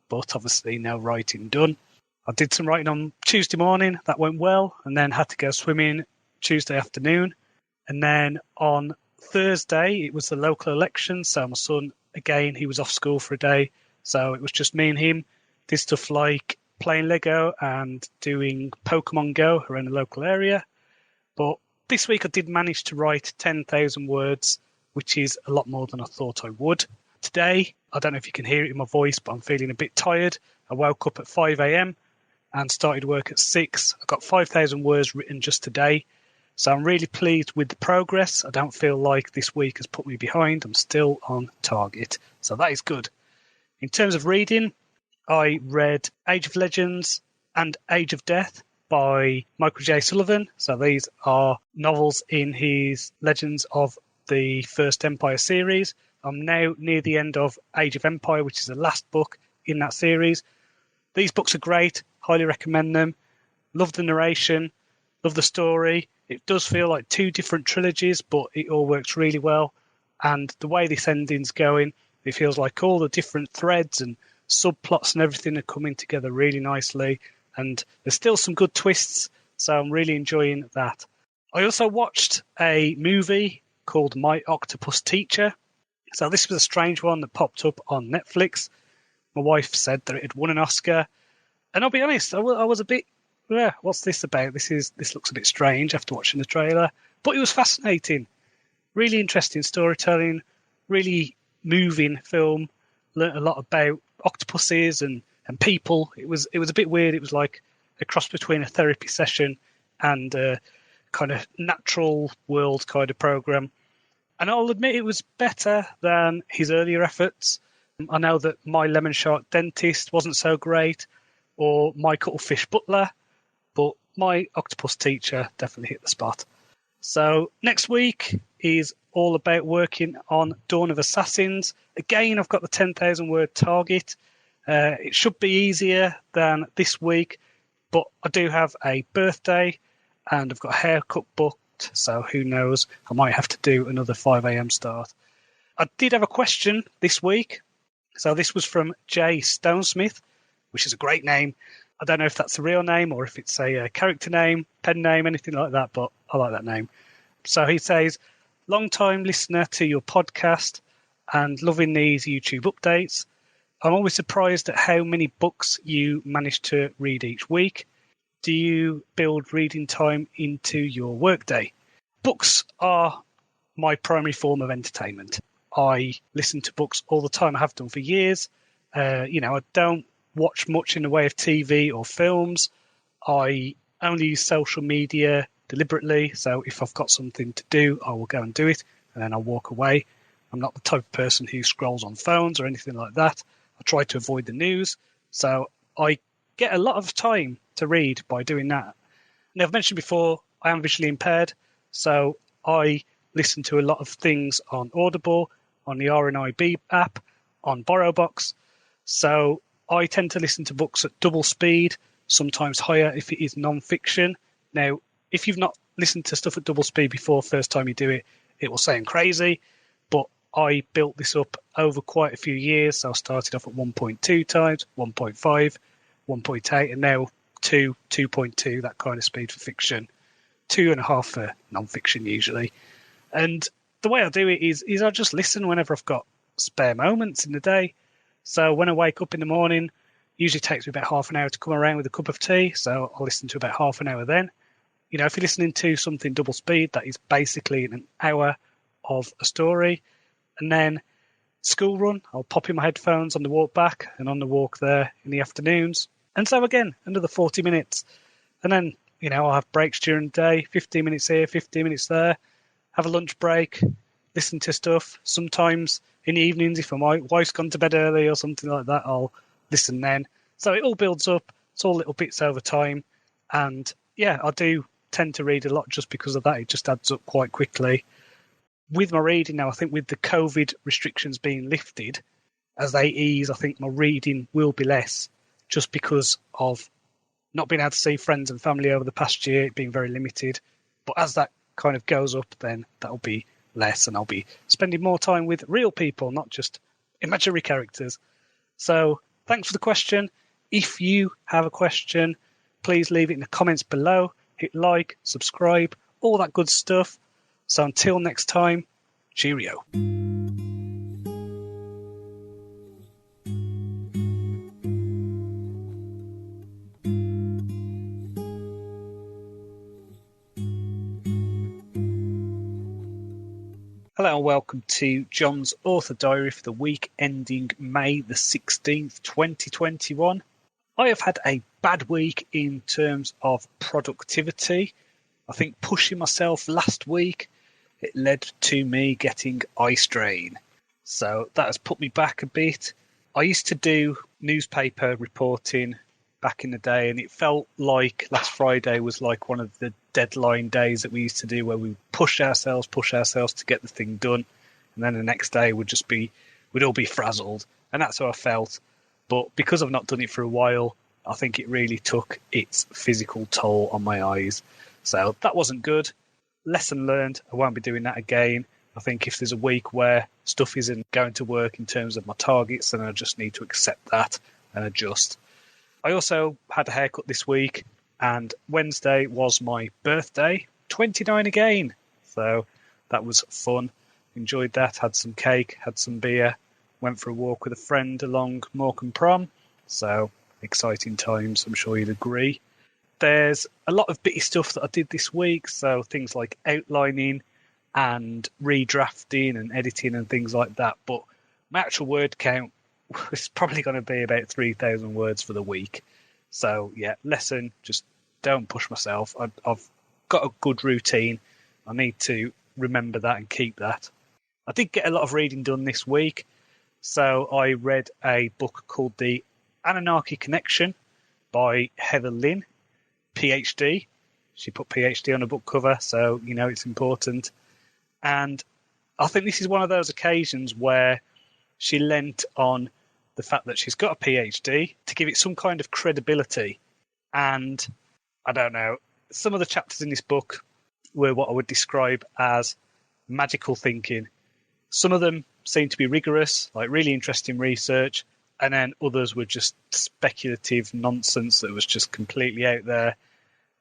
but obviously no writing done. I did some writing on Tuesday morning. That went well, and then had to go swimming Tuesday afternoon. And then on Thursday, it was the local election. So my son, again, he was off school for a day. So it was just me and him. Did stuff like playing Lego and doing Pokemon Go around the local area. But this week I did manage to write 10,000 words, which is a lot more than I thought I would. Today, I don't know if you can hear it in my voice, but I'm feeling a bit tired. I woke up at 5 a.m. and started work at 6. I got 5,000 words written just today. So I'm really pleased with the progress. I don't feel like this week has put me behind. I'm still on target. So that is good. In terms of reading, I read Age of Legends and Age of Death by Michael J. Sullivan. So these are novels in his Legends of the First Empire series. I'm now near the end of Age of Empire, which is the last book in that series. These books are great. Highly recommend them. Love the narration. Love the story. It does feel like two different trilogies, but it all works really well. And the way this ending's going, it feels like all the different threads and subplots and everything are coming together really nicely. And there's still some good twists, so I'm really enjoying that. I also watched a movie called My Octopus Teacher. So this was a strange one that popped up on Netflix. My wife said that it had won an Oscar. And I'll be honest, I was a bit, what's this about? This looks a bit strange after watching the trailer. But it was fascinating. Really interesting storytelling. Really moving film. Learned a lot about octopuses and people. It was a bit weird. It was like a cross between a therapy session and a kind of natural world kind of program. And I'll admit it was better than his earlier efforts. I know that My Lemon Shark Dentist wasn't so great, or My Cuttlefish Butler, but My Octopus Teacher definitely hit the spot. So next week is all about working on Dawn of Assassins. Again, I've got the 10,000 word target. It should be easier than this week, but I do have a birthday and I've got a haircut booked, so who knows, I might have to do another 5 a.m. start. I did have a question this week. So this was from Jay Stonesmith, which is a great name. I don't know if that's a real name or if it's a character name, pen name, anything like that, but I like that name. So he says, long-time listener to your podcast and loving these YouTube updates. I'm always surprised at how many books you manage to read each week. Do you build reading time into your workday? Books are my primary form of entertainment. I listen to books all the time. I have done for years. I don't watch much in the way of TV or films. I only use social media deliberately. So if I've got something to do, I will go and do it, and then I'll walk away. I'm not the type of person who scrolls on phones or anything like that. I try to avoid the news. So I get a lot of time to read by doing that. Now, I've mentioned before, I am visually impaired. So I listen to a lot of things on Audible, on the RNIB app, on BorrowBox. So I tend to listen to books at double speed, sometimes higher if it is non-fiction. Now, if you've not listened to stuff at double speed before, first time you do it, it will sound crazy. But I built this up over quite a few years. So I started off at 1.2 times, 1.5, 1.8, and now 2, 2.2, that kind of speed for fiction. 2.5 for non-fiction usually. And the way I do it is I just listen whenever I've got spare moments in the day. So when I wake up in the morning, usually takes me about half an hour to come around with a cup of tea. So I'll listen to about half an hour then. If you're listening to something double speed, that is basically an hour of a story. And then school run, I'll pop in my headphones on the walk back and on the walk there in the afternoons. And so again, another 40 minutes. And then, I'll have breaks during the day, 15 minutes here, 15 minutes there. Have a lunch break, listen to stuff. Sometimes in the evenings, if my wife's gone to bed early or something like that, I'll listen then. So it all builds up. It's all little bits over time. And yeah, I do tend to read a lot just because of that. It just adds up quite quickly. With my reading now, I think with the COVID restrictions being lifted, as they ease, I think my reading will be less just because of not being able to see friends and family over the past year, being very limited. But as that kind of goes up, then that'll be less, and I'll be spending more time with real people, not just imaginary characters. So thanks for the question. If you have a question, please leave it in the comments below. Hit like, subscribe, all that good stuff. So until next time, cheerio. Hello and welcome to Jon's Author Diary for the week ending May the 16th, 2021. I have had a bad week in terms of productivity. I think pushing myself last week, it led to me getting eye strain. So that has put me back a bit. I used to do newspaper reporting back in the day, and it felt like last Friday was like one of the deadline days that we used to do, where we push ourselves to get the thing done, and then the next day we'd all be frazzled, and that's how I felt. But because I've not done it for a while, I think it really took its physical toll on my eyes. So that wasn't good. Lesson learned. I won't be doing that again. I think if there's a week where stuff isn't going to work in terms of my targets, then I just need to accept that and adjust. I also had a haircut this week, and Wednesday was my birthday, 29 again. So that was fun. Enjoyed that, had some cake, had some beer, went for a walk with a friend along Morecambe Prom. So exciting times, I'm sure you'd agree. There's a lot of bitty stuff that I did this week, so things like outlining and redrafting and editing and things like that. But my actual word count was probably going to be about 3,000 words for the week. So yeah, lesson, just don't push myself. I've got a good routine. I need to remember that and keep that. I did get a lot of reading done this week. So I read a book called The Anunnaki Connection by Heather Lynn, PhD. She put PhD on a book cover, so you know it's important. And I think this is one of those occasions where she lent on the fact that she's got a PhD to give it some kind of credibility. And I don't know, some of the chapters in this book were what I would describe as magical thinking. Some of them seemed to be rigorous, like really interesting research, and then others were just speculative nonsense that was just completely out there.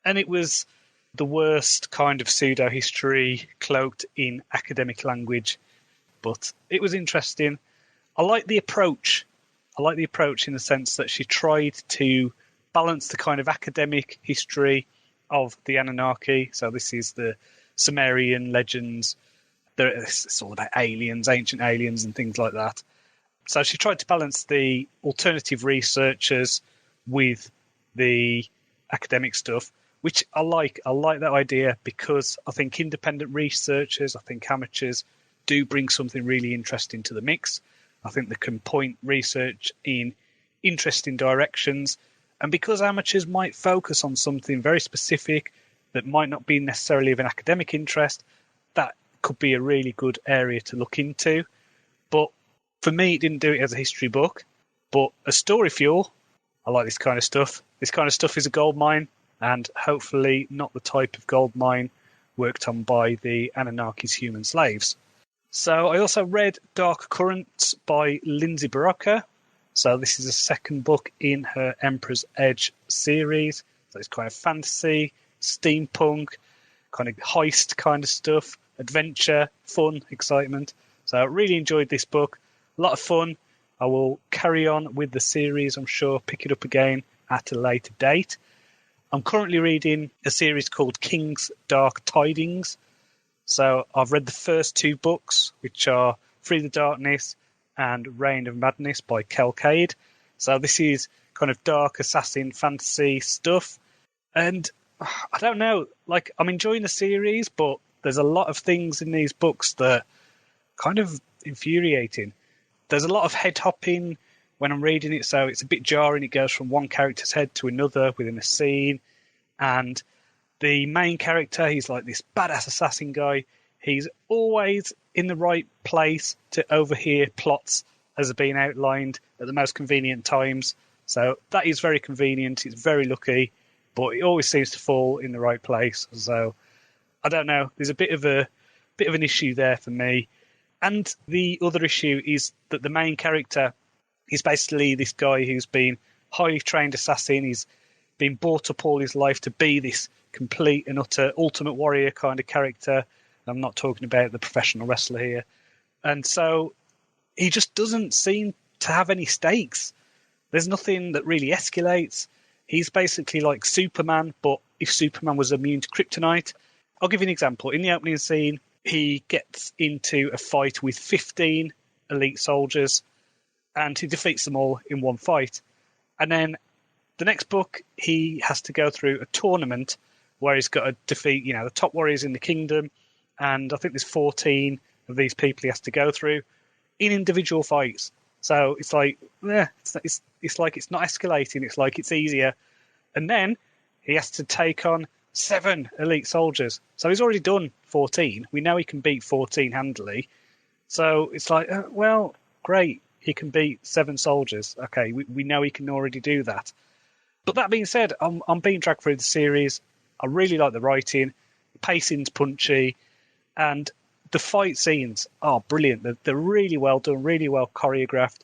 And it was the worst kind of pseudo-history cloaked in academic language. But it was interesting. I like the approach. I like the approach in the sense that she tried to balance the kind of academic history of the Anunnaki. So this is the Sumerian legends. It's all about aliens, ancient aliens and things like that. So she tried to balance the alternative researchers with the academic stuff, which I like. I like that idea because I think independent researchers, I think amateurs do bring something really interesting to the mix. I think they can point research in interesting directions. And because amateurs might focus on something very specific that might not be necessarily of an academic interest, that could be a really good area to look into. But for me, it didn't do it as a history book. But as story fuel, I like this kind of stuff. This kind of stuff is a goldmine, and hopefully not the type of goldmine worked on by the Anunnaki's human slaves. So I also read Dark Currents by Lindsay Barocca. So this is the second book in her Emperor's Edge series. So it's kind of fantasy, steampunk, kind of heist kind of stuff, adventure, fun, excitement. So I really enjoyed this book. A lot of fun. I will carry on with the series, I'm sure, pick it up again at a later date. I'm currently reading a series called King's Dark Tidings. So I've read the first two books, which are Free the Darkness and Reign of Madness by Kelcade. So this is kind of dark assassin fantasy stuff. And I don't know, like I'm enjoying the series, but there's a lot of things in these books that are kind of infuriating. There's a lot of head hopping when I'm reading it, so it's a bit jarring. It goes from one character's head to another within a scene. And the main character, he's like this badass assassin guy. He's always in the right place to overhear plots as are being outlined at the most convenient times. So that is very convenient. It's very lucky, but it always seems to fall in the right place. So I don't know. There's a bit of a bit of an issue there for me. And the other issue is that the main character is basically this guy who's been highly trained assassin. He's been brought up all his life to be this complete and utter ultimate warrior kind of character. I'm not talking about the professional wrestler here. And so he just doesn't seem to have any stakes. There's nothing that really escalates. He's basically like Superman, but if Superman was immune to kryptonite. I'll give you an example. In the opening scene, he gets into a fight with 15 elite soldiers, and he defeats them all in one fight. And then the next book, he has to go through a tournament where he's got to defeat, the top warriors in the kingdom. And I think there's 14 of these people he has to go through in individual fights. So it's like, it's like it's not escalating. It's like it's easier. And then he has to take on 7 elite soldiers. So he's already done 14. We know he can beat 14 handily. So it's like, well, great. He can beat 7 soldiers. Okay, we know he can already do that. But that being said, I'm being dragged through the series. I really like the writing. The pacing's punchy. And the fight scenes are brilliant. They're really well done, really well choreographed.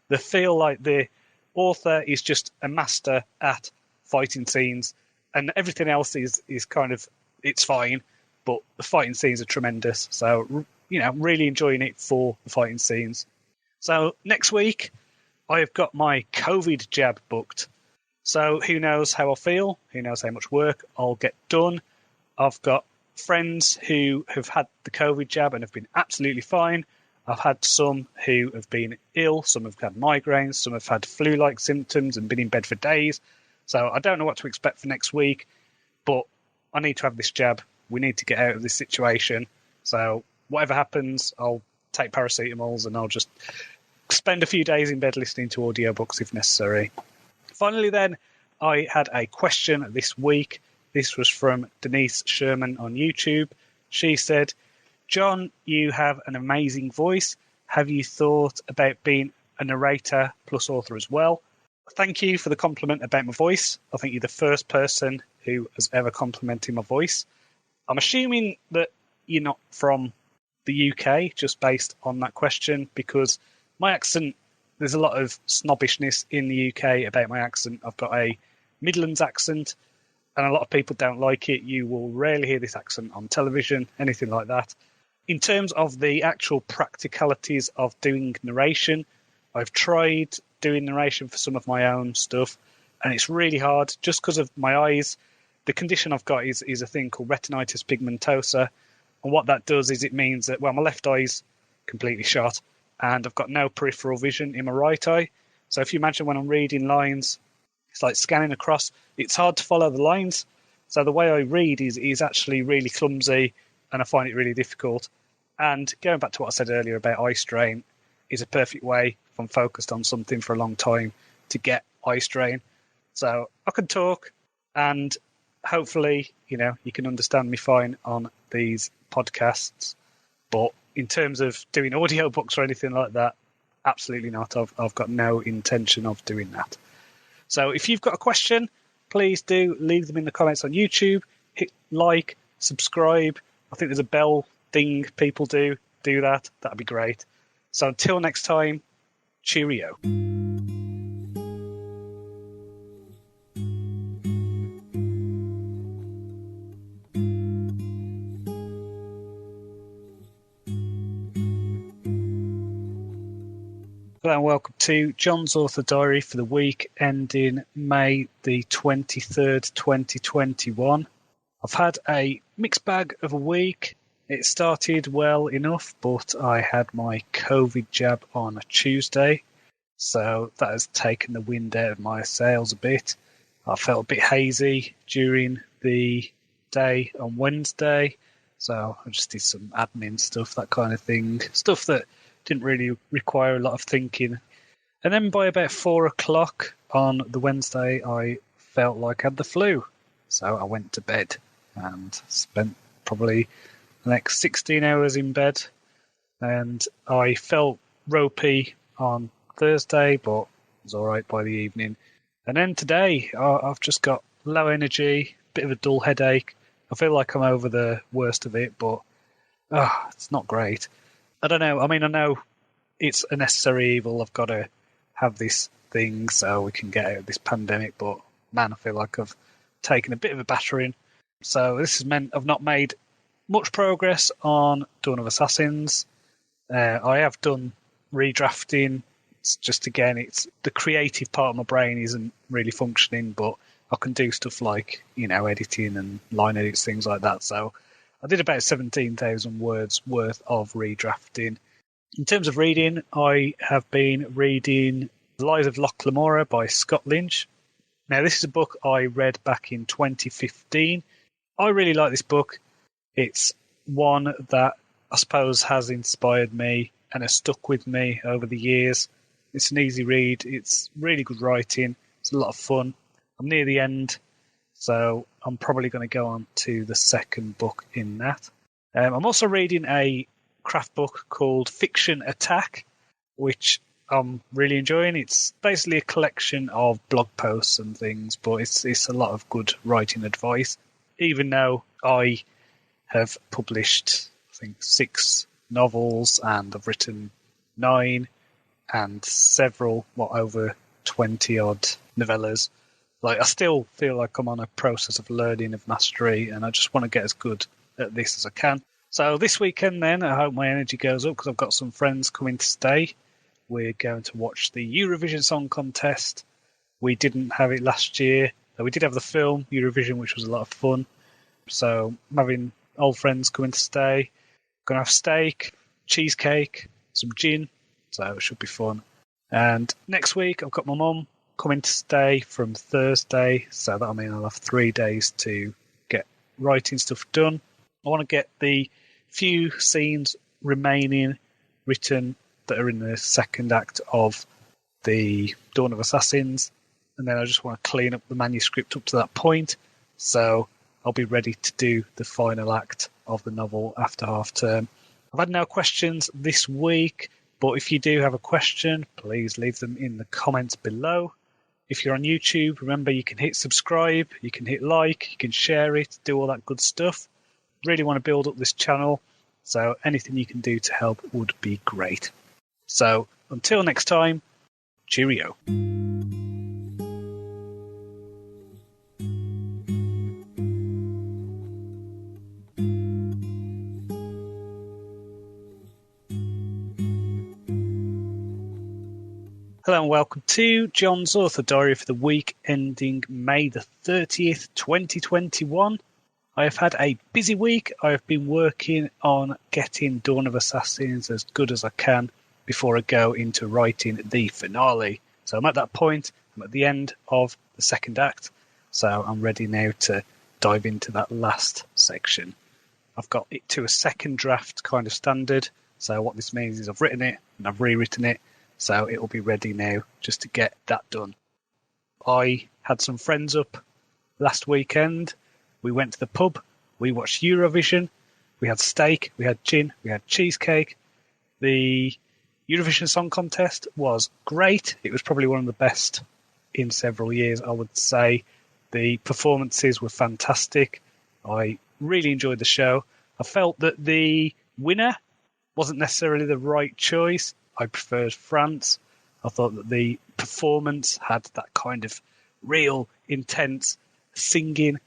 They feel like the author is just a master at fighting scenes. And everything else is kind of, it's fine. But the fighting scenes are tremendous. So, really enjoying it for the fighting scenes. So next week, I have got my COVID jab booked. So who knows how I'll feel? Who knows how much work I'll get done? I've got friends who have had the COVID jab and have been absolutely fine. I've had some who have been ill. Some have had migraines. Some have had flu-like symptoms and been in bed for days. So I don't know what to expect for next week. But I need to have this jab. We need to get out of this situation. So whatever happens, I'll take paracetamols and I'll just spend a few days in bed listening to audiobooks if necessary. Finally then, I had a question this week. This was from Denise Sherman on YouTube. She said, John, you have an amazing voice. Have you thought about being a narrator plus author as well? Thank you for the compliment about my voice. I think you're the first person who has ever complimented my voice. I'm assuming that you're not from the UK, just based on that question, because my accent, there's a lot of snobbishness in the UK about my accent. I've got a Midlands accent, and a lot of people don't like it. You will rarely hear this accent on television, anything like that. In terms of the actual practicalities of doing narration, I've tried doing narration for some of my own stuff, and it's really hard just because of my eyes. The condition I've got is a thing called retinitis pigmentosa, and what that does is it means that, well, my left eye's completely shot, and I've got no peripheral vision in my right eye. So if you imagine when I'm reading lines, it's like scanning across. It's hard to follow the lines. So the way I read is actually really clumsy, and I find it really difficult. And going back to what I said earlier about eye strain is a perfect way, if I'm focused on something for a long time, to get eye strain. So I can talk, and hopefully, you can understand me fine on these podcasts. But in terms of doing audiobooks or anything like that, absolutely not. I've got no intention of doing that. So if you've got a question, please do leave them in the comments on YouTube. Hit like, subscribe. I think there's a bell ding people do that. That'd be great. So until next time, cheerio. Hello and welcome to John's Author Diary for the week ending May the 23rd, 2021. I've had a mixed bag of a week. It started well enough, but I had my COVID jab on a Tuesday, so that has taken the wind out of my sails a bit. I felt a bit hazy during the day on Wednesday, so I just did some admin stuff, that kind of thing. Stuff that didn't really require a lot of thinking. And then by about 4 o'clock on the Wednesday, I felt like I had the flu. So I went to bed and spent probably the next 16 hours in bed. And I felt ropey on Thursday, but was all right by the evening. And then today, I've just got low energy, bit of a dull headache. I feel like I'm over the worst of it, but it's not great. I don't know. I mean, I know it's a necessary evil. I've got to have this thing so we can get out of this pandemic. But man, I feel like I've taken a bit of a battering. So this has meant I've not made much progress on Dawn of Assassins. I have done redrafting. It's just, again, it's the creative part of my brain isn't really functioning, but I can do stuff like, editing and line edits, things like that. So I did about 17,000 words worth of redrafting. In terms of reading, I have been reading The Lies of Loch Lamora by Scott Lynch. Now, this is a book I read back in 2015. I really like this book. It's one that I suppose has inspired me and has stuck with me over the years. It's an easy read. It's really good writing. It's a lot of fun. I'm near the end, so I'm probably going to go on to the second book in that. I'm also reading a craft book called Fiction Attack, which I'm really enjoying. It's basically a collection of blog posts and things, but it's a lot of good writing advice. Even though I have published, I think, 6 novels and I've written 9 and several, over 20 odd novellas. I still feel like I'm on a process of learning, of mastery, and I just want to get as good at this as I can. So this weekend then, I hope my energy goes up because I've got some friends coming to stay. We're going to watch the Eurovision Song Contest. We didn't have it last year. We did have the film, Eurovision, which was a lot of fun. So I'm having old friends coming to stay. Going to have steak, cheesecake, some gin. So it should be fun. And next week, I've got my mum coming to stay from Thursday. So that'll mean I'll have 3 days to get writing stuff done. I want to get the few scenes remaining written that are in the second act of the Dawn of Assassins. And then I just want to clean up the manuscript up to that point. So I'll be ready to do the final act of the novel after half term. I've had no questions this week, but if you do have a question, please leave them in the comments below. If you're on YouTube, remember you can hit subscribe, you can hit like, you can share it, do all that good stuff. Really want to build up this channel, so anything you can do to help would be great. So until next time, cheerio. Hello and welcome to Jon's Author Diary for the week ending May the 30th, 2021. I have had a busy week. I have been working on getting Dawn of Assassins as good as I can before I go into writing the finale. So I'm at that point. I'm at the end of the second act. So I'm ready now to dive into that last section. I've got it to a second draft kind of standard. So what this means is I've written it and I've rewritten it. So it will be ready now just to get that done. I had some friends up last weekend. We went to the pub. We watched Eurovision. We had steak. We had gin. We had cheesecake. The Eurovision Song Contest was great. It was probably one of the best in several years, I would say. The performances were fantastic. I really enjoyed the show. I felt that the winner wasn't necessarily the right choice. I preferred France. I thought that the performance had that kind of real, intense singing.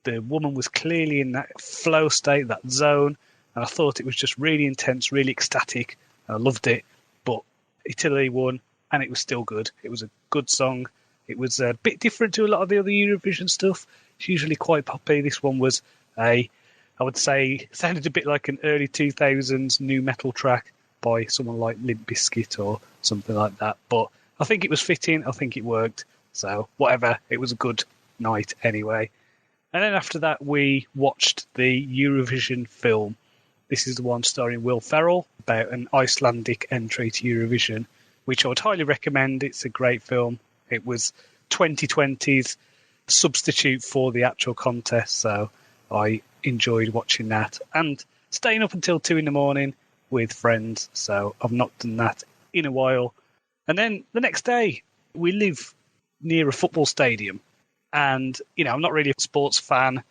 The woman was clearly in that flow state, that zone, and I thought it was just really intense, really ecstatic. I loved it, but Italy won, and it was still good. It was a good song. It was a bit different to a lot of the other Eurovision stuff. It's usually quite poppy. This one was I would say, sounded a bit like an early 2000s new metal track by someone like Limp Bizkit or something like that. But I think it was fitting. I think it worked. So whatever. It was a good night anyway. And then after that, we watched the Eurovision film. This is the one starring Will Ferrell about an Icelandic entry to Eurovision, which I would highly recommend. It's a great film. It was 2020's substitute for the actual contest. So I enjoyed watching that and staying up until 2 a.m. with friends. So I've not done that in a while. And then the next day, we live near a football stadium. And, you know, I'm not really a sports fan.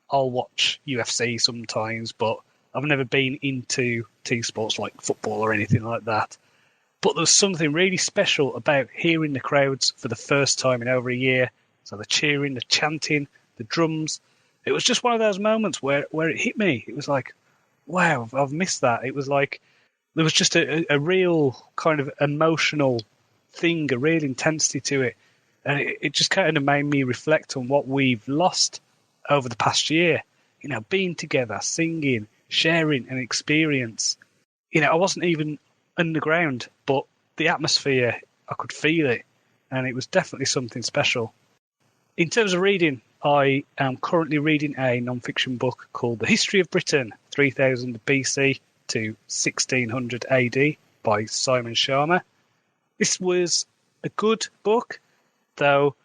I'll watch UFC sometimes, but I've never been into team sports like football or anything like that. But there was something really special about hearing the crowds for the first time in over a year. So the cheering, the chanting, the drums. It was just one of those moments where it hit me. It was like, wow, I've missed that. It was like there was just a real kind of emotional thing, a real intensity to it. And it just kind of made me reflect on what we've lost over the past year. You know, being together, singing, sharing an experience. You know, I wasn't even underground, but the atmosphere, I could feel it. And it was definitely something special. In terms of reading, I am currently reading a non-fiction book called The History of Britain, 3000 BC to 1600 AD by Simon Sharma. This was a good book, though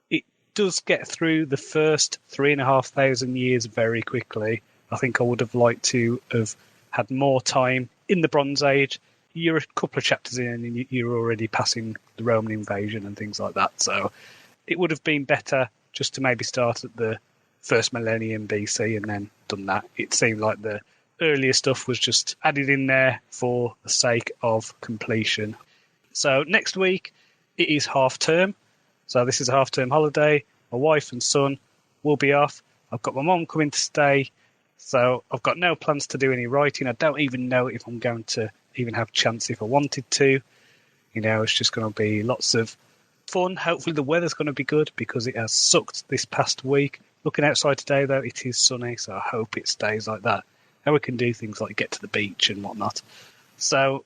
it does get through the first 3,500 years very quickly. I think I would have liked to have had more time in the Bronze Age. You're a couple of chapters in and you're already passing the Roman invasion and things like that. So it would have been better just to maybe start at the first millennium BC and then done that. It seemed like the earlier stuff was just added in there for the sake of completion. So next week it is half term. So this is a half term holiday. My wife and son will be off. I've got my mum coming to stay. So I've got no plans to do any writing. I don't even know if I'm going to even have a chance if I wanted to. You know, it's just going to be lots of fun. Hopefully the weather's going to be good because it has sucked this past week. Looking outside today, though, it is sunny, so I hope it stays like that. And we can do things like get to the beach and whatnot. So,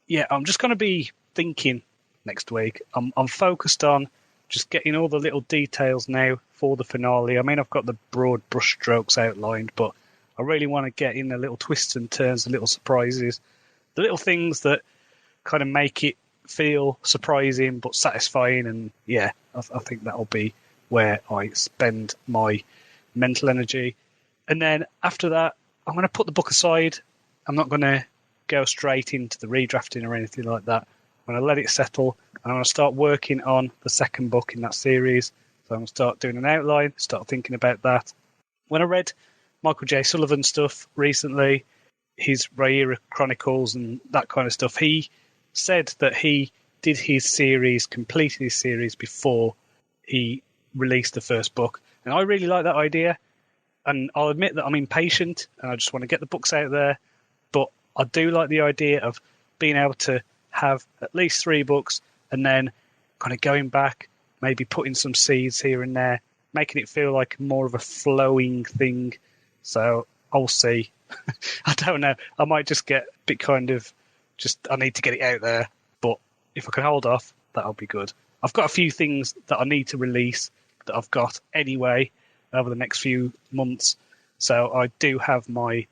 yeah, I'm just going to be thinking next week. I'm focused on just getting all the little details now for the finale. I mean, I've got the broad brush strokes outlined, but I really want to get in the little twists and turns, the little surprises, the little things that kind of make it feel surprising but satisfying. And yeah, I think that'll be where I spend my mental energy. And then after that, I'm going to put the book aside. I'm not going to go straight into the redrafting or anything like that. I'm going to let it settle. And I'm going to start working on the second book in that series. So I'm going to start doing an outline, start thinking about that. When I read Michael J. Sullivan stuff recently, his Ravenclaw Chronicles and that kind of stuff, he said that he did his series, completed his series before he released the first book. And I really like that idea. And I'll admit that I'm impatient and I just want to get the books out there. But I do like the idea of being able to have at least 3 books and then kind of going back, maybe putting some seeds here and there, making it feel like more of a flowing thing. So I'll see. I don't know. I might just get a bit kind of I need to get it out there. But if I can hold off, that'll be good. I've got a few things that I need to release that I've got anyway over the next few months. So I do have my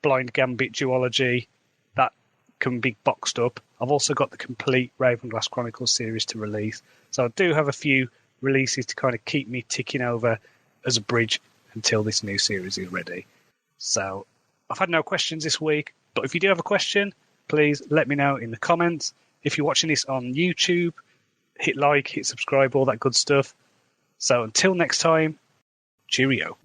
Blind Gambit duology that can be boxed up. I've also got the complete Ravenclaw Chronicles series to release. So I do have a few releases to kind of keep me ticking over as a bridge until this new series is ready. So I've had no questions this week, but if you do have a question, please let me know in the comments. If you're watching this on YouTube, hit like, hit subscribe, all that good stuff. So until next time, cheerio.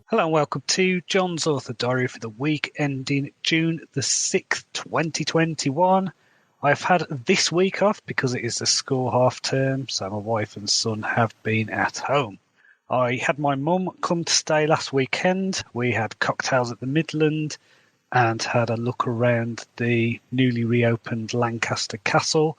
Hello and welcome to Jon's Author Diary for the week ending June the 6th, 2021. I've had this week off because it is the school half term, so my wife and son have been at home. I had my mum come to stay last weekend. We had cocktails at the Midland and had a look around the newly reopened Lancaster Castle,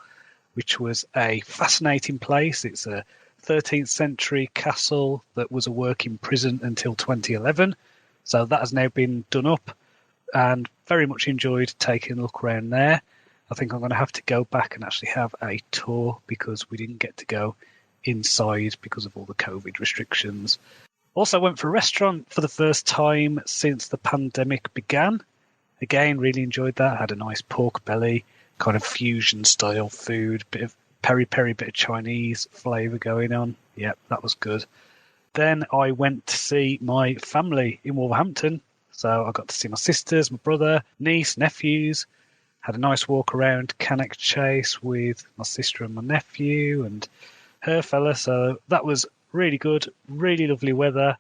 which was a fascinating place. It's a 13th century castle that was a working prison until 2011. So that has now been done up and very much enjoyed taking a look around there. I think I'm going to have to go back and actually have a tour because we didn't get to go inside because of all the COVID restrictions. Also went for a restaurant for the first time since the pandemic began. Again, really enjoyed that. Had a nice pork belly, kind of fusion style food, bit of peri-peri, bit of Chinese flavour going on. Yep, that was good. Then I went to see my family in Wolverhampton So I got to see my sisters, my brother, niece, nephews. Had a nice walk around Cannock Chase with my sister and my nephew and her fella. So that was really good, really lovely weather.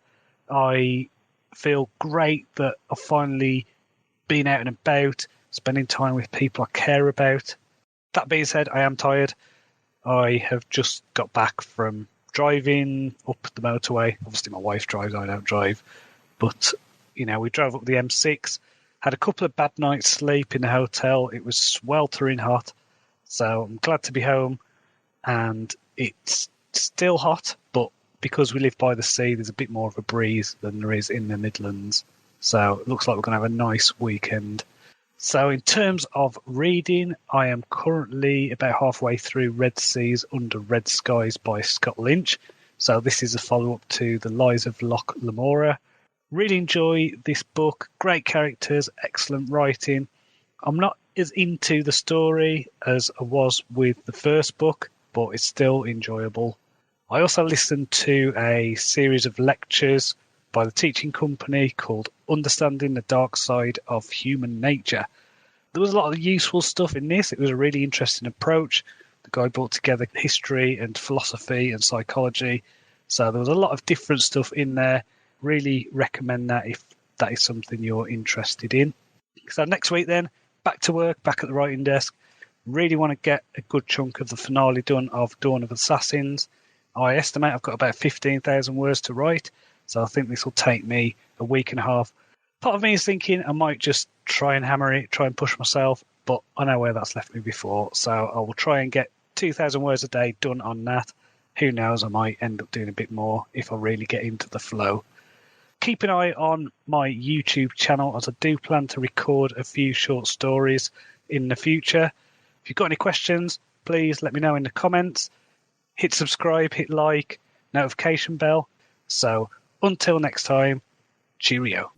I feel great that I've finally been out and about, spending time with people I care about. That being said, I am tired. I have just got back from driving up the motorway. Obviously, my wife drives, I don't drive. But, we drove up the M6, had a couple of bad nights' sleep in the hotel. It was sweltering hot. So I'm glad to be home. And it's still hot, but because we live by the sea, there's a bit more of a breeze than there is in the Midlands. So it looks like we're going to have a nice weekend. So in terms of reading, I am currently about halfway through Red Seas Under Red Skies by Scott Lynch. So this is a follow-up to The Lies of Loch Lamora. Really enjoy this book. Great characters, excellent writing. I'm not as into the story as I was with the first book, but it's still enjoyable. I also listened to a series of lectures by the teaching company called Understanding the Dark Side of Human Nature. There was a lot of useful stuff in this. It was a really interesting approach. The guy brought together history and philosophy and psychology. So there was a lot of different stuff in there. Really recommend that if that is something you're interested in. So next week then, back to work, back at the writing desk. Really want to get a good chunk of the finale done of Dawn of Assassins. I estimate I've got about 15,000 words to write, so I think this will take me a week and a half. Part of me is thinking I might just try and hammer it, try and push myself, but I know where that's left me before, so I will try and get 2,000 words a day done on that. Who knows, I might end up doing a bit more if I really get into the flow. Keep an eye on my YouTube channel, as I do plan to record a few short stories in the future. If you've got any questions, please let me know in the comments. Hit subscribe, hit like, notification bell. So until next time, cheerio.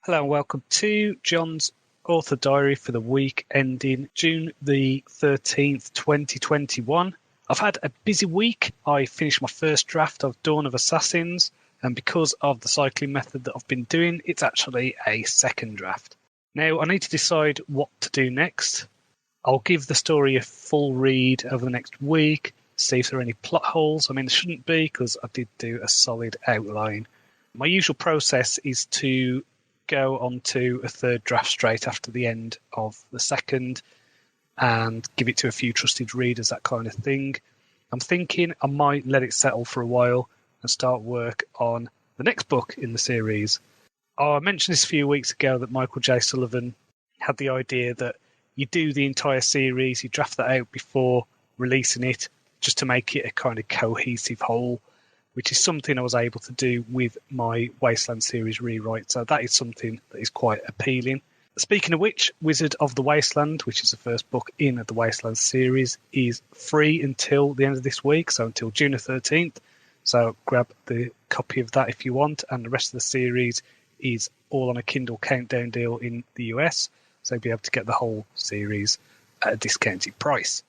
Hello and welcome to Jon's Author Diary for the week ending June the 13th, 2021. I've had a busy week. I finished my first draft of Dawn of Assassins, and because of the cycling method that I've been doing, it's actually a second draft. Now, I need to decide what to do next. I'll give the story a full read over the next week, see if there are any plot holes. I mean, there shouldn't be, because I did do a solid outline. My usual process is to go on to a third draft straight after the end of the second and give it to a few trusted readers, that kind of thing. I'm thinking I might let it settle for a while and start work on the next book in the series. I mentioned this a few weeks ago that Michael J. Sullivan had the idea that you do the entire series, you draft that out before releasing it, just to make it a kind of cohesive whole, which is something I was able to do with my Wasteland series rewrite. So that is something that is quite appealing. Speaking of which, Wizard of the Wasteland, which is the first book in the Wasteland series, is free until the end of this week, so until June the 13th. So grab the copy of that if you want, and the rest of the series is all on a Kindle Countdown deal in the US, so you'll be able to get the whole series at a discounted price.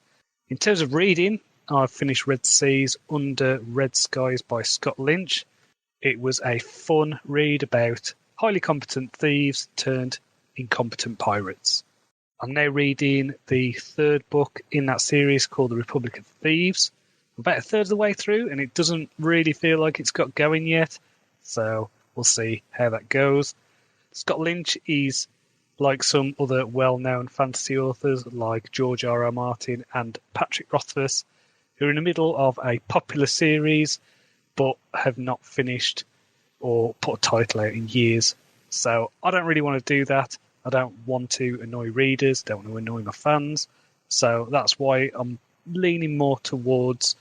In terms of reading, I've finished Red Seas Under Red Skies by Scott Lynch. It was a fun read about highly competent thieves turned incompetent pirates. I'm now reading the third book in that series called The Republic of Thieves. I'm about a third of the way through, and it doesn't really feel like it's got going yet, so we'll see how that goes. Scott Lynch is like some other well-known fantasy authors like George R.R. Martin and Patrick Rothfuss, who are in the middle of a popular series but have not finished or put a title out in years. So I don't really want to do that. I don't want to annoy readers, don't want to annoy my fans. So that's why I'm leaning more towards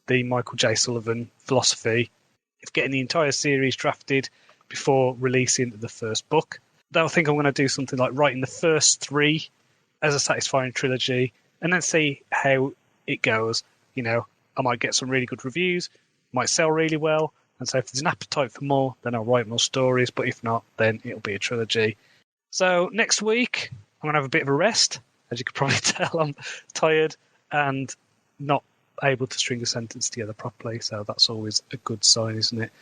the Michael J. Sullivan philosophy of getting the entire series drafted before releasing the first book. Though I think I'm going to do something like writing the first three as a satisfying trilogy and then see how it goes. You know, I might get some really good reviews, might sell really well, and so if there's an appetite for more, then I'll write more stories, but if not, then it'll be a trilogy. So next week, I'm going to have a bit of a rest. As you can probably tell, I'm tired and not able to string a sentence together properly. So that's always a good sign, isn't it?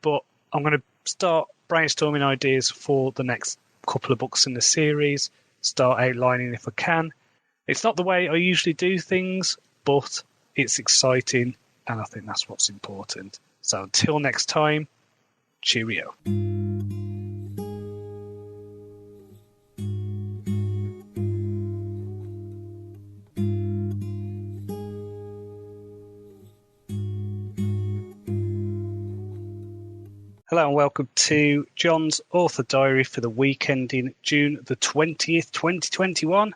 But I'm going to start brainstorming ideas for the next couple of books in the series, start outlining if I can. It's not the way I usually do things, but it's exciting, and I think that's what's important. So until next time, cheerio. Hello and welcome to Jon's Author Diary for the week ending June the 20th, 2021.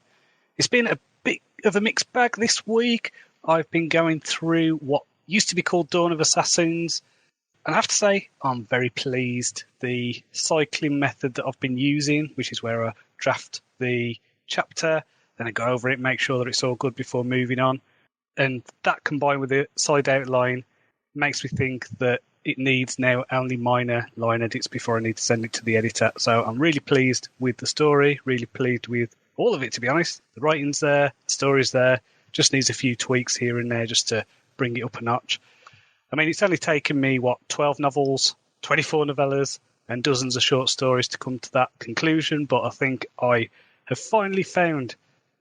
It's been a bit of a mixed bag this week. I've been going through what used to be called Dawn of Assassins, and I have to say I'm very pleased. The cycling method that I've been using, which is where I draft the chapter, then I go over it, make sure that it's all good before moving on, and that combined with the side outline makes me think that it needs now only minor line edits before I need to send it to the editor. So I'm really pleased with the story, really pleased with all of it, to be honest. The writing's there, the story's there, just needs a few tweaks here and there just to bring it up a notch. I mean, it's only taken me, 12 novels, 24 novellas, and dozens of short stories to come to that conclusion, but I think I have finally found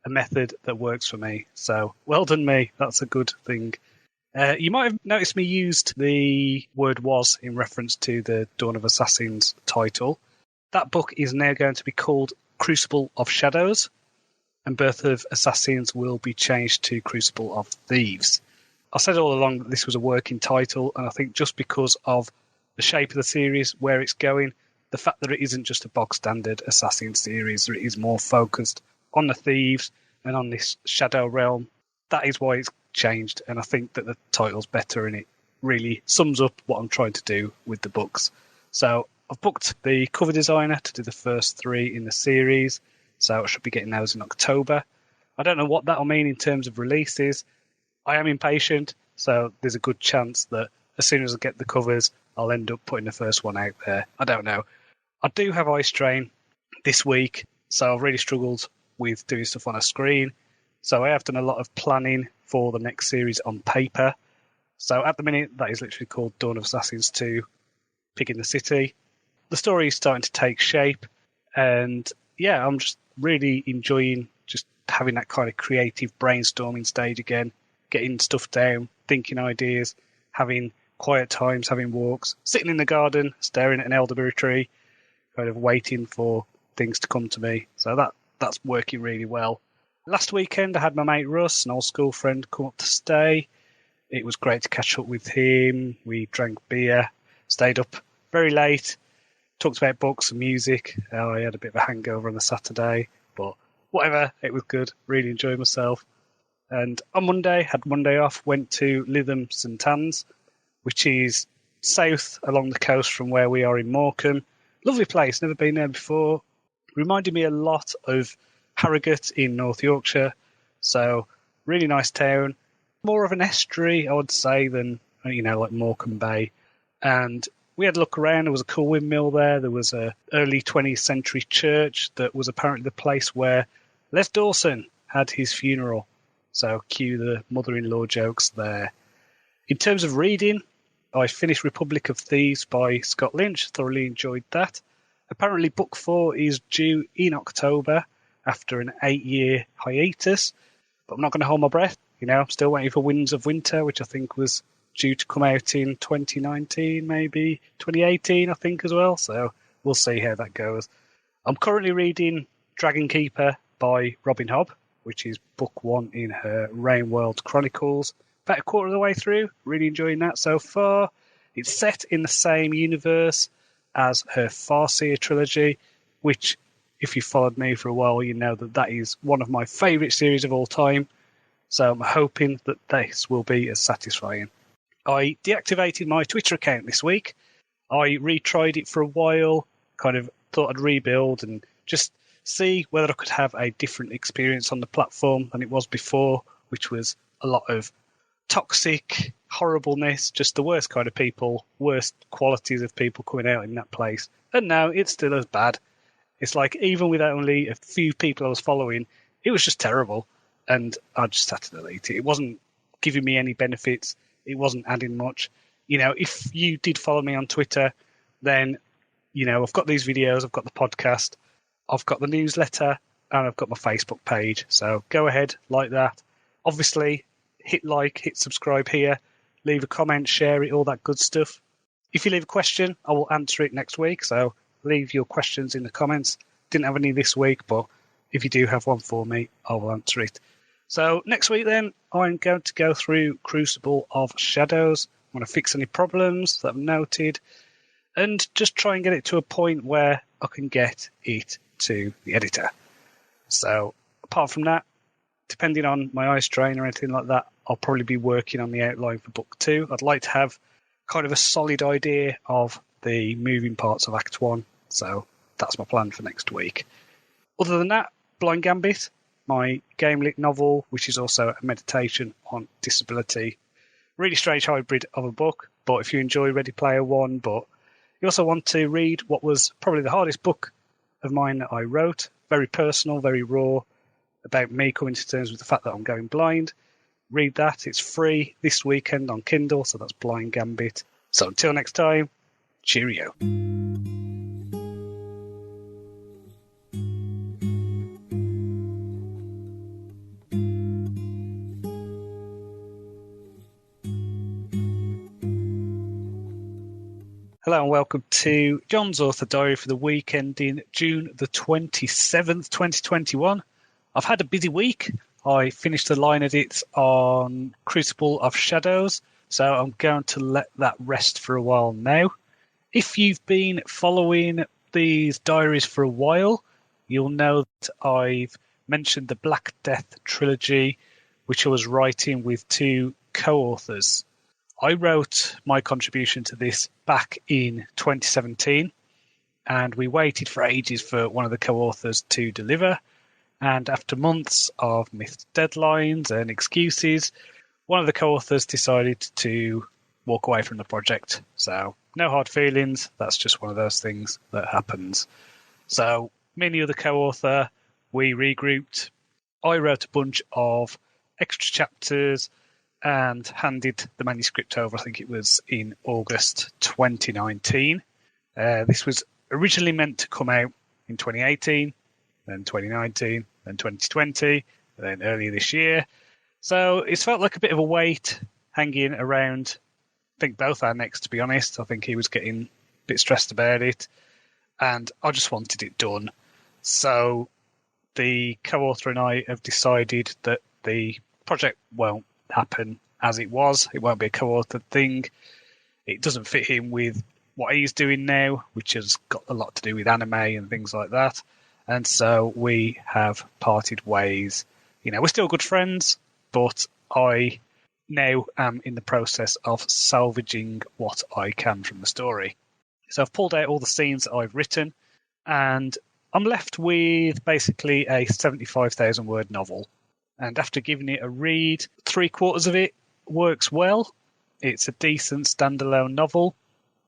a method that works for me. So well done me, that's a good thing. You might have noticed me used the word was in reference to the Dawn of Assassins title. That book is now going to be called Crucible of Shadows, and Birth of Assassins will be changed to Crucible of Thieves. I said all along that this was a working title, and I think just because of the shape of the series, where it's going, the fact that it isn't just a bog standard assassin series, that it is more focused on the thieves and on this shadow realm, that is why it's changed, and I think that the title's better and it really sums up what I'm trying to do with the books. So I've booked the cover designer to do the first 3 in the series, so I should be getting those in October. I don't know what that'll mean in terms of releases. I am impatient, so there's a good chance that as soon as I get the covers, I'll end up putting the first one out there. I don't know. I do have eye strain this week, so I've really struggled with doing stuff on a screen. So I have done a lot of planning for the next series on paper. So at the minute, that is literally called Dawn of Assassins 2, Picking the City. The story is starting to take shape, and yeah, I'm just really enjoying just having that kind of creative brainstorming stage again, getting stuff down, thinking ideas, having quiet times, having walks, sitting in the garden, staring at an elderberry tree, kind of waiting for things to come to me. So that's working really well. Last weekend, I had my mate Russ, an old school friend, come up to stay. It was great to catch up with him. We drank beer, stayed up very late, talked about books and music. I had a bit of a hangover on the Saturday, but whatever, it was good. Really enjoyed myself. And on Monday, had Monday off, went to Lytham St Anne's, which is south along the coast from where we are in Morecambe. Lovely place, never been there before. Reminded me a lot of Harrogate in North Yorkshire, so really nice town. More of an estuary, I would say, than like Morecambe Bay. And we had a look around. There was a cool windmill there. There was a early 20th century church that was apparently the place where Les Dawson had his funeral. So cue the mother-in-law jokes there. In terms of reading, I finished Republic of Thieves by Scott Lynch. Thoroughly enjoyed that. Apparently book 4 is due in October, after an 8-year hiatus, but I'm not going to hold my breath. I'm still waiting for Winds of Winter, which I think was due to come out in 2019, maybe 2018, I think as well. So we'll see how that goes. I'm currently reading Dragon Keeper by Robin Hobb, which is book 1 in her Ravenclaw Chronicles. About a quarter of the way through, really enjoying that so far. It's set in the same universe as her Farseer trilogy, which, if you've followed me for a while, you know that is one of my favourite series of all time. So I'm hoping that this will be as satisfying. I deactivated my Twitter account this week. I retried it for a while, kind of thought I'd rebuild and just see whether I could have a different experience on the platform than it was before, which was a lot of toxic horribleness, just the worst kind of people, worst qualities of people coming out in that place. And now it's still as bad. It's like, even with only a few people I was following, it was just terrible. And I just had to delete it. It wasn't giving me any benefits. It wasn't adding much. If you did follow me on Twitter, then, I've got these videos, I've got the podcast, I've got the newsletter, and I've got my Facebook page. So go ahead, like that. Obviously, hit like, hit subscribe here, leave a comment, share it, all that good stuff. If you leave a question, I will answer it next week. So leave your questions in the comments. Didn't have any this week, but if you do have one for me, I will answer it. So next week then, I'm going to go through Crucible of Shadows. I'm going to fix any problems that I've noted and just try and get it to a point where I can get it to the editor. So apart from that, depending on my eye strain or anything like that, I'll probably be working on the outline for book 2. I'd like to have kind of a solid idea of the moving parts of Act 1. So that's my plan for next week. Other than that, Blind Gambit, my game-lit novel, which is also a meditation on disability. Really strange hybrid of a book, but if you enjoy Ready Player One, but you also want to read what was probably the hardest book of mine that I wrote, very personal, very raw, about me coming to terms with the fact that I'm going blind, read that. It's free this weekend on Kindle, so that's Blind Gambit. So until next time, cheerio. Hello and welcome to Jon's Author Diary for the week ending June the 27th, 2021. I've had a busy week. I finished the line edits on Crucible of Shadows, so I'm going to let that rest for a while now. If you've been following these diaries for a while, you'll know that I've mentioned the Black Death trilogy, which I was writing with 2 co-authors. I wrote my contribution to this back in 2017, and we waited for ages for one of the co-authors to deliver. And after months of missed deadlines and excuses, one of the co-authors decided to walk away from the project. So no hard feelings. That's just one of those things that happens. So me and the other co-author, we regrouped. I wrote a bunch of extra chapters and handed the manuscript over, I think it was in August 2019. This was originally meant to come out in 2018, then 2019, then 2020, then earlier this year. So it's felt like a bit of a weight hanging around, I think, both our necks, to be honest. I think he was getting a bit stressed about it, and I just wanted it done. So the co-author and I have decided that the project won't happen as it was. It won't be a co-authored thing. It doesn't fit in with what he's doing now, which has got a lot to do with anime and things like that. And so we have parted ways. We're still good friends, but I now am in the process of salvaging what I can from the story. So I've pulled out all the scenes that I've written, and I'm left with basically a 75,000 word novel. And after giving it a read, 3/4 of it works well. It's a decent standalone novel,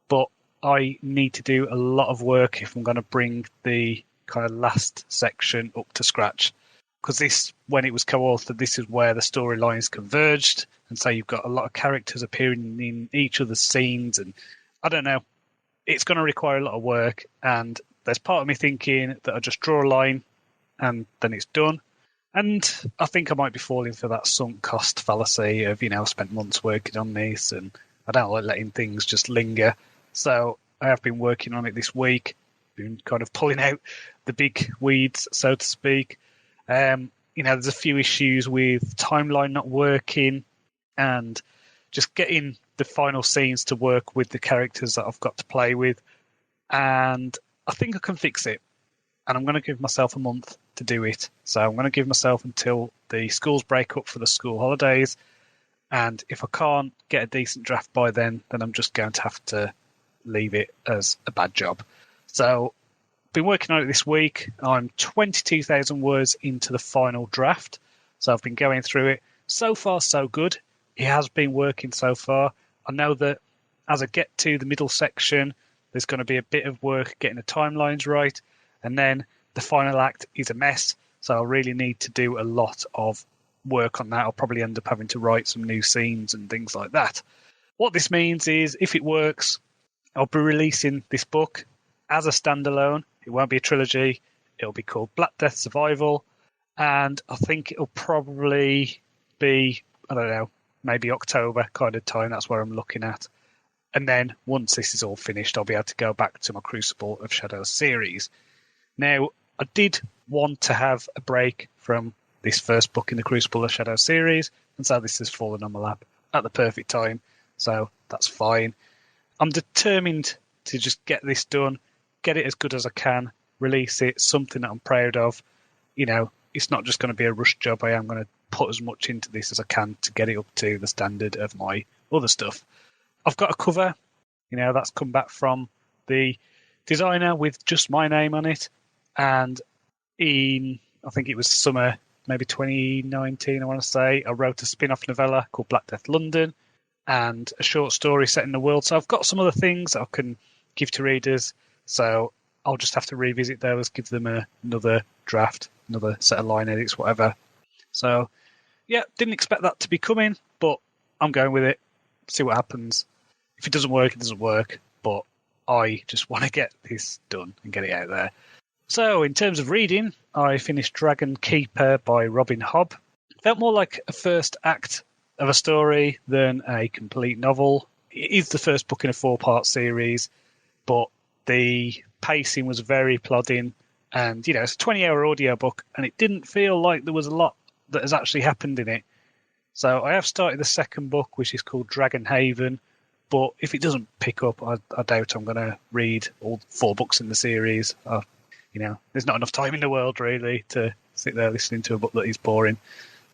but I need to do a lot of work if I'm going to bring the kind of last section up to scratch. Because this, when it was co-authored, this is where the storylines converged. And so you've got a lot of characters appearing in each other's scenes. And I don't know, it's going to require a lot of work. And there's part of me thinking that I just draw a line and then it's done. And I think I might be falling for that sunk cost fallacy of, I spent months working on this and I don't like letting things just linger. So I have been working on it this week, been kind of pulling out the big weeds, so to speak. There's a few issues with timeline not working and just getting the final scenes to work with the characters that I've got to play with. And I think I can fix it. And I'm going to give myself a month to do it. So I'm going to give myself until the schools break up for the school holidays. And if I can't get a decent draft by then I'm just going to have to leave it as a bad job. So I've been working on it this week. I'm 22,000 words into the final draft. So I've been going through it. So far, so good. It has been working so far. I know that as I get to the middle section, there's going to be a bit of work getting the timelines right. And then the final act is a mess, so I'll really need to do a lot of work on that. I'll probably end up having to write some new scenes and things like that. What this means is, if it works, I'll be releasing this book as a standalone. It won't be a trilogy. It'll be called Black Death Survival, and I think it'll probably be, I don't know, maybe October kind of time. That's where I'm looking at. And then once this is all finished, I'll be able to go back to my Crucible of Shadows series. Now, I did want to have a break from this first book in the Crucible of Shadows series, and so this has fallen on my lap at the perfect time, so that's fine. I'm determined to just get this done, get it as good as I can, release it, something that I'm proud of. You know, it's not just going to be a rush job. I am going to put as much into this as I can to get it up to the standard of my other stuff. I've got a cover, you know, that's come back from the designer with just my name on it. And in, I think it was summer, maybe 2019, I want to say, I wrote a spin-off novella called Black Death London and a short story set in the world. So I've got some other things that I can give to readers. So I'll just have to revisit those, give them another draft, another set of line edits, whatever. So, yeah, didn't expect that to be coming, but I'm going with it. See what happens. If it doesn't work, it doesn't work. But I just want to get this done and get it out there. So, in terms of reading, I finished Dragon Keeper by Robin Hobb. It felt more like a first act of a story than a complete novel. It is the first book in a 4-part series, but the pacing was very plodding. And, you know, it's a 20-hour audiobook, and it didn't feel like there was a lot that has actually happened in it. So I have started the second book, which is called Dragon Haven. But if it doesn't pick up, I doubt I'm going to read all 4 books in the series. You know, there's not enough time in the world, really, to sit there listening to a book that is boring.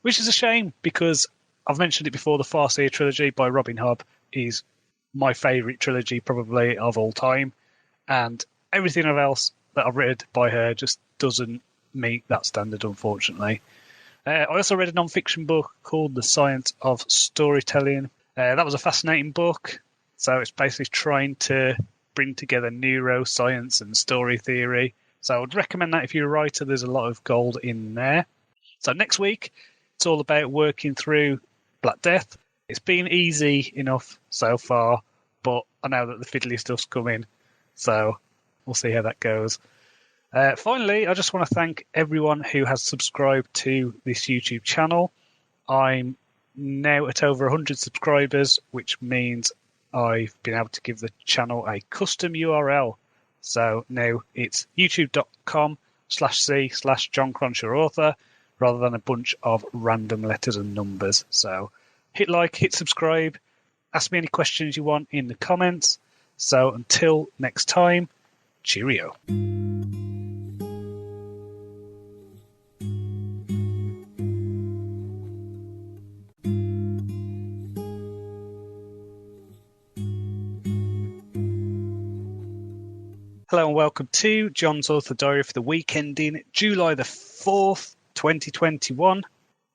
Which is a shame, because I've mentioned it before, the Farseer trilogy by Robin Hobb is my favourite trilogy, probably, of all time. And everything else that I've read by her just doesn't meet that standard, unfortunately. I also read a non-fiction book called The Science of Storytelling. That was a fascinating book. So it's basically trying to bring together neuroscience and story theory. So I would recommend that if you're a writer. There's a lot of gold in there. So next week, it's all about working through Black Death. It's been easy enough so far, but I know that the fiddly stuff's coming. So we'll see how that goes. Finally, I just want to thank everyone who has subscribed to this YouTube channel. I'm now at over 100 subscribers, which means I've been able to give the channel a custom URL. So now it's youtube.com/c/Jon Cronshaw author, rather than a bunch of random letters and numbers. So hit like, hit subscribe, ask me any questions you want in the comments. So until next time, cheerio. Hello and welcome to Jon's Author Diary for the week ending July the 4th, 2021.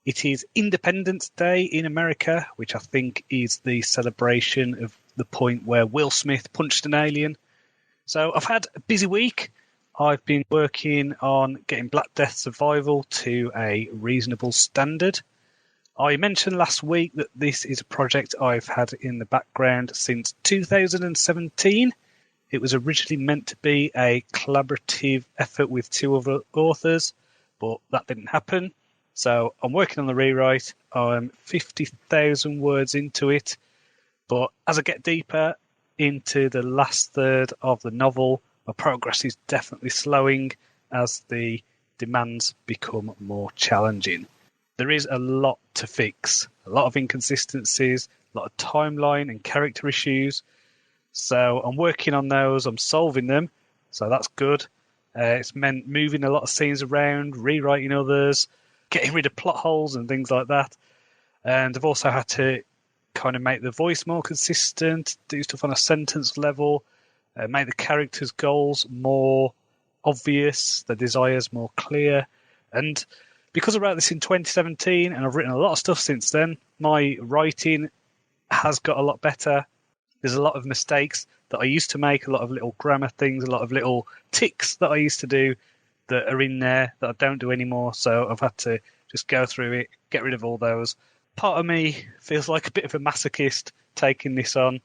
It is Independence Day in America, which I think is the celebration of the point where Will Smith punched an alien. So I've had a busy week. I've been working on getting Black Death Survival to a reasonable standard. I mentioned last week that this is a project I've had in the background since 2017. It was originally meant to be a collaborative effort with 2 other authors, but that didn't happen. So I'm working on the rewrite. I'm 50,000 words into it. But as I get deeper into the last third of the novel, my progress is definitely slowing as the demands become more challenging. There is a lot to fix, a lot of inconsistencies, a lot of timeline and character issues. So I'm working on those, I'm solving them, so that's good. It's meant moving a lot of scenes around, rewriting others, getting rid of plot holes and things like that. And I've also had to kind of make the voice more consistent, do stuff on a sentence level, make the characters' goals more obvious, the desires more clear. And because I wrote this in 2017 and I've written a lot of stuff since then, my writing has got a lot better. There's a lot of mistakes that I used to make, a lot of little grammar things, a lot of little ticks that I used to do that are in there that I don't do anymore. So I've had to just go through it, get rid of all those. Part of me feels like a bit of a masochist taking this on.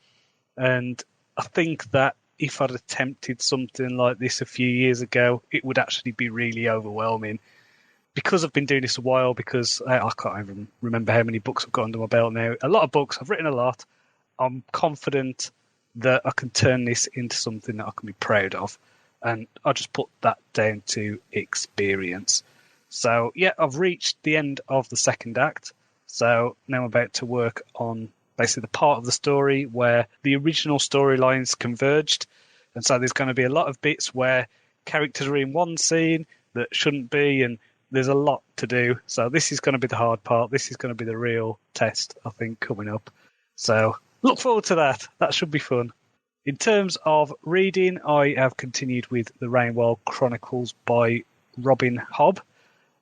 And I think that if I'd attempted something like this a few years ago, it would actually be really overwhelming. Because I've been doing this a while, because I can't even remember how many books I've got under my belt now. A lot of books, I've written a lot. I'm confident that I can turn this into something that I can be proud of. And I just put that down to experience. So, yeah, I've reached the end of the second act. So now I'm about to work on basically the part of the story where the original storylines converged. And so there's going to be a lot of bits where characters are in one scene that shouldn't be, and there's a lot to do. So this is going to be the hard part. This is going to be the real test, I think, coming up. So look forward to that. That should be fun. In terms of reading, I have continued with the Ravenclaw Chronicles by Robin Hobb.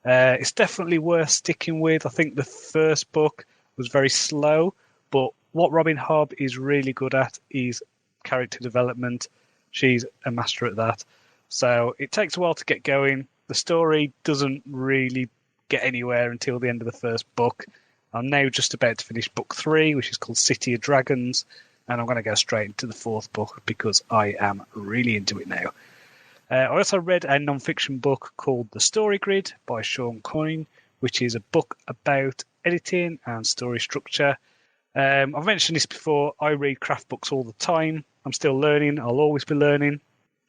It's definitely worth sticking with. I think the first book was very slow, but what Robin Hobb is really good at is character development. She's a master at that. So it takes a while to get going. The story doesn't really get anywhere until the end of the first book. I'm now just about to finish book 3, which is called City of Dragons, and I'm going to go straight into the fourth book because I am really into it now. I also read a non-fiction book called The Story Grid by Jon Cronshaw, which is a book about editing and story structure. I've mentioned this before. I read craft books all the time. I'm still learning. I'll always be learning.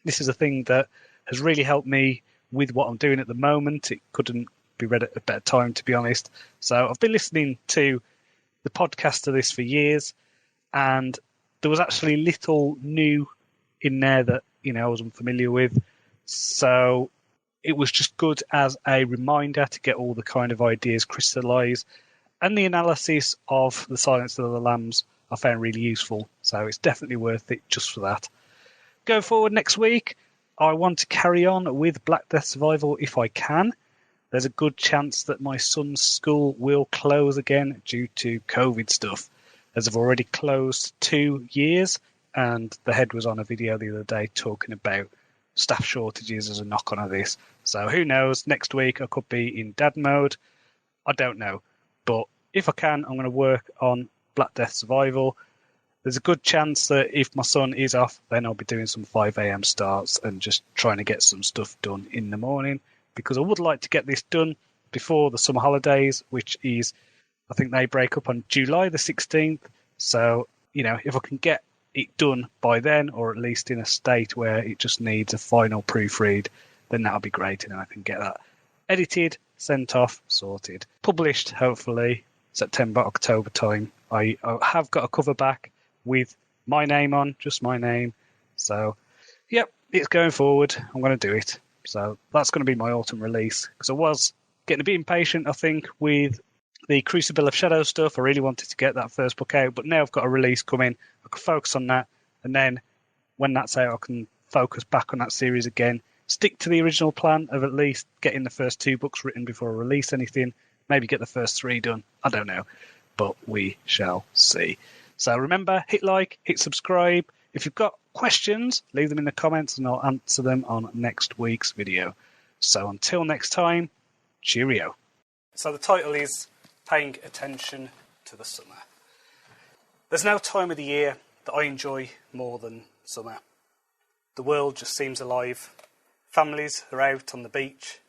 This is a thing that has really helped me with what I'm doing at the moment. It couldn't be read at a better time, to be honest. So I've been listening to the podcast of this for years, and there was actually little new in there that I was unfamiliar with. So it was just good as a reminder to get all the kind of ideas crystallised. And the analysis of The Silence of the Lambs I found really useful. So it's definitely worth it just for that. Going forward next week, I want to carry on with Black Death Survival if I can. There's a good chance that my son's school will close again due to COVID stuff, as I've already closed 2 years, and the head was on a video the other day talking about staff shortages as a knock-on of this. So who knows, next week I could be in dad mode. I don't know. But if I can, I'm going to work on Black Death Survival. There's a good chance that if my son is off, then I'll be doing some 5 a.m. starts and just trying to get some stuff done in the morning, because I would like to get this done before the summer holidays, which is, I think they break up on July the 16th. So, if I can get it done by then, or at least in a state where it just needs a final proofread, then that'll be great. And then I can get that edited, sent off, sorted, published, hopefully, September, October time. I have got a cover back with my name on, just my name. So, yep, it's going forward. I'm going to do it. So that's going to be my autumn release, because I was getting a bit impatient, I think, with the Crucible of Shadow stuff. I really wanted to get that first book out, but now I've got a release coming. I can focus on that, and then when that's out, I can focus back on that series again. Stick to the original plan of at least getting the first 2 books written before I release anything. Maybe get the first 3 done. I don't know, but we shall see. So remember, hit like, hit subscribe. If you've got questions, leave them in the comments and I'll answer them on next week's video. So until next time, cheerio. So the title is Paying Attention to the Summer. There's no time of the year that I enjoy more than summer. The world just seems alive. Families are out on the beach,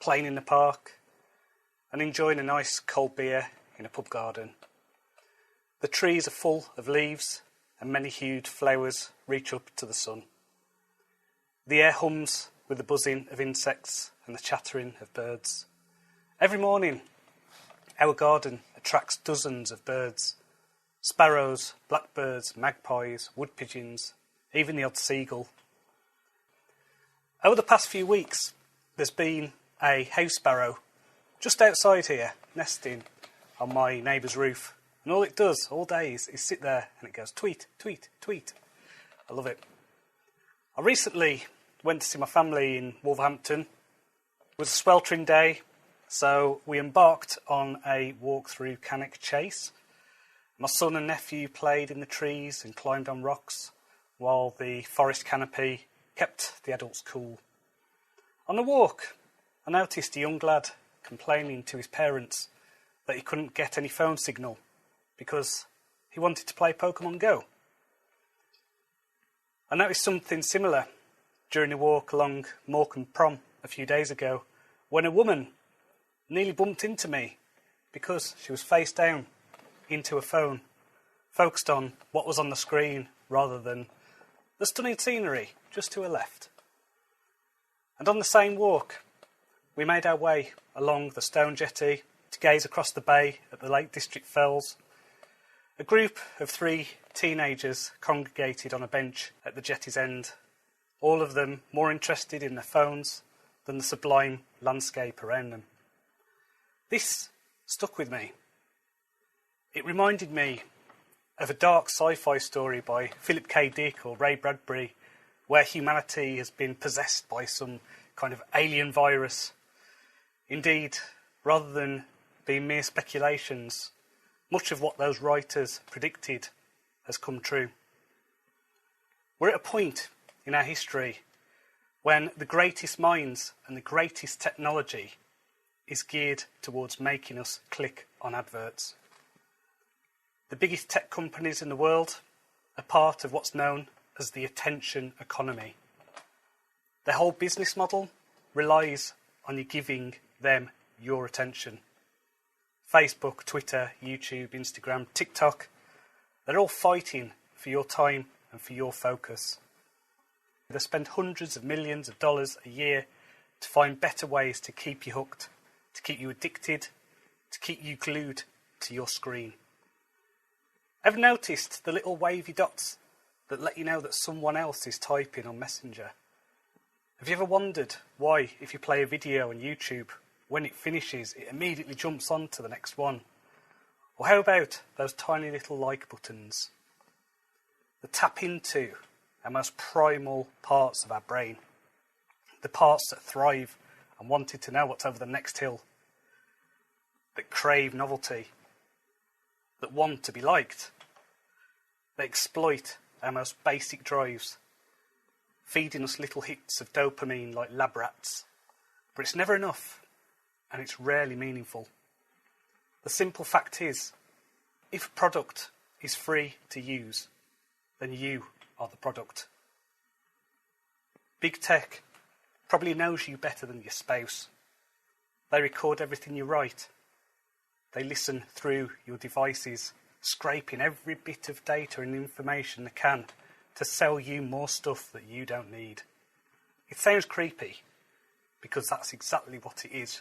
playing in the park, and enjoying a nice cold beer in a pub garden. The trees are full of leaves, and many-hued flowers reach up to the sun. The air hums with the buzzing of insects and the chattering of birds. Every morning, our garden attracts dozens of birds. Sparrows, blackbirds, magpies, wood pigeons, even the odd seagull. Over the past few weeks, there's been a house sparrow just outside here, nesting on my neighbour's roof. And all it does all day is sit there and it goes tweet, tweet, tweet. I love it. I recently went to see my family in Wolverhampton. It was a sweltering day, so we embarked on a walk through Cannock Chase. My son and nephew played in the trees and climbed on rocks. while the forest canopy kept the adults cool. On the walk, I noticed a young lad complaining to his parents that he couldn't get any phone signal because he wanted to play Pokemon Go. I noticed something similar during a walk along Morecambe Prom a few days ago when a woman nearly bumped into me because she was face down into a phone, focused on what was on the screen rather than the stunning scenery just to her left. And on the same walk, we made our way along the stone jetty to gaze across the bay at the Lake District Fells. A group of 3 teenagers congregated on a bench at the jetty's end, all of them more interested in their phones than the sublime landscape around them. This stuck with me. It reminded me of a dark sci-fi story by Philip K. Dick or Ray Bradbury, where humanity has been possessed by some kind of alien virus. Indeed, rather than being mere speculations, much of what those writers predicted has come true. We're at a point in our history when the greatest minds and the greatest technology is geared towards making us click on adverts. The biggest tech companies in the world are part of what's known as the attention economy. Their whole business model relies on you giving them your attention. Facebook, Twitter, YouTube, Instagram, TikTok, they're all fighting for your time and for your focus. They spend hundreds of millions of dollars a year to find better ways to keep you hooked, to keep you addicted, to keep you glued to your screen. Ever noticed the little wavy dots that let you know that someone else is typing on Messenger? Have you ever wondered why, if you play a video on YouTube, when it finishes, it immediately jumps on to the next one? Or how about those tiny little like buttons that tap into our most primal parts of our brain, the parts that thrive and wanted to know what's over the next hill, that crave novelty, that want to be liked. They exploit our most basic drives, feeding us little hits of dopamine like lab rats. But it's never enough, and it's rarely meaningful. The simple fact is, if a product is free to use, then you are the product. Big tech probably knows you better than your spouse. They record everything you write. They listen through your devices, scraping every bit of data and information they can to sell you more stuff that you don't need. It sounds creepy, because that's exactly what it is.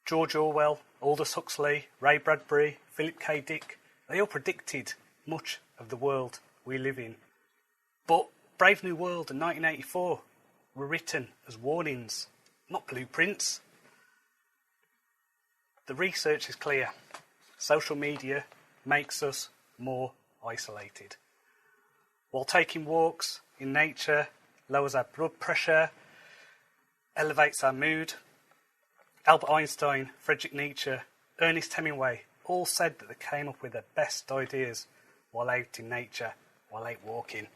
George Orwell, Aldous Huxley, Ray Bradbury, Philip K. Dick, they all predicted much of the world we live in. But Brave New World and 1984 were written as warnings, not blueprints. The research is clear. Social media makes us more isolated. While taking walks in nature lowers our blood pressure, elevates our mood, Albert Einstein, Friedrich Nietzsche, Ernest Hemingway all said that they came up with their best ideas while out in nature, while out walking.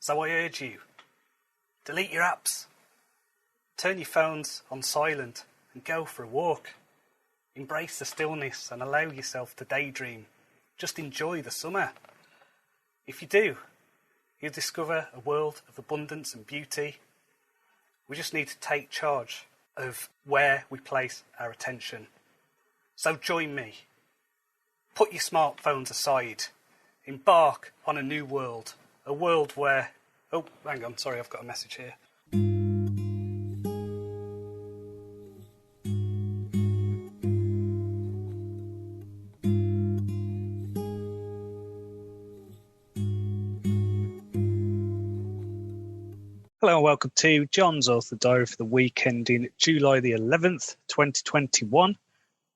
So I urge you, delete your apps, turn your phones on silent and go for a walk. Embrace the stillness and allow yourself to daydream. Just enjoy the summer. If you do, you'll discover a world of abundance and beauty. We just need to take charge of where we place our attention. So join me. Put your smartphones aside. Embark on a new world. A world where... Oh, hang on, sorry, I've got a message here. Hello and welcome to John's Author Diary for the week ending July the 11th, 2021.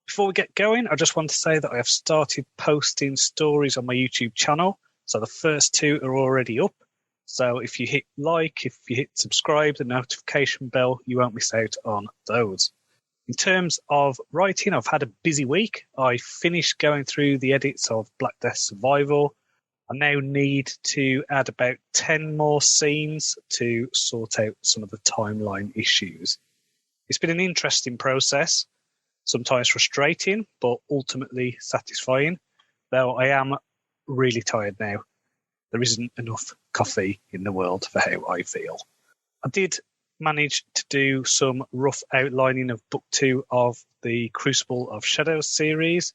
Before we get going, I just want to say that I have started posting stories on my YouTube channel. So the first 2 are already up. So if you hit like, if you hit subscribe, the notification bell, you won't miss out on those. In terms of writing, I've had a busy week. I finished going through the edits of Black Death Survival. I now need to add about 10 more scenes to sort out some of the timeline issues. It's been an interesting process, sometimes frustrating, but ultimately satisfying, though I am really tired now. There isn't enough coffee in the world for how I feel. I did manage to do some rough outlining of Book 2 of the Crucible of Shadows series,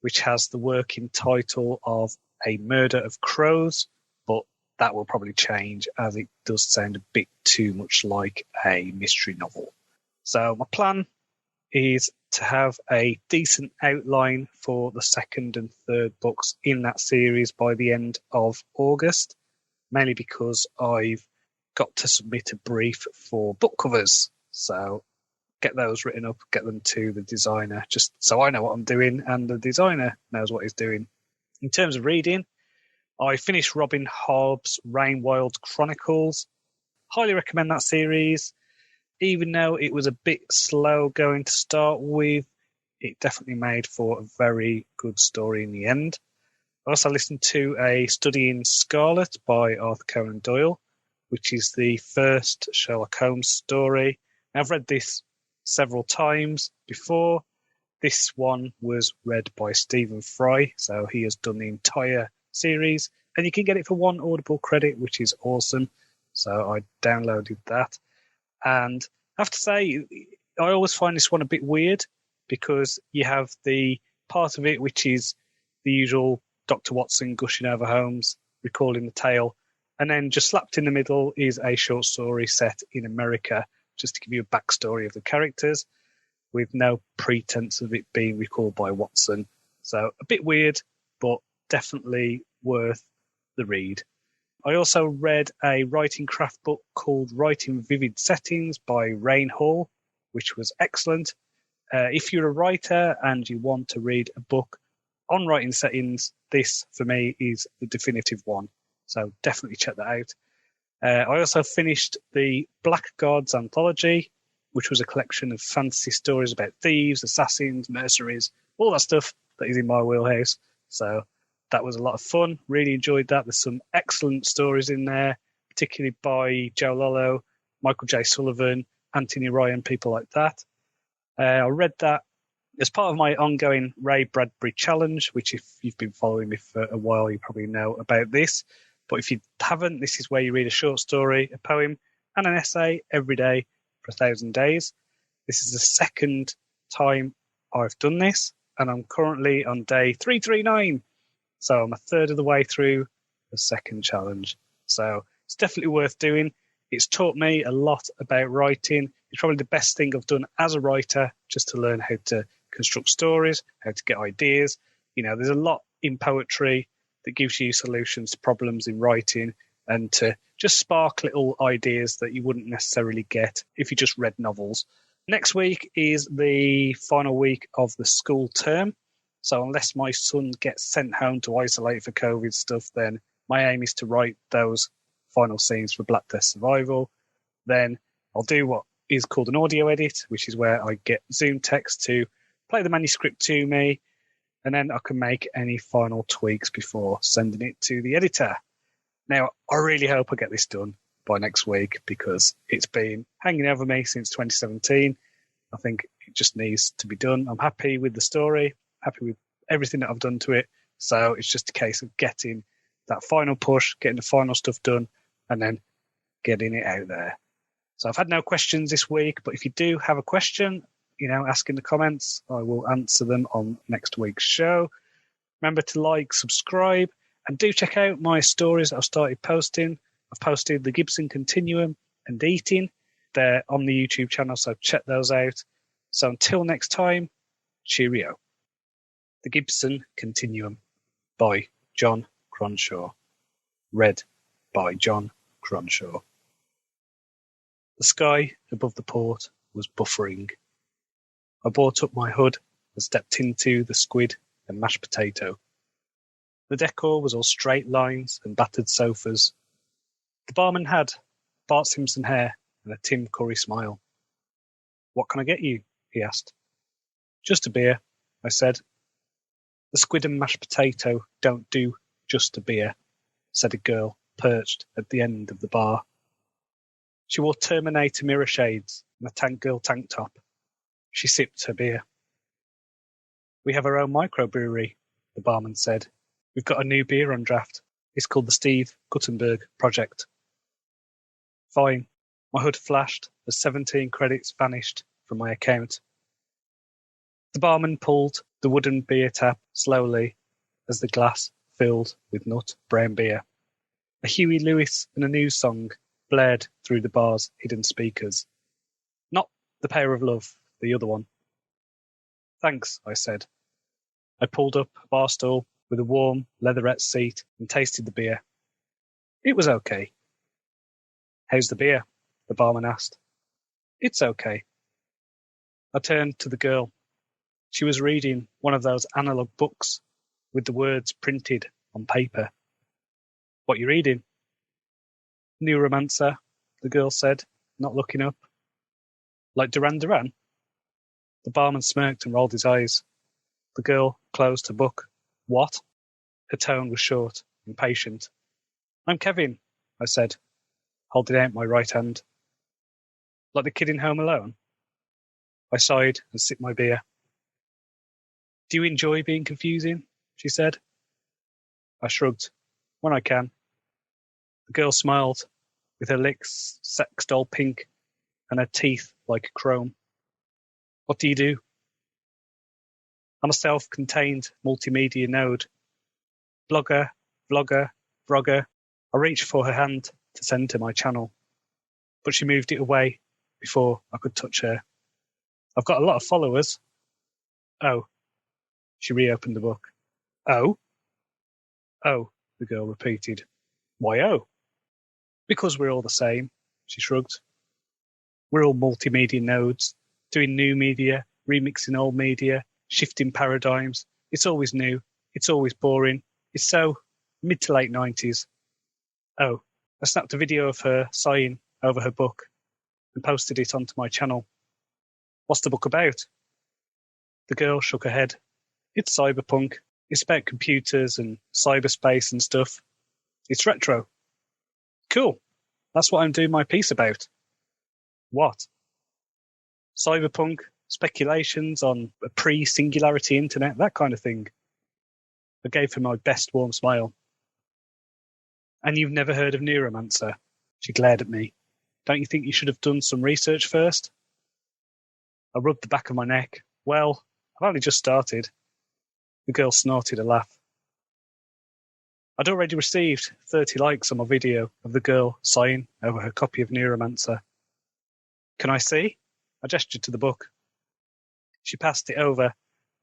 which has the working title of A Murder of Crows, but that will probably change as it does sound a bit too much like a mystery novel. So my plan is to have a decent outline for the second and third books in that series by the end of August, mainly because I've got to submit a brief for book covers. So get those written up, get them to the designer, just so I know what I'm doing and the designer knows what he's doing. In terms of reading, I finished Robin Hobb's Ravenclaw Chronicles. Highly recommend that series. Even though it was a bit slow going to start with, it definitely made for a very good story in the end. I also listened to A Study in Scarlet by Arthur Conan Doyle, which is the first Sherlock Holmes story. Now, I've read this several times before. This one was read by Stephen Fry, so he has done the entire series, and you can get it for one Audible credit, which is awesome. So I downloaded that. And I have to say, I always find this one a bit weird because you have the part of it which is the usual Dr. Watson gushing over Holmes, recalling the tale, and then just slapped in the middle is a short story set in America, just to give you a backstory of the characters, with no pretense of it being recalled by Watson. So a bit weird, but definitely worth the read. I also read a writing craft book called Writing Vivid Settings by Rain Hall, which was excellent. If you're a writer and you want to read a book on writing settings, this, for me, is the definitive one. So definitely check that out. I also finished the Black Gods anthology, which was a collection of fantasy stories about thieves, assassins, mercenaries, all that stuff that is in my wheelhouse. So that was a lot of fun. Really enjoyed that. There's some excellent stories in there, particularly by Joe Lollo, Michael J. Sullivan, Anthony Ryan, people like that. I read that as part of my ongoing Ray Bradbury challenge, which if you've been following me for a while, you probably know about this. But if you haven't, this is where you read a short story, a poem, and an essay every day for 1,000 days. This is the second time I've done this, and I'm currently on day 339. So I'm a third of the way through the second challenge. So it's definitely worth doing. It's taught me a lot about writing. It's probably the best thing I've done as a writer, just to learn how to construct stories, how to get ideas. You know, there's a lot in poetry that gives you solutions to problems in writing and to just spark little ideas that you wouldn't necessarily get if you just read novels. Next week is the final week of the school term. So unless my son gets sent home to isolate for COVID stuff, then my aim is to write those final scenes for Black Death Survival. Then I'll do what is called an audio edit, which is where I get Zoom text to play the manuscript to me, and then I can make any final tweaks before sending it to the editor. Now, I really hope I get this done by next week because it's been hanging over me since 2017. I think it just needs to be done. I'm happy with the story, happy with everything that I've done to it. So it's just a case of getting that final push, getting the final stuff done, and then getting it out there. So I've had no questions this week, but if you do have a question, ask in the comments. I will answer them on next week's show. Remember to like, subscribe, and do check out my stories I've started posting. I've posted The Gibson Continuum and Eating. They're on the YouTube channel, so check those out. So until next time, cheerio. The Gibson Continuum by Jon Cronshaw. Read by Jon Cronshaw. The sky above the port was buffering. I brought up my hood and stepped into the squid and mashed potato. The decor was all straight lines and battered sofas. The barman had Bart Simpson hair and a Tim Curry smile. "What can I get you?" he asked. "Just a beer," I said. The squid and mashed potato don't do just a beer. said a girl perched at the end of the bar. She wore Terminator mirror shades and a tank girl tank top. She sipped her beer. We have our own microbrewery, the barman said. We've got a new beer on draft. It's called the Steve Guttenberg Project. Fine. My HUD flashed as 17 credits vanished from my account. The barman pulled the wooden beer tap slowly as the glass filled with nut brown beer. A Huey Lewis and a news song blared through the bar's hidden speakers. Not The Power of Love, the other one. Thanks, I said. I pulled up a bar stool with a warm leatherette seat and tasted the beer. It was okay. How's the beer? The barman asked. It's okay. I turned to the girl. She was reading one of those analog books with the words printed on paper. What you reading? Neuromancer, the girl said, not looking up. Like Duran Duran? The barman smirked and rolled his eyes. The girl closed her book. What? Her tone was short, impatient. I'm Kevin, I said, holding out my right hand. Like the kid in Home Alone? I sighed and sipped my beer. Do you enjoy being confusing? She said. I shrugged. When I can. The girl smiled, with her lips sex doll pink and her teeth like chrome. What do you do? I'm a self-contained multimedia node. Blogger, vlogger, vrogger. I reached for her hand to send to my channel, but she moved it away before I could touch her. I've got a lot of followers. Oh. She reopened the book. Oh? Oh, the girl repeated. Why oh? Because we're all the same, she shrugged. We're all multimedia nodes, doing new media, remixing old media, shifting paradigms. It's always new. It's always boring. It's so mid to late 90s. Oh, I snapped a video of her sighing over her book and posted it onto my channel. What's the book about? The girl shook her head. It's cyberpunk. It's about computers and cyberspace and stuff. It's retro. Cool. That's what I'm doing my piece about. What? Cyberpunk, speculations on a pre-singularity internet, that kind of thing. I gave her my best warm smile. And you've never heard of Neuromancer? She glared at me. Don't you think you should have done some research first? I rubbed the back of my neck. Well, I've only just started. The girl snorted a laugh. I'd already received 30 likes on my video of the girl sighing over her copy of Neuromancer. Can I see? I gestured to the book. She passed it over,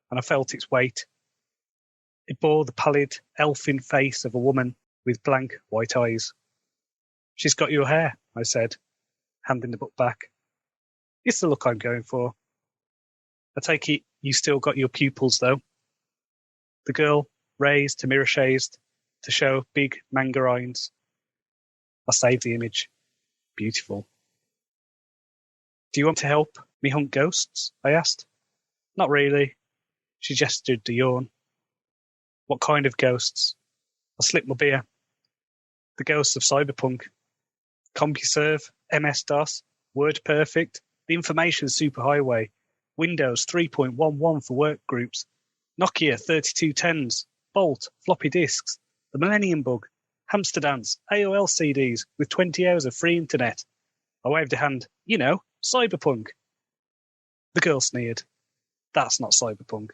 and I felt its weight. It bore the pallid, elfin face of a woman with blank white eyes. She's got your hair, I said, handing the book back. It's the look I'm going for. I take it you still got your pupils, though. The girl raised her mirror shades to show big manga eyes. I saved the image. Beautiful. Do you want to help me hunt ghosts? I asked. Not really. She gestured to yawn. What kind of ghosts? I slipped my beer. The ghosts of cyberpunk. CompuServe, MS-DOS, WordPerfect, the information superhighway, Windows 3.11 for work groups, Nokia 3210s, Bolt, floppy disks, the Millennium Bug, Hamster Dance, AOL CDs with 20 hours of free internet. I waved a hand. You know, cyberpunk. The girl sneered. That's not cyberpunk.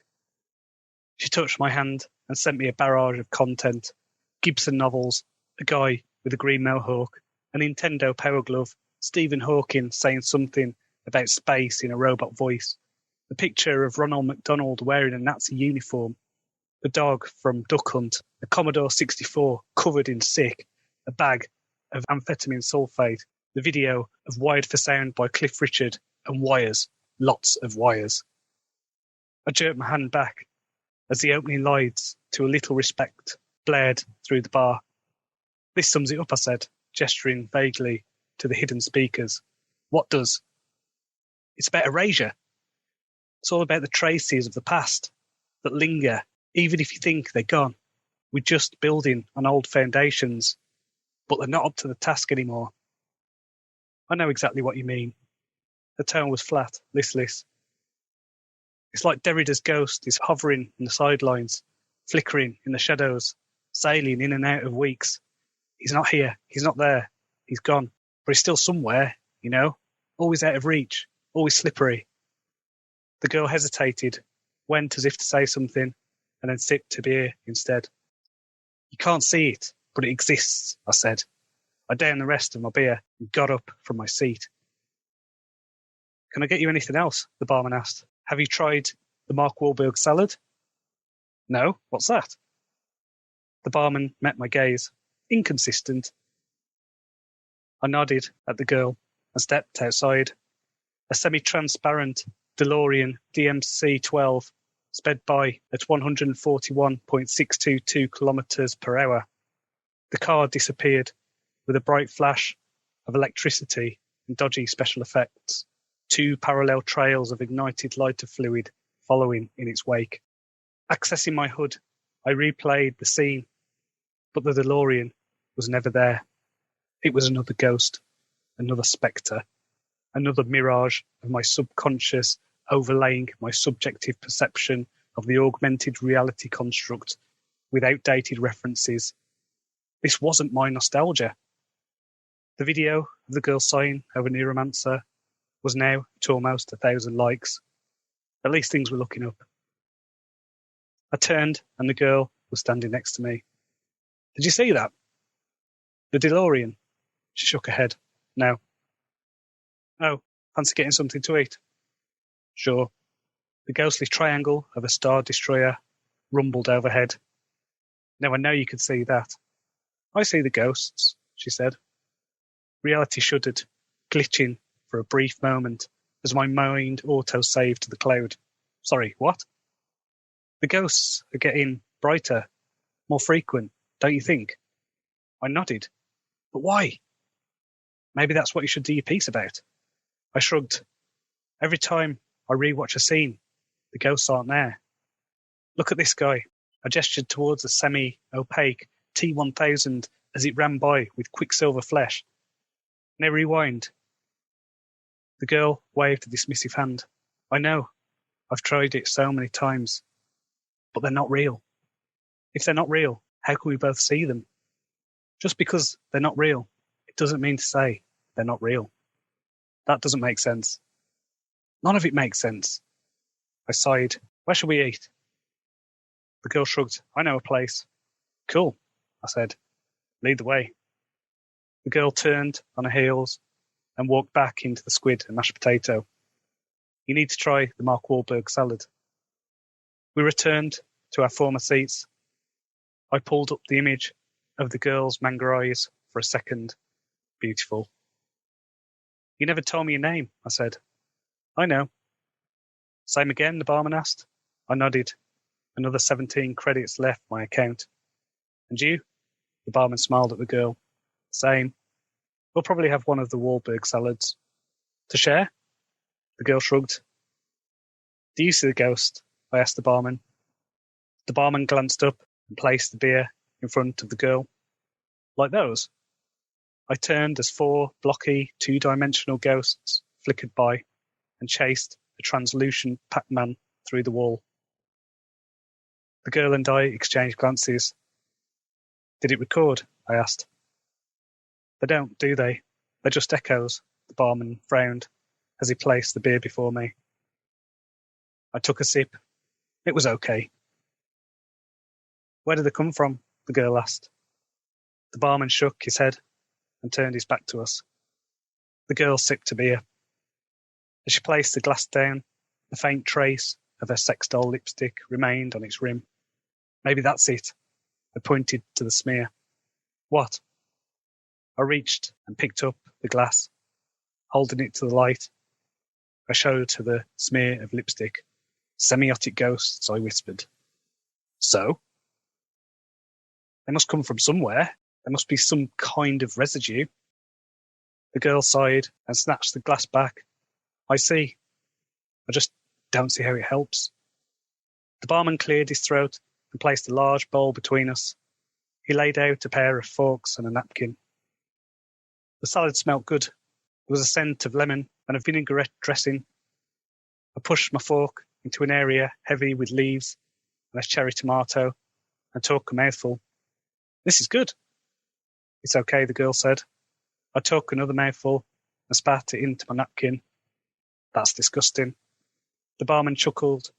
She touched my hand and sent me a barrage of content. Gibson novels, a guy with a green mohawk, a Nintendo Power Glove, Stephen Hawking saying something about space in a robot voice, a picture of Ronald McDonald wearing a Nazi uniform, the dog from Duck Hunt, a Commodore 64 covered in sick, a bag of amphetamine sulfate, the video of Wired for Sound by Cliff Richard, and wires, lots of wires. I jerked my hand back as the opening lights to A Little Respect blared through the bar. This sums it up, I said, gesturing vaguely to the hidden speakers. What does? It's about erasure. It's all about the traces of the past that linger, even if you think they're gone. We're just building on old foundations, but they're not up to the task anymore. I know exactly what you mean. The tone was flat, listless. It's like Derrida's ghost is hovering in the sidelines, flickering in the shadows, sailing in and out of weeks. He's not here. He's not there. He's gone. But he's still somewhere, you know? Always out of reach. Always slippery. The girl hesitated, went as if to say something, and then sipped a beer instead. You can't see it, but it exists, I said. I downed the rest of my beer and got up from my seat. Can I get you anything else? The barman asked. Have you tried the Mark Wahlberg salad? No, what's that? The barman met my gaze. Inconsistent. I nodded at the girl and stepped outside. A semi-transparent DeLorean DMC-12 sped by at 141.622 kilometers per hour. The car disappeared with a bright flash of electricity and dodgy special effects, 2 parallel trails of ignited lighter fluid following in its wake. Accessing my hood, I replayed the scene, but the DeLorean was never there. It was another ghost, another spectre, another mirage of my subconscious overlaying my subjective perception of the augmented reality construct with outdated references. This wasn't my nostalgia. The video of the girl sighing over Neuromancer was now at almost 1,000 likes. At least things were looking up. I turned and the girl was standing next to me. Did you see that? The DeLorean? She shook her head. No. Oh, fancy getting something to eat? Sure. The ghostly triangle of a star destroyer rumbled overhead. Now I know you can see that. I see the ghosts, she said. Reality shuddered, glitching for a brief moment as my mind auto-saved to the cloud. Sorry, what? The ghosts are getting brighter, more frequent, don't you think? I nodded. But why? Maybe that's what you should do your piece about. I shrugged. Every time I rewatch a scene, the ghosts aren't there. Look at this guy. I gestured towards a semi-opaque T-1000 as it ran by with quicksilver flesh. Now rewind. The girl waved a dismissive hand. I know. I've tried it so many times. But they're not real. If they're not real, how can we both see them? Just because they're not real, it doesn't mean to say they're not real. That doesn't make sense. None of it makes sense. I sighed. Where shall we eat? The girl shrugged. I know a place. Cool, I said. Lead the way. The girl turned on her heels and walked back into the squid and mashed potato. You need to try the Mark Wahlberg salad. We returned to our former seats. I pulled up the image of the girl's manga eyes for a second. Beautiful. You never told me your name, I said. I know. Same again, the barman asked. I nodded. Another 17 credits left my account. And you? The barman smiled at the girl. Same. We'll probably have one of the Wahlberg salads. To share? The girl shrugged. Do you see the ghost? I asked the barman. The barman glanced up and placed the beer in front of the girl. Like those? I turned as 4 blocky, 2-dimensional ghosts flickered by and chased a translucent Pac-Man through the wall. The girl and I exchanged glances. Did it record? I asked. They don't, do they? They're just echoes, the barman frowned as he placed the beer before me. I took a sip. It was okay. Where did they come from? The girl asked. The barman shook his head and turned his back to us. The girl sipped a beer. As she placed the glass down, a faint trace of her sex doll lipstick remained on its rim. Maybe that's it. I pointed to the smear. What? I reached and picked up the glass. Holding it to the light, I showed her the smear of lipstick. Semiotic ghosts, I whispered. So? They must come from somewhere. There must be some kind of residue. The girl sighed and snatched the glass back. I see. I just don't see how it helps. The barman cleared his throat and placed a large bowl between us. He laid out a pair of forks and a napkin. The salad smelt good. There was a scent of lemon and a vinaigrette dressing. I pushed my fork into an area heavy with leaves and a cherry tomato and took a mouthful. This is good. It's okay, the girl said. I took another mouthful and spat it into my napkin. That's disgusting. The barman chuckled.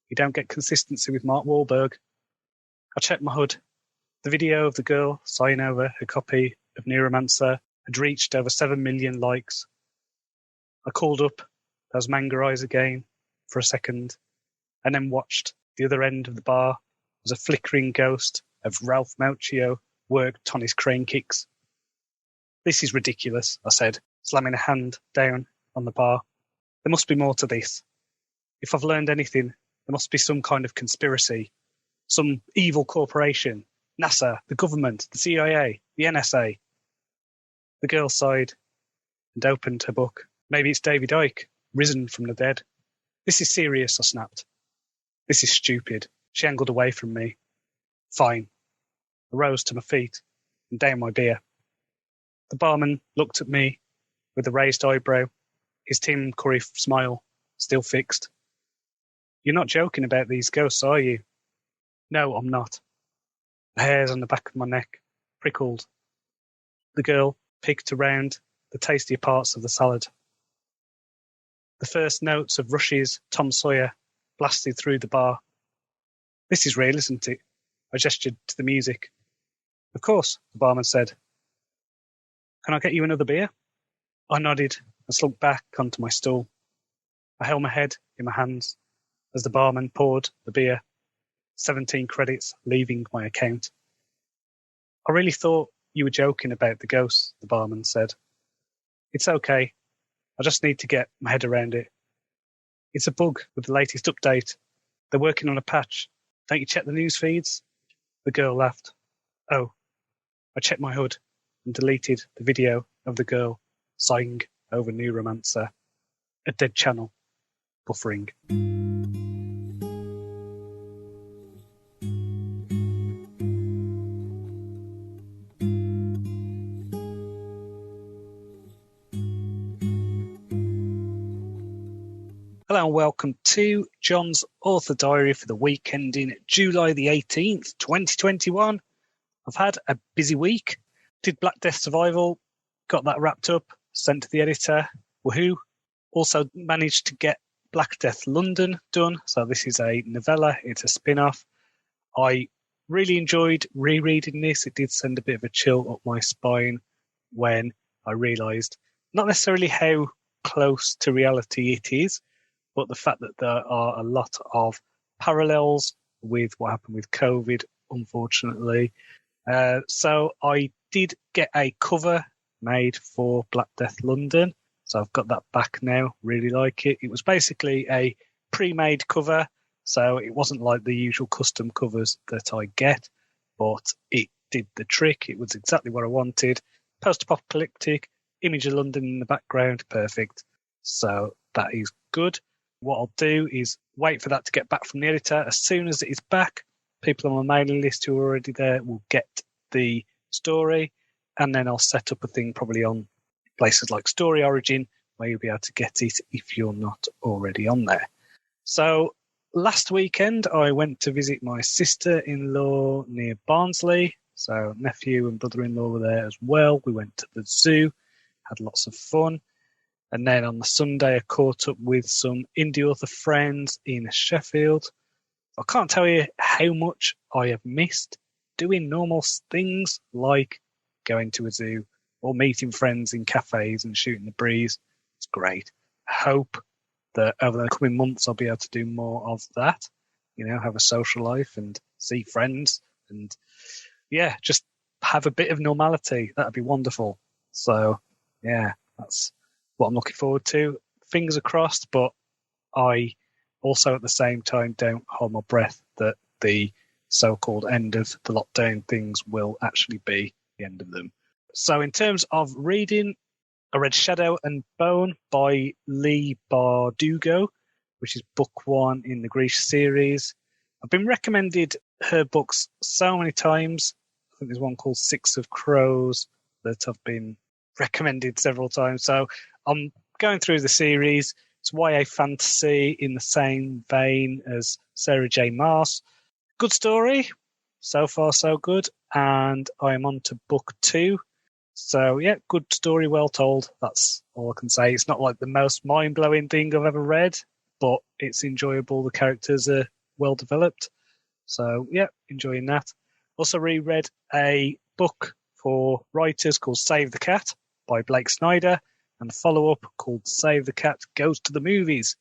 You don't get consistency with Mark Wahlberg. I checked my HUD. The video of the girl sighing over her copy of Neuromancer had reached over 7 million likes. I called up those manga eyes again for a second, and then watched the other end of the bar as a flickering ghost of Ralph Macchio worked Tarniss crane kicks. This is ridiculous, I said, slamming a hand down on the bar. There must be more to this. If I've learned anything, there must be some kind of conspiracy, some evil corporation, NASA, the government, the CIA, the NSA. The girl sighed and opened her book. Maybe it's David Icke, risen from the dead. This is serious, I snapped. This is stupid. She angled away from me. Fine. I rose to my feet and downed my beer. The barman looked at me with a raised eyebrow, his Tim Curry smile still fixed. You're not joking about these ghosts, are you? No, I'm not. The hairs on the back of my neck prickled. The girl picked around the tastier parts of the salad. The first notes of Rush's Tom Sawyer blasted through the bar. This is real, isn't it? I gestured to the music. Of course, the barman said. Can I get you another beer? I nodded and slumped back onto my stool. I held my head in my hands as the barman poured the beer, 17 credits leaving my account. I really thought you were joking about the ghosts, the barman said. It's okay. I just need to get my head around it. It's a bug with the latest update. They're working on a patch. Don't you check the news feeds? The girl laughed. Oh. I checked my HUD and deleted the video of the girl sighing over Neuromancer. A dead channel. Buffering. Hello and welcome to Jon's Author Diary for the week ending July the 18th, 2021. I've had a busy week. Did Black Death Survival, got that wrapped up, sent to the editor. Woohoo. Also managed to get Black Death London done. So this is a novella, it's a spin-off. I really enjoyed rereading this. It did send a bit of a chill up my spine when I realised not necessarily how close to reality it is, but the fact that there are a lot of parallels with what happened with COVID, unfortunately. So I did get a cover made for Black Death London. So I've got that back now. Really like it. It was basically a pre-made cover. So it wasn't like the usual custom covers that I get, but it did the trick. It was exactly what I wanted. Post-apocalyptic, image of London in the background. Perfect. So that is good. What I'll do is wait for that to get back from the editor. As soon as it is back, people on my mailing list who are already there will get the story, and then I'll set up a thing probably on places like Story Origin where you'll be able to get it if you're not already on there. So last weekend I went to visit my sister-in-law near Barnsley. So nephew and brother-in-law were there as well. We went to the zoo, had lots of fun. And then on the Sunday, I caught up with some indie author friends in Sheffield. I can't tell you how much I have missed doing normal things like going to a zoo or meeting friends in cafes and shooting the breeze. It's great. I hope that over the coming months I'll be able to do more of that, have a social life and see friends and, just have a bit of normality. That'd be wonderful. So, that's what I'm looking forward to. Fingers are crossed, but I also at the same time don't hold my breath that the so-called end of the lockdown things will actually be the end of them. So in terms of reading, I read Shadow and Bone by Leigh Bardugo, which is book 1 in the Greece series. I've been recommended her books so many times. think there's one called Six of Crows that I've been recommended several times. So I'm going through the series. It's YA fantasy in the same vein as Sarah J. Maas. Good story. So far, so good. And I am on to book 2. So, yeah, good story, well told. That's all I can say. It's not like the most mind-blowing thing I've ever read, but it's enjoyable. The characters are well developed. So, yeah, enjoying that. Also reread a book for writers called Save the Cat by Blake Snyder, and a follow-up called Save the Cat Goes to the Movies.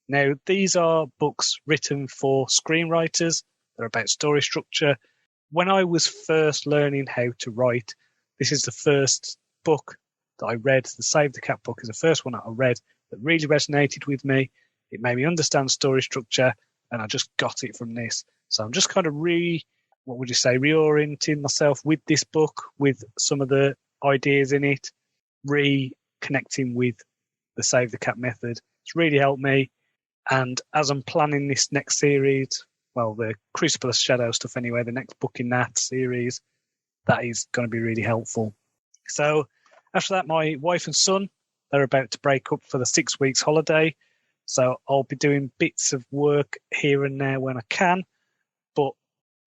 Now, these are books written for screenwriters. They're about story structure. When I was first learning how to write, this is the first book that I read. The Save the Cat book is the first one that I read that really resonated with me. It made me understand story structure, and I just got it from this. So I'm just kind of reorienting myself with this book, with some of the ideas in it, reconnecting with the Save the Cat method. It's really helped me. And as I'm planning this next series, well, the Crucible of Shadow stuff anyway, the next book in that series, that is going to be really helpful. So after that, my wife and son, they're about to break up for the 6 weeks holiday. So I'll be doing bits of work here and there when I can, but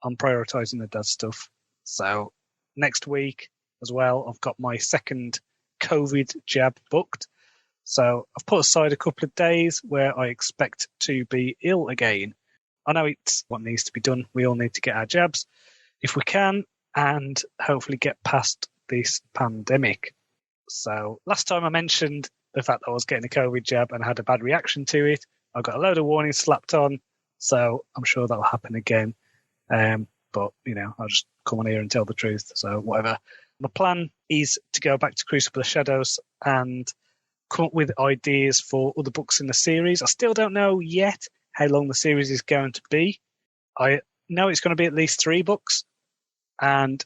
I'm prioritising the dad stuff. So next week as well, I've got my second COVID jab booked. So I've put aside a couple of days where I expect to be ill again. I know it's what needs to be done. We all need to get our jabs if we can, and hopefully get past this pandemic. So last time I mentioned the fact that I was getting a COVID jab and I had a bad reaction to it. I got a load of warnings slapped on, so I'm sure that'll happen again. But, I'll just come on here and tell the truth, so whatever. My plan is to go back to Crucible of Shadows and come up with ideas for other books in the series. I still don't know yet how long the series is going to be. I know it's going to be at least 3 books, and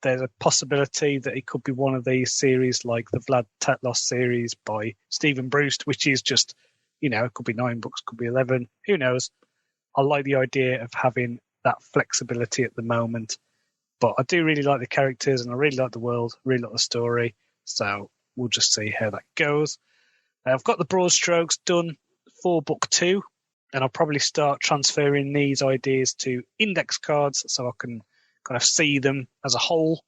there's a possibility that it could be one of these series like the Vlad Tatlos series by Stephen Bruce, which is just, it could be 9 books, could be 11, who knows. I like the idea of having that flexibility at the moment, but I do really like the characters and I really like the world, really like the story, so we'll just see how that goes. I've got the broad strokes done for book 2, and I'll probably start transferring these ideas to index cards so I can kind of see them as a whole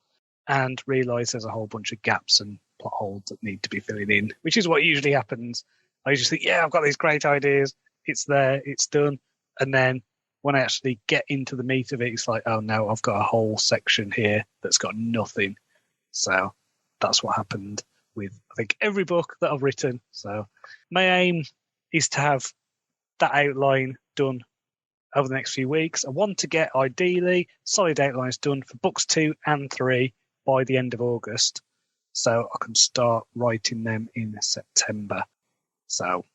and realise there's a whole bunch of gaps and plot holes that need to be filling in, which is what usually happens. I usually think, I've got these great ideas, it's there, it's done, and then when I actually get into the meat of it, it's like, oh no, I've got a whole section here that's got nothing. So that's what happened with, I think, every book that I've written. So my aim is to have that outline done over the next few weeks. I want to get, ideally, solid outlines done for books 2 and 3 by the end of August, so I can start writing them in September. So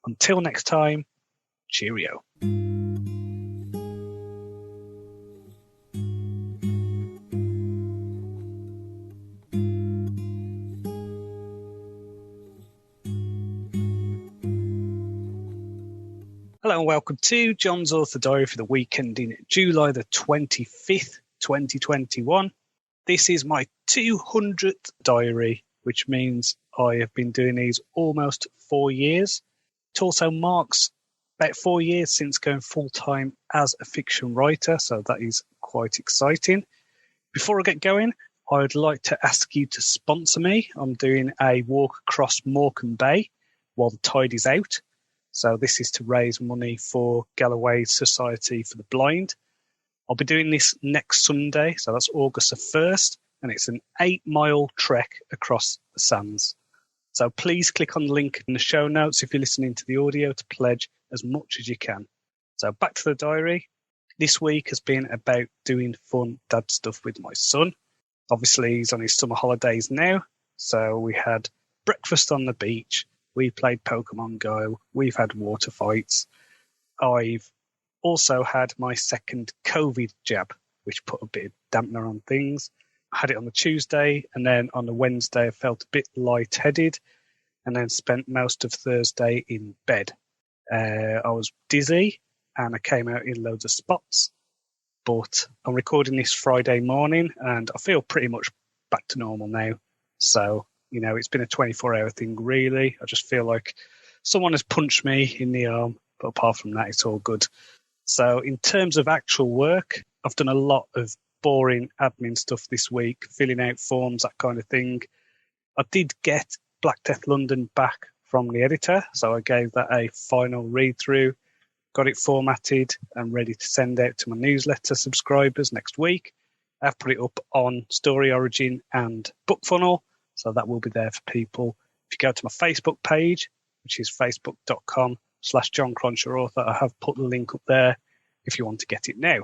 until next time, cheerio. Hello and welcome to Jon's Author Diary for the week ending July the 25th, 2021. This is my 200th diary, which means I have been doing these almost 4 years. It also marks about 4 years since going full-time as a fiction writer, so that is quite exciting. Before I get going, I would like to ask you to sponsor me. I'm doing a walk across Morecambe Bay while the tide is out. So this is to raise money for Galloway's Society for the Blind. I'll be doing this next Sunday, so that's August the 1st, and it's an 8-mile trek across the sands. So please click on the link in the show notes if you're listening to the audio to pledge as much as you can. So back to the diary. This week has been about doing fun dad stuff with my son. Obviously, he's on his summer holidays now, so we had breakfast on the beach. We played Pokemon Go. We've had water fights. I've also had my second COVID jab, which put a bit of dampener on things. I had it on the Tuesday, and then on the Wednesday I felt a bit lightheaded, and then spent most of Thursday in bed. I was dizzy, and I came out in loads of spots. but I'm recording this Friday morning and I feel pretty much back to normal now. So, it's been a 24-hour thing, really. I just feel like someone has punched me in the arm, but apart from that, it's all good. So in terms of actual work, I've done a lot of boring admin stuff this week, filling out forms, that kind of thing. I did get Black Death London back from the editor, so I gave that a final read-through, got it formatted and ready to send out to my newsletter subscribers next week. I've put it up on Story Origin and BookFunnel, so that will be there for people. If you go to my Facebook page, which is facebook.com/Jon Cronshaw author, I have put the link up there if you want to get it now.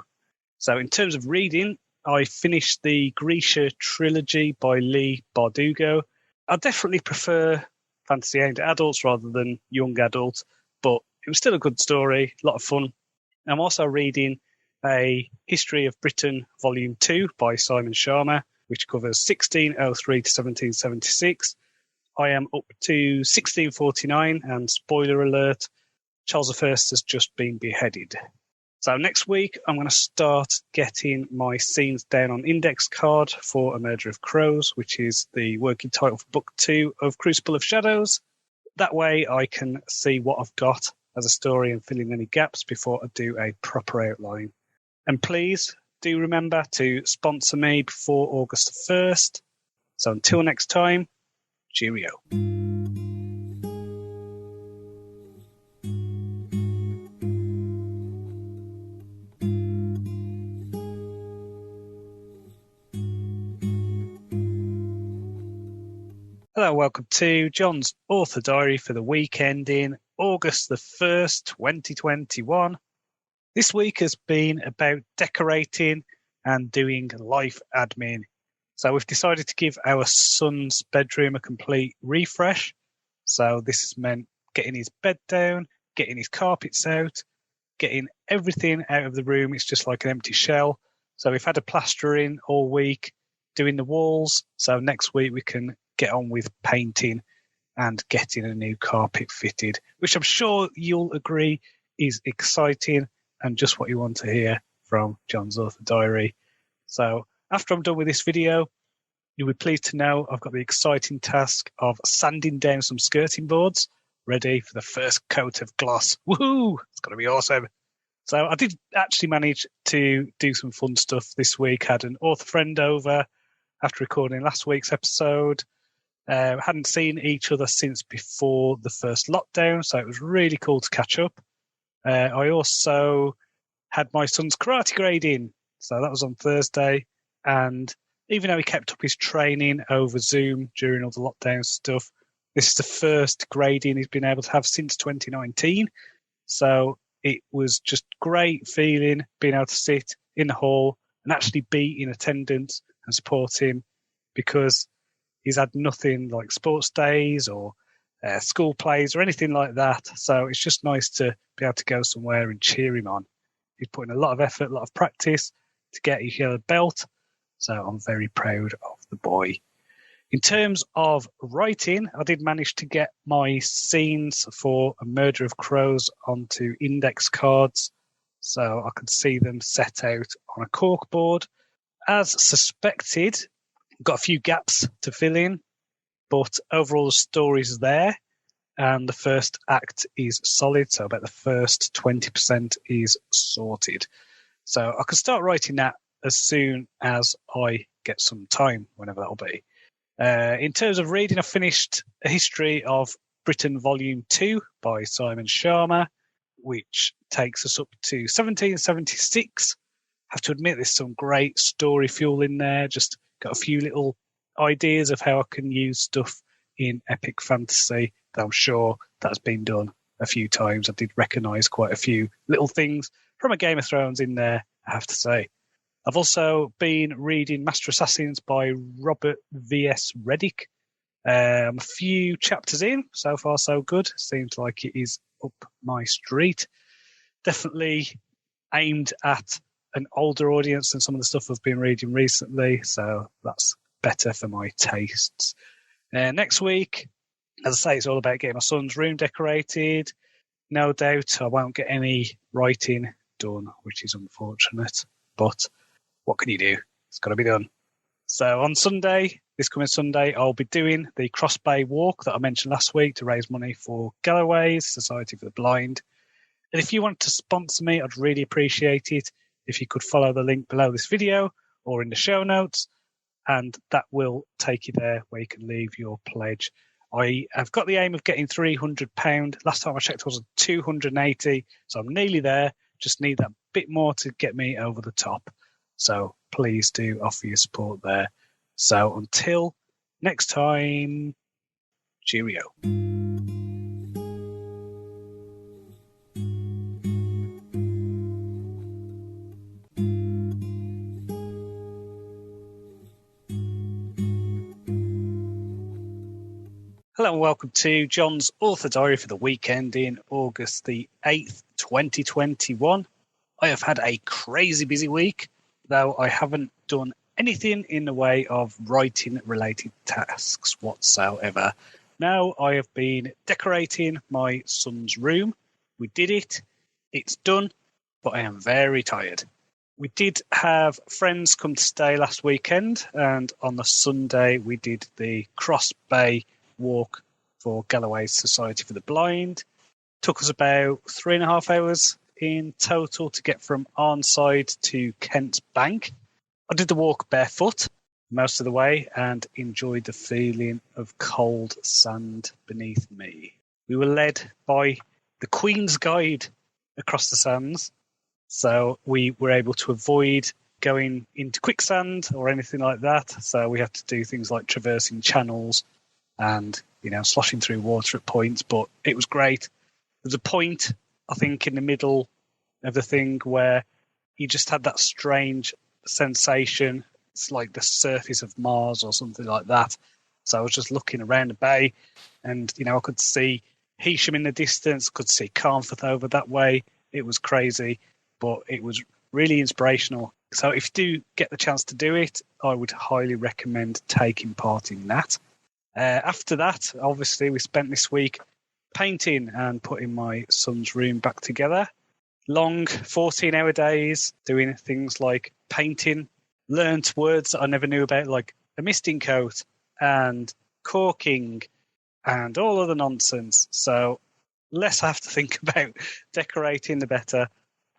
So in terms of reading, I finished the Grisha trilogy by Lee Bardugo. I definitely prefer fantasy aimed at adults rather than young adults, but it was still a good story, a lot of fun. I'm also reading A History of Britain Volume 2 by Simon Sharma, which covers 1603 to 1776. I am up to 1649, and spoiler alert, Charles I has just been beheaded. So next week, I'm going to start getting my scenes down on index card for A Murder of Crows, which is the working title for Book 2 of Crucible of Shadows. That way I can see what I've got as a story and fill in any gaps before I do a proper outline. And please do remember to sponsor me before August 1st. So until next time, cheerio. Hello, welcome to Jon's Author Diary for the week ending August the 1st, 2021. This week has been about decorating and doing life admin. So we've decided to give our son's bedroom a complete refresh. So this has meant getting his bed down, getting his carpets out, getting everything out of the room. It's just like an empty shell. So we've had a plastering all week, doing the walls. So next week we can get on with painting and getting a new carpet fitted, which I'm sure you'll agree is exciting and just what you want to hear from Jon's Author Diary. So after I'm done with this video, you'll be pleased to know I've got the exciting task of sanding down some skirting boards, ready for the first coat of gloss. Woohoo! It's going to be awesome. So I did actually manage to do some fun stuff this week. Had an author friend over after recording last week's episode. Hadn't seen each other since before the first lockdown, so it was really cool to catch up. I also had my son's karate grading, so that was on Thursday. And even though he kept up his training over Zoom during all the lockdown stuff, this is the first grading he's been able to have since 2019. So it was just great feeling being able to sit in the hall and actually be in attendance and support him, because he's had nothing like sports days or school plays or anything like that. So it's just nice to be able to go somewhere and cheer him on. He's put in a lot of effort, a lot of practice to get his yellow belt. So I'm very proud of the boy. In terms of writing, I did manage to get my scenes for A Murder of Crows onto index cards, so I could see them set out on a corkboard. As suspected, got a few gaps to fill in, but overall the story's there, and the first act is solid, so about the first 20% is sorted. So I can start writing that as soon as I get some time, whenever that'll be. In terms of reading, I finished A History of Britain Volume 2 by Simon Sharma, which takes us up to 1776. I have to admit there's some great story fuel in there, just got a few little ideas of how I can use stuff in epic fantasy that I'm sure that's been done a few times. I did recognise quite a few little things from a Game of Thrones in there, I have to say. I've also been reading Master Assassins by Robert V.S. Reddick. I'm a few chapters in, so far so good. Seems like it is up my street. Definitely aimed at an older audience than some of the stuff I've been reading recently, so that's better for my tastes. Next week, as I say, it's all about getting my son's room decorated. No doubt I won't get any writing done, which is unfortunate. But what can you do? It's got to be done. So on Sunday, this coming Sunday, I'll be doing the Cross Bay walk that I mentioned last week to raise money for Galloway's Society for the Blind. And if you want to sponsor me, I'd really appreciate it if you could follow the link below this video or in the show notes, and that will take you there where you can leave your pledge. I have got the aim of getting £300. Last time I checked, it was 280, so I'm nearly there. Just need that bit more to get me over the top. So please do offer your support there. So until next time, cheerio. Hello and welcome to Jon's Author Diary for the weekend in August the 8th, 2021. I have had a crazy busy week, though I haven't done anything in the way of writing-related tasks whatsoever. Now I have been decorating my son's room. We did it. It's done, but I am very tired. We did have friends come to stay last weekend, and on the Sunday we did the Cross Bay walk for Galloway's Society for the Blind. Took us about 3.5 hours in total to get from Arnside to Kent's Bank. I did the walk barefoot most of the way and enjoyed the feeling of cold sand beneath me. We were led by the Queen's Guide across the sands, so we were able to avoid going into quicksand or anything like that. So we had to do things like traversing channels and, sloshing through water at points, but it was great. There's a point, I think, in the middle of the thing where you just had that strange sensation. It's like the surface of Mars or something like that. So I was just looking around the bay and, I could see Hesham in the distance, could see Carnforth over that way. It was crazy, but it was really inspirational. So if you do get the chance to do it, I would highly recommend taking part in that. After that, obviously, we spent this week painting and putting my son's room back together. Long 14-hour days doing things like painting, learnt words that I never knew about, like a misting coat and corking and all other nonsense. So less I have to think about decorating, the better.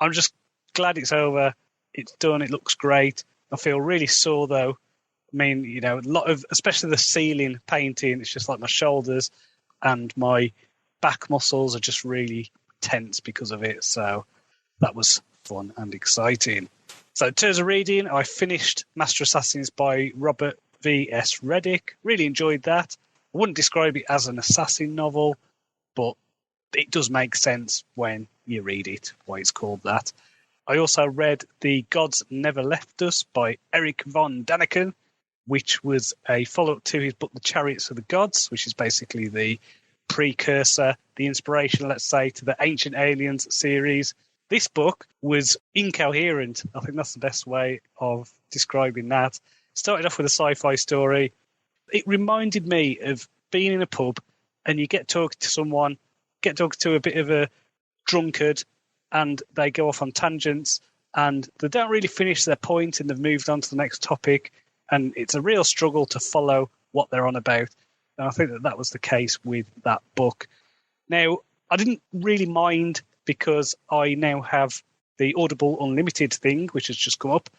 I'm just glad it's over. It's done. It looks great. I feel really sore, though. I mean, a lot of, especially the ceiling painting, it's just like my shoulders and my back muscles are just really tense because of it. So that was fun and exciting. So in terms of reading, I finished Master Assassins by Robert V.S. Reddick. Really enjoyed that. I wouldn't describe it as an assassin novel, but it does make sense when you read it, why it's called that. I also read The Gods Never Left Us by Eric von Daniken, which was a follow-up to his book The Chariots of the Gods, which is basically the precursor, the inspiration, let's say, to the Ancient Aliens series. This book was incoherent. I think that's the best way of describing that. Started off with a sci-fi story. It reminded me of being in a pub and you get talking to someone, get talking to a bit of a drunkard, and they go off on tangents and they don't really finish their point and they've moved on to the next topic. And it's a real struggle to follow what they're on about. And I think that was the case with that book. Now, I didn't really mind because I now have the Audible Unlimited thing, which has just come up.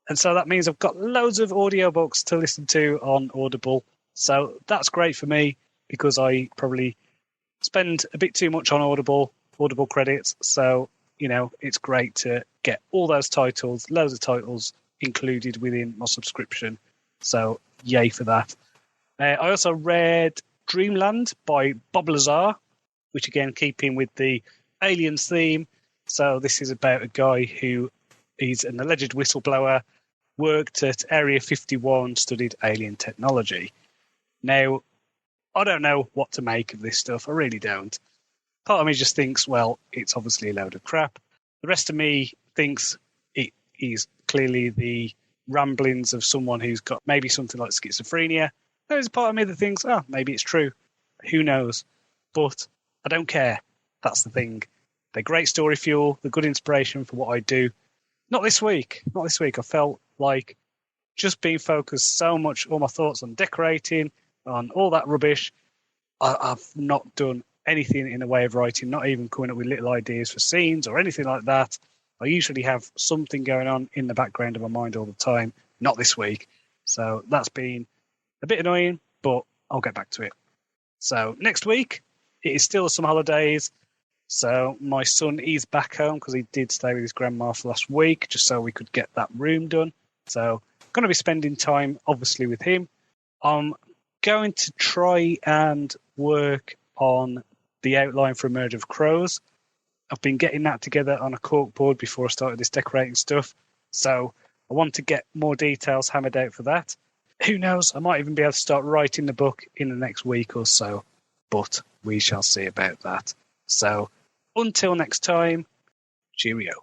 And so that means I've got loads of audiobooks to listen to on Audible. So that's great for me because I probably spend a bit too much on Audible credits. So, it's great to get all those titles, loads of titles included within my subscription. So, yay for that. I also read Dreamland by Bob Lazar, which again, keeping with the aliens theme. So this is about a guy who is an alleged whistleblower, worked at Area 51, studied alien technology. Now, I don't know what to make of this stuff. I really don't. Part of me just thinks, well, it's obviously a load of crap. The rest of me thinks it is clearly the ramblings of someone who's got maybe something like schizophrenia. There's a part of me that thinks, maybe it's true. Who knows? But I don't care. That's the thing. They're great story fuel. They're good inspiration for what I do. Not this week. Not this week. I felt like just being focused so much, all my thoughts on decorating, on all that rubbish. I've not done anything in the way of writing, not even coming up with little ideas for scenes or anything like that. I usually have something going on in the background of my mind all the time. Not this week. So that's been a bit annoying, but I'll get back to it. So next week, it is still some holidays. So my son is back home because he did stay with his grandma for last week, just so we could get that room done. So I'm going to be spending time, obviously, with him. I'm going to try and work on the outline for A Merge of Crows. I've been getting that together on a corkboard before I started this decorating stuff. So I want to get more details hammered out for that. Who knows? I might even be able to start writing the book in the next week or so. But we shall see about that. So until next time, cheerio.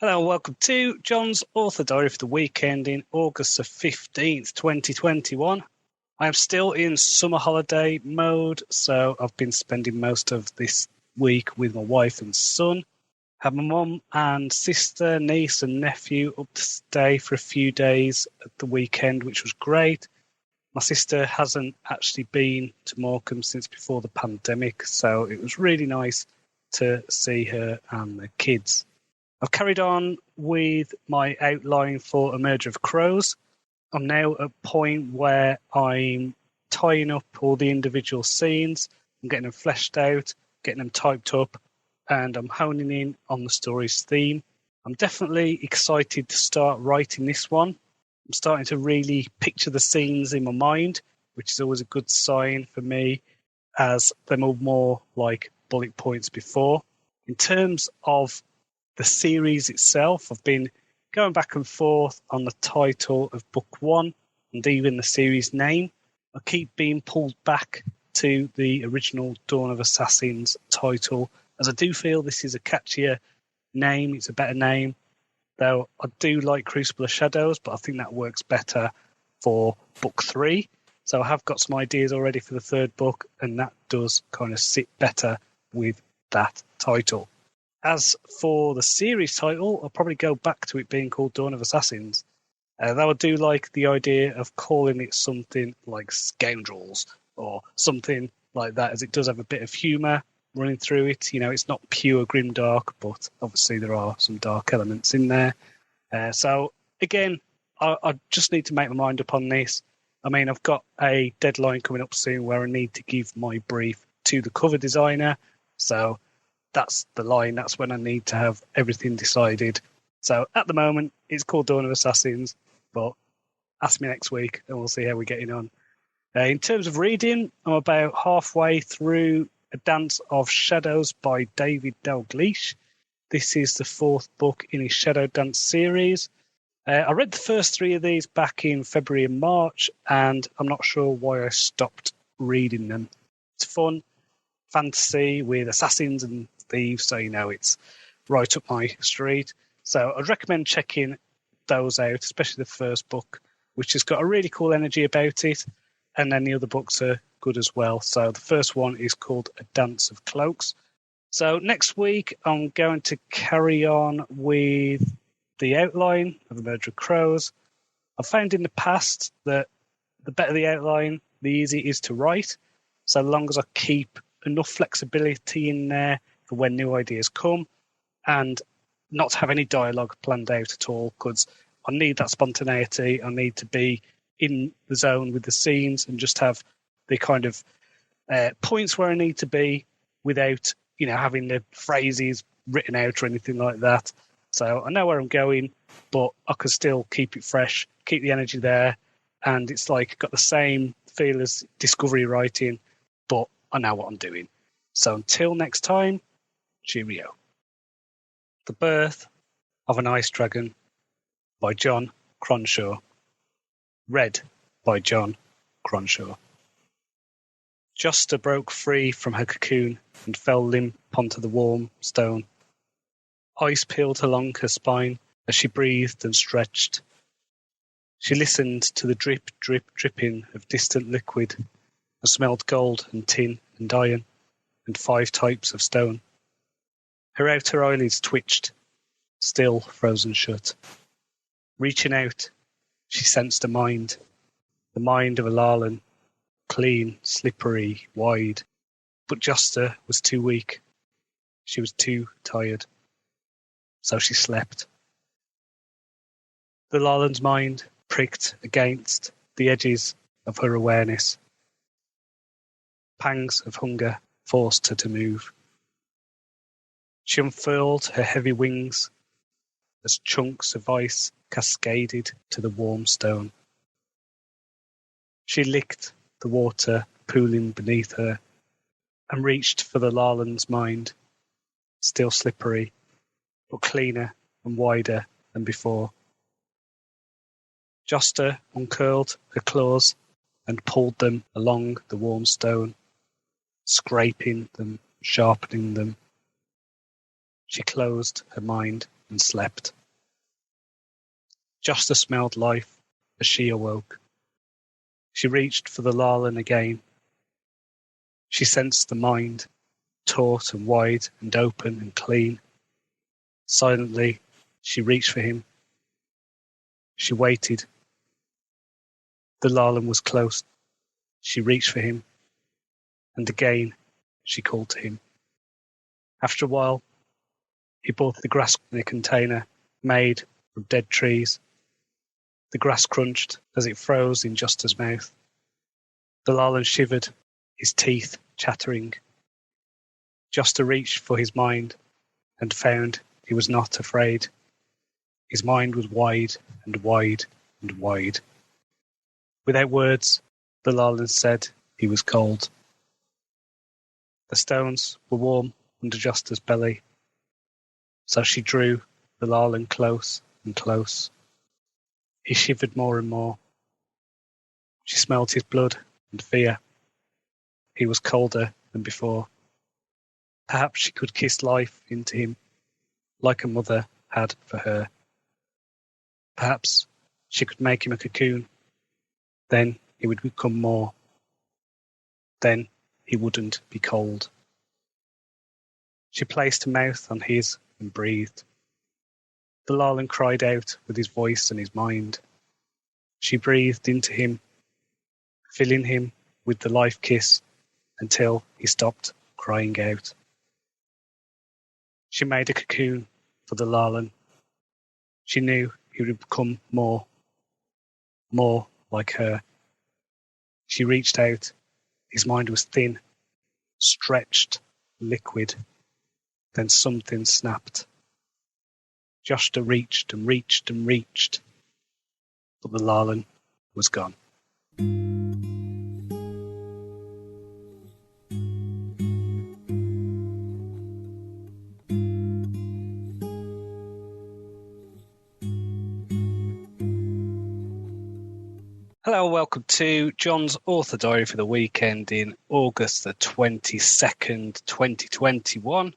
Hello and welcome to Jon's Author Diary for the weekend in August the 15th, 2021. I am still in summer holiday mode, so I've been spending most of this week with my wife and son. Had my mum and sister, niece and nephew up to stay for a few days at the weekend, which was great. My sister hasn't actually been to Morecambe since before the pandemic, so it was really nice to see her and the kids. I've carried on with my outline for A Merge of Crows. I'm now at a point where I'm tying up all the individual scenes. I'm getting them fleshed out, getting them typed up, and I'm honing in on the story's theme. I'm definitely excited to start writing this one. I'm starting to really picture the scenes in my mind, which is always a good sign for me, as they're all more like bullet points before. In terms of the series itself, I've been going back and forth on the title of book one and even the series name. I keep being pulled back to the original Dawn of Assassins title, as I do feel this is a catchier name. It's a better name, though I do like Crucible of Shadows, but I think that works better for book three. So I have got some ideas already for the third book, and that does kind of sit better with that title. As for the series title, I'll probably go back to it being called Dawn of Assassins. Though I do like the idea of calling it something like Scoundrels or something like that, as it does have a bit of humour running through it. You know, it's not pure grimdark, but obviously there are some dark elements in there. So, again, I just need to make my mind up on this. I mean, I've got a deadline coming up soon where I need to give my brief to the cover designer. So that's the line. That's when I need to have everything decided. So at the moment, it's called Dawn of Assassins, but ask me next week and we'll see how we're getting on. In terms of reading, I'm about halfway through A Dance of Shadows by David Dalgleish. This is the fourth book in his Shadow Dance series. I read the first three of these back in February and March, and I'm not sure why I stopped reading them. It's fun fantasy with assassins and thieves, so you know it's right up my street. So I'd recommend checking those out, especially the first book, which has got a really cool energy about it, and then the other books are good as well. So the first one is called A Dance of Cloaks. So next week I'm going to carry on with the outline of A Merge of Crows. I've found in the past that the better the outline, the easier it is to write, so long as I keep enough flexibility in there for when new ideas come, and not have any dialogue planned out at all, because I need that spontaneity. I need to be in the zone with the scenes and just have the kind of points where I need to be without, you know, having the phrases written out or anything like that. So I know where I'm going, but I can still keep it fresh, keep the energy there, and it's like got the same feel as discovery writing, but I know what I'm doing. So until next time, cheerio. The Birth of an Ice Dragon by Jon Cronshaw. Read by Jon Cronshaw. Josta broke free from her cocoon and fell limp onto the warm stone. Ice peeled along her spine as she breathed and stretched. She listened to the drip, drip, dripping of distant liquid and smelled gold and tin and iron and 5 types of stone. Her outer eyelids twitched, still frozen shut. Reaching out, she sensed a mind, the mind of a Larlan, clean, slippery, wide. But Josta was too weak. She was too tired. So she slept. The Larlan's mind pricked against the edges of her awareness. Pangs of hunger forced her to move. She unfurled her heavy wings as chunks of ice cascaded to the warm stone. She licked the water pooling beneath her and reached for the Larlan's mind, still slippery, but cleaner and wider than before. Josta uncurled her claws and pulled them along the warm stone, scraping them, sharpening them. She closed her mind and slept. Josta smelled life as she awoke. She reached for the Larlan again. She sensed the mind, taut and wide and open and clean. Silently, she reached for him. She waited. The Larlan was close. She reached for him. And again, she called to him. After a while, he brought the grass in a container made from dead trees. The grass crunched as it froze in Josta's mouth. The Larlan shivered, his teeth chattering. Josta reached for his mind and found he was not afraid. His mind was wide and wide and wide. Without words, the Larlan said he was cold. The stones were warm under Josta's belly, so she drew the Larlan close and close. He shivered more and more. She smelled his blood and fear. He was colder than before. Perhaps she could kiss life into him, like a mother had for her. Perhaps she could make him a cocoon. Then he would become more. Then he wouldn't be cold. She placed her mouth on his and breathed. The Larlan cried out with his voice and his mind. She breathed into him, filling him with the life kiss until he stopped crying out. She made a cocoon for the Larlan. She knew he would become more like her. She reached out. His mind was thin, stretched, liquid. Then something snapped. Josta reached and reached and reached, but the Larlan was gone. Hello and welcome to Jon's Author Diary for the weekend in August the 22nd, 2021.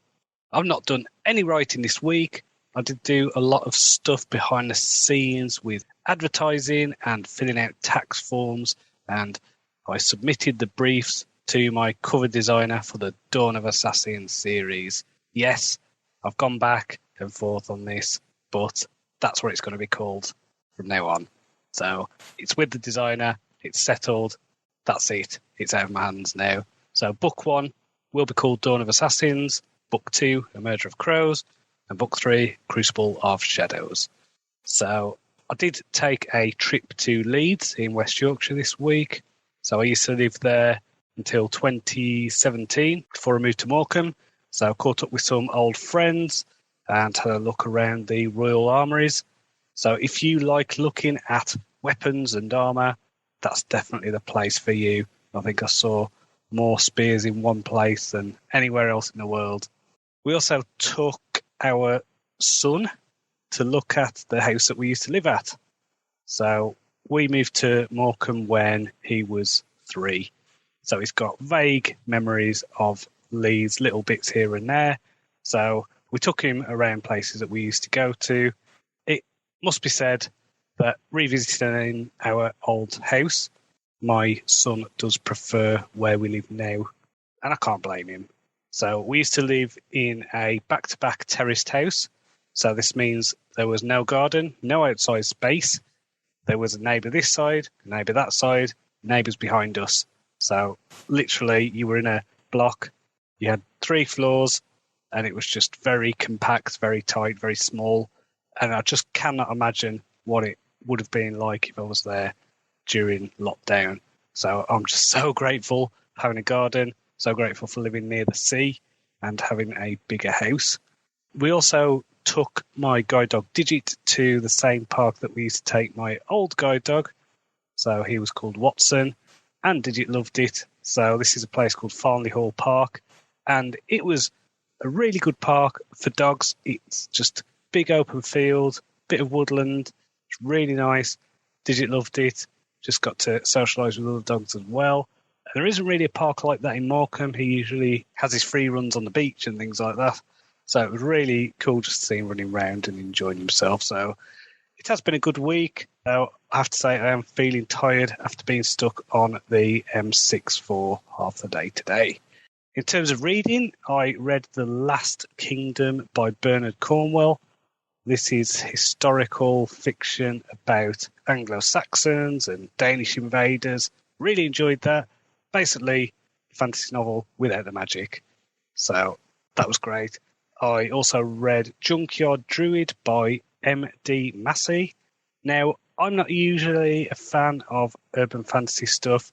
I've not done any writing this week. I did do a lot of stuff behind the scenes with advertising and filling out tax forms, and I submitted the briefs to my cover designer for the Dawn of Assassins series. Yes, I've gone back and forth on this, but that's what it's going to be called from now on. So it's with the designer, it's settled, that's it. It's out of my hands now. So book 1 will be called Dawn of Assassins, book 2, A Murder of Crows, and book 3, Crucible of Shadows. So I did take a trip to Leeds in West Yorkshire this week. So I used to live there until 2017 before I moved to Morecambe. So I caught up with some old friends and had a look around the Royal Armouries. So if you like looking at weapons and armour, that's definitely the place for you. I think I saw more spears in one place than anywhere else in the world. We also took our son to look at the house that we used to live at. So we moved to Morecambe when he was 3. So he's got vague memories of Leeds, little bits here and there. So we took him around places that we used to go to. It Must be said that revisiting our old house, my son does prefer where we live now, and I can't blame him. So we used to live in a back-to-back terraced house. So this means there was no garden, no outside space. There was a neighbour this side, a neighbour that side, neighbours behind us. So literally you were in a block, you had 3 floors, and it was just very compact, very tight, very small. And I just cannot imagine what it would have been like if I was there during lockdown. So I'm just so grateful for having a garden, so grateful for living near the sea and having a bigger house. We also took my guide dog Digit to the same park that we used to take my old guide dog. So he was called Watson, and Digit loved it. So this is a place called Farnley Hall Park, and it was a really good park for dogs. It's just big open field, bit of woodland. It's really nice. Digit loved it. Just got to socialise with other dogs as well. And there isn't really a park like that in Morecambe. He usually has his free runs on the beach and things like that. So it was really cool just to see him running around and enjoying himself. So it has been a good week. Now, I have to say I am feeling tired after being stuck on the M6 for half the day today. In terms of reading, I read The Last Kingdom by Bernard Cornwell. This is historical fiction about Anglo-Saxons and Danish invaders. Really enjoyed that. Basically, a fantasy novel without the magic. So that was great. I also read Junkyard Druid by M.D. Massey. Now, I'm not usually a fan of urban fantasy stuff,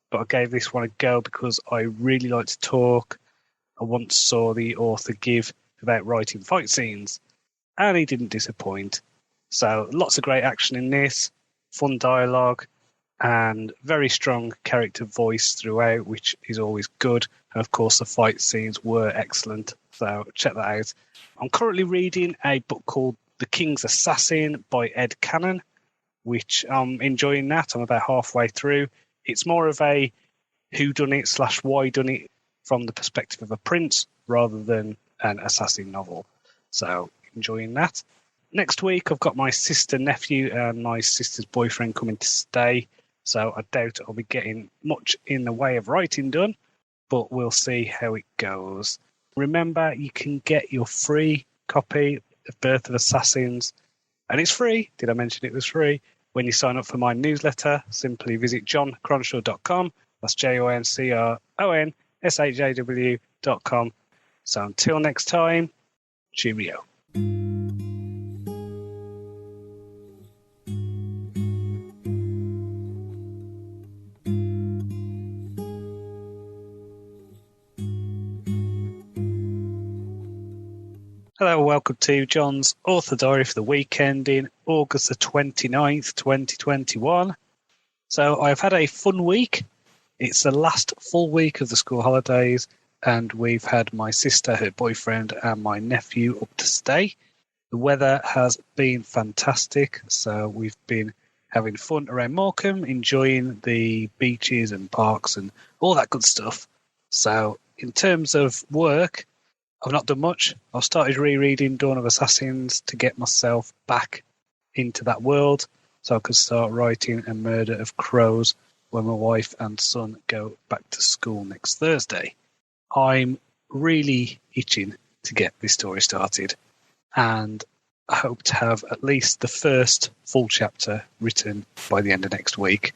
but I gave this one a go because I really like to talk. I once saw the author give about writing fight scenes, and he didn't disappoint. So lots of great action in this, fun dialogue, and very strong character voice throughout, which is always good. And of course, the fight scenes were excellent. So check that out. I'm currently reading a book called The King's Assassin by Ed Cannon, which I'm enjoying that. I'm about halfway through. It's more of a whodunit / whydunit from the perspective of a prince rather than an assassin novel. So enjoying that. Next week, I've got my sister, nephew, and my sister's boyfriend coming to stay. So I doubt I'll be getting much in the way of writing done, but we'll see how it goes. Remember, you can get your free copy of Birth of Assassins, and it's free. Did I mention it was free? When you sign up for my newsletter, simply visit joncronshaw.com. That's JONCRONSHAW.com. So until next time, cheerio. Hello, welcome to John's Author Diary for the weekend in August the 29th, 2021. So I've had a fun week. It's the last full week of the school holidays, and we've had my sister, her boyfriend, and my nephew up to stay. The weather has been fantastic, so we've been having fun around Morecambe, enjoying the beaches and parks and all that good stuff. So in terms of work, I've not done much. I've started rereading Dawn of Assassins to get myself back into that world so I could start writing A Murder of Crows when my wife and son go back to school next Thursday. I'm really itching to get this story started, and I hope to have at least the first full chapter written by the end of next week.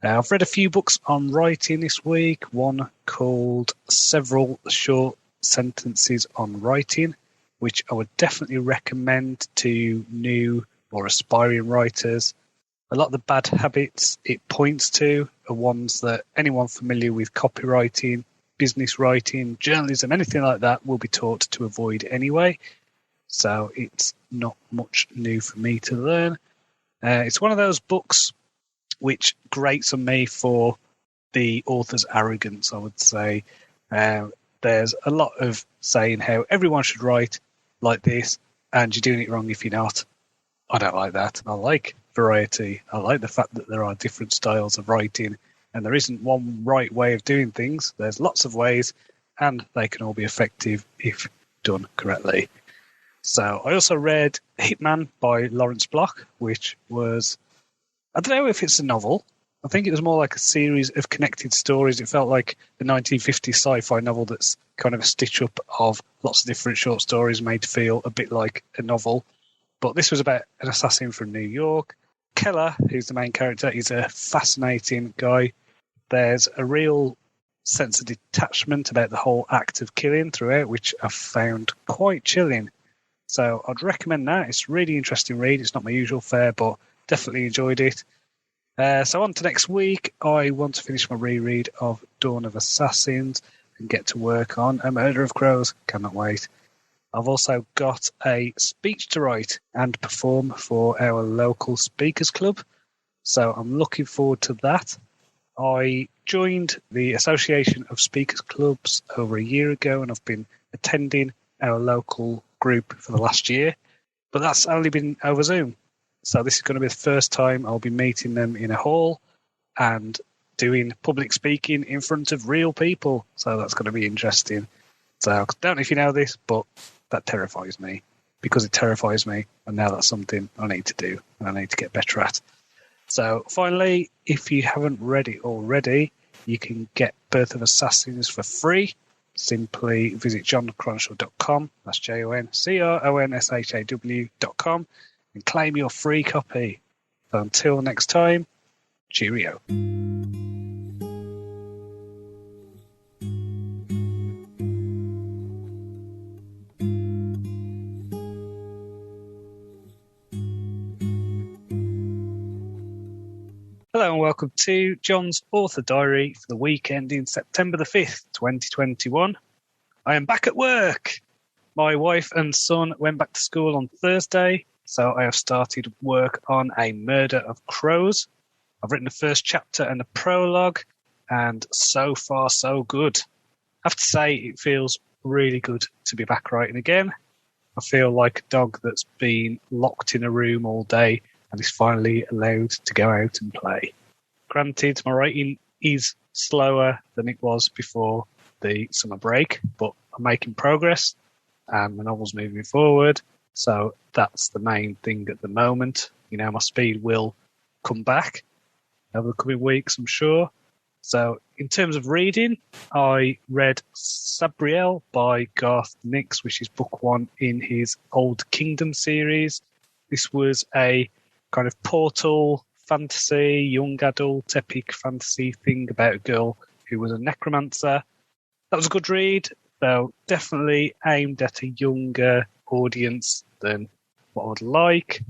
I've read a few books on writing this week, one called Several Short Sentences on Writing, which I would definitely recommend to new or aspiring writers. A lot of the bad habits it points to are ones that anyone familiar with copywriting, business writing, journalism, anything like that will be taught to avoid anyway. So it's not much new for me to learn. It's one of those books which grates on me for the author's arrogance, I would say. There's a lot of saying how everyone should write like this, and you're doing it wrong if you're not. I don't like that. I like variety. I like the fact that there are different styles of writing, and there isn't one right way of doing things. There's lots of ways, and they can all be effective if done correctly. So I also read Hitman by Lawrence Block, which was, I don't know if it's a novel. I think it was more like a series of connected stories. It felt like a 1950s sci-fi novel that's kind of a stitch-up of lots of different short stories made to feel a bit like a novel. But this was about an assassin from New York. Keller, who's the main character, is a fascinating guy. There's a real sense of detachment about the whole act of killing throughout, which I found quite chilling. So I'd recommend that. It's a really interesting read. It's not my usual fare, but definitely enjoyed it. So on to next week. I want to finish my reread of Dawn of Assassins and get to work on A Murder of Crows. Cannot wait. I've also got a speech to write and perform for our local speakers club. So I'm looking forward to that. I joined the Association of Speakers Clubs over a year ago, and I've been attending our local group for the last year. But that's only been over Zoom. So this is going to be the first time I'll be meeting them in a hall and doing public speaking in front of real people. So that's going to be interesting. So I don't know if you know this, but that terrifies me because it terrifies me. And now that's something I need to do and I need to get better at. So finally, if you haven't read it already, you can get Birth of Assassins for free. Simply visit joncronshaw.com. That's JONCRONSHAW.com. And claim your free copy. So until next time, cheerio. Hello and welcome to Jon's Author Diary for the week ending September the 5th, 2021. I am back at work. My wife and son went back to school on Thursday. So I have started work on A Murder of Crows. I've written the first chapter and the prologue, and so far so good. I have to say it feels really good to be back writing again. I feel like a dog that's been locked in a room all day and is finally allowed to go out and play. Granted, my writing is slower than it was before the summer break, but I'm making progress and the novel's moving forward. So that's the main thing at the moment. You know, my speed will come back over the coming weeks, I'm sure. So in terms of reading, I read Sabriel by Garth Nix, which is book one in his Old Kingdom series. This was a kind of portal fantasy, young adult, epic fantasy thing about a girl who was a necromancer. That was a good read, though definitely aimed at a younger audience than what I would like.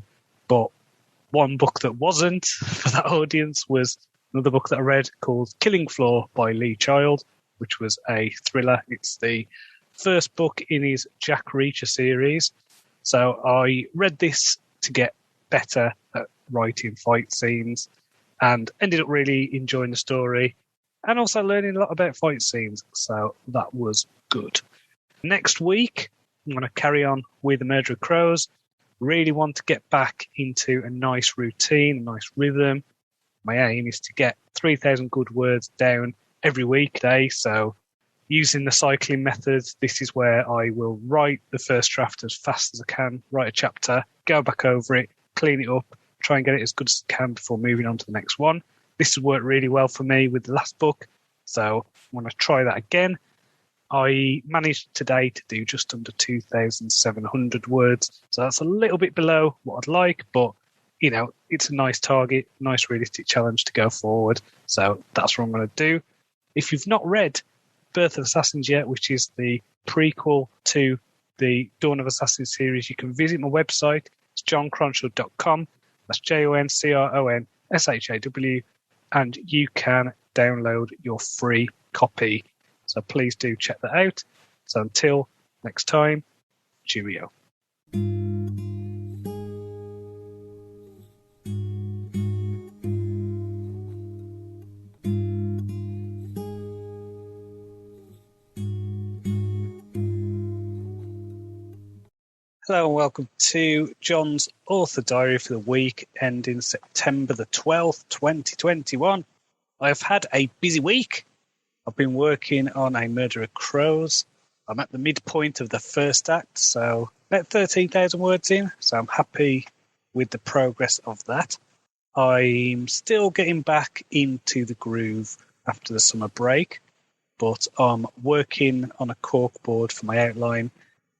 But one book that wasn't for that audience was another book that I read called Killing Floor by Lee Child, which was a thriller. It's the first book in his Jack Reacher series. So I read this to get better at writing fight scenes and ended up really enjoying the story and also learning a lot about fight scenes. So that was good. Next week, I'm going to carry on with The Murder of Crows. Really want to get back into a nice routine, a nice rhythm. My aim is to get 3,000 good words down every weekday. So using the cycling method, this is where I will write the first draft as fast as I can, write a chapter, go back over it, clean it up, try and get it as good as I can before moving on to the next one. This has worked really well for me with the last book. So I'm going to try that again. I managed today to do just under 2,700 words. So that's a little bit below what I'd like, but, you know, it's a nice target, nice realistic challenge to go forward. So that's what I'm going to do. If you've not read Birth of Assassins yet, which is the prequel to the Dawn of Assassins series, you can visit my website. It's joncronshaw.com. That's JONCRONSHAW. And you can download your free copy. So please do check that out. So until next time, cheerio. Hello and welcome to Jon's Author Diary for the week ending September the 12th, 2021. I have had a busy week. I've been working on A Murder of Crows. I'm at the midpoint of the first act, so about 13,000 words in, so I'm happy with the progress of that. I'm still getting back into the groove after the summer break, but I'm working on a corkboard for my outline,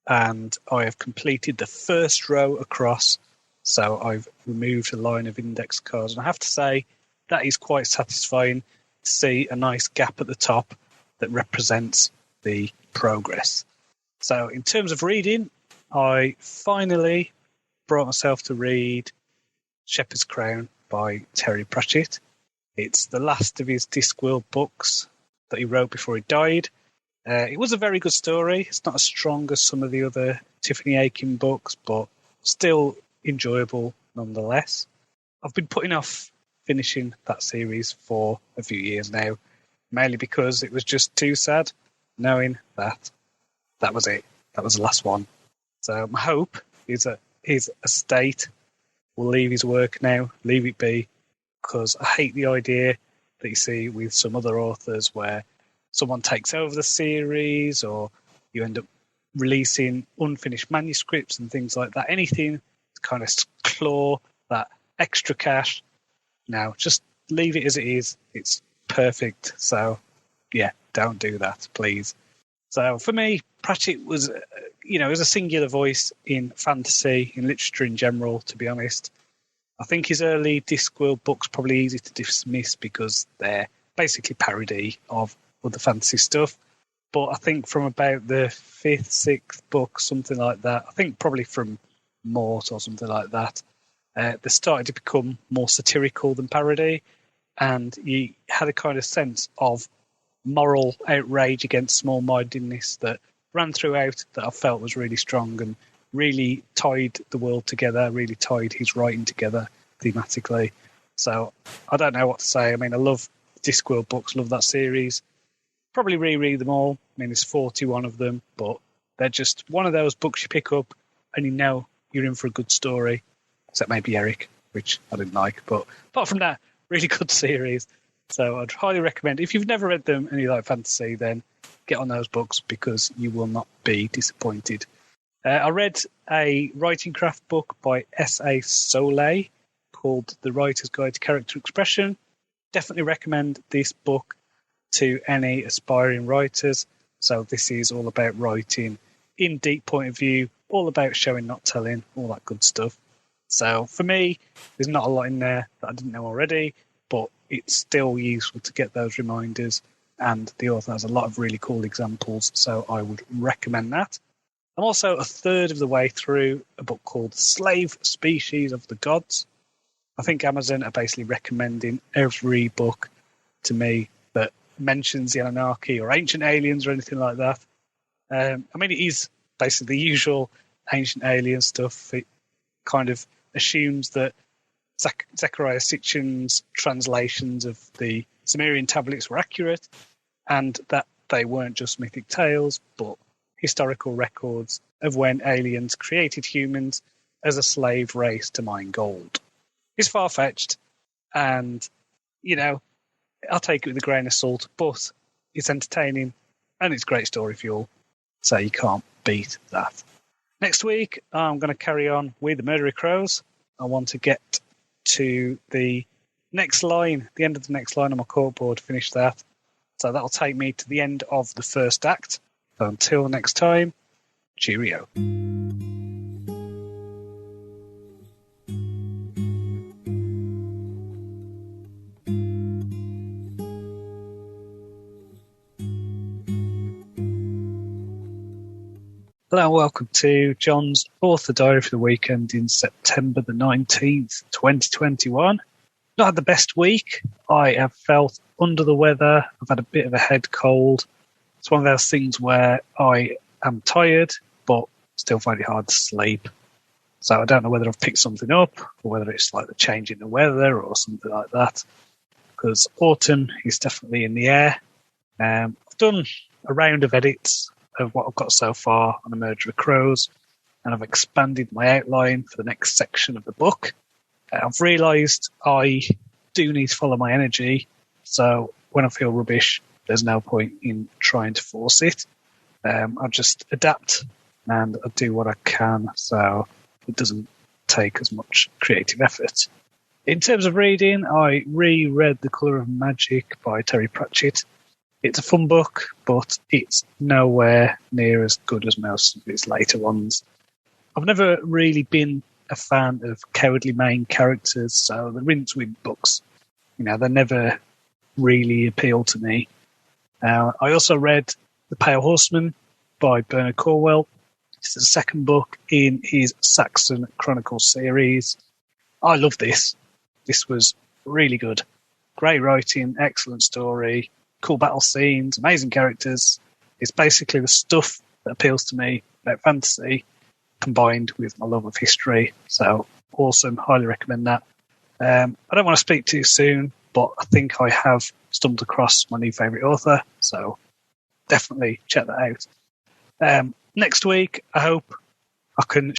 and I have completed the first row across, so I've removed a line of index cards. And I have to say, that is quite satisfying to see a nice gap at the top that represents the progress. So in terms of reading, I finally brought myself to read Shepherd's Crown by Terry Pratchett. It's the last of his Discworld books that he wrote before he died. It was a very good story. It's not as strong as some of the other Tiffany Aching books, but still enjoyable nonetheless. I've been putting off finishing that series for a few years now, mainly because it was just too sad knowing that that was it. That was the last one. So my hope is that his estate will leave his work now, leave it be, because I hate the idea that you see with some other authors where someone takes over the series or you end up releasing unfinished manuscripts and things like that. Anything to kind of claw that extra cash. No, just leave it as it is. It's perfect. So, yeah, don't do that, please. So for me, Pratchett was, was a singular voice in fantasy, in literature in general, to be honest. I think his early Discworld books probably easy to dismiss because they're basically parody of other fantasy stuff. But I think from about the 5th, 6th book, something like that, I think probably from Mort or something like that, they started to become more satirical than parody. And you had a kind of sense of moral outrage against small-mindedness that ran throughout that I felt was really strong and really tied the world together, really tied his writing together thematically. So I don't know what to say. I mean, I love Discworld books, love that series. Probably reread them all. I mean, there's 41 of them, but they're just one of those books you pick up and you know you're in for a good story, except maybe Eric, which I didn't like. But apart from that, really good series. So I'd highly recommend, if you've never read them and you like fantasy, then get on those books because you will not be disappointed. I read a writing craft book by S.A. Soleil called The Writer's Guide to Character Expression. Definitely recommend this book to any aspiring writers. So this is all about writing in deep point of view, all about showing, not telling, all that good stuff. So for me, there's not a lot in there that I didn't know already, but it's still useful to get those reminders. And the author has a lot of really cool examples, so I would recommend that. I'm also a third of the way through a book called Slave Species of the Gods. I think Amazon are basically recommending every book to me that mentions the Anunnaki or ancient aliens or anything like that. I mean, it is basically the usual ancient alien stuff. It kind of assumes that Zechariah Sitchin's translations of the Sumerian tablets were accurate and that they weren't just mythic tales, but historical records of when aliens created humans as a slave race to mine gold. It's far-fetched, and, I'll take it with a grain of salt, but it's entertaining, and it's great story fuel, so you can't beat that. Next week, I'm going to carry on with the Murdery Crows. I want to get to the next line, the end of the next line on my corkboard, finish that. So that'll take me to the end of the first act. So until next time, cheerio. Hello and welcome to Jon's Author Diary for the weekend in September the 19th, 2021. Not had the best week. I have felt under the weather. I've had a bit of a head cold. It's one of those things where I am tired, but still find it hard to sleep. So I don't know whether I've picked something up or whether it's like the change in the weather or something like that. Because autumn is definitely in the air. I've done a round of edits of what I've got so far on the Murdery Crows, and I've expanded my outline for the next section of the book. I've realised I do need to follow my energy, so when I feel rubbish, there's no point in trying to force it. I just adapt and I do what I can, so it doesn't take as much creative effort. In terms of reading, I reread The Colour of Magic by Terry Pratchett. It's a fun book, but it's nowhere near as good as most of its later ones. I've never really been a fan of cowardly main characters, so the Rincewind books, they never really appealed to me. I also read The Pale Horseman by Bernard Cornwell. It's the second book in his Saxon Chronicles series. I love this. This was really good. Great writing, excellent story, cool battle scenes, amazing characters. It's basically the stuff that appeals to me about fantasy combined with my love of history. So awesome. Highly recommend that. I don't want to speak too soon, but I think I have stumbled across my new favourite author. So definitely check that out. Next week, I hope I can